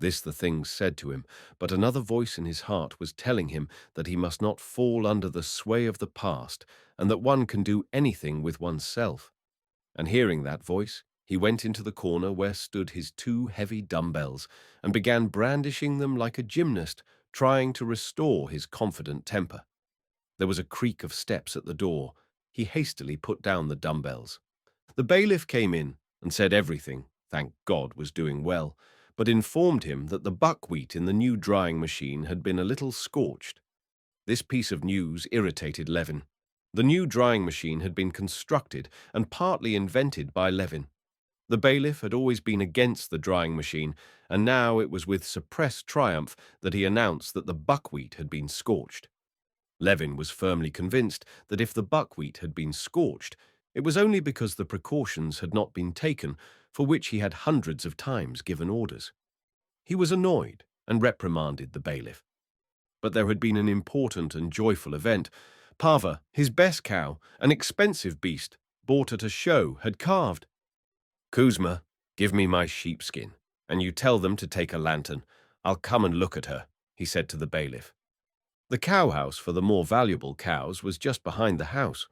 This the things said to him, but another voice in his heart was telling him that he must not fall under the sway of the past, and that one can do anything with oneself. And hearing that voice, he went into the corner where stood his 2 heavy dumbbells, and began brandishing them like a gymnast, trying to restore his confident temper. There was a creak of steps at the door. He hastily put down the dumbbells. The bailiff came in and said everything, thank God, was doing well, but informed him that the buckwheat in the new drying machine had been a little scorched. This piece of news irritated Levin. The new drying machine had been constructed and partly invented by Levin. The bailiff had always been against the drying machine, and now it was with suppressed triumph that he announced that the buckwheat had been scorched. Levin was firmly convinced that if the buckwheat had been scorched, it was only because the precautions had not been taken for which he had hundreds of times given orders. He was annoyed and reprimanded the bailiff. But there had been an important and joyful event. Pava, his best cow, an expensive beast, bought at a show, had calved. "Kuzma, give me my sheepskin, and you tell them to take a lantern. I'll come and look at her," he said to the bailiff. The cowhouse for the more valuable cows was just behind the house.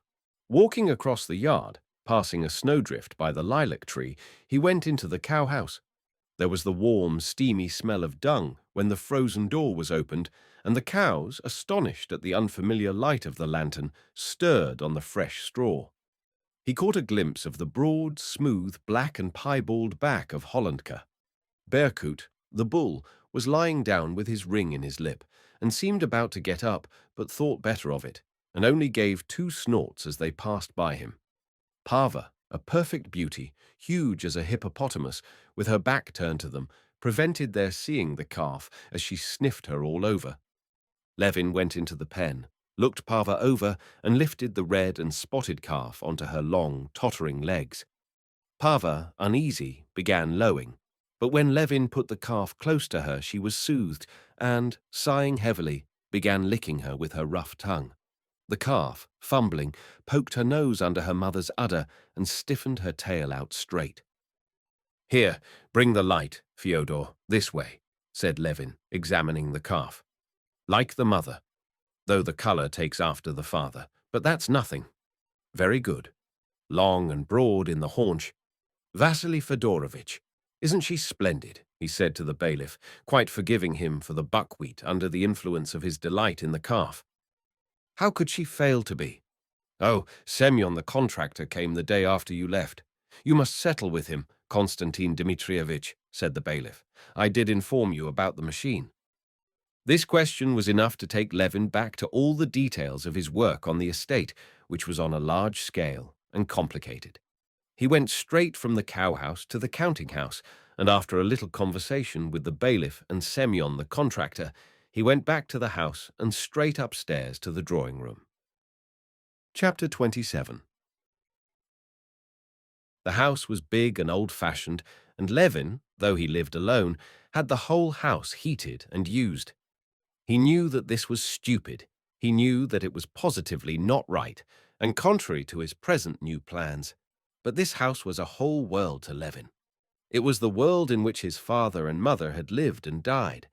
Walking across the yard, passing a snowdrift by the lilac tree, he went into the cowhouse. There was the warm, steamy smell of dung when the frozen door was opened, and the cows, astonished at the unfamiliar light of the lantern, stirred on the fresh straw. He caught a glimpse of the broad, smooth, black and piebald back of Hollandka. Berkut, the bull, was lying down with his ring in his lip, and seemed about to get up, but thought better of it, and only gave 2 snorts as they passed by him. Pava, a perfect beauty, huge as a hippopotamus, with her back turned to them, prevented their seeing the calf as she sniffed her all over. Levin went into the pen, looked Pava over, and lifted the red and spotted calf onto her long, tottering legs. Pava, uneasy, began lowing, but when Levin put the calf close to her, she was soothed and, sighing heavily, began licking her with her rough tongue. The calf, fumbling, poked her nose under her mother's udder and stiffened her tail out straight. "Here, bring the light, Fyodor, this way," said Levin, examining the calf. "Like the mother, though the color takes after the father, but that's nothing. Very good. Long and broad in the haunch. Vasily Fedorovitch, isn't she splendid?" he said to the bailiff, quite forgiving him for the buckwheat under the influence of his delight in the calf. "How could she fail to be? Oh, Semyon the contractor came the day after you left. You must settle with him, Konstantin Dmitrievitch," said the bailiff. "I did inform you about the machine." This question was enough to take Levin back to all the details of his work on the estate, which was on a large scale and complicated. He went straight from the cowhouse to the counting house, and after a little conversation with the bailiff and Semyon the contractor, he went back to the house and straight upstairs to the drawing room. Chapter 27. The house was big and old-fashioned, and Levin, though he lived alone, had the whole house heated and used. He knew that this was stupid. He knew that it was positively not right, and contrary to his present new plans. But this house was a whole world to Levin. It was the world in which his father and mother had lived and died.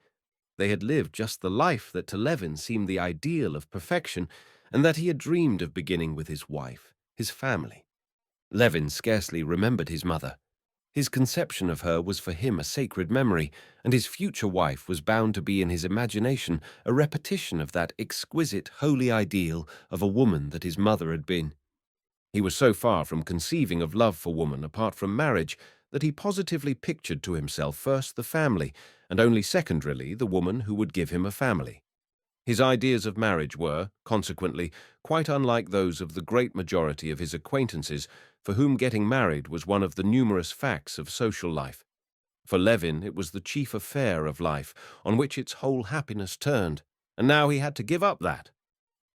They had lived just the life that to Levin seemed the ideal of perfection, and that he had dreamed of beginning with his wife, his family. Levin scarcely remembered his mother. His conception of her was for him a sacred memory, and his future wife was bound to be in his imagination a repetition of that exquisite, holy ideal of a woman that his mother had been. He was so far from conceiving of love for woman apart from marriage that he positively pictured to himself first the family, and only secondarily the woman who would give him a family. His ideas of marriage were, consequently, quite unlike those of the great majority of his acquaintances, for whom getting married was one of the numerous facts of social life. For Levin it was the chief affair of life, on which its whole happiness turned, and now he had to give up that.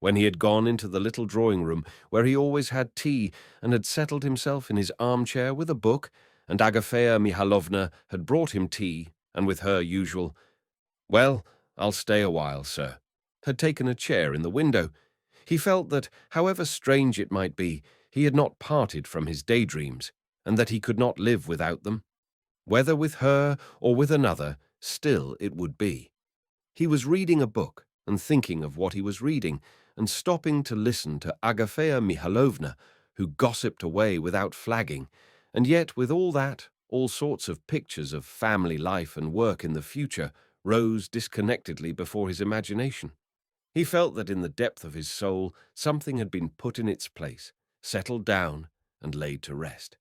When he had gone into the little drawing-room where he always had tea and had settled himself in his armchair with a book, and Agafea Mihalovna had brought him tea, and with her usual, "Well, I'll stay a while, sir," had taken a chair in the window, he felt that, however strange it might be, he had not parted from his daydreams, and that he could not live without them. Whether with her or with another, still it would be. He was reading a book and thinking of what he was reading, and stopping to listen to Agafea Mihalovna, who gossiped away without flagging, and yet with all that, all sorts of pictures of family life and work in the future rose disconnectedly before his imagination. He felt that in the depth of his soul something had been put in its place, settled down, and laid to rest.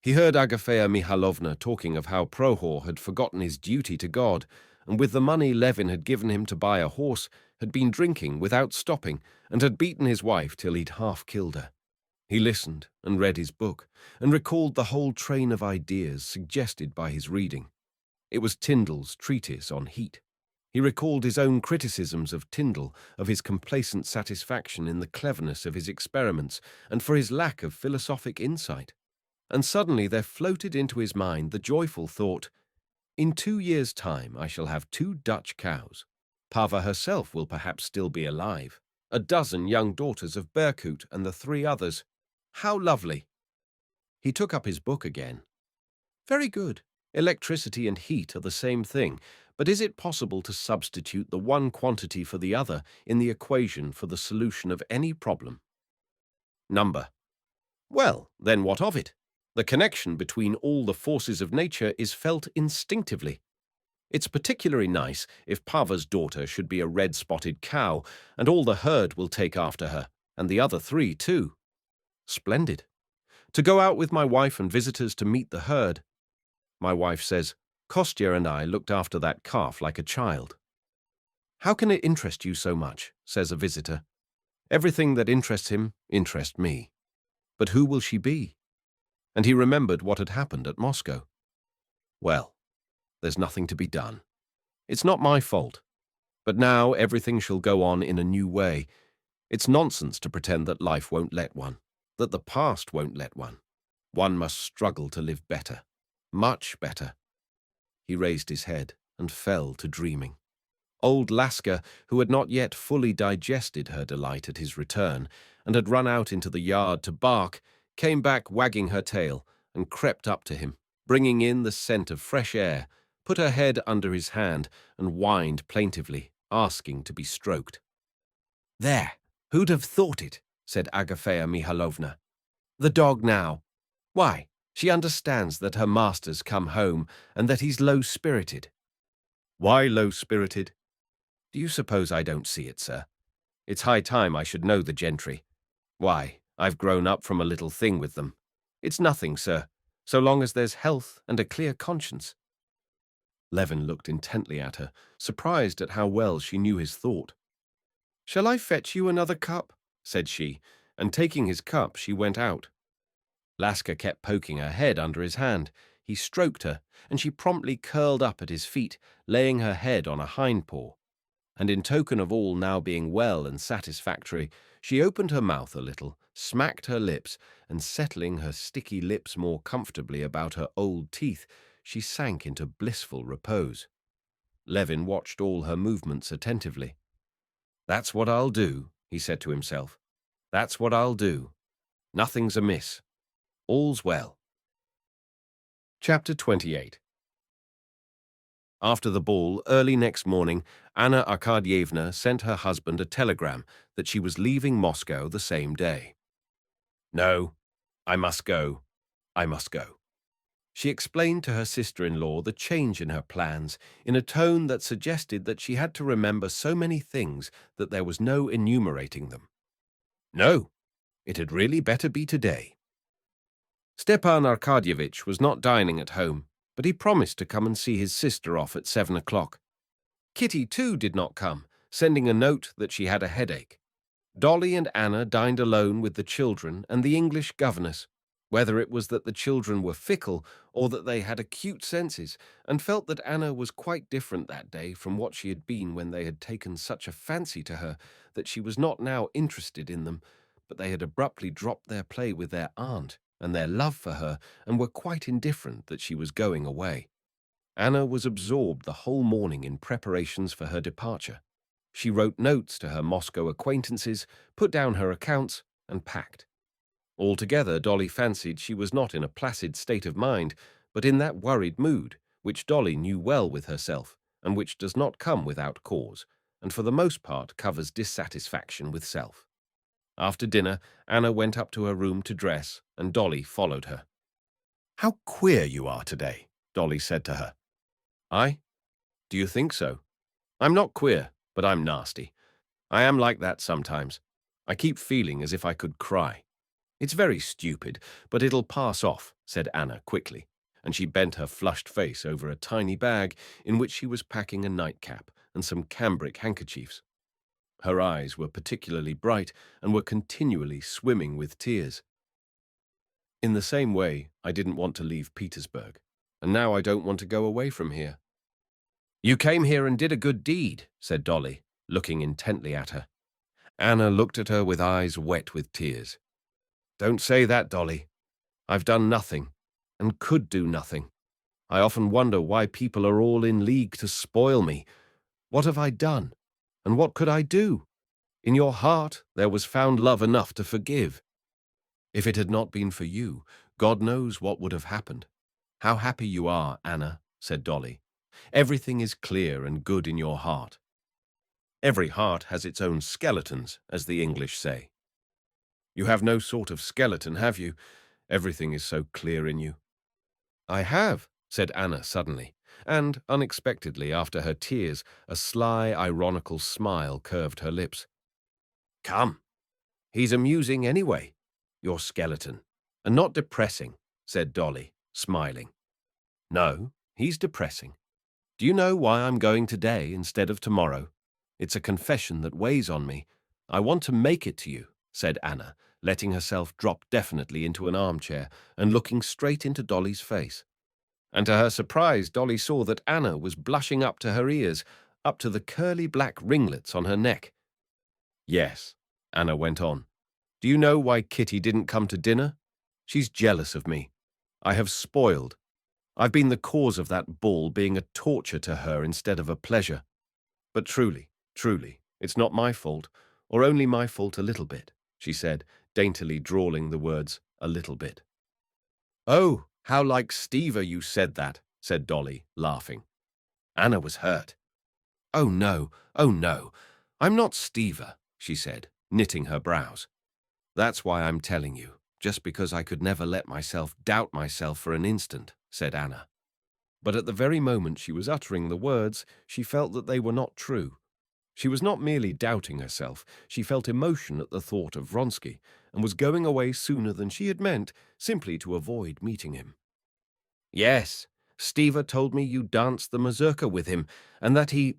He heard Agafea Mihalovna talking of how Prohor had forgotten his duty to God, and with the money Levin had given him to buy a horse, had been drinking without stopping, and had beaten his wife till he'd half killed her. He listened and read his book, and recalled the whole train of ideas suggested by his reading. It was Tyndall's treatise on heat. He recalled his own criticisms of Tyndall, of his complacent satisfaction in the cleverness of his experiments, and for his lack of philosophic insight. And suddenly there floated into his mind the joyful thought, "In 2 years' time I shall have 2 Dutch cows. Pava herself will perhaps still be alive. A dozen young daughters of Berkut and the 3 others. How lovely!" He took up his book again. "Very good. Electricity and heat are the same thing, but is it possible to substitute the one quantity for the other in the equation for the solution of any problem? Number. Well, then what of it? The connection between all the forces of nature is felt instinctively. It's particularly nice if Pava's daughter should be a red-spotted cow, and all the herd will take after her, and the other 3 too. Splendid. To go out with my wife and visitors to meet the herd. My wife says, "Kostya and I looked after that calf like a child." "How can it interest you so much?" says a visitor. "Everything that interests him interests me." "But who will she be?" And he remembered what had happened at Moscow. "Well, there's nothing to be done. It's not my fault. But now everything shall go on in a new way. It's nonsense to pretend that life won't let one, that the past won't let one. One must struggle to live better, much better. He raised his head and fell to dreaming. Old Laska, who had not yet fully digested her delight at his return and had run out into the yard to bark, came back wagging her tail and crept up to him, bringing in the scent of fresh air, put her head under his hand and whined plaintively, asking to be stroked. "There, who'd have thought it?" said Agafea Mihailovna. "The dog now. Why, she understands that her master's come home and that he's low-spirited." "Why low-spirited?" "Do you suppose I don't see it, sir? It's high time I should know the gentry. Why, I've grown up from a little thing with them. It's nothing, sir, so long as there's health and a clear conscience." Levin looked intently at her, surprised at how well she knew his thought. "Shall I fetch you another cup?" said she, and taking his cup she went out. Laska kept poking her head under his hand. He stroked her, and she promptly curled up at his feet, laying her head on a hind paw. And in token of all now being well and satisfactory, she opened her mouth a little, smacked her lips, and settling her sticky lips more comfortably about her old teeth, she sank into blissful repose. Levin watched all her movements attentively. "That's what I'll do," he said to himself. "That's what I'll do. Nothing's amiss. All's well." Chapter 28. After the ball, early next morning, Anna Arkadyevna sent her husband a telegram that she was leaving Moscow the same day. "No, I must go. I must go." She explained to her sister-in-law the change in her plans in a tone that suggested that she had to remember so many things that there was no enumerating them. No, it had really better be today. Stepan Arkadyevitch was not dining at home, but he promised to come and see his sister off at 7 o'clock. Kitty, too, did not come, sending a note that she had a headache. Dolly and Anna dined alone with the children and the English governess, whether it was that the children were fickle or that they had acute senses, and felt that Anna was quite different that day from what she had been when they had taken such a fancy to her that she was not now interested in them, but they had abruptly dropped their play with their aunt and their love for her, and were quite indifferent that she was going away. Anna was absorbed the whole morning in preparations for her departure. She wrote notes to her Moscow acquaintances, put down her accounts, and packed. Altogether, Dolly fancied she was not in a placid state of mind, but in that worried mood, which Dolly knew well with herself, and which does not come without cause, and for the most part covers dissatisfaction with self. After dinner, Anna went up to her room to dress, and Dolly followed her. "How queer you are today," Dolly said to her. "I? Do you think so? I'm not queer, but I'm nasty. I am like that sometimes. I keep feeling as if I could cry. It's very stupid, but it'll pass off," said Anna quickly, and she bent her flushed face over a tiny bag in which she was packing a nightcap and some cambric handkerchiefs. Her eyes were particularly bright and were continually swimming with tears. "In the same way, I didn't want to leave Petersburg, and now I don't want to go away from here." "You came here and did a good deed," said Dolly, looking intently at her. Anna looked at her with eyes wet with tears. "Don't say that, Dolly. I've done nothing, and could do nothing. I often wonder why people are all in league to spoil me. What have I done? And what could I do? In your heart there was found love enough to forgive. If it had not been for you, God knows what would have happened. How happy you are, Anna," said Dolly. "Everything is clear and good in your heart." "Every heart has its own skeletons, as the English say." "You have no sort of skeleton, have you? Everything is so clear in you." "I have," said Anna suddenly, and, unexpectedly, after her tears, a sly, ironical smile curved her lips. "Come, he's amusing anyway, your skeleton, and not depressing," said Dolly, smiling. "No, he's depressing. Do you know why I'm going today instead of tomorrow? It's a confession that weighs on me. I want to make it to you," said Anna, letting herself drop definitely into an armchair and looking straight into Dolly's face. And to her surprise, Dolly saw that Anna was blushing up to her ears, up to the curly black ringlets on her neck. "Yes," Anna went on. "Do you know why Kitty didn't come to dinner? She's jealous of me. I have spoiled. I've been the cause of that ball being a torture to her instead of a pleasure. But truly, it's not my fault, or only my fault a little bit, she said, daintily drawling the words, a little bit. Oh, how like Stiva you said that, said Dolly, laughing. Anna was hurt. Oh no, I'm not Stiva, she said, knitting her brows. That's why I'm telling you, just because I could never let myself doubt myself for an instant, said Anna. But at the very moment she was uttering the words, she felt that they were not true. She was not merely doubting herself, she felt emotion at the thought of Vronsky, and was going away sooner than she had meant, simply to avoid meeting him. Yes, Stiva told me you danced the mazurka with him, and that he...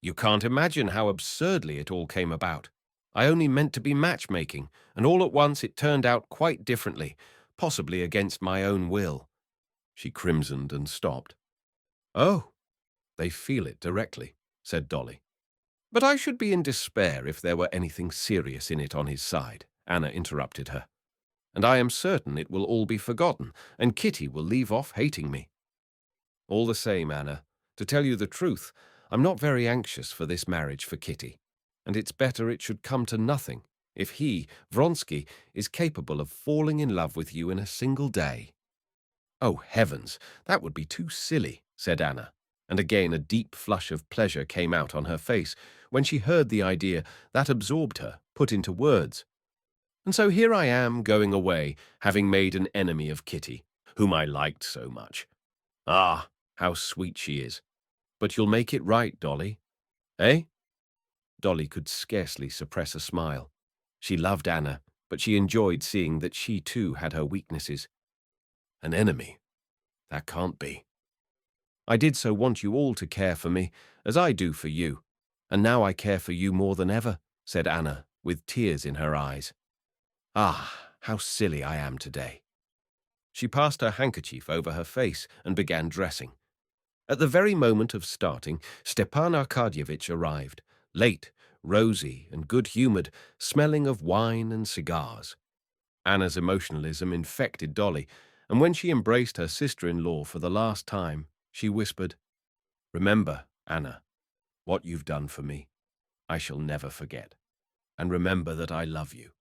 You can't imagine how absurdly it all came about. I only meant to be matchmaking, and all at once it turned out quite differently, possibly against my own will. She crimsoned and stopped. Oh, they feel it directly, said Dolly. But I should be in despair if there were anything serious in it on his side, Anna interrupted her. And I am certain it will all be forgotten, and Kitty will leave off hating me. All the same, Anna, to tell you the truth, I'm not very anxious for this marriage for Kitty, and it's better it should come to nothing if he, Vronsky, is capable of falling in love with you in a single day. Oh, heavens, that would be too silly, said Anna, and again a deep flush of pleasure came out on her face when she heard the idea that absorbed her put into words. And so here I am going away, having made an enemy of Kitty, whom I liked so much. Ah, how sweet she is. But you'll make it right, Dolly. Eh? Dolly could scarcely suppress a smile. She loved Anna, but she enjoyed seeing that she too had her weaknesses. An enemy? That can't be. I did so want you all to care for me, as I do for you, and now I care for you more than ever, said Anna, with tears in her eyes. Ah, how silly I am today. She passed her handkerchief over her face and began dressing. At the very moment of starting, Stepan Arkadyevitch arrived, late, rosy and good-humored, smelling of wine and cigars. Anna's emotionalism infected Dolly, and when she embraced her sister-in-law for the last time, she whispered, Remember, Anna, what you've done for me. I shall never forget. And remember that I love you,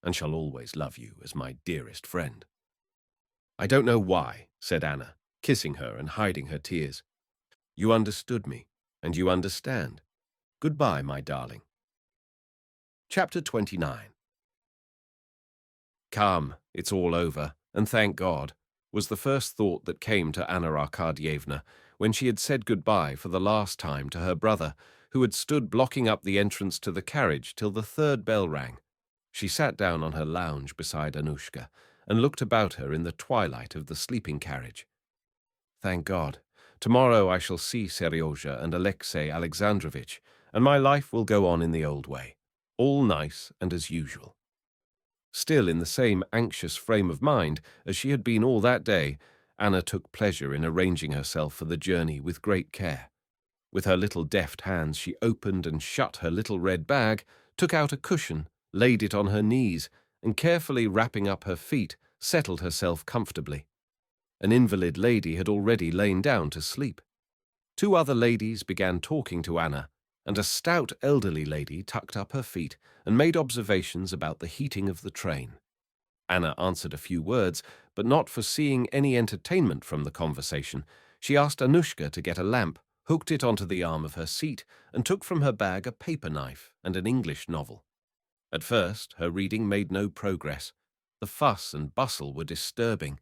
and shall always love you as my dearest friend. I don't know why, said Anna, kissing her and hiding her tears. You understood me, and you understand. Goodbye, my darling. Chapter 29. Come, it's all over, and thank God, was the first thought that came to Anna Arkadyevna when she had said goodbye for the last time to her brother, who had stood blocking up the entrance to the carriage till the third bell rang. She sat down on her lounge beside Annushka and looked about her in the twilight of the sleeping carriage. Thank God. Tomorrow I shall see Seryozha and Alexey Alexandrovitch, and my life will go on in the old way, all nice and as usual. Still in the same anxious frame of mind as she had been all that day, Anna took pleasure in arranging herself for the journey with great care. With her little deft hands she opened and shut her little red bag, took out a cushion, laid it on her knees, and carefully wrapping up her feet, settled herself comfortably. An invalid lady had already lain down to sleep. Two other ladies began talking to Anna, and a stout elderly lady tucked up her feet and made observations about the heating of the train. Anna answered a few words, but not foreseeing any entertainment from the conversation, she asked Annushka to get a lamp, hooked it onto the arm of her seat, and took from her bag a paper knife and an English novel. At first, her reading made no progress. The fuss and bustle were disturbing.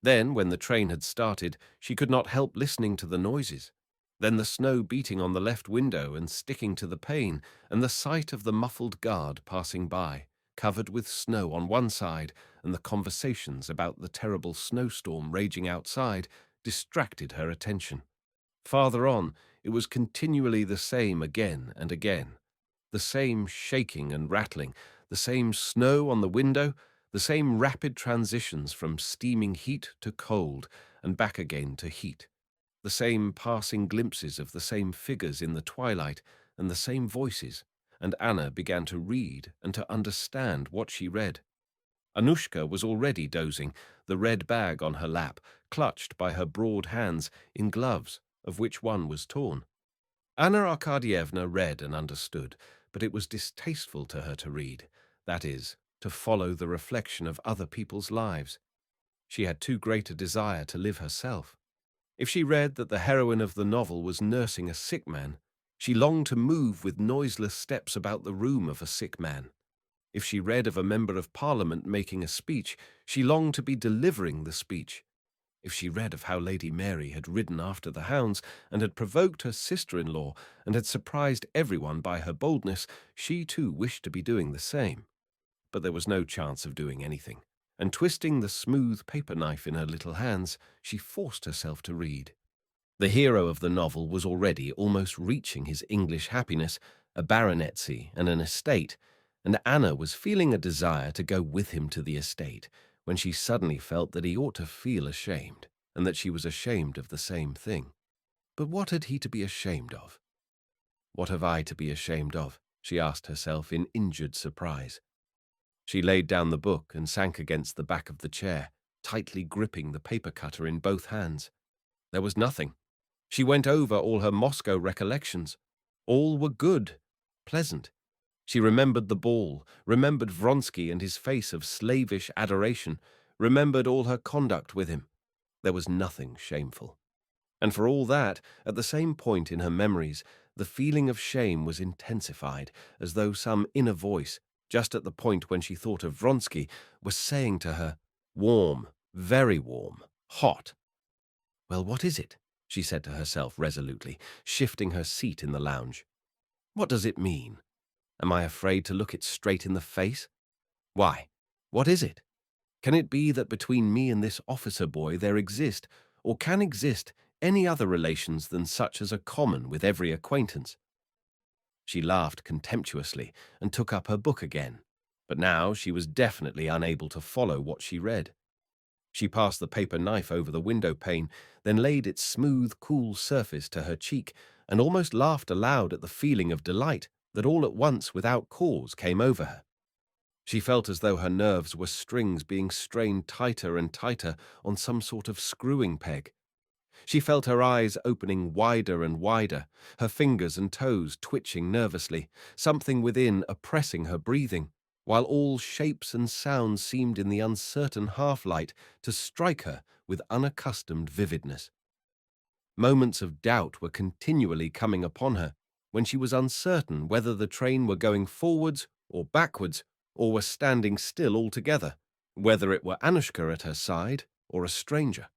Then, when the train had started, she could not help listening to the noises. Then the snow beating on the left window and sticking to the pane, and the sight of the muffled guard passing by, covered with snow on one side, and the conversations about the terrible snowstorm raging outside, distracted her attention. Farther on, it was continually the same again and again. The same shaking and rattling, the same snow on the window, the same rapid transitions from steaming heat to cold and back again to heat, the same passing glimpses of the same figures in the twilight and the same voices, and Anna began to read and to understand what she read. Anushka was already dozing, the red bag on her lap, clutched by her broad hands in gloves, of which one was torn. Anna Arkadyevna read and understood, but it was distasteful to her to read, that is, to follow the reflection of other people's lives. She had too great a desire to live herself. If she read that the heroine of the novel was nursing a sick man, she longed to move with noiseless steps about the room of a sick man. If she read of a member of Parliament making a speech, she longed to be delivering the speech. If she read of how Lady Mary had ridden after the hounds and had provoked her sister-in-law and had surprised everyone by her boldness, she too wished to be doing the same. But there was no chance of doing anything, and twisting the smooth paper knife in her little hands, she forced herself to read. The hero of the novel was already almost reaching his English happiness, a baronetcy and an estate, and Anna was feeling a desire to go with him to the estate, when she suddenly felt that he ought to feel ashamed, and that she was ashamed of the same thing. But what had he to be ashamed of? What have I to be ashamed of? She asked herself in injured surprise. She laid down the book and sank against the back of the chair, tightly gripping the paper cutter in both hands. There was nothing. She went over all her Moscow recollections. All were good, pleasant. She remembered the ball, remembered Vronsky and his face of slavish adoration, remembered all her conduct with him. There was nothing shameful. And for all that, at the same point in her memories, the feeling of shame was intensified, as though some inner voice, just at the point when she thought of Vronsky, was saying to her, "Warm, very warm, hot." "Well, what is it?" she said to herself resolutely, shifting her seat in the lounge. "What does it mean? Am I afraid to look it straight in the face? Why, what is it? Can it be that between me and this officer boy there exist, or can exist, any other relations than such as are common with every acquaintance?" She laughed contemptuously and took up her book again, but now she was definitely unable to follow what she read. She passed the paper knife over the window pane, then laid its smooth, cool surface to her cheek, and almost laughed aloud at the feeling of delight that all at once, without cause, came over her. She felt as though her nerves were strings being strained tighter and tighter on some sort of screwing peg. She felt her eyes opening wider and wider, her fingers and toes twitching nervously, something within oppressing her breathing, while all shapes and sounds seemed in the uncertain half-light to strike her with unaccustomed vividness. Moments of doubt were continually coming upon her, when she was uncertain whether the train were going forwards or backwards, or were standing still altogether, whether it were Anushka at her side or a stranger.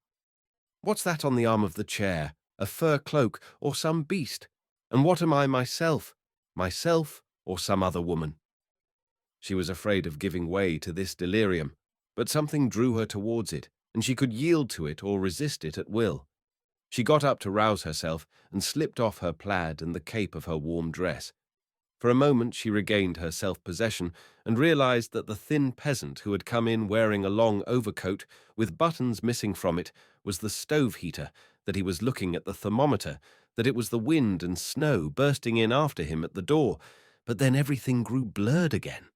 What's that on the arm of the chair, a fur cloak or some beast? And what am I myself or some other woman? She was afraid of giving way to this delirium, but something drew her towards it, and she could yield to it or resist it at will. She got up to rouse herself and slipped off her plaid and the cape of her warm dress. For a moment she regained her self-possession and realized that the thin peasant who had come in wearing a long overcoat with buttons missing from it was the stove heater, that he was looking at the thermometer, that it was the wind and snow bursting in after him at the door. But then everything grew blurred again.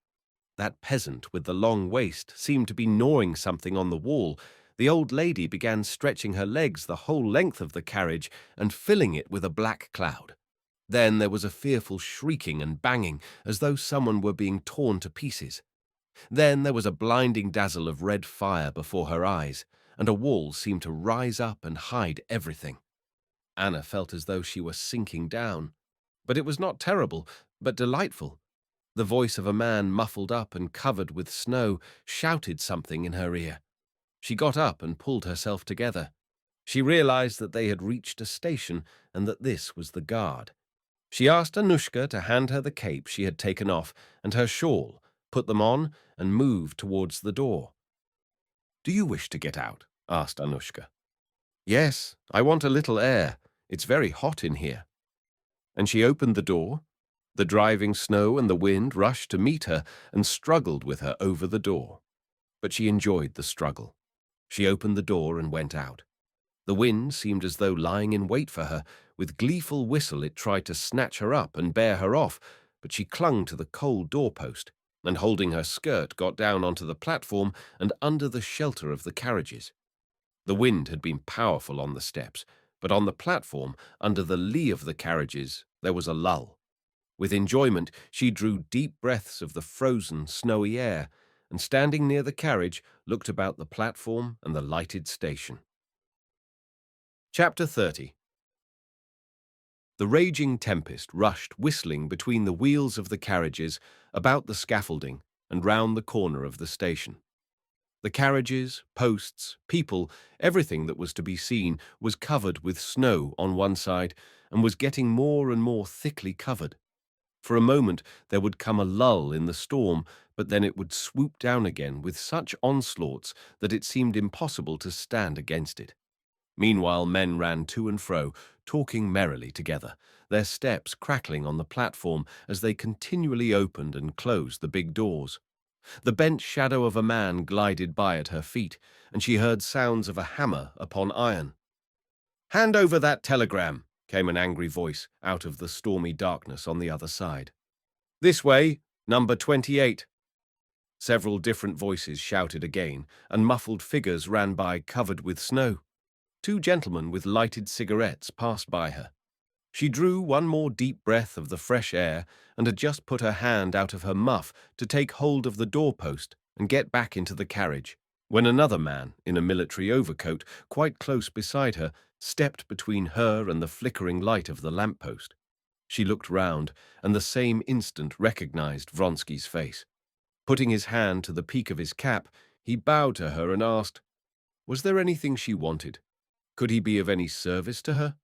That peasant with the long waist seemed to be gnawing something on the wall. The old lady began stretching her legs the whole length of the carriage and filling it with a black cloud. Then there was a fearful shrieking and banging, as though someone were being torn to pieces. Then there was a blinding dazzle of red fire before her eyes, and a wall seemed to rise up and hide everything. Anna felt as though she were sinking down. But it was not terrible, but delightful. The voice of a man muffled up and covered with snow shouted something in her ear. She got up and pulled herself together. She realized that they had reached a station and that this was the guard. She asked Anushka to hand her the cape she had taken off and her shawl, put them on, and moved towards the door. "Do you wish to get out?" asked Anushka. "Yes, I want a little air. It's very hot in here." And she opened the door. The driving snow and the wind rushed to meet her and struggled with her over the door. But she enjoyed the struggle. She opened the door and went out. The wind seemed as though lying in wait for her. With gleeful whistle it tried to snatch her up and bear her off, but she clung to the cold doorpost. and holding her skirt got down onto the platform and under the shelter of the carriages. The wind had been powerful on the steps, but on the platform, under the lee of the carriages, there was a lull. With enjoyment, she drew deep breaths of the frozen, snowy air, and standing near the carriage, looked about the platform and the lighted station. Chapter 30. The raging tempest rushed whistling between the wheels of the carriages, about the scaffolding, and round the corner of the station. The carriages, posts, people, everything that was to be seen was covered with snow on one side and was getting more and more thickly covered. For a moment there would come a lull in the storm, but then it would swoop down again with such onslaughts that it seemed impossible to stand against it. Meanwhile men ran to and fro, talking merrily together, their steps crackling on the platform as they continually opened and closed the big doors. The bent shadow of a man glided by at her feet, and she heard sounds of a hammer upon iron. "Hand over that telegram," came an angry voice out of the stormy darkness on the other side. "This way, number 28. Several different voices shouted again, and muffled figures ran by covered with snow. Two gentlemen with lighted cigarettes passed by her. She drew one more deep breath of the fresh air and had just put her hand out of her muff to take hold of the doorpost and get back into the carriage, when another man, in a military overcoat, quite close beside her, stepped between her and the flickering light of the lamp-post. She looked round, and the same instant recognized Vronsky's face. Putting his hand to the peak of his cap, he bowed to her and asked, was there anything she wanted? Could he be of any service to her?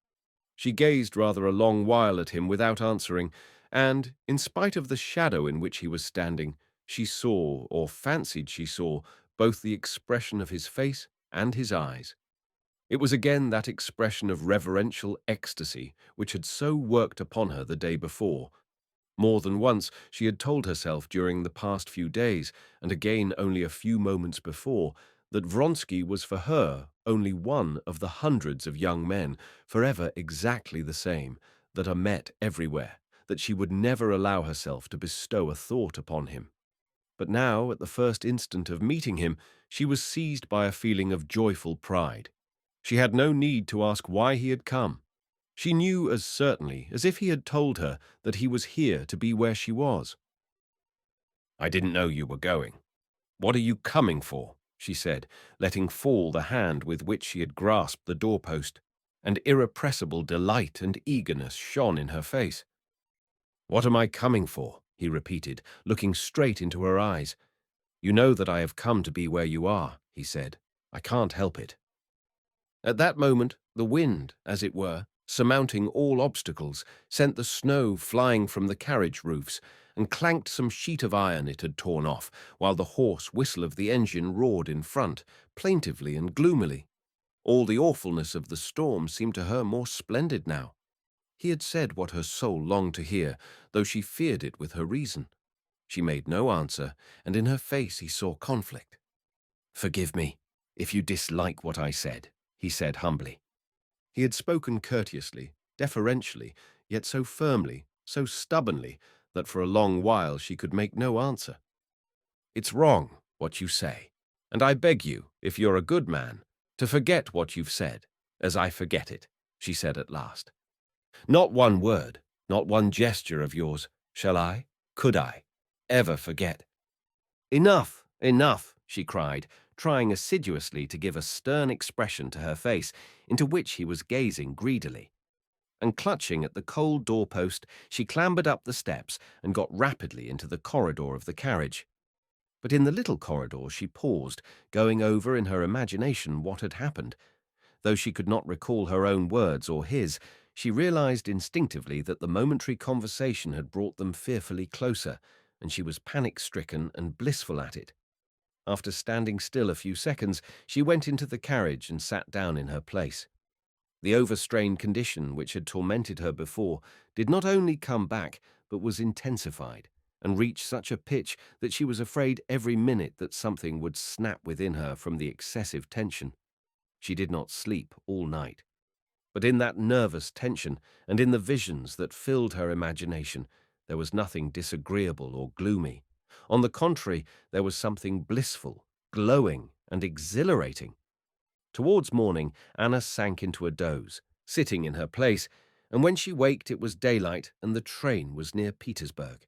She gazed rather a long while at him without answering, and, in spite of the shadow in which he was standing, she saw, or fancied she saw, both the expression of his face and his eyes. It was again that expression of reverential ecstasy which had so worked upon her the day before. More than once she had told herself during the past few days, and again only a few moments before, that Vronsky was for her only one of the hundreds of young men, forever exactly the same, that are met everywhere, that she would never allow herself to bestow a thought upon him. But now, at the first instant of meeting him, she was seized by a feeling of joyful pride. She had no need to ask why he had come. She knew as certainly as if he had told her that he was here to be where she was. "I didn't know you were going. What are you coming for?" she said, letting fall the hand with which she had grasped the doorpost, and irrepressible delight and eagerness shone in her face. "What am I coming for?" he repeated, looking straight into her eyes. "You know that I have come to be where you are," he said. "I can't help it." At that moment, the wind, as it were, surmounting all obstacles, sent the snow flying from the carriage roofs and clanked some sheet of iron it had torn off, while the hoarse whistle of the engine roared in front, plaintively and gloomily. All the awfulness of the storm seemed to her more splendid now. He had said what her soul longed to hear, though she feared it with her reason. She made no answer, and in her face he saw conflict. "Forgive me, if you dislike what I said," he said humbly. He had spoken courteously, deferentially, yet so firmly, so stubbornly, that for a long while she could make no answer. "It's wrong, what you say, and I beg you, if you're a good man, to forget what you've said, as I forget it," she said at last. "Not one word, not one gesture of yours, shall I, could I, ever forget." "Enough, enough," she cried, trying assiduously to give a stern expression to her face, into which he was gazing greedily. And clutching at the cold doorpost, she clambered up the steps and got rapidly into the corridor of the carriage. But in the little corridor she paused, going over in her imagination what had happened. Though she could not recall her own words or his, she realized instinctively that the momentary conversation had brought them fearfully closer, and she was panic-stricken and blissful at it. After standing still a few seconds, she went into the carriage and sat down in her place. The overstrained condition which had tormented her before did not only come back, but was intensified, and reached such a pitch that she was afraid every minute that something would snap within her from the excessive tension. She did not sleep all night. But in that nervous tension, and in the visions that filled her imagination, there was nothing disagreeable or gloomy, On the contrary, there was something blissful, glowing, and exhilarating. Towards morning, Anna sank into a doze, sitting in her place, and when she waked it was daylight and the train was near Petersburg.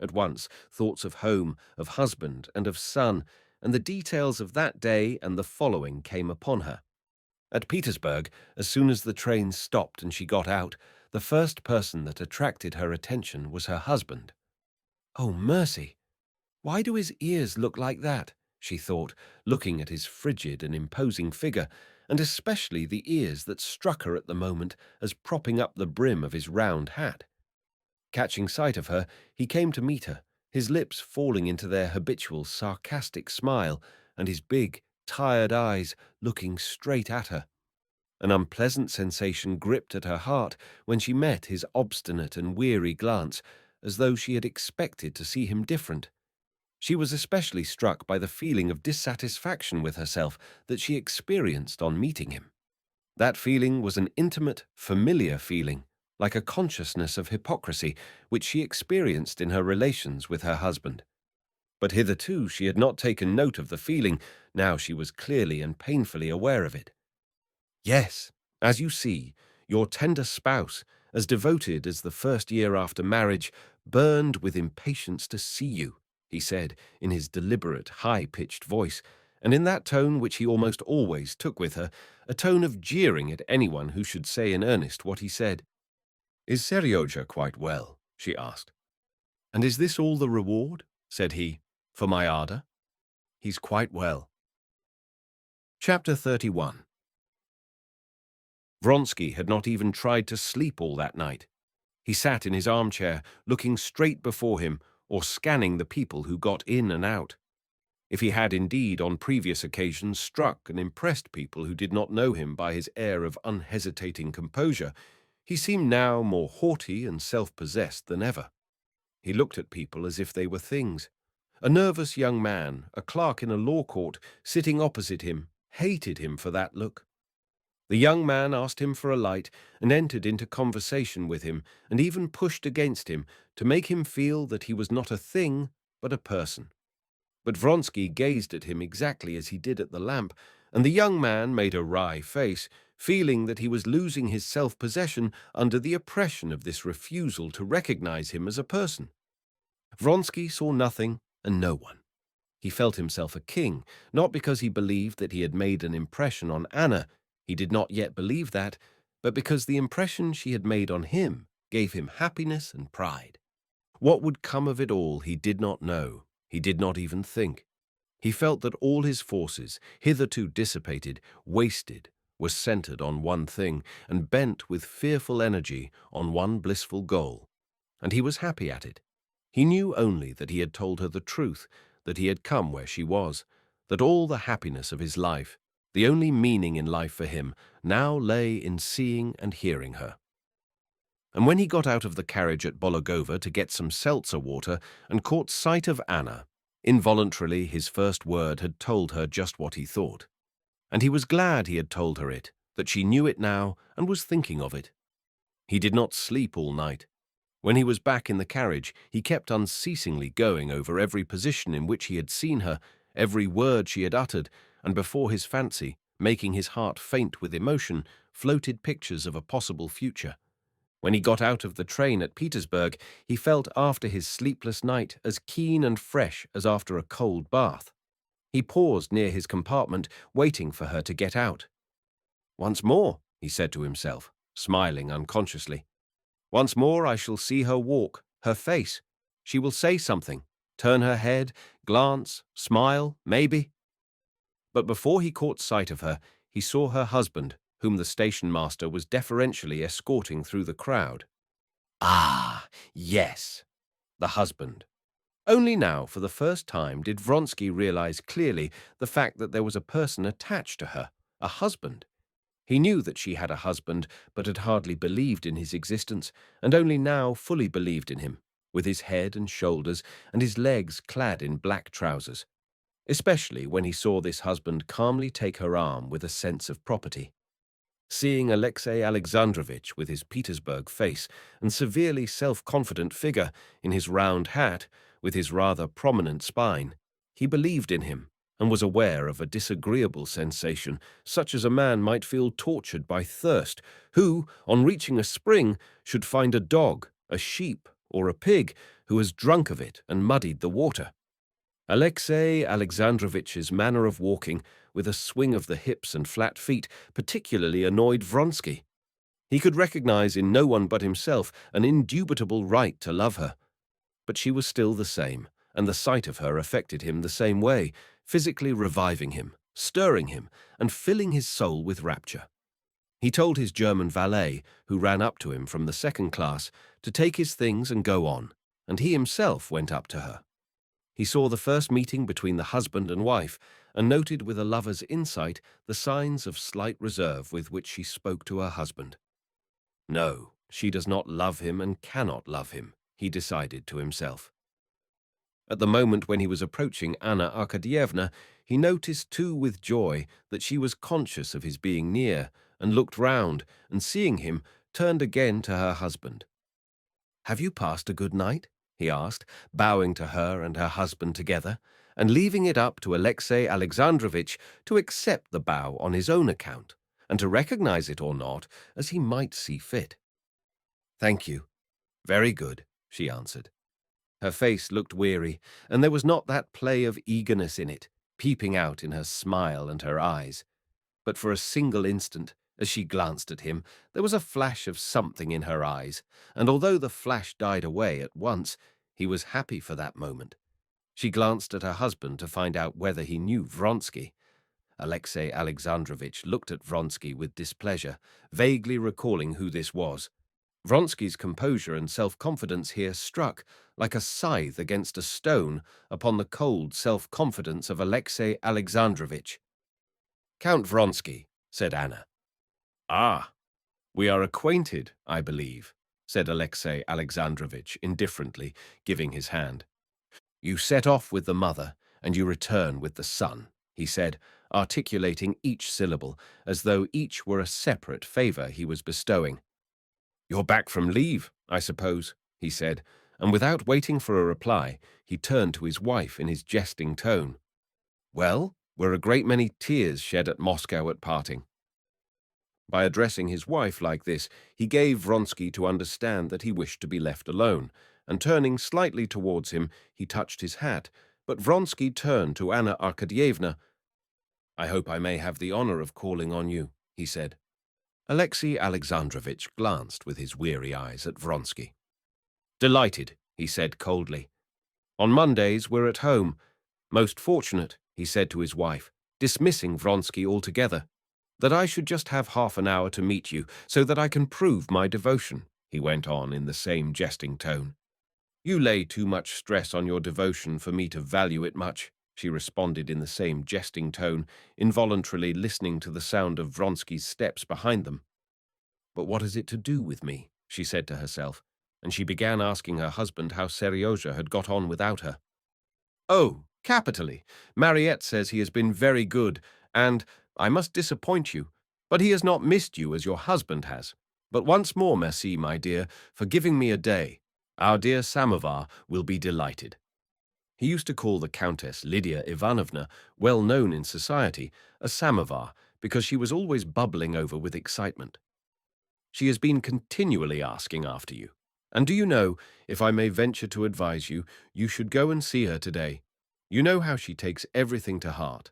At once, thoughts of home, of husband, and of son, and the details of that day and the following came upon her. At Petersburg, as soon as the train stopped and she got out, the first person that attracted her attention was her husband. "Oh, mercy! Why do his ears look like that?" she thought, looking at his frigid and imposing figure, and especially the ears that struck her at the moment as propping up the brim of his round hat. Catching sight of her, he came to meet her, his lips falling into their habitual sarcastic smile, and his big, tired eyes looking straight at her. An unpleasant sensation gripped at her heart when she met his obstinate and weary glance, as though she had expected to see him different. She was especially struck by the feeling of dissatisfaction with herself that she experienced on meeting him. That feeling was an intimate, familiar feeling, like a consciousness of hypocrisy, which she experienced in her relations with her husband. But hitherto she had not taken note of the feeling. Now she was clearly and painfully aware of it. "Yes, as you see, your tender spouse, as devoted as the first year after marriage, burned with impatience to see you," he said in his deliberate, high-pitched voice, and in that tone which he almost always took with her, a tone of jeering at anyone who should say in earnest what he said. "Is Seryozha quite well?" she asked. "And is this all the reward," said he, "for my ardor?" "He's quite well." Chapter 31. Vronsky had not even tried to sleep all that night. He sat in his armchair, looking straight before him, or scanning the people who got in and out. If he had indeed on previous occasions struck and impressed people who did not know him by his air of unhesitating composure, he seemed now more haughty and self-possessed than ever. He looked at people as if they were things. A nervous young man, a clerk in a law court, sitting opposite him, hated him for that look. The young man asked him for a light and entered into conversation with him and even pushed against him to make him feel that he was not a thing but a person. But Vronsky gazed at him exactly as he did at the lamp, and the young man made a wry face, feeling that he was losing his self-possession under the oppression of this refusal to recognize him as a person. Vronsky saw nothing and no one. He felt himself a king, not because he believed that he had made an impression on Anna. He did not yet believe that, but because the impression she had made on him gave him happiness and pride. What would come of it all he did not know, he did not even think. He felt that all his forces, hitherto dissipated, wasted, were centered on one thing and bent with fearful energy on one blissful goal. And he was happy at it. He knew only that he had told her the truth, that he had come where she was, that all the happiness of his life, the only meaning in life for him, now lay in seeing and hearing her. And when he got out of the carriage at Bologova to get some seltzer water and caught sight of Anna, involuntarily his first word had told her just what he thought. And he was glad he had told her it, that she knew it now and was thinking of it. He did not sleep all night. When he was back in the carriage, he kept unceasingly going over every position in which he had seen her, every word she had uttered, and before his fancy, making his heart faint with emotion, floated pictures of a possible future. When he got out of the train at Petersburg, he felt after his sleepless night as keen and fresh as after a cold bath. He paused near his compartment, waiting for her to get out. "Once more," he said to himself, smiling unconsciously. "Once more I shall see her walk, her face. She will say something, turn her head, glance, smile, maybe." But before he caught sight of her, he saw her husband, whom the station master was deferentially escorting through the crowd. Ah, yes, the husband. Only now, for the first time, did Vronsky realize clearly the fact that there was a person attached to her, a husband. He knew that she had a husband, but had hardly believed in his existence, and only now fully believed in him, with his head and shoulders and his legs clad in black trousers, especially when he saw this husband calmly take her arm with a sense of property. Seeing Alexei Alexandrovitch with his Petersburg face and severely self-confident figure in his round hat with his rather prominent spine, he believed in him and was aware of a disagreeable sensation, such as a man might feel tortured by thirst, who, on reaching a spring, should find a dog, a sheep, or a pig who has drunk of it and muddied the water. Alexei Alexandrovitch's manner of walking, with a swing of the hips and flat feet, particularly annoyed Vronsky. He could recognize in no one but himself an indubitable right to love her. But she was still the same, and the sight of her affected him the same way, physically reviving him, stirring him, and filling his soul with rapture. He told his German valet, who ran up to him from the second class, to take his things and go on, and he himself went up to her. He saw the first meeting between the husband and wife, and noted with a lover's insight the signs of slight reserve with which she spoke to her husband. No, she does not love him and cannot love him, he decided to himself. At the moment when he was approaching Anna Arkadyevna, he noticed too with joy that she was conscious of his being near, and looked round, and seeing him, turned again to her husband. "Have you passed a good night?" he asked, bowing to her and her husband together, and leaving it up to Alexei Alexandrovitch to accept the bow on his own account, and to recognize it or not as he might see fit. "Thank you. Very good," she answered. Her face looked weary, and there was not that play of eagerness in it, peeping out in her smile and her eyes. But for a single instant, as she glanced at him, there was a flash of something in her eyes, and although the flash died away at once, he was happy for that moment. She glanced at her husband to find out whether he knew Vronsky. Alexei Alexandrovitch looked at Vronsky with displeasure, vaguely recalling who this was. Vronsky's composure and self-confidence here struck, like a scythe against a stone, upon the cold self-confidence of Alexei Alexandrovitch. "Count Vronsky," said Anna. "Ah, we are acquainted, I believe," said Alexei Alexandrovitch indifferently, giving his hand. "You set off with the mother, and you return with the son," he said, articulating each syllable, as though each were a separate favor he was bestowing. "You're back from leave, I suppose," he said, and without waiting for a reply, he turned to his wife in his jesting tone. "Well, were a great many tears shed at Moscow at parting?" By addressing his wife like this, he gave Vronsky to understand that he wished to be left alone, and turning slightly towards him, he touched his hat, but Vronsky turned to Anna Arkadyevna. "I hope I may have the honor of calling on you," he said. Alexei Alexandrovitch glanced with his weary eyes at Vronsky. "Delighted," he said coldly. "On Mondays we're at home. Most fortunate," he said to his wife, dismissing Vronsky altogether. "That I should just have half an hour to meet you, so that I can prove my devotion," he went on in the same jesting tone. "You lay too much stress on your devotion for me to value it much," she responded in the same jesting tone, involuntarily listening to the sound of Vronsky's steps behind them. "But what has it to do with me?" she said to herself, and she began asking her husband how Seryozha had got on without her. "Oh, capitally. Mariette says he has been very good, and I must disappoint you, but he has not missed you as your husband has. But once more, merci, my dear, for giving me a day. Our dear Samovar will be delighted." He used to call the Countess Lydia Ivanovna, well known in society, a samovar, because she was always bubbling over with excitement. "She has been continually asking after you. And do you know, if I may venture to advise you, you should go and see her today. You know how she takes everything to heart.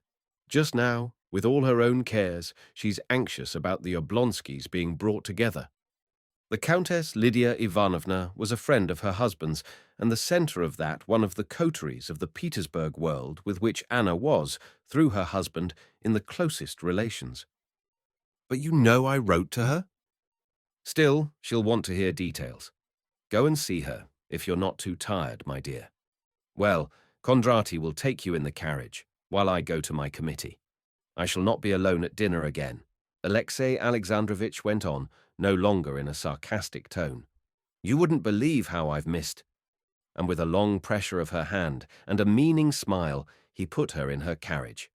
Just now, with all her own cares, she's anxious about the Oblonskys being brought together." The Countess Lydia Ivanovna was a friend of her husband's, and the center of that one of the coteries of the Petersburg world with which Anna was, through her husband, in the closest relations. "But you know I wrote to her?" "Still, she'll want to hear details. Go and see her, if you're not too tired, my dear. Well, Kondraty will take you in the carriage, while I go to my committee. I shall not be alone at dinner again," Alexei Alexandrovitch went on, no longer in a sarcastic tone. "You wouldn't believe how I've missed." And with a long pressure of her hand and a meaning smile, he put her in her carriage.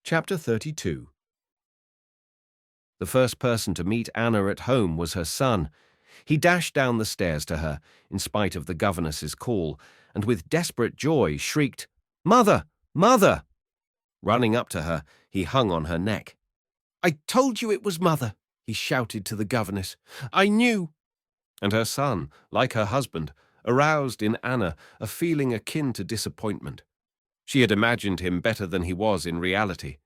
Chapter 32. The first person to meet Anna at home was her son. He dashed down the stairs to her, in spite of the governess's call, and with desperate joy shrieked, "Mother! Mother!" Running up to her, he hung on her neck. "I told you it was Mother," he shouted to the governess. "I knew." And her son, like her husband, aroused in Anna a feeling akin to disappointment. She had imagined him better than he was in reality.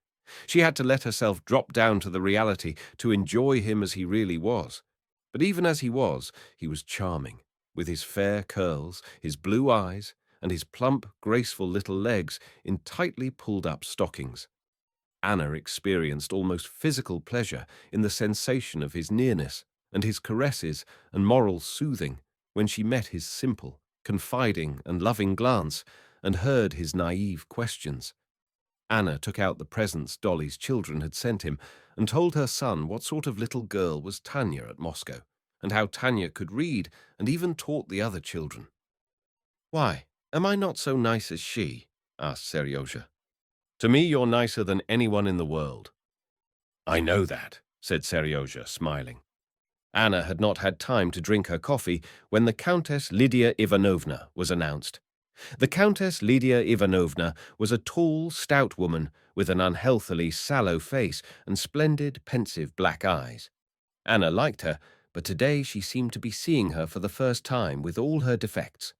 She had to let herself drop down to the reality to enjoy him as he really was. But even as he was charming, with his fair curls, his blue eyes, and his plump, graceful little legs in tightly pulled-up stockings. Anna experienced almost physical pleasure in the sensation of his nearness and his caresses and moral soothing when she met his simple, confiding and loving glance and heard his naive questions. Anna took out the presents Dolly's children had sent him and told her son what sort of little girl was Tanya at Moscow, and how Tanya could read and even taught the other children. "Why, am I not so nice as she?" asked Seryozha. "To me you're nicer than anyone in the world." "I know that," said Seryozha, smiling. Anna had not had time to drink her coffee when the Countess Lydia Ivanovna was announced. The Countess Lydia Ivanovna was a tall, stout woman with an unhealthily sallow face and splendid, pensive black eyes. Anna liked her, but today she seemed to be seeing her for the first time with all her defects.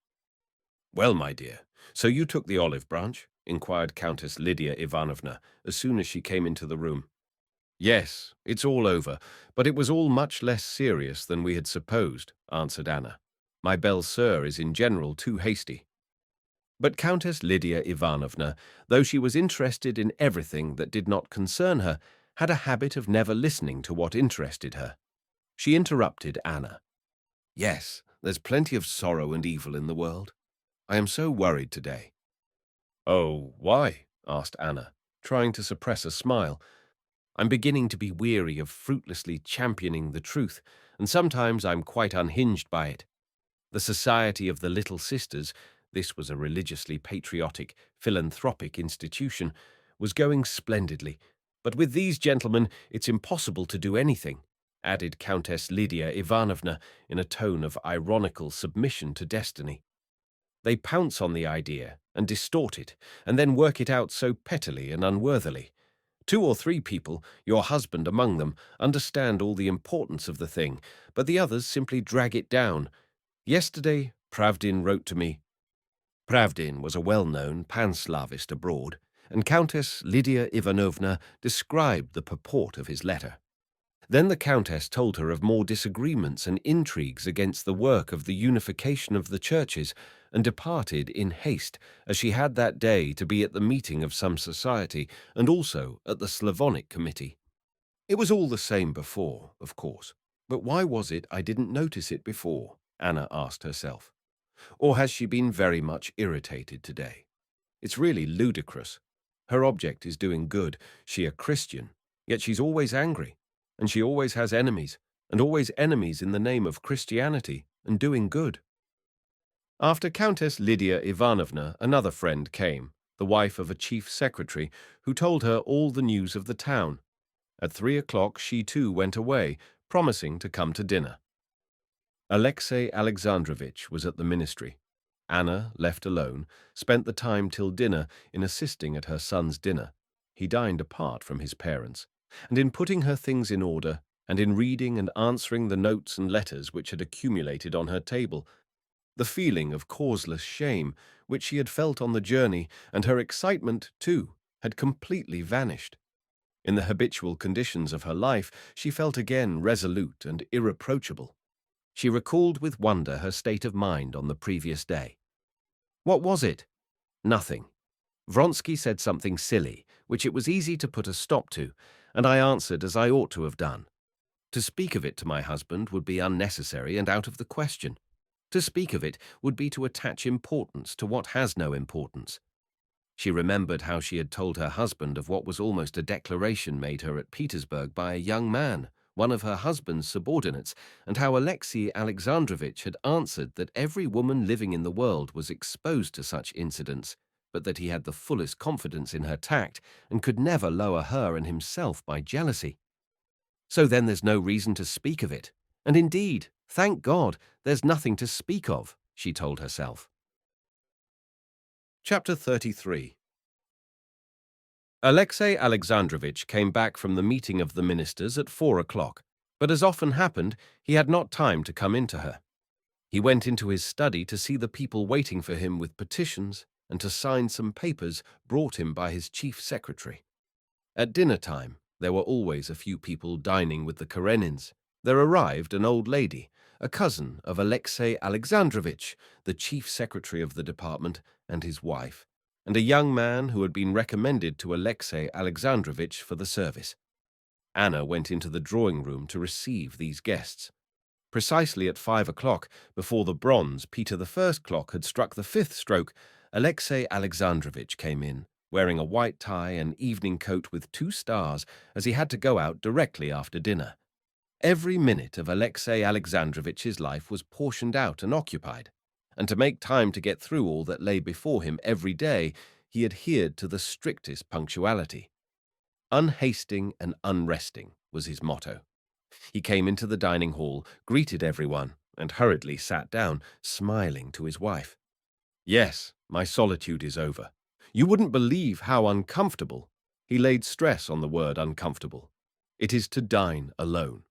"Well, my dear, so you took the olive branch?" inquired Countess Lydia Ivanovna as soon as she came into the room. "Yes, it's all over, but it was all much less serious than we had supposed," answered Anna. "My belle-sœur is in general too hasty." But Countess Lydia Ivanovna, though she was interested in everything that did not concern her, had a habit of never listening to what interested her. She interrupted Anna. "Yes, there's plenty of sorrow and evil in the world. I am so worried today." "Oh, why?" asked Anna, trying to suppress a smile. "I'm beginning to be weary of fruitlessly championing the truth, and sometimes I'm quite unhinged by it. The Society of the Little Sisters, this was a religiously patriotic, philanthropic institution, was going splendidly, but with these gentlemen it's impossible to do anything," added Countess Lydia Ivanovna in a tone of ironical submission to destiny. "They pounce on the idea and distort it, and then work it out so pettily and unworthily. 2 or 3 people, your husband among them, understand all the importance of the thing, but the others simply drag it down. Yesterday, Pravdin wrote to me." Pravdin was a well-known pan-Slavist abroad, and Countess Lydia Ivanovna described the purport of his letter. Then the Countess told her of more disagreements and intrigues against the work of the unification of the churches, and departed in haste, as she had that day to be at the meeting of some society, and also at the Slavonic Committee. It was all the same before, of course, but why was it I didn't notice it before? Anna asked herself. Or has she been very much irritated today? It's really ludicrous. Her object is doing good, she a Christian, yet she's always angry, and she always has enemies, and always enemies in the name of Christianity and doing good. After Countess Lydia Ivanovna, another friend came, the wife of a chief secretary, who told her all the news of the town. At 3 o'clock she too went away, promising to come to dinner. Alexey Alexandrovitch was at the ministry. Anna, left alone, spent the time till dinner in assisting at her son's dinner. He dined apart from his parents, and in putting her things in order, and in reading and answering the notes and letters which had accumulated on her table. The feeling of causeless shame, which she had felt on the journey, and her excitement, too, had completely vanished. In the habitual conditions of her life, she felt again resolute and irreproachable. She recalled with wonder her state of mind on the previous day. What was it? Nothing. Vronsky said something silly, which it was easy to put a stop to, and I answered as I ought to have done. To speak of it to my husband would be unnecessary and out of the question. To speak of it would be to attach importance to what has no importance. She remembered how she had told her husband of what was almost a declaration made her at Petersburg by a young man, one of her husband's subordinates, and how Alexey Alexandrovitch had answered that every woman living in the world was exposed to such incidents, but that he had the fullest confidence in her tact and could never lower her and himself by jealousy. So then there's no reason to speak of it. And indeed, thank God, there's nothing to speak of, she told herself. Chapter 33. Alexei Alexandrovitch came back from the meeting of the ministers at 4 o'clock, but as often happened, he had not time to come in to her. He went into his study to see the people waiting for him with petitions and to sign some papers brought him by his chief secretary. At dinner time, there were always a few people dining with the Karenins. There arrived an old lady, a cousin of Alexei Alexandrovitch, the chief secretary of the department, and his wife, and a young man who had been recommended to Alexei Alexandrovitch for the service. Anna went into the drawing room to receive these guests. Precisely at 5 o'clock, before the bronze Peter I clock had struck the 5th stroke, Alexei Alexandrovitch came in, wearing a white tie and evening coat with 2 stars, as he had to go out directly after dinner. Every minute of Alexei Alexandrovitch's life was portioned out and occupied, and to make time to get through all that lay before him every day, he adhered to the strictest punctuality. Unhasting and unresting was his motto. He came into the dining hall, greeted everyone, and hurriedly sat down, smiling to his wife. "Yes, my solitude is over. You wouldn't believe how uncomfortable." He laid stress on the word uncomfortable. "It is to dine alone."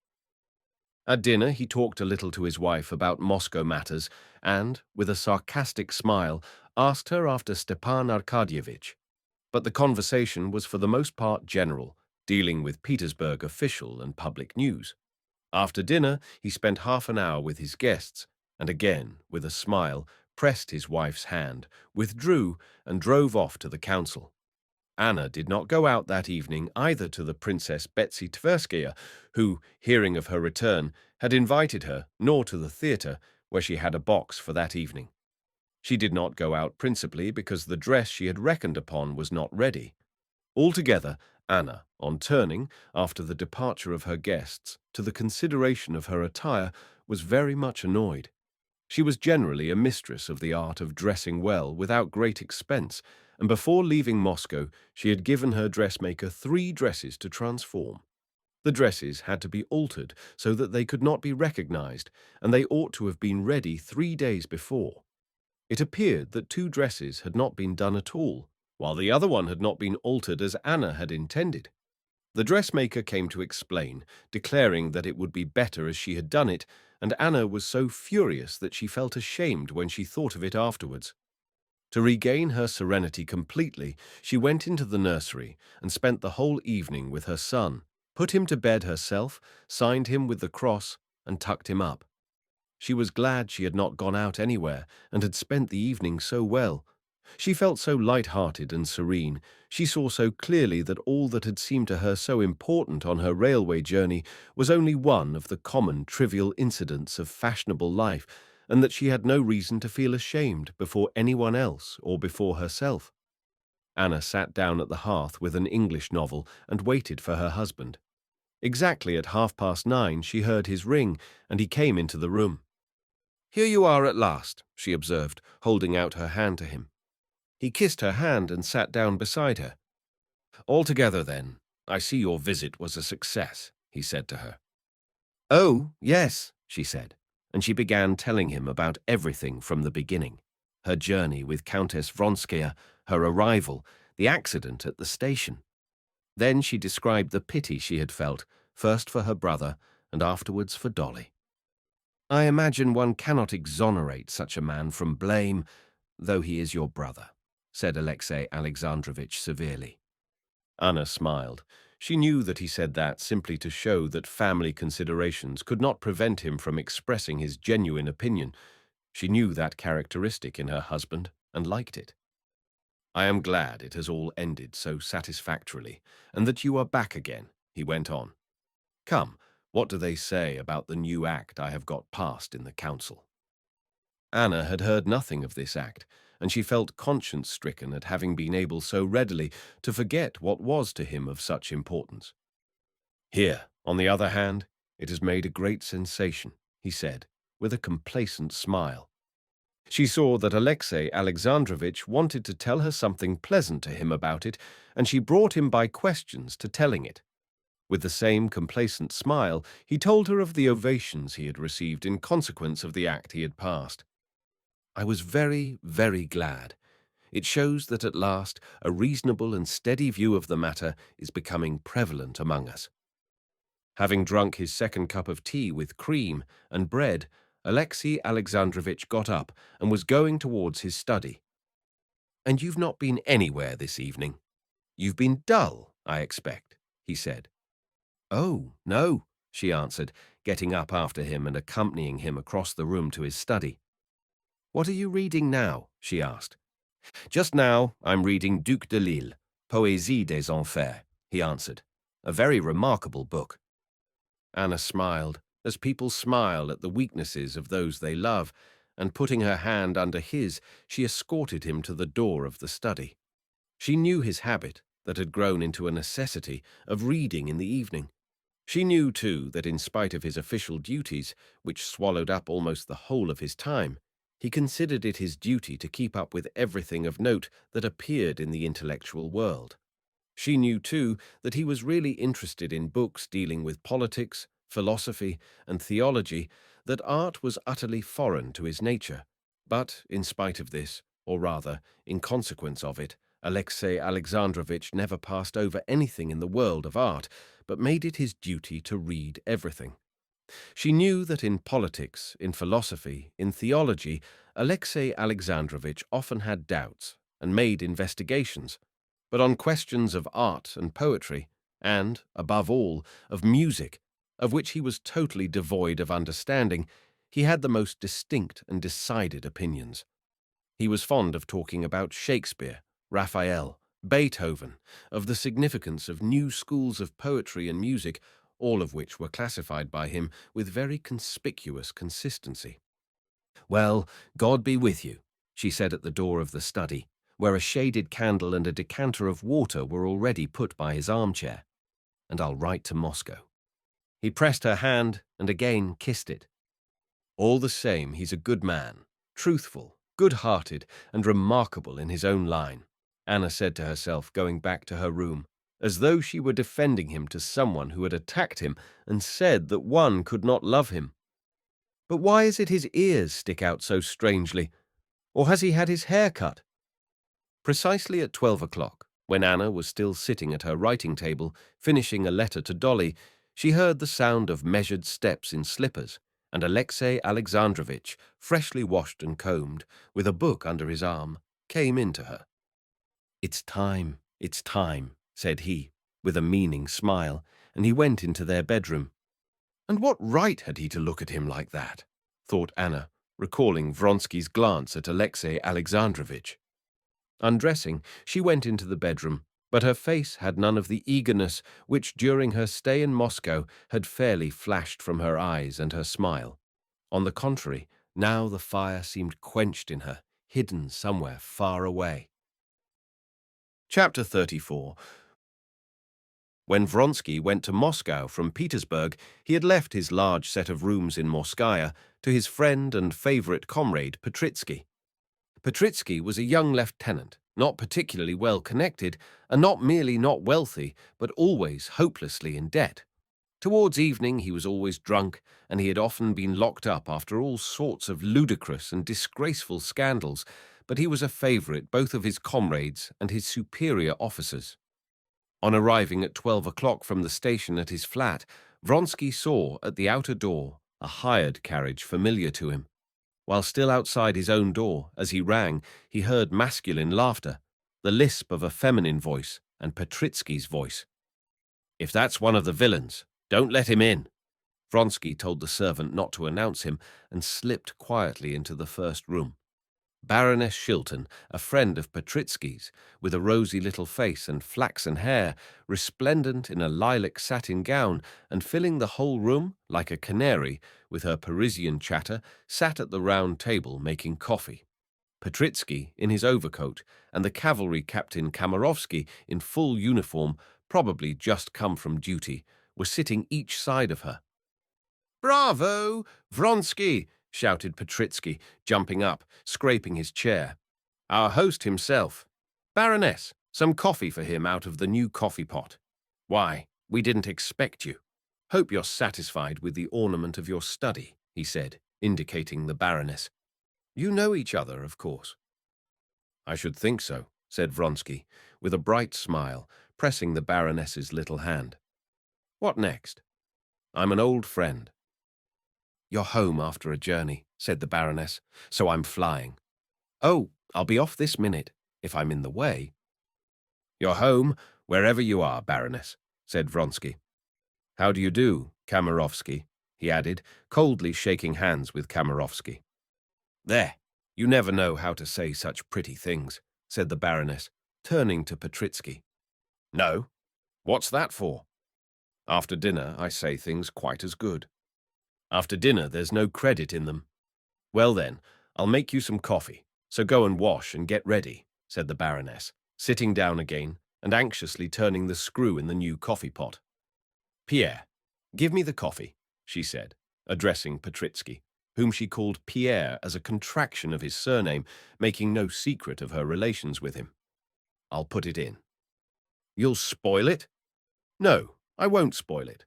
At dinner, he talked a little to his wife about Moscow matters and, with a sarcastic smile, asked her after Stepan Arkadyevitch. But the conversation was for the most part general, dealing with Petersburg official and public news. After dinner, he spent half an hour with his guests, and again, with a smile, pressed his wife's hand, withdrew, and drove off to the council. Anna did not go out that evening either to the Princess Betsy Tverskaya, who, hearing of her return, had invited her, nor to the theatre, where she had a box for that evening. She did not go out principally because the dress she had reckoned upon was not ready. Altogether, Anna, on turning, after the departure of her guests, to the consideration of her attire, was very much annoyed. She was generally a mistress of the art of dressing well without great expense, and before leaving Moscow she had given her dressmaker 3 dresses to transform. The dresses had to be altered so that they could not be recognized, and they ought to have been ready 3 days before. It appeared that 2 dresses had not been done at all, while the other one had not been altered as Anna had intended. The dressmaker came to explain, declaring that it would be better as she had done it, and Anna was so furious that she felt ashamed when she thought of it afterwards. To regain her serenity completely, she went into the nursery and spent the whole evening with her son, put him to bed herself, signed him with the cross, and tucked him up. She was glad she had not gone out anywhere and had spent the evening so well. She felt so light-hearted and serene. She saw so clearly that all that had seemed to her so important on her railway journey was only one of the common trivial incidents of fashionable life, and that she had no reason to feel ashamed before anyone else or before herself. Anna sat down at the hearth with an English novel and waited for her husband. Exactly at 9:30 she heard his ring, and he came into the room. "Here you are at last," she observed, holding out her hand to him. He kissed her hand and sat down beside her. "Altogether, then, I see your visit was a success," he said to her. "Oh, yes," she said, and she began telling him about everything from the beginning: her journey with Countess Vronsky, her arrival, the accident at the station. Then she described the pity she had felt, first for her brother and afterwards for Dolly. "I imagine one cannot exonerate such a man from blame, though he is your brother," said Alexei Alexandrovitch severely. Anna smiled. She knew that he said that simply to show that family considerations could not prevent him from expressing his genuine opinion. She knew that characteristic in her husband and liked it. "I am glad it has all ended so satisfactorily, and that you are back again," he went on. "Come, what do they say about the new act I have got passed in the council?" Anna had heard nothing of this act, and she felt conscience-stricken at having been able so readily to forget what was to him of such importance. "Here, on the other hand, it has made a great sensation," he said, with a complacent smile. She saw that Alexei Alexandrovitch wanted to tell her something pleasant to him about it, and she brought him by questions to telling it. With the same complacent smile, he told her of the ovations he had received in consequence of the act he had passed. I was very, very glad. It shows that at last a reasonable and steady view of the matter is becoming prevalent among us. Having drunk his second cup of tea with cream and bread, Alexei Alexandrovitch got up and was going towards his study. "And you've not been anywhere this evening? You've been dull, I expect," he said. "Oh, no," she answered, getting up after him and accompanying him across the room to his study. "What are you reading now?" she asked. "Just now I'm reading Duc de Lille, Poésie des Enfers," he answered. "A very remarkable book." Anna smiled, as people smile at the weaknesses of those they love, and putting her hand under his, she escorted him to the door of the study. She knew his habit, that had grown into a necessity, of reading in the evening. She knew, too, that in spite of his official duties, which swallowed up almost the whole of his time, he considered it his duty to keep up with everything of note that appeared in the intellectual world. She knew, too, that he was really interested in books dealing with politics, philosophy, and theology, that art was utterly foreign to his nature. But, in spite of this, or rather, in consequence of it, Alexei Alexandrovitch never passed over anything in the world of art, but made it his duty to read everything. She knew that in politics, in philosophy, in theology, Alexei Alexandrovitch often had doubts and made investigations, but on questions of art and poetry, and, above all, of music, of which he was totally devoid of understanding, he had the most distinct and decided opinions. He was fond of talking about Shakespeare, Raphael, Beethoven, of the significance of new schools of poetry and music, all of which were classified by him with very conspicuous consistency. "Well, God be with you," she said at the door of the study, where a shaded candle and a decanter of water were already put by his armchair. "And I'll write to Moscow." He pressed her hand and again kissed it. "All the same, he's a good man, truthful, good-hearted, and remarkable in his own line," Anna said to herself, going back to her room, as though she were defending him to someone who had attacked him and said that one could not love him. "But why is it his ears stick out so strangely? Or has he had his hair cut?" Precisely at 12 o'clock, when Anna was still sitting at her writing table, finishing a letter to Dolly, she heard the sound of measured steps in slippers, and Alexei Alexandrovitch, freshly washed and combed, with a book under his arm, came in to her. It's time," said he, with a meaning smile, and he went into their bedroom. And what right had he to look at him like that? Thought Anna, recalling Vronsky's glance at Alexei Alexandrovitch. Undressing, she went into the bedroom, but her face had none of the eagerness which during her stay in Moscow had fairly flashed from her eyes and her smile. On the contrary, now the fire seemed quenched in her, hidden somewhere far away. Chapter 34. When Vronsky went to Moscow from Petersburg, he had left his large set of rooms in Morskaya to his friend and favorite comrade Petritsky. Petritsky was a young lieutenant, not particularly well connected, and not merely not wealthy, but always hopelessly in debt. Towards evening he was always drunk, and he had often been locked up after all sorts of ludicrous and disgraceful scandals, but he was a favorite both of his comrades and his superior officers. On arriving at 12 o'clock from the station at his flat, Vronsky saw at the outer door a hired carriage familiar to him. While still outside his own door, as he rang, he heard masculine laughter, the lisp of a feminine voice, and Petritsky's voice. "If that's one of the villains, don't let him in." Vronsky told the servant not to announce him and slipped quietly into the first room. Baroness Shilton, a friend of Petritsky's, with a rosy little face and flaxen hair, resplendent in a lilac satin gown, and filling the whole room like a canary with her Parisian chatter, sat at the round table making coffee. Petritsky, in his overcoat, and the cavalry captain Kamerovsky, in full uniform, probably just come from duty, were sitting each side of her. "Bravo, Vronsky!" shouted Petritsky, jumping up, scraping his chair. "Our host himself. Baroness, some coffee for him out of the new coffee pot." "Why, We didn't expect you. Hope you're satisfied with the ornament of your study, he said, indicating the Baroness. You know each other, of course. I should think so, said Vronsky, with a bright smile, pressing the Baroness's little hand. What next? I'm an old friend. You're home after a journey, said the Baroness, so I'm flying. Oh, I'll be off this minute, if I'm in the way. You're home, wherever you are, Baroness, said Vronsky. How do you do, Kamerovsky? He added, coldly shaking hands with Kamerovsky. There, you never know how to say such pretty things, said the Baroness, turning to Petritsky. No? What's that for? After dinner, I say things quite as good. After dinner, there's no credit in them. Well then, I'll make you some coffee, so go and wash and get ready, said the Baroness, sitting down again and anxiously turning the screw in the new coffee pot. Pierre, give me the coffee, she said, addressing Petritsky, whom she called Pierre as a contraction of his surname, making no secret of her relations with him. I'll put it in. You'll spoil it? No, I won't spoil it.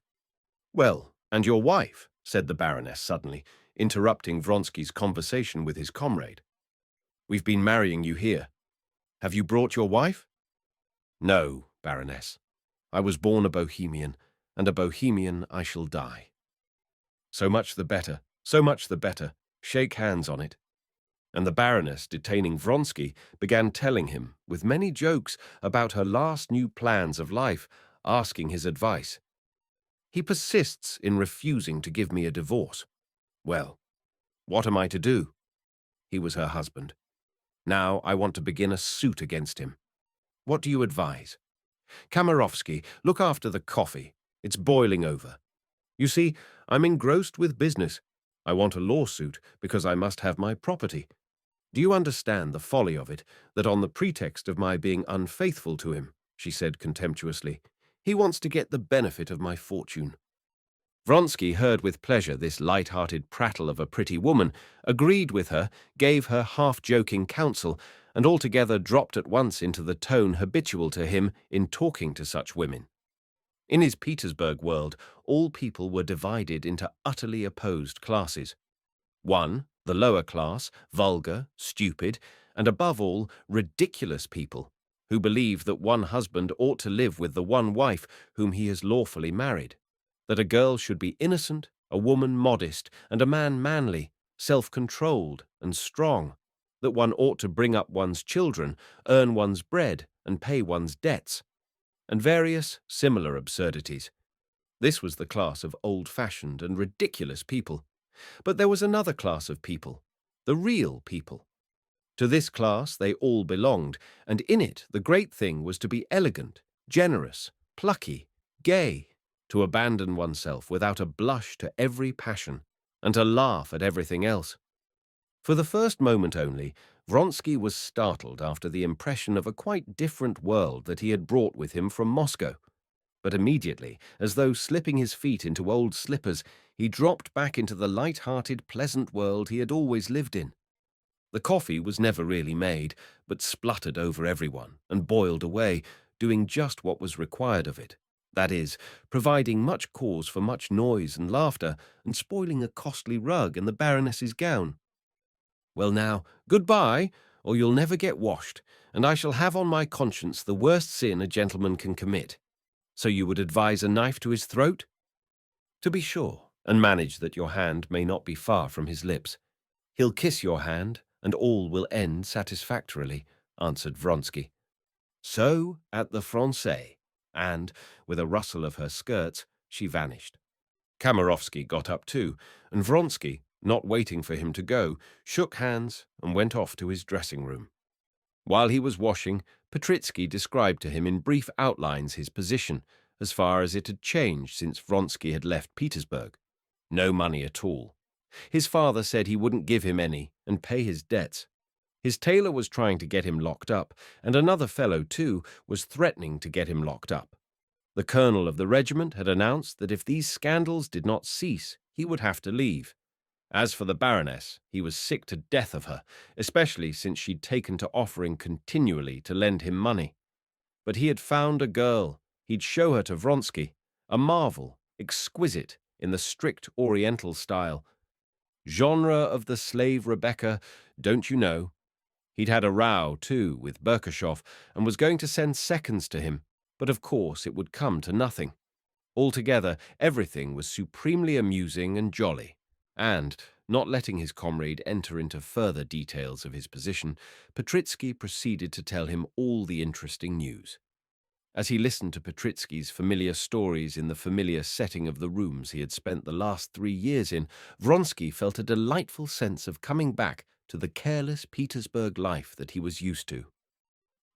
Well, and your wife, said the Baroness suddenly, interrupting Vronsky's conversation with his comrade. We've been marrying you here. Have you brought your wife? No, Baroness. I was born a Bohemian, and a Bohemian I shall die. So much the better, so much the better. Shake hands on it. And the Baroness, detaining Vronsky, began telling him, with many jokes, about her last new plans of life, asking his advice. He persists in refusing to give me a divorce. Well, what am I to do? He was her husband. Now I want to begin a suit against him. What do you advise? Kamerovsky, look after the coffee. It's boiling over. You see, I'm engrossed with business. I want a lawsuit because I must have my property. Do you understand the folly of it, that on the pretext of my being unfaithful to him, she said contemptuously, he wants to get the benefit of my fortune? Vronsky heard with pleasure this light-hearted prattle of a pretty woman, agreed with her, gave her half-joking counsel, and altogether dropped at once into the tone habitual to him in talking to such women. In his Petersburg world, all people were divided into utterly opposed classes. One, the lower class, vulgar, stupid, and above all, ridiculous people, who believe that one husband ought to live with the one wife whom he has lawfully married, that a girl should be innocent, a woman modest, and a man manly, self-controlled and strong, that one ought to bring up one's children, earn one's bread, and pay one's debts, and various similar absurdities. This was the class of old-fashioned and ridiculous people. But there was another class of people, the real people. To this class they all belonged, and in it the great thing was to be elegant, generous, plucky, gay, to abandon oneself without a blush to every passion, and to laugh at everything else. For the first moment only, Vronsky was startled after the impression of a quite different world that he had brought with him from Moscow. But immediately, as though slipping his feet into old slippers, he dropped back into the light-hearted, pleasant world he had always lived in. The coffee was never really made, but spluttered over everyone and boiled away, doing just what was required of it. That is, providing much cause for much noise and laughter, and spoiling a costly rug and the Baroness's gown. Well now, good-bye, or you'll never get washed, and I shall have on my conscience the worst sin a gentleman can commit. So you would advise a knife to his throat? To be sure, and manage that your hand may not be far from his lips. He'll kiss your hand, and all will end satisfactorily, answered Vronsky. So at the Français, and, with a rustle of her skirts, she vanished. Kamerovsky got up too, and Vronsky, not waiting for him to go, shook hands and went off to his dressing-room. While he was washing, Petritsky described to him in brief outlines his position, as far as it had changed since Vronsky had left Petersburg. No money at all. His father said he wouldn't give him any and pay his debts. His tailor was trying to get him locked up, and another fellow, too, was threatening to get him locked up. The colonel of the regiment had announced that if these scandals did not cease, he would have to leave. As for the Baroness, he was sick to death of her, especially since she'd taken to offering continually to lend him money. But he had found a girl. He'd show her to Vronsky, a marvel, exquisite in the strict Oriental style. Genre of the slave Rebecca, don't you know? He'd had a row, too, with Berkashov and was going to send seconds to him, but of course it would come to nothing. Altogether, everything was supremely amusing and jolly, and, not letting his comrade enter into further details of his position, Petritsky proceeded to tell him all the interesting news. As he listened to Petritsky's familiar stories in the familiar setting of the rooms he had spent the last 3 years in, Vronsky felt a delightful sense of coming back to the careless Petersburg life that he was used to.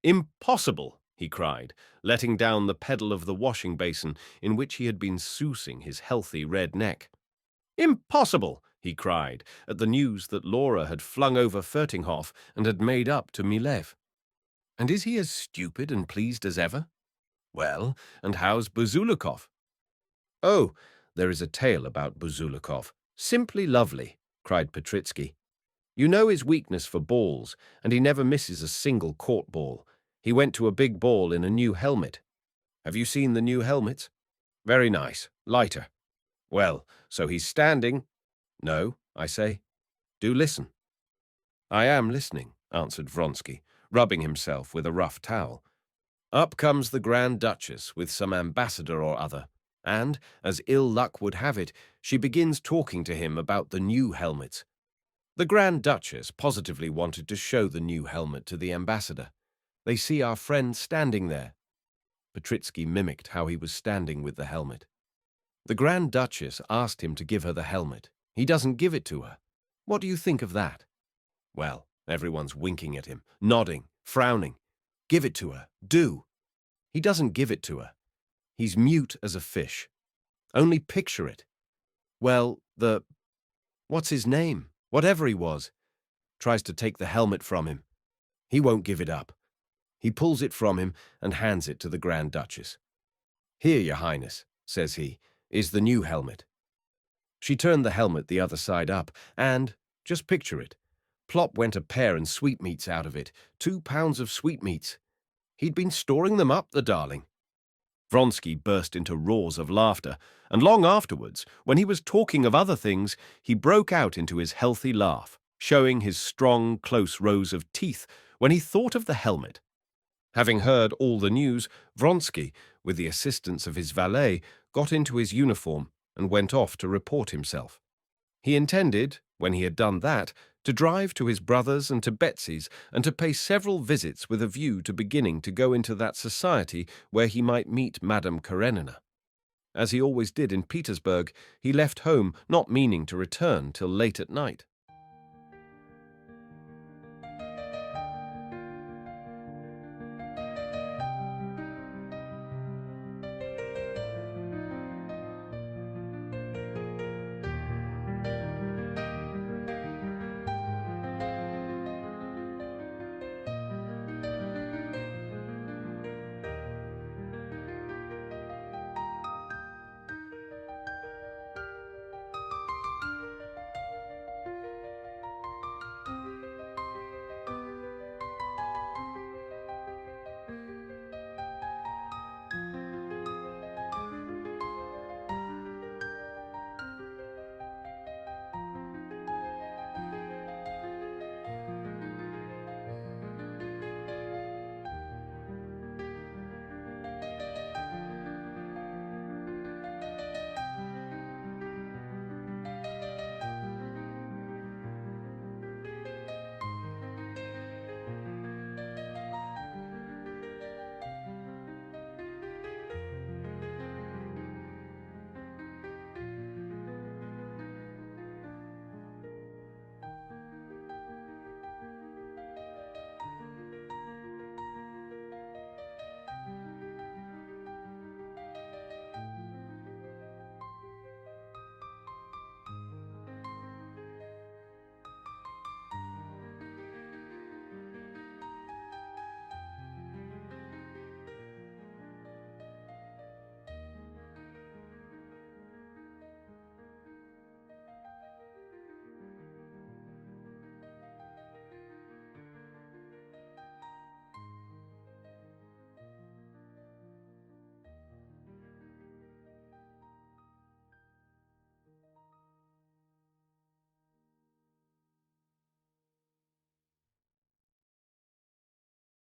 "Impossible!" he cried, letting down the pedal of the washing basin in which he had been sousing his healthy red neck. "Impossible!" he cried, at the news that Laura had flung over Fertinghoff and had made up to Milev. "And is he as stupid and pleased as ever? Well, and how's Buzulikov?" "Oh, there is a tale about Buzulikov. Simply lovely," cried Petritsky. "You know his weakness for balls, and he never misses a single court ball. He went to a big ball in a new helmet. Have you seen the new helmets? Very nice, lighter. Well, so he's standing—" "No," I say. "Do listen." "I am listening," answered Vronsky, rubbing himself with a rough towel. "Up comes the Grand Duchess with some ambassador or other, and, as ill luck would have it, she begins talking to him about the new helmets. The Grand Duchess positively wanted to show the new helmet to the ambassador. They see our friend standing there." Petritsky mimicked how he was standing with the helmet. "The Grand Duchess asked him to give her the helmet. He doesn't give it to her. What do you think of that? Well, everyone's winking at him, nodding, frowning. Give it to her, do. He doesn't give it to her. He's mute as a fish. Only picture it. Well, what's his name? Whatever he was, tries to take the helmet from him. He won't give it up. He pulls it from him and hands it to the Grand Duchess. 'Here, Your Highness,' says he, 'is the new helmet.' She turned the helmet the other side up, and, just picture it, plop went a pear and sweetmeats out of it, 2 pounds of sweetmeats. He'd been storing them up, the darling." Vronsky burst into roars of laughter, and long afterwards, when he was talking of other things, he broke out into his healthy laugh, showing his strong, close rows of teeth when he thought of the helmet. Having heard all the news, Vronsky, with the assistance of his valet, got into his uniform and went off to report himself. He intended, when he had done that, to drive to his brother's and to Betsy's, and to pay several visits with a view to beginning to go into that society where he might meet Madame Karenina. As he always did in Petersburg, he left home not meaning to return till late at night.